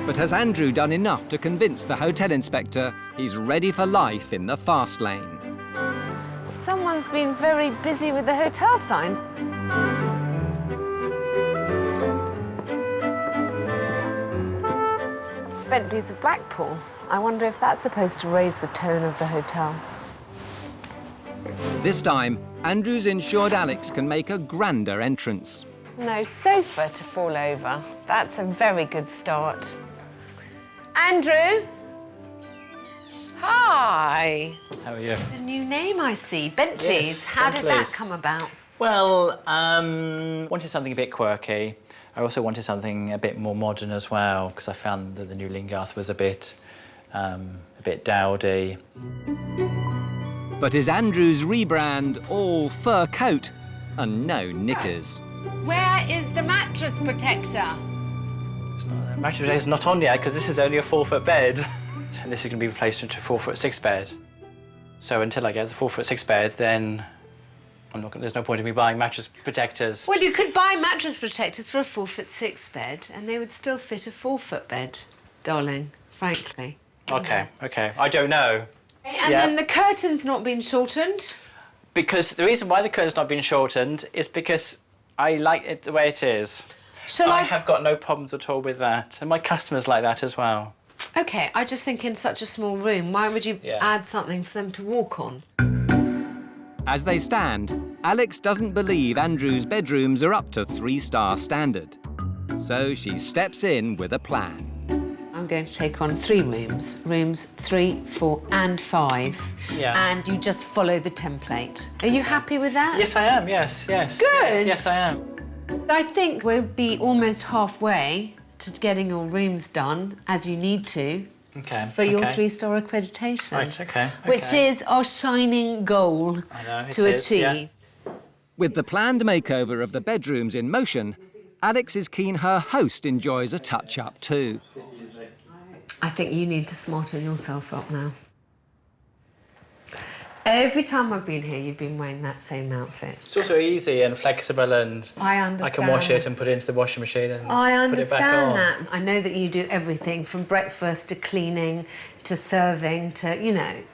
But has Andrew done enough to convince the hotel inspector he's ready for life in the fast lane? Someone's been very busy with the hotel sign. Bentley's of Blackpool. I wonder if that's supposed to raise the tone of the hotel. This time, Andrew's ensured Alex can make a grander entrance. No sofa to fall over. That's a very good start. Andrew? Hi. How are you? The new name I see, Bentley's. Yes, How did Bentley's. that come about? Well, wanted something a bit quirky. I also wanted something a bit more modern as well, because I found that the new Lingarth was a bit dowdy. But is Andrew's rebrand all fur coat and no knickers? Where is the mattress protector? The mattress protector's not on yet, because this is only a 4-foot bed. And this is going to be replaced into a 4'6" bed. So until I get the 4'6" bed, then there's no point in me buying mattress protectors. Well, you could buy mattress protectors for a 4'6" bed, and they would still fit a 4-foot bed, darling, frankly. OK. I don't know. And then the curtain's not been shortened? Because the reason why the curtain's not been shortened is because I like it the way it is. I have got no problems at all with that, and my customers like that as well. OK, I just think in such a small room, why would you add something for them to walk on? As they stand, Alex doesn't believe Andrew's bedrooms are up to 3-star standard. So she steps in with a plan. I'm going to take on 3 rooms, rooms 3, 4 and 5. Yeah. And you just follow the template. Are you happy with that? Yes, I am, yes. Good. Yes, I am. I think we'll be almost halfway to getting your rooms done, as you need to, for your 3-star accreditation. Right, OK. Which is our shining goal to achieve. With the planned makeover of the bedrooms in motion, Alex is keen her host enjoys a touch-up too. I think you need to smarten yourself up now. Every time I've been here, you've been wearing that same outfit. It's also easy and flexible, and I understand. I can wash it and put it into the washing machine and I put it back understand on. that. I know that you do everything from breakfast to cleaning to serving to,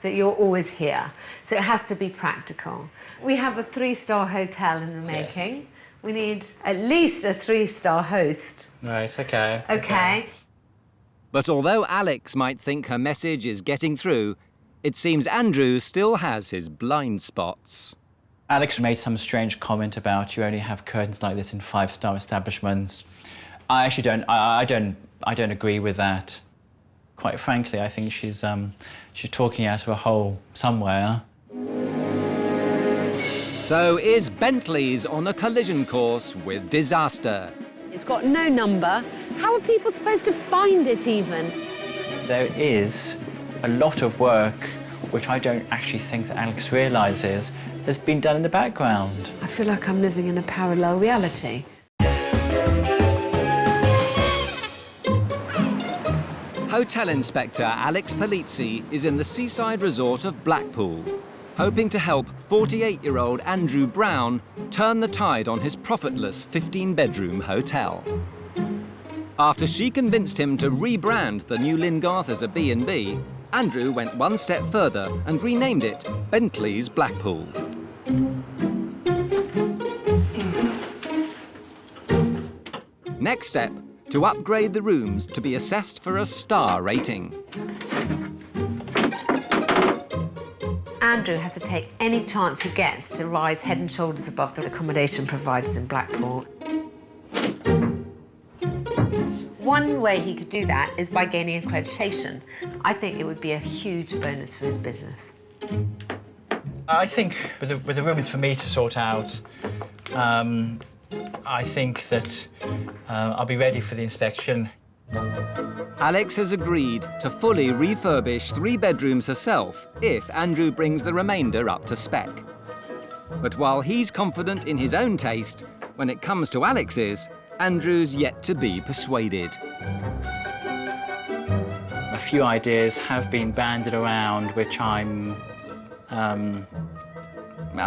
that you're always here. So it has to be practical. We have a 3-star hotel in the making. Yes. We need at least a 3-star host. Right, OK. OK. But although Alex might think her message is getting through, it seems Andrew still has his blind spots. Alex made some strange comment about you only have curtains like this in 5-star establishments. I actually don't. I don't agree with that. Quite frankly, I think she's talking out of a hole somewhere. So is Bentley's on a collision course with disaster? It's got no number. How are people supposed to find it even? There is a lot of work which I don't actually think that Alex realises has been done in the background. I feel like I'm living in a parallel reality. Hotel inspector Alex Polizzi is in the seaside resort of Blackpool, hoping to help 48-year-old Andrew Brown turn the tide on his profitless 15-bedroom hotel. After she convinced him to rebrand the new Lingarth as a B&B, Andrew went one step further and renamed it Bentley's Blackpool. Next step, to upgrade the rooms to be assessed for a star rating. Andrew has to take any chance he gets to rise head and shoulders above the accommodation providers in Blackpool. one way he could do that is by gaining accreditation. I think it would be a huge bonus for his business. I think with the rooms for me to sort out, I think that I'll be ready for the inspection. Alex has agreed to fully refurbish 3 bedrooms herself if Andrew brings the remainder up to spec. But while he's confident in his own taste, when it comes to Alex's, Andrew's yet to be persuaded. A few ideas have been bandied around, which I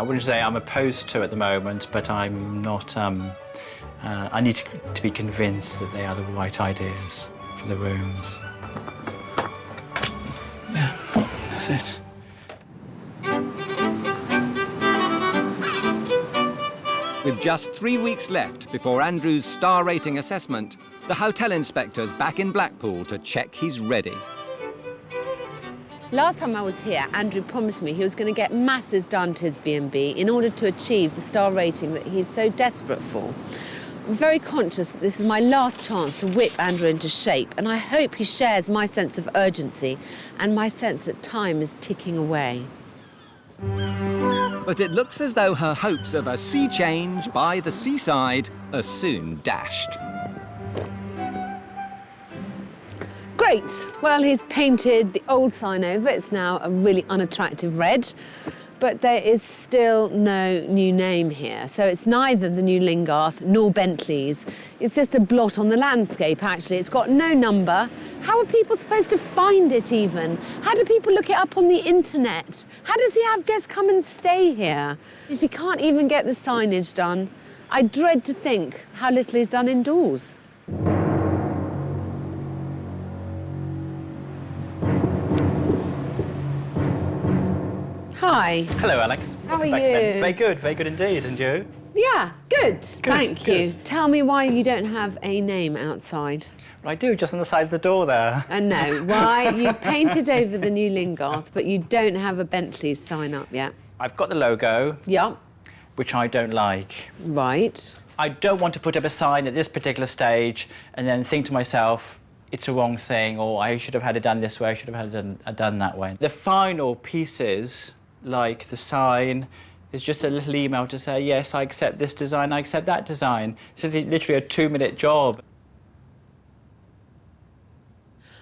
wouldn't say I'm opposed to at the moment, but I'm not. I need to be convinced that they are the right ideas for the rooms. Yeah, that's it. With just 3 weeks left before Andrew's star rating assessment, the hotel inspector's back in Blackpool to check he's ready. Last time I was here, Andrew promised me he was going to get masses done to his B&B in order to achieve the star rating that he's so desperate for. I'm very conscious that this is my last chance to whip Andrew into shape, and I hope he shares my sense of urgency and my sense that time is ticking away. But it looks as though her hopes of a sea change by the seaside are soon dashed. Great. Well, he's painted the old sign over. It's now a really unattractive red. But there is still no new name here. So it's neither the new Lingarth nor Bentley's. It's just a blot on the landscape, actually. It's got no number. How are people supposed to find it, even? How do people look it up on the internet? How does he have guests come and stay here? If he can't even get the signage done, I dread to think how little he's done indoors. Hi. Hello, Alex. How are you? Very good indeed. And you? Yeah, good. Thank you. Tell me why you don't have a name outside. Well, I do, just on the side of the door there. And no, why? You've painted over the new Lingarth, but you don't have a Bentley's sign up yet. I've got the logo. Yeah. Which I don't like. Right. I don't want to put up a sign at this particular stage and then think to myself, it's a wrong thing, or I should have had it done this way, I should have had it done that way. The final pieces, like the sign, is just a little email to say, yes, I accept this design, I accept that design. It's literally a 2-minute job.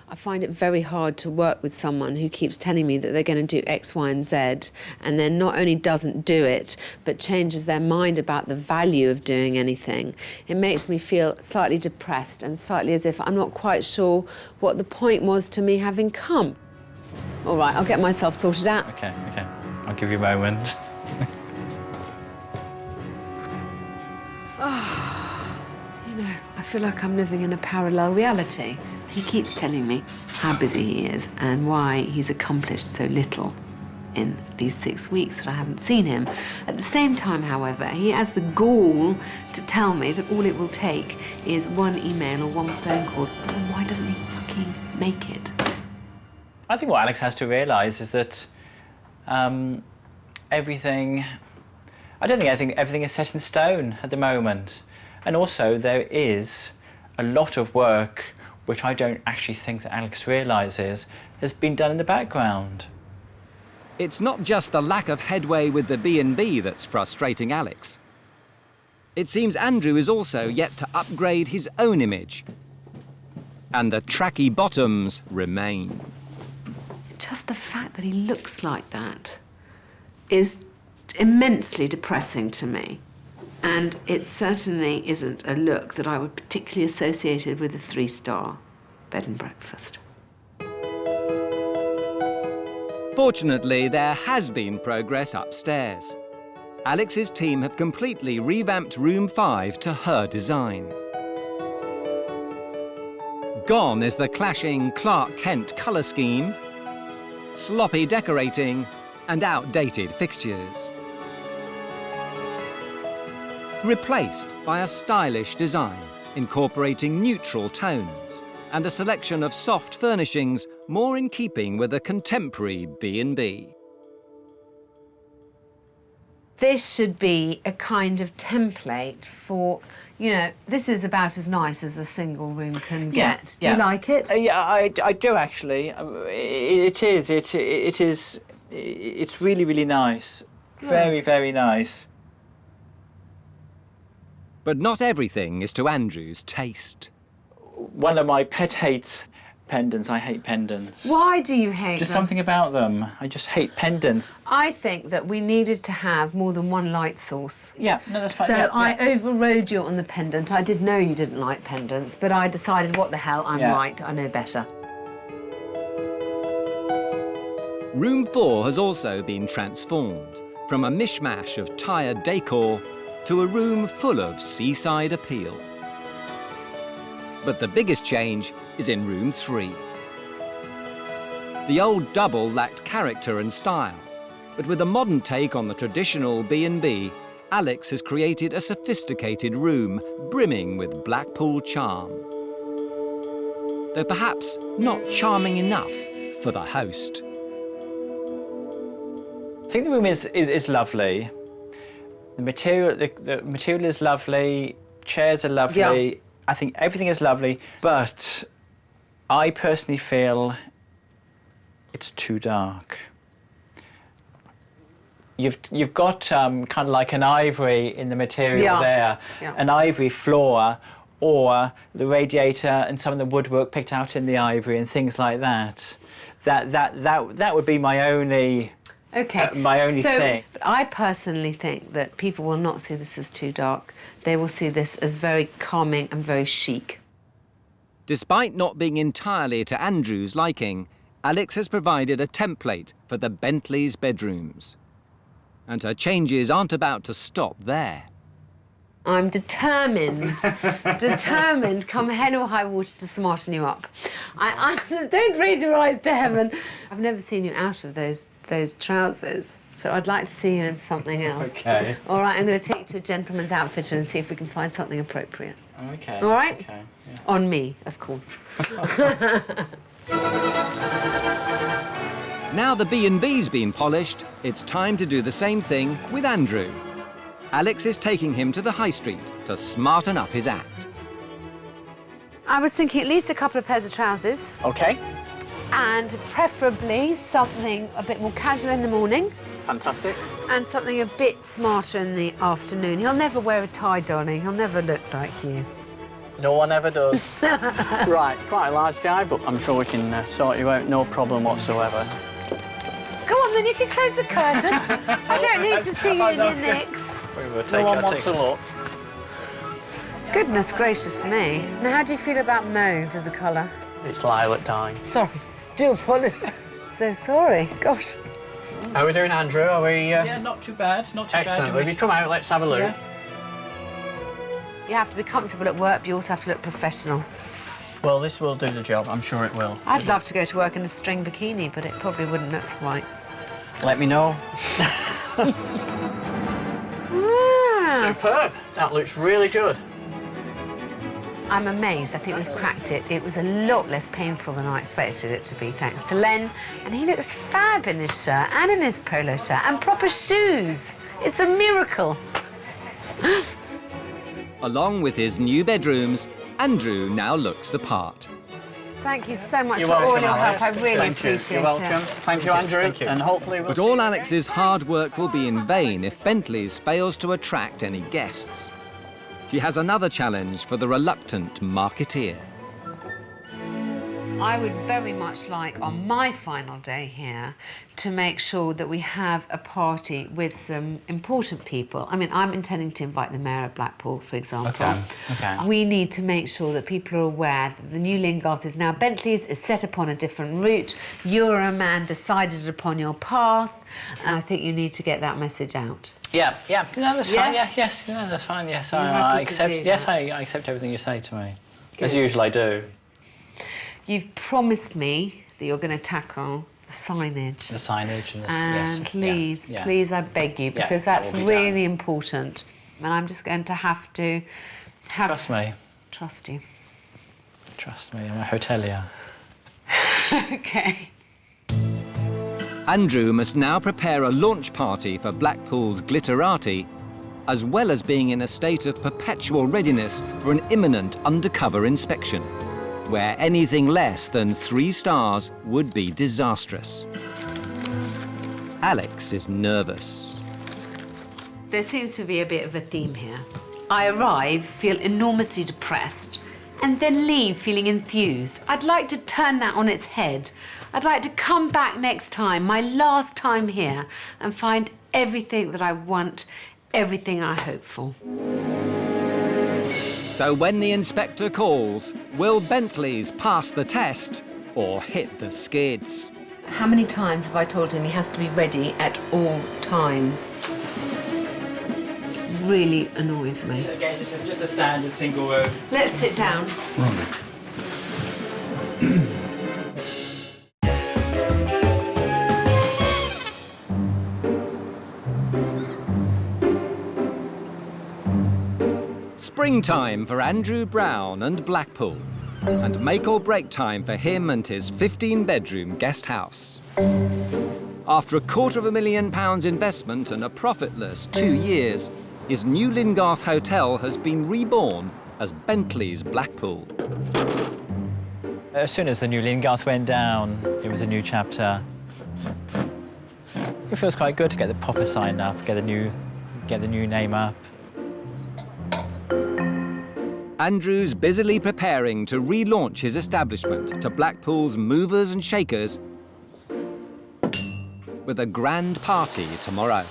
I find it very hard to work with someone who keeps telling me that they're going to do X, Y, and Z, and then not only doesn't do it, but changes their mind about the value of doing anything. It makes me feel slightly depressed and slightly as if I'm not quite sure what the point was to me having come. All right, I'll get myself sorted out. Okay. I'll give you a moment. You know, I feel like I'm living in a parallel reality. He keeps telling me how busy he is and why he's accomplished so little in these 6 weeks that I haven't seen him. At the same time, however, he has the gall to tell me that all it will take is one email or one phone call. Why doesn't he fucking make it? I think what Alex has to realise is that everything is set in stone at the moment. And also there is a lot of work which I don't actually think that Alex realises has been done in the background. It's not just the lack of headway with the B&B that's frustrating Alex. It seems Andrew is also yet to upgrade his own image. And the tracky bottoms remain. Just the fact that he looks like that is immensely depressing to me. And it certainly isn't a look that I would particularly associate with a 3-star bed and breakfast. Fortunately, there has been progress upstairs. Alex's team have completely revamped room 5 to her design. Gone is the clashing Clark Kent colour scheme, sloppy decorating, and outdated fixtures. Replaced by a stylish design, incorporating neutral tones and a selection of soft furnishings more in keeping with a contemporary B&B. This should be a kind of template for, you know, this is about as nice as a single room can get. Do you like it? Yeah, I do actually. It is. It's really, really nice. Very, very nice. But not everything is to Andrew's taste. One of my pet hates pendants. I hate pendants. Why do you hate Just them? something about them. I just hate pendants. I think that we needed to have more than one light source. Yeah, no, that's fine. So yeah, I overrode you on the pendant. I did know you didn't like pendants, but I decided, what the hell, I'm right, I know better. Room 4 has also been transformed from a mishmash of tired decor to a room full of seaside appeal. But the biggest change is in room 3. The old double lacked character and style, but with a modern take on the traditional B&B, Alex has created a sophisticated room brimming with Blackpool charm. Though perhaps not charming enough for the host. I think the room is lovely. The material is lovely. Chairs are lovely. Yeah. I think everything is lovely, but I personally feel it's too dark. You've got kind of like an ivory in the material there, an ivory floor, or the radiator and some of the woodwork picked out in the ivory and things like that. That would be my only. Okay. My only thing. But I personally think that people will not see this as too dark. They will see this as very calming and very chic. Despite not being entirely to Andrew's liking, Alex has provided a template for the Bentley's bedrooms. And her changes aren't about to stop there. I'm determined, come hell or high water, to smarten you up. Don't raise your eyes to heaven. I've never seen you out of those trousers, so I'd like to see you in something else. Okay. All right, I'm going to take you to a gentleman's outfitter and see if we can find something appropriate. Okay. All right? Okay. Yeah. On me, of course. Now the B&B's been polished, it's time to do the same thing with Andrew. Alex is taking him to the high street to smarten up his act. I was thinking at least a couple of pairs of trousers. Okay. And preferably something a bit more casual in the morning. Fantastic. And something a bit smarter in the afternoon. He'll never wear a tie, darling. He'll never look like you. No one ever does. Right, quite a large guy, but I'm sure we can sort you out, no problem whatsoever. Go on, then you can close the curtain. I don't need to see you in your nicks. No one wants to look. Goodness gracious me. Now, how do you feel about mauve as a colour? It's lilac dye. Sorry, do apologise. So sorry, gosh. How are we doing, Andrew? Are we... Yeah, not too bad, not too Excellent. bad. Well, if you come out, let's have a look. Yeah. You have to be comfortable at work, but you also have to look professional. Well, this will do the job. I'm sure it will. I'd love to go to work in a string bikini, but it probably wouldn't look right. Let me know. Superb. That looks really good. I'm amazed. I think we've cracked it. It was a lot less painful than I expected it to be, thanks to Len. And he looks fab in his shirt and in his polo shirt and proper shoes. It's a miracle. Along with his new bedrooms, Andrew now looks the part. Thank you so much You're for all welcome, your Alex. help. I really Thank you. appreciate You're it. welcome. Thank you, Andrew. Thank you. And hopefully we'll But see all you Alex's hard work will be in vain if Bentley's fails to attract any guests. She has another challenge for the reluctant marketeer. I would very much like, on my final day here, to make sure that we have a party with some important people. I mean, I'm intending to invite the Mayor of Blackpool, for example. Okay. We need to make sure that people are aware that the new Lingard is now Bentley's, is set upon a different route. You're a man decided upon your path, and I think you need to get that message out. Yeah. No, that's fine. Yes? Yes. No, that's fine. Yes, You're I happy to accept. do Yes, that? I accept everything you say to me. Good. As usual, I do. You've promised me that you're going to tackle the signage. The signage and the And yes. please, Yeah. please, I beg you, because that that's will be really important. And I'm just going to have to Trust me. trust you. Trust me. I'm a hotelier. Okay. Andrew must now prepare a launch party for Blackpool's Glitterati, as well as being in a state of perpetual readiness for an imminent undercover inspection, where anything less than 3 stars would be disastrous. Alex is nervous. There seems to be a bit of a theme here. I arrive, feel enormously depressed, and then leave feeling enthused. I'd like to turn that on its head. I'd like to come back next time, my last time here, and find everything that I want, everything I hope for. So when the inspector calls, will Bentley's pass the test or hit the skids? How many times have I told him he has to be ready at all times? Really annoys me. So again, just a standard single room. Let's sit down. Right. Springtime for Andrew Brown and Blackpool, and make or break time for him and his 15-bedroom guest house. After £250,000 investment and a profitless 2 years, his new Lyngarth hotel has been reborn as Bentley's Blackpool. As soon as the new Lyngarth went down, it was a new chapter. It feels quite good to get the proper sign up, get the new name up. Andrew's busily preparing to relaunch his establishment to Blackpool's movers and shakers with a grand party tomorrow.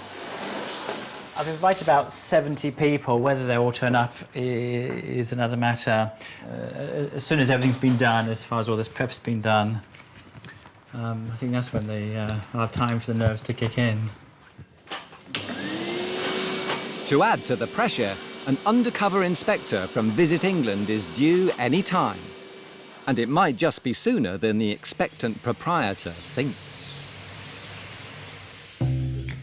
I've invited about 70 people. Whether they all turn up is another matter. As soon as everything's been done, as far as all this prep's been done, I think that's when I'll have time for the nerves to kick in. To add to the pressure, an undercover inspector from Visit England is due any time. And it might just be sooner than the expectant proprietor thinks.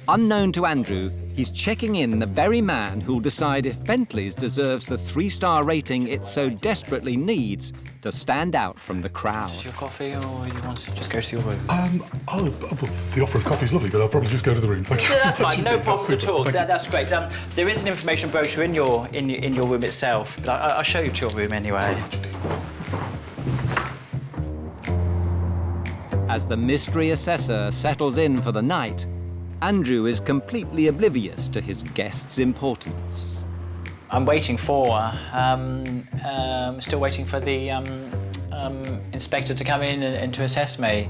Unknown to Andrew, he's checking in the very man who'll decide if Bentley's deserves the 3-star rating it so desperately needs to stand out from the crowd. Your coffee, or you want to just go to your room? Well, the offer of coffee's lovely, but I'll probably just go to the room. Thank you. That's very much fine, no indeed. problem at all. Thank you. That's great. There is an information brochure in your room itself, but I'll show you to your room anyway. As the mystery assessor settles in for the night, Andrew is completely oblivious to his guest's importance. I'm waiting for, still waiting for the inspector to come in and to assess me.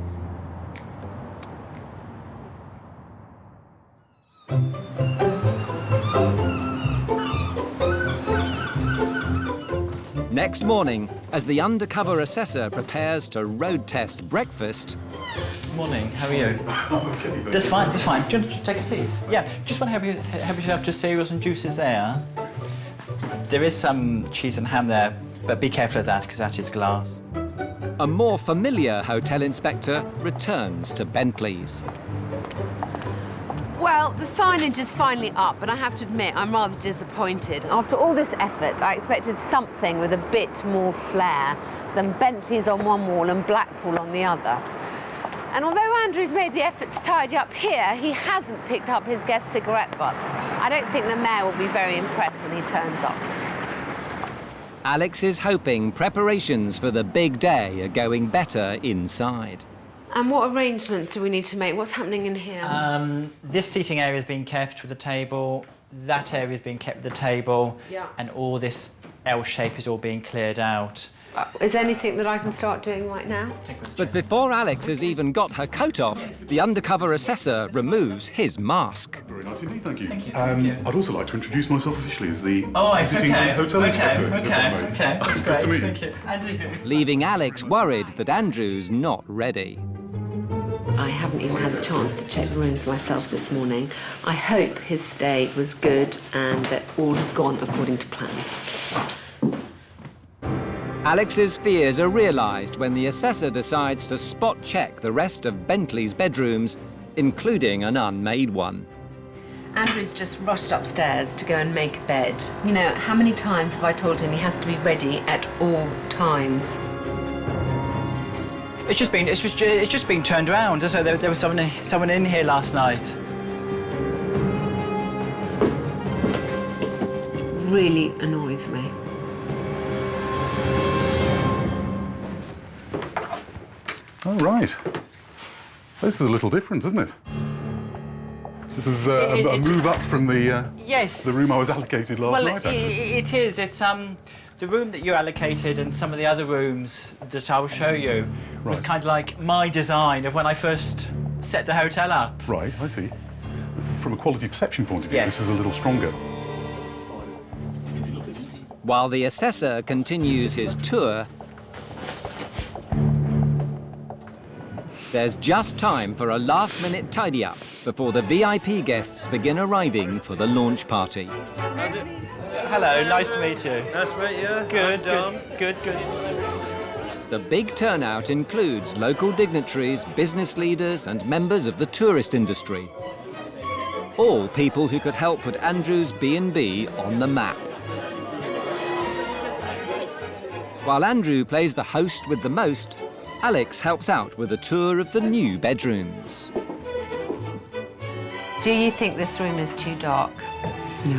Next morning, as the undercover assessor prepares to road test breakfast... Morning, how are you? That's fine, that's fine. Do you want to take a seat? Yeah, just want to have yourself just cereals and juices there. There is some cheese and ham there, but be careful of that, because that is glass. A more familiar hotel inspector returns to Bentley's. Well, the signage is finally up, and I have to admit, I'm rather disappointed. After all this effort, I expected something with a bit more flair than Bentley's on one wall and Blackpool on the other. And although Andrew's made the effort to tidy up here, he hasn't picked up his guests' cigarette butts. I don't think the mayor will be very impressed when he turns up. Alex is hoping preparations for the big day are going better inside. And what arrangements do we need to make? What's happening in here? This seating area is being kept with a table, that area is being kept with the table, Yeah. and all this L shape is all being cleared out. Is there anything that I can start doing right now? But before Alex has even got her coat off, the undercover assessor removes his mask. Very nice indeed, thank you. I'd also like to introduce myself officially as the Visiting okay. Hotel Inspector. if I may. Okay, that's Good to great, meet you. thank you. Leaving Alex worried that Andrew's not ready. I haven't even had a chance to check the rooms myself this morning. I hope his stay was good and that all has gone according to plan. Alex's fears are realised when the assessor decides to spot-check the rest of Bentley's bedrooms, including an unmade one. Andrew's just rushed upstairs to go and make a bed. You know, how many times have I told him he has to be ready at all times? It's just been turned around, as though there was someone in here last night. Really annoys me. Oh, right. This is a little different, isn't it? This is a move up from the yes, the room I was allocated last night. Well, it is. It's the room that you allocated and some of the other rooms that I will show you was kind of like my design of when I first set the hotel up. Right, I see. From a quality perception point of view, Yes. this is a little stronger. While the assessor continues his tour, there's just time for a last-minute tidy-up before the VIP guests begin arriving for the launch party. Hello, nice to meet you. Nice to meet you. Good. The big turnout includes local dignitaries, business leaders and members of the tourist industry. All people who could help put Andrew's B&B on the map. While Andrew plays the host with the most, Alex helps out with a tour of the new bedrooms. Do you think this room is too dark?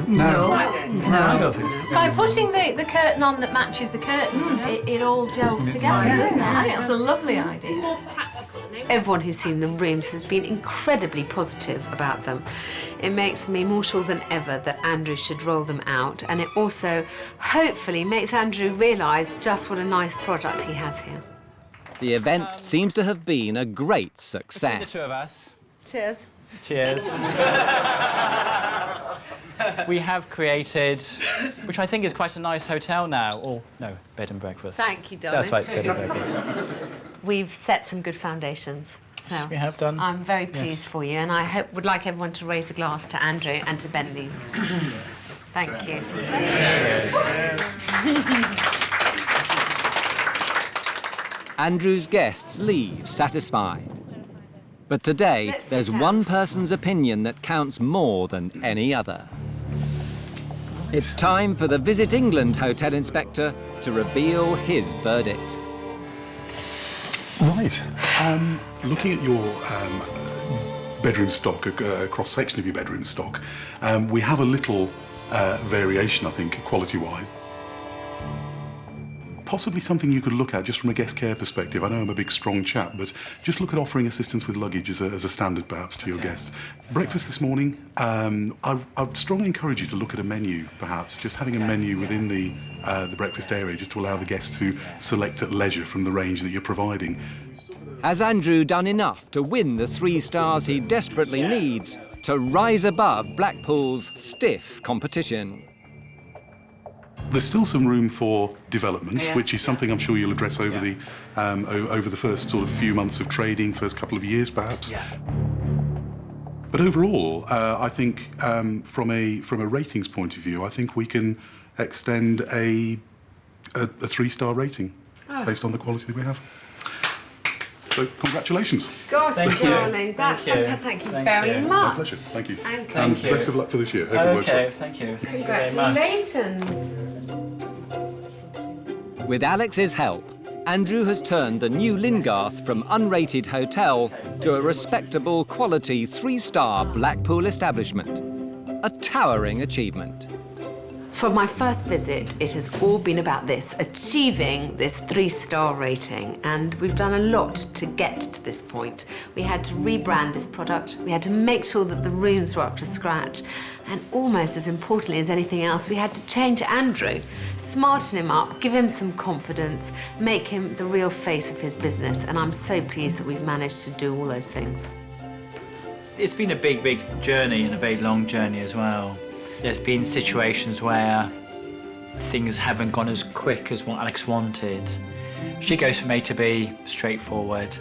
No. I don't. By putting the curtain on that matches the curtains, it all gels together, doesn't it? I think that's a lovely idea. Everyone who's seen the rooms has been incredibly positive about them. It makes me more sure than ever that Andrew should roll them out, and it also hopefully makes Andrew realise just what a nice product he has here. The event seems to have been a great success. Between the two of us. Cheers. Cheers. We have created, which I think is quite a nice hotel now. Or, no, bed and breakfast. Thank you, darling. That's right, bed and breakfast. We've set some good foundations. So We have done. I'm very pleased for you, and I would like everyone to raise a glass to Andrew and to Bentley's. Thank you. Andrew's guests leave satisfied. But today, there's one person's opinion that counts more than any other. It's time for the Visit England hotel inspector to reveal his verdict. Right. Looking at your bedroom stock, a cross-section of your bedroom stock, we have a little variation, I think, quality-wise. Possibly something you could look at just from a guest care perspective. I know I'm a big, strong chap, but just look at offering assistance with luggage as a standard, perhaps, to your guests. Breakfast this morning, I'd strongly encourage you to look at a menu, perhaps, just having a menu within the breakfast area, just to allow the guests to select at leisure from the range that you're providing. Has Andrew done enough to win the 3 stars he desperately needs to rise above Blackpool's stiff competition? There's still some room for development, which is something I'm sure you'll address over the first sort of few months of trading, first couple of years perhaps. But overall, I think from a ratings point of view, I think we can extend a 3-star rating based on the quality that we have. So congratulations. Gosh, darling, that's fantastic. Thank you very much. My pleasure. Thank you. Thank you. Best of luck for this year. Hope it works well. Thank you. Congratulations. With Alex's help, Andrew has turned the new Lingarth from unrated hotel to a respectable quality 3-star Blackpool establishment. A towering achievement. For my first visit, it has all been about this, achieving this 3-star rating, and we've done a lot to get to this point. We had to rebrand this product, we had to make sure that the rooms were up to scratch, and almost as importantly as anything else, we had to change Andrew, smarten him up, give him some confidence, make him the real face of his business, and I'm so pleased that we've managed to do all those things. It's been a big, big journey and a very long journey as well. There's been situations where things haven't gone as quick as what Alex wanted. She goes from A to B, straightforward,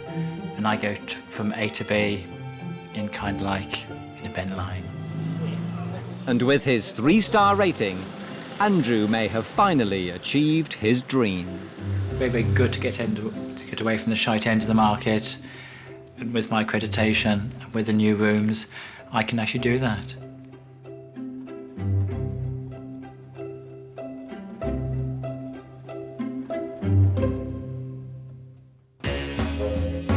and I go from A to B in kind of like an event line. And with his 3-star rating, Andrew may have finally achieved his dream. Very, very good to get away from the shite end of the market, and with my accreditation and with the new rooms, I can actually do that. it.